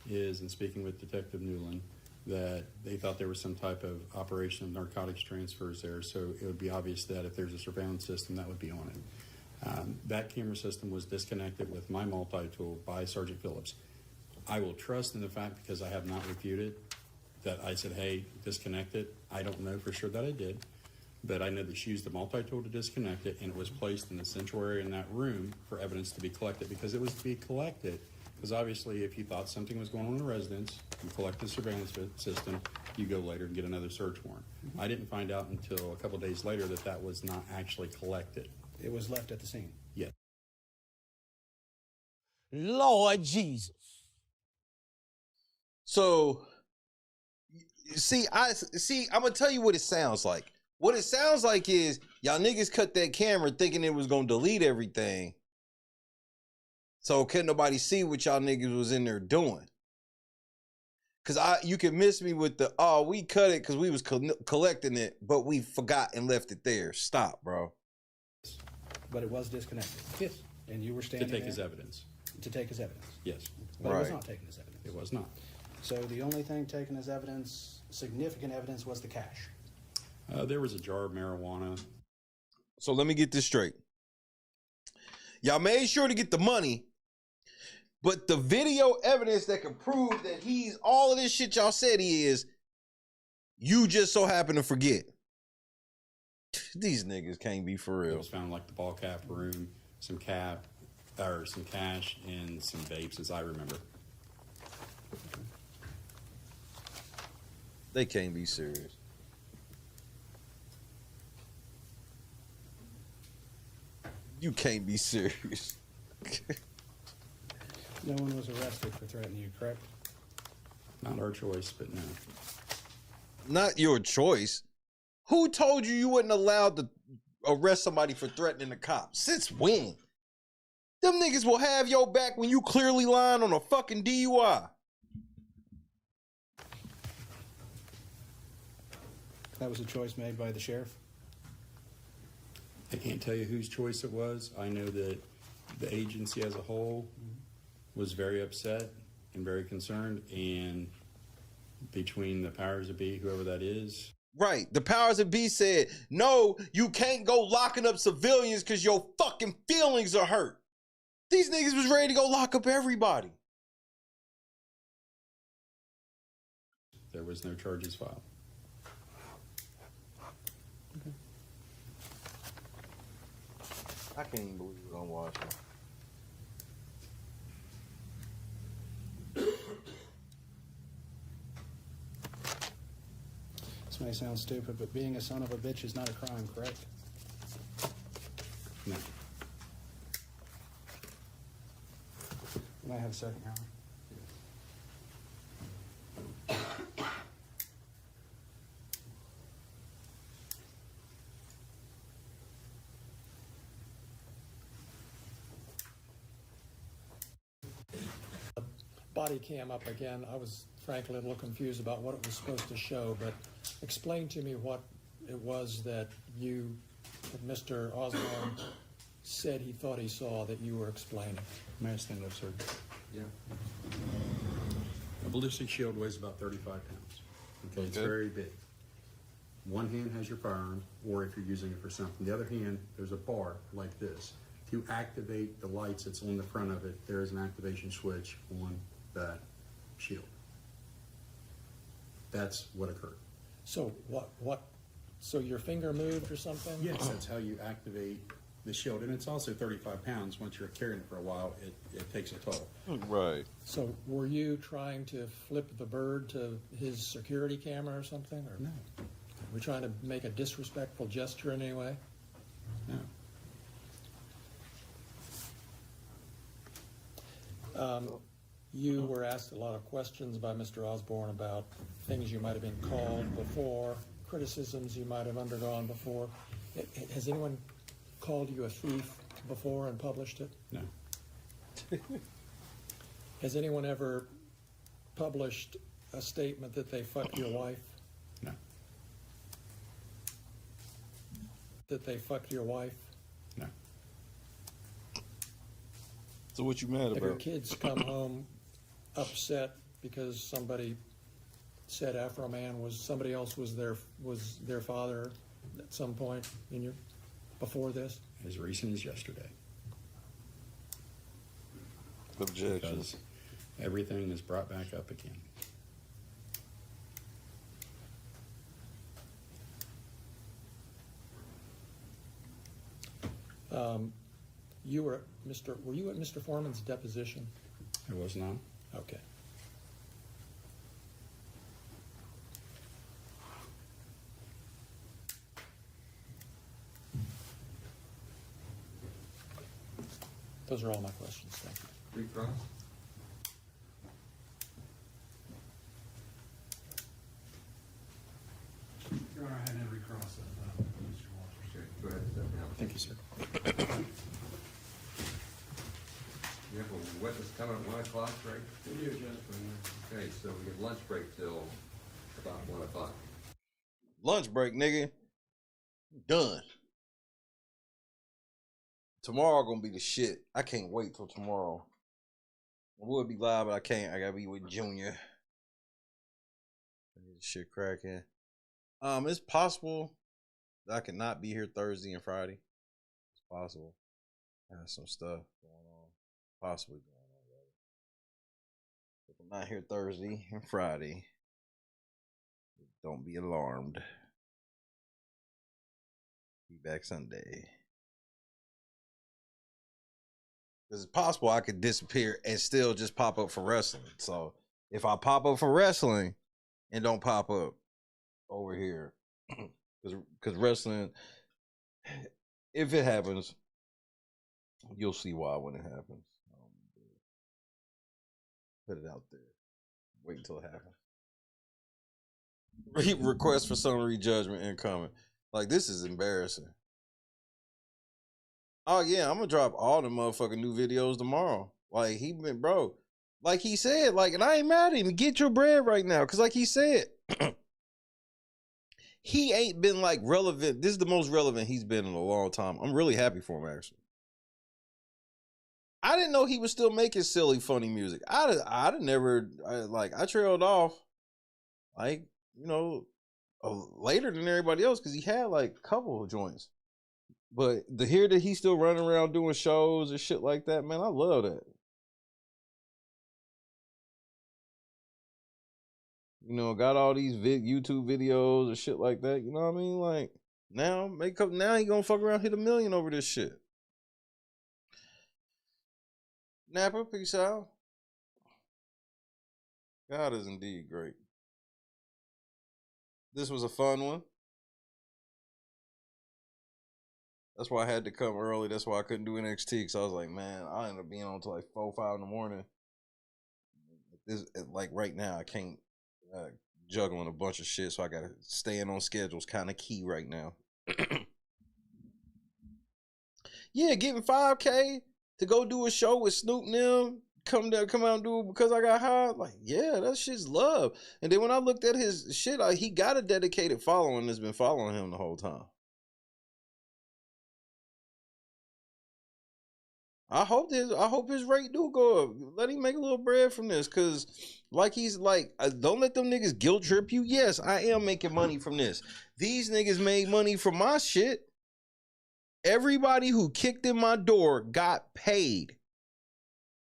is, in speaking with Detective Newland, that they thought there was some type of operation of narcotics transfers there, so it would be obvious that if there's a surveillance system, that would be on it. That camera system was disconnected with my multi-tool by Sergeant Phillips. I will trust in the fact, because I have not refuted, that I said, hey, disconnect it. I don't know for sure that I did, but I know that she used the multi-tool to disconnect it, and it was placed in the central area in that room for evidence to be collected, because it was to be collected. Because obviously, if you thought something was going on in the residence, you collect the surveillance system, you go later and get another search warrant. I didn't find out until a couple of days later that that was not actually collected. It was left at the scene. Yes. Lord Jesus. So, I'm gonna tell you what it sounds like. What it sounds like is y'all niggas cut that camera thinking it was gonna delete everything, so couldn't nobody see what y'all niggas was in there doing. Cause you can miss me with the we cut it because we was collecting it, but we forgot and left it there. Stop, bro. But it was disconnected. Yes. And you were standing To take there? his evidence. To take his evidence. Yes. But it was not taken as evidence. It was not. So the only thing taken as evidence, significant evidence, was the cash. There was a jar of marijuana. So let me get this straight. Y'all made sure to get the money, but the video evidence that can prove that he's all of this shit y'all said he is, you just so happen to forget. These niggas can't be for real. It was found like the ball cap room, some cash, and some vapes, as I remember. They can't be serious. You can't be serious. No one was arrested for threatening you, correct? Not our choice, but no. Not your choice. Who told you wasn't allowed to arrest somebody for threatening the cops? Since when? Them niggas will have your back when you clearly lying on a fucking DUI. That was a choice made by the sheriff? I can't tell you whose choice it was. I know that the agency as a whole was very upset and very concerned, and between the powers that be, whoever that is. Right. The powers that be said, no, you can't go locking up civilians because your fucking feelings are hurt. These niggas was ready to go lock up everybody. There was no charges filed. I can't even believe it on watching. This may sound stupid, but being a son of a bitch is not a crime, correct? No. May I have a second, Your Honor? Body cam up again. I was frankly a little confused about what it was supposed to show, but explain to me what it was that Mr. Osborne said he thought he saw that you were explaining. May I stand up, sir? Yeah. A ballistic shield weighs about 35 pounds. Okay, it's very big. One hand has your firearm, or if you're using it for something. The other hand, there's a bar like this. To activate the lights that's on the front of it, there is an activation switch on that shield. That's what occurred. So so your finger moved or something? Yes, that's how you activate the shield. And it's also 35 pounds. Once you're carrying it for a while, it takes a toll. Right. So were you trying to flip the bird to his security camera or something? Or no. Were you trying to make a disrespectful gesture in any way? No. You were asked a lot of questions by Mr. Osborne about things you might have been called before, criticisms you might have undergone before. Has anyone called you a thief before and published it? No. Has anyone ever published a statement that they fucked your wife? No. That they fucked your wife? No. So what you mad about? Have your kids come home upset because somebody said Afroman somebody else was their father at some point in your before this? As recent as yesterday. Objections. Because everything is brought back up again. Were you at Mr. Foreman's deposition? I was not. Okay. Those are all my questions. Thank you. Recross? Your Honor, I had every cross of Mr. Walters. Okay, go ahead and step down. Thank you, sir. You have a witness coming at 1 o'clock, right? We do, Judge. Okay, so we have lunch break till about 1 o'clock. Lunch break, nigga. Done. Tomorrow gonna be the shit. I can't wait till tomorrow. I would be live, but I can't. I gotta be with Junior. Get this shit cracking. It's possible that I could not be here Thursday and Friday. It's possible. I have some stuff going on. Possibly going on, rather. If I'm not here Thursday and Friday, don't be alarmed. Be back Sunday. Because it's possible I could disappear and still just pop up for wrestling. So if I pop up for wrestling and don't pop up over here, because wrestling, if it happens, you'll see why when it happens. Put it out there. Wait until it happens. Request for summary judgment incoming. Like, this is embarrassing. Oh yeah, I'm gonna drop all the motherfucking new videos tomorrow. Like, he been, bro, like he said, like, and I ain't mad at him. Get your bread right now, cause like he said, he ain't been like relevant. This is the most relevant he's been in a long time. I'm really happy for him, actually. I didn't know he was still making silly, funny music. I trailed off, like, you know, later than everybody else, because he had like a couple of joints. But to hear that he's still running around doing shows and shit like that, man, I love that. You know, got all these YouTube videos and shit like that. You know what I mean? Like, now he gonna fuck around, hit 1 million over this shit. Napa, peace out. God is indeed great. This was a fun one. That's why I had to come early. That's why I couldn't do NXT, because I was like, man, I ended up being on until like 4 or 5 in the morning. This, like, right now, I can't juggling a bunch of shit, so I gotta staying on schedule's kind of key right now. Yeah, getting 5K to go do a show with Snoop and them, come out and do it because I got hired. Like, yeah, that shit's love. And then when I looked at his shit, he got a dedicated following that's been following him the whole time. I hope his rate do go up. Let him make a little bread from this, cause like he's like, don't let them niggas guilt trip you. Yes, I am making money from this. These niggas made money from my shit. Everybody who kicked in my door got paid,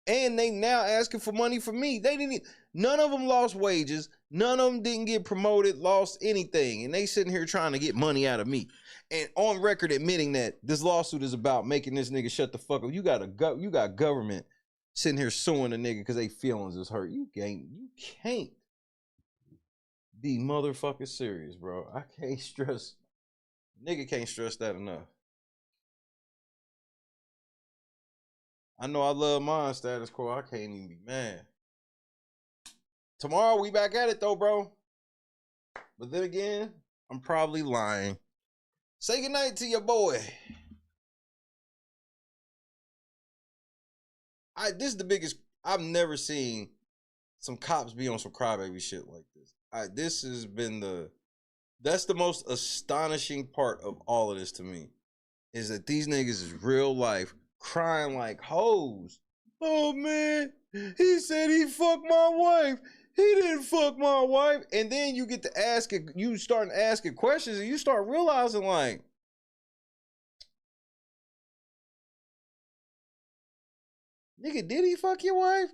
and they now asking for money from me. They didn't. None of them lost wages. None of them didn't get promoted, lost anything, and they sitting here trying to get money out of me. And on record admitting that this lawsuit is about making this nigga shut the fuck up. You got government sitting here suing a nigga because they feelings is hurt. You can't be motherfucking serious, bro. I can't stress. Nigga can't stress that enough. I know I love mine, status quo. I can't even be mad. Tomorrow we back at it though, bro. But then again, I'm probably lying. Say goodnight to your boy. This is the biggest. I've never seen some cops be on some crybaby shit like this. This has been that's the most astonishing part of all of this to me, is that these niggas is real life crying like hoes. Oh man, he said he fucked my wife. He didn't fuck my wife. And then you get to ask it, you start asking questions and you start realizing like, Nigga, did he fuck your wife?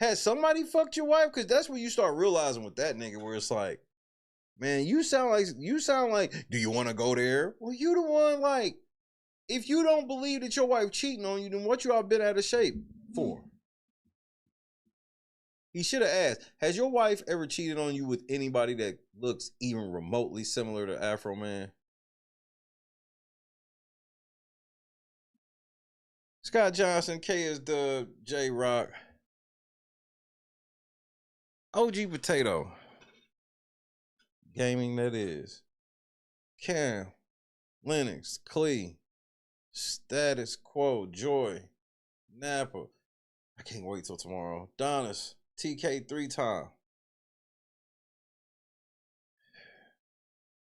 Has somebody fucked your wife? Because that's when you start realizing with that nigga where it's like, man, you sound like, do you want to go there? Well, you the one, like, if you don't believe that your wife cheating on you, then what you all been out of shape for? He should have asked, has your wife ever cheated on you with anybody that looks even remotely similar to Afroman? Scott Johnson, K is the J Rock. OG Potato. Gaming, that is. Cam, Lennox, Clee, Status Quo, Joy, Napa. I can't wait till tomorrow. Donis, TK 3-time.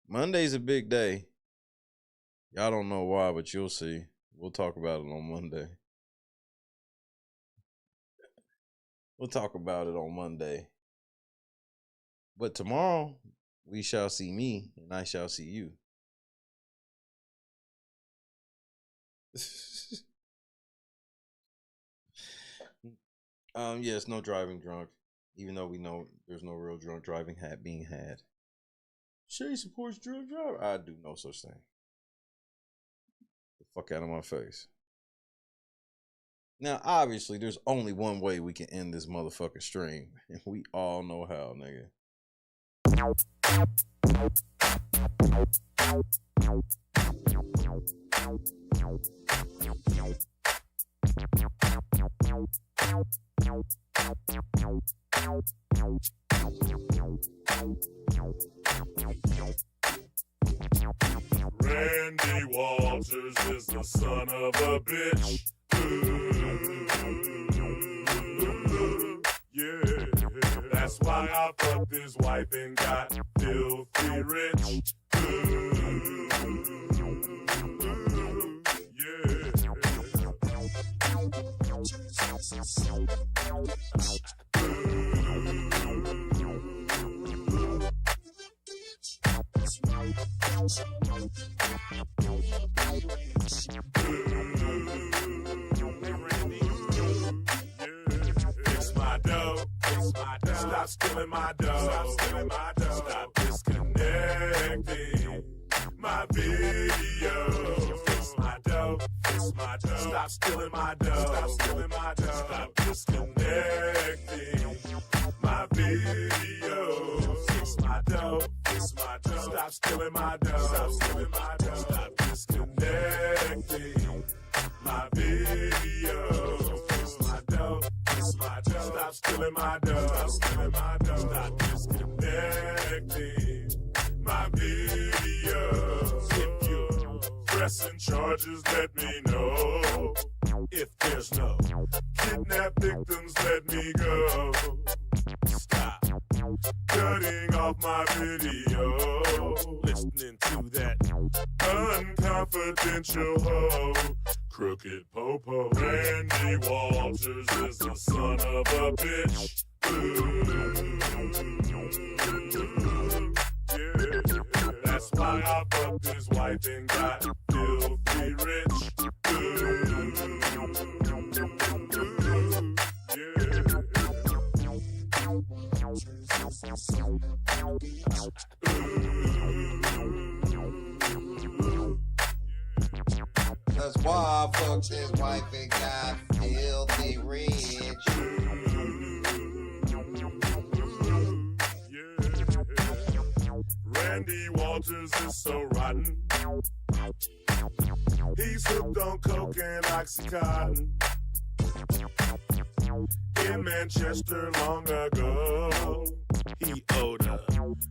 Monday's a big day. Y'all don't know why, but you'll see. We'll talk about it on Monday. We'll talk about it on Monday. But tomorrow, we shall see me, and I shall see you. Yes, no driving drunk. Even though we know there's no real drunk driving being had. Shay supports drunk driving. I do no such thing. The fuck out of my face. Now, obviously, there's only one way we can end this motherfucking stream, and we all know how, nigga. Randy Walters is the son of a bitch. Yeah, that's why I fucked his wife and got filthy rich. Fix my dough. Stop stealing my dough. Stop disconnecting my video. Fix my dough. Stop stealing my dough. Stop disconnecting my video. Fix my dough. Stop stealing my dough. Stop disconnecting my video. Fix my dough. Stop stealing my dough. Stop disconnecting my video. If you're pressing charges, let me know. If there's no kidnap victims, let me go. Stop cutting off my video. Listening to that unconfidential hoe. Crooked Popo. Randy Walters is the son of a bitch. Yeah, that's why I fucked his wife and got filthy rich. That's why I fucked his wife and got filthy rich. Randy Walters is so rotten. He's hooked on coke and Oxycontin. In Manchester long ago, he owed a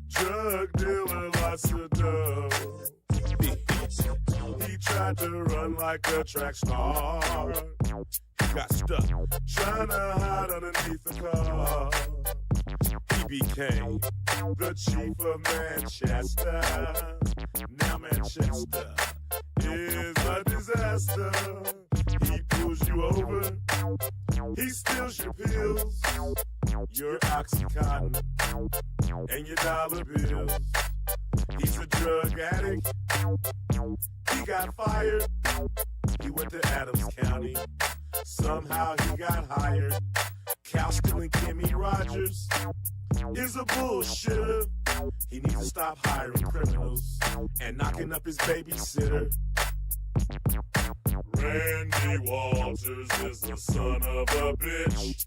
drug dealer lots of dough. He tried to run like a track star. He got stuck trying to hide underneath the car. He became the chief of Manchester. Now Manchester is a disaster. He pulls you over. He steals your pills, your Oxycontin, and your dollar bills. He's a drug addict. He got fired. He went to Adams County. Somehow he got hired. Cal stealing Kimmy Rogers is a bullshitter. He needs to stop hiring criminals and knocking up his babysitter. Randy Walters is the son of a bitch.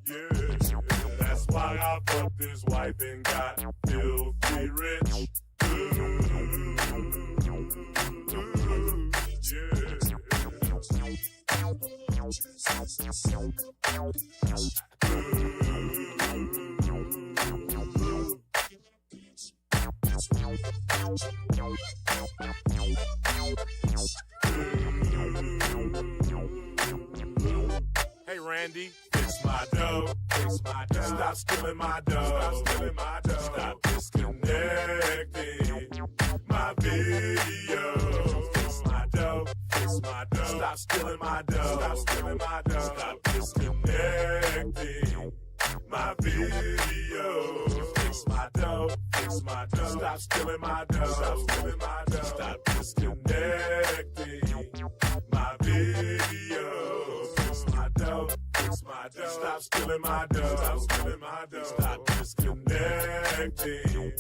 Yeah, that's why I fucked his wife and got filthy rich. Hey Randy, fix my dough, fix my dough. Stop stealing my dough, stop stealing my dough. Stop disconnecting my video. Fix my dough, fix my dough. Stop stealing my dough, stop stealing my dough. Stop disconnecting my video. Fix my dough, fix my dough. Stop stealing my dough, stop stealing my dough. Stop disconnecting my video. Fix my dough, fix my dough. Stop stealing my dough, stop stealing my dough. Stop disconnecting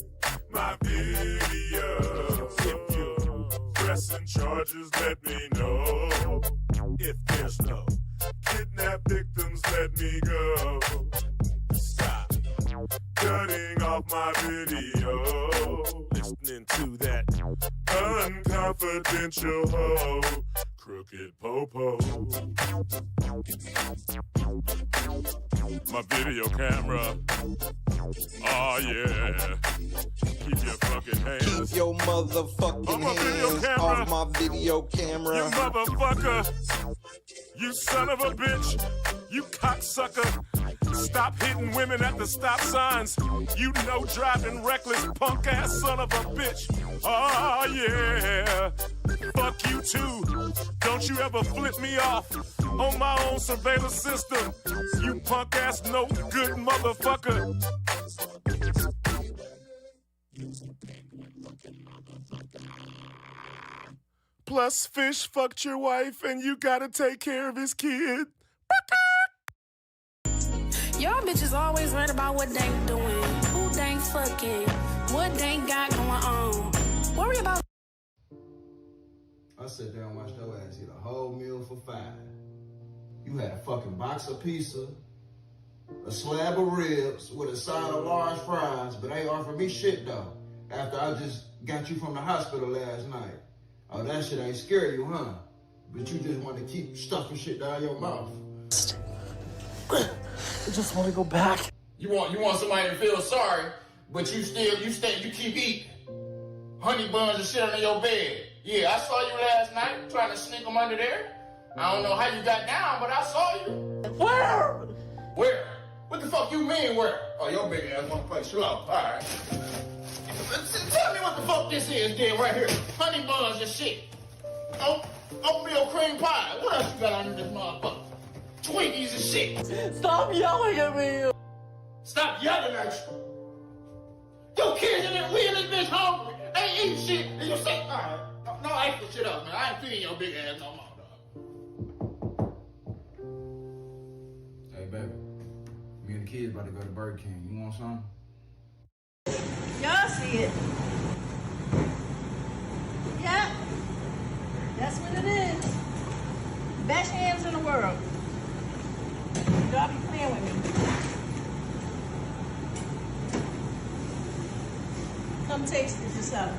my video. If you're pressing charges, let me know. If there's no kidnap victims, let me go. Stop cutting off my video. Listening to that unconfidential hoe, crooked popo. My video camera. Oh yeah. Keep your fucking hands. Keep your motherfucking hands off my video camera. You motherfucker. You son of a bitch. You cocksucker. Stop hitting women at the stop signs. You know driving reckless punk ass son of a bitch. Oh yeah. Fuck you too. Don't you ever flip me off on my own surveillance system. You punk ass no good motherfucker. Plus Fish fucked your wife and you gotta take care of his kid. Y'all bitches always worried about what they doing, who they fucking, what they got going on. Worry about. I sat there and watched your ass eat a whole meal for $5. You had a fucking box of pizza, a slab of ribs with a side of large fries, but ain't offered me shit though. After I just got you from the hospital last night. Oh, that shit ain't scare you, huh? But you just want to keep stuffing shit down your mouth. I just want to go back. You want somebody to feel sorry, but you keep eating honey buns and shit under your bed. Yeah, I saw you last night trying to sneak them under there. I don't know how you got down, but I saw you. Where? Where? What the fuck you mean where? Oh, your big ass wanna play slow. All right. Tell me what the fuck this is then right here. Honey buns and shit. Oatmeal cream pie. What else you got under this motherfucker? Twinkies and shit. Stop yelling at me. Stop yelling at you. Your kids we in this bitch hungry. They eat shit. And you say, all right, no extra shit up, man. I ain't feeding your big ass no more, dog. Hey, baby. Me and the kids about to go to Burger King. You want some? Y'all see it. Yeah. That's what it is. Best hands in the world. Y'all be playing with me. Come taste it yourself.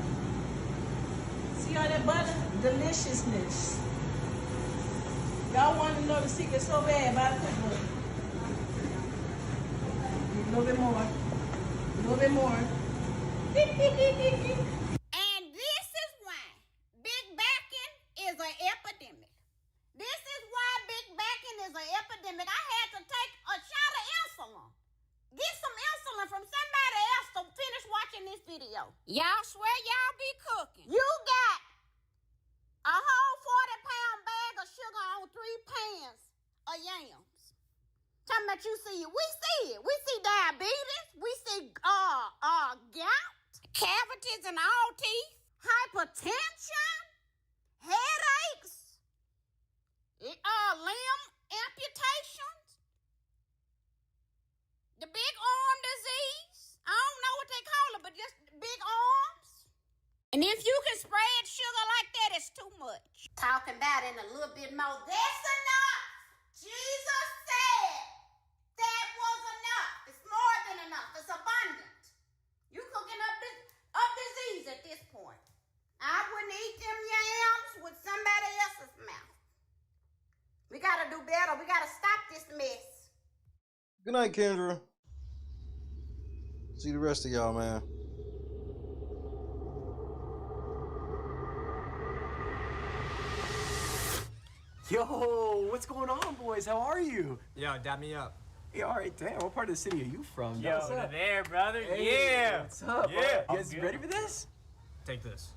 See all that butter? Deliciousness. Y'all want to know the secret so bad about the cookbook. A little bit more. A little bit more. And this is why big backing is an epidemic. This is why big backing is an epidemic. I had to take a shot of insulin. Get some insulin from somebody else to finish watching this video. Y'all swear y'all be cooking. You got a whole 40-pound bag of sugar on 3 pans of yams. Talking about you see it. We see it. We see diabetes. We see gout, cavities in all teeth, hypertension. hypertension, headaches, limb amputations, the big arm disease. I don't know what they call it, but just big arms. And if you can spread sugar like that, it's too much. Talking about it in a little bit more. That's enough. Jesus said that was enough. It's more than enough. It's abundant. You cooking up disease at this point. I wouldn't eat them yams with somebody else's mouth. We gotta do better. We gotta stop this mess. Good night, Kendra. See the rest of y'all, man. Yo, what's going on, boys? How are you? Yo, dab me up. Hey, all right, damn. What part of the city are you from? Yo, What's up? there, brother. Hey, Yeah. What's up? Yeah. You guys ready for this? Take this.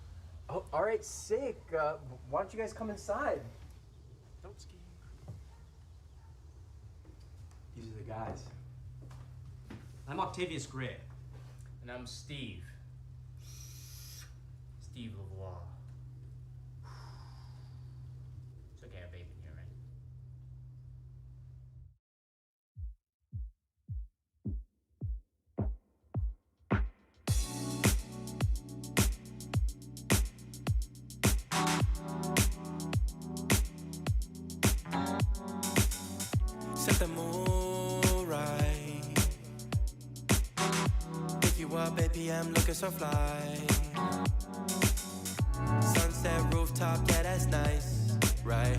Oh, all right, sick. Why don't you guys come inside? Don't ski. These are the guys. I'm Octavius Gray. And I'm Steve. Steve Lavoie. It's okay, I have vape in here, right? Set the mood right. Pick you up, baby, I'm looking so fly. Sunset rooftop, yeah, that's nice, right?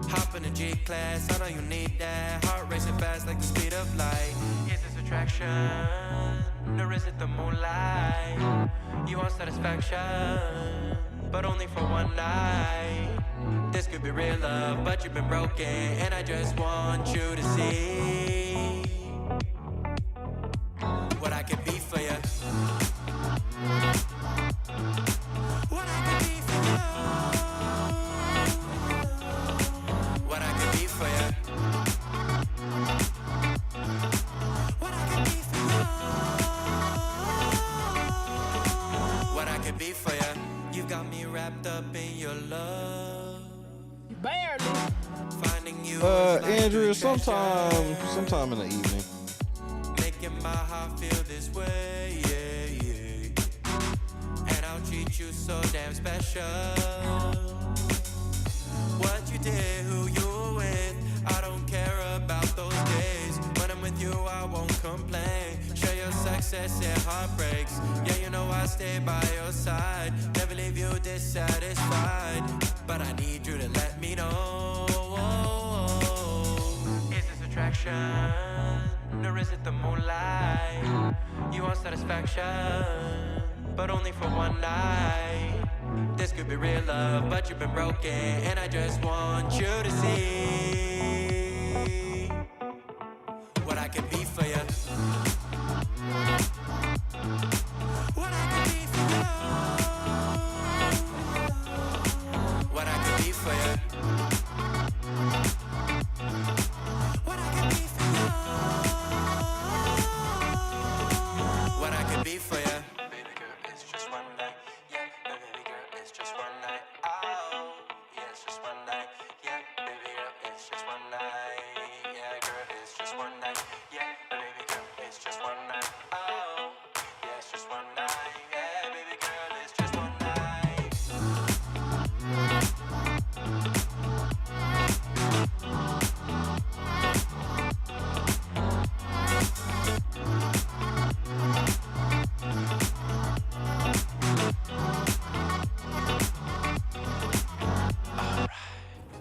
Hop in the G-Class, I know you need that. Heart racing fast like the speed of light. Is this attraction, or is it the moonlight? You want satisfaction, but only for one night. This could be real love, but you've been broken, and I just want you to see what I can be for you. What I can be for you. What I can be for you. What I can be for you. What I can be for you. You got me wrapped up in your love. Barely. Finding you. Andrew, sometime in the evening. Making my heart feel this way, yeah, yeah. And I'll treat you so damn special. What you did, who you were with, I don't care about those days. When I'm with you, I won't complain. Share your success and heartbreaks. Yeah, you know I stay by your side. Never leave you dissatisfied. But I need you to let me know. Is this attraction, or is it the moonlight? You want satisfaction, but only for one night. This could be real love, but you've been broken, and I just want you to see what I can be for you. What I can be for you. What I can be for you. What I can be for you. What I can be for you. Baby girl, it's just one night. Yeah, baby girl, it's just one night. Oh, yeah, it's just one night. Yeah, baby girl, it's just one night. Yeah, girl, it's just one night. Yeah, baby girl, it's just one night. Oh, yeah, it's just one night. Yeah, baby girl, it's just one night.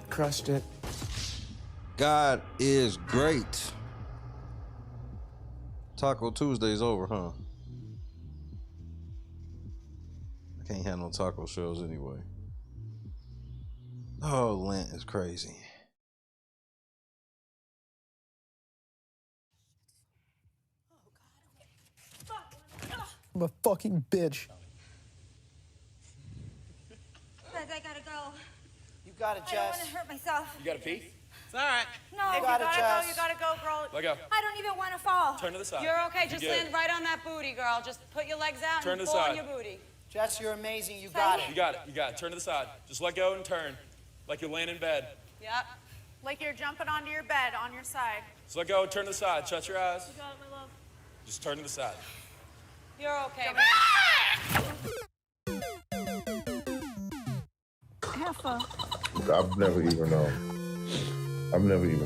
Crushed it. God is great. Taco Tuesday's over, huh? I can't have no taco shells anyway. Oh, Lent is crazy. I'm a fucking bitch. Guys, I gotta go. You got it, I don't want to hurt myself. You got a pee? It's all right. No, You you got gotta it, go. Jess. You gotta go, girl. Let go. I don't even want to fall. Turn to the side. You're okay. Just Good. land right on that booty, girl. Just put your legs out Turn and to the pull side. on your booty. Jess, you're amazing. You got it. You got it. You got it. Turn to the side. Just let go and turn, like you're laying in bed. Yep. Like you're jumping onto your bed on your side. Just let go and turn to the side. Shut your eyes. You got it, my love. Just turn to the side. You're okay. I've never even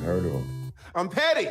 heard of him. I'm petty.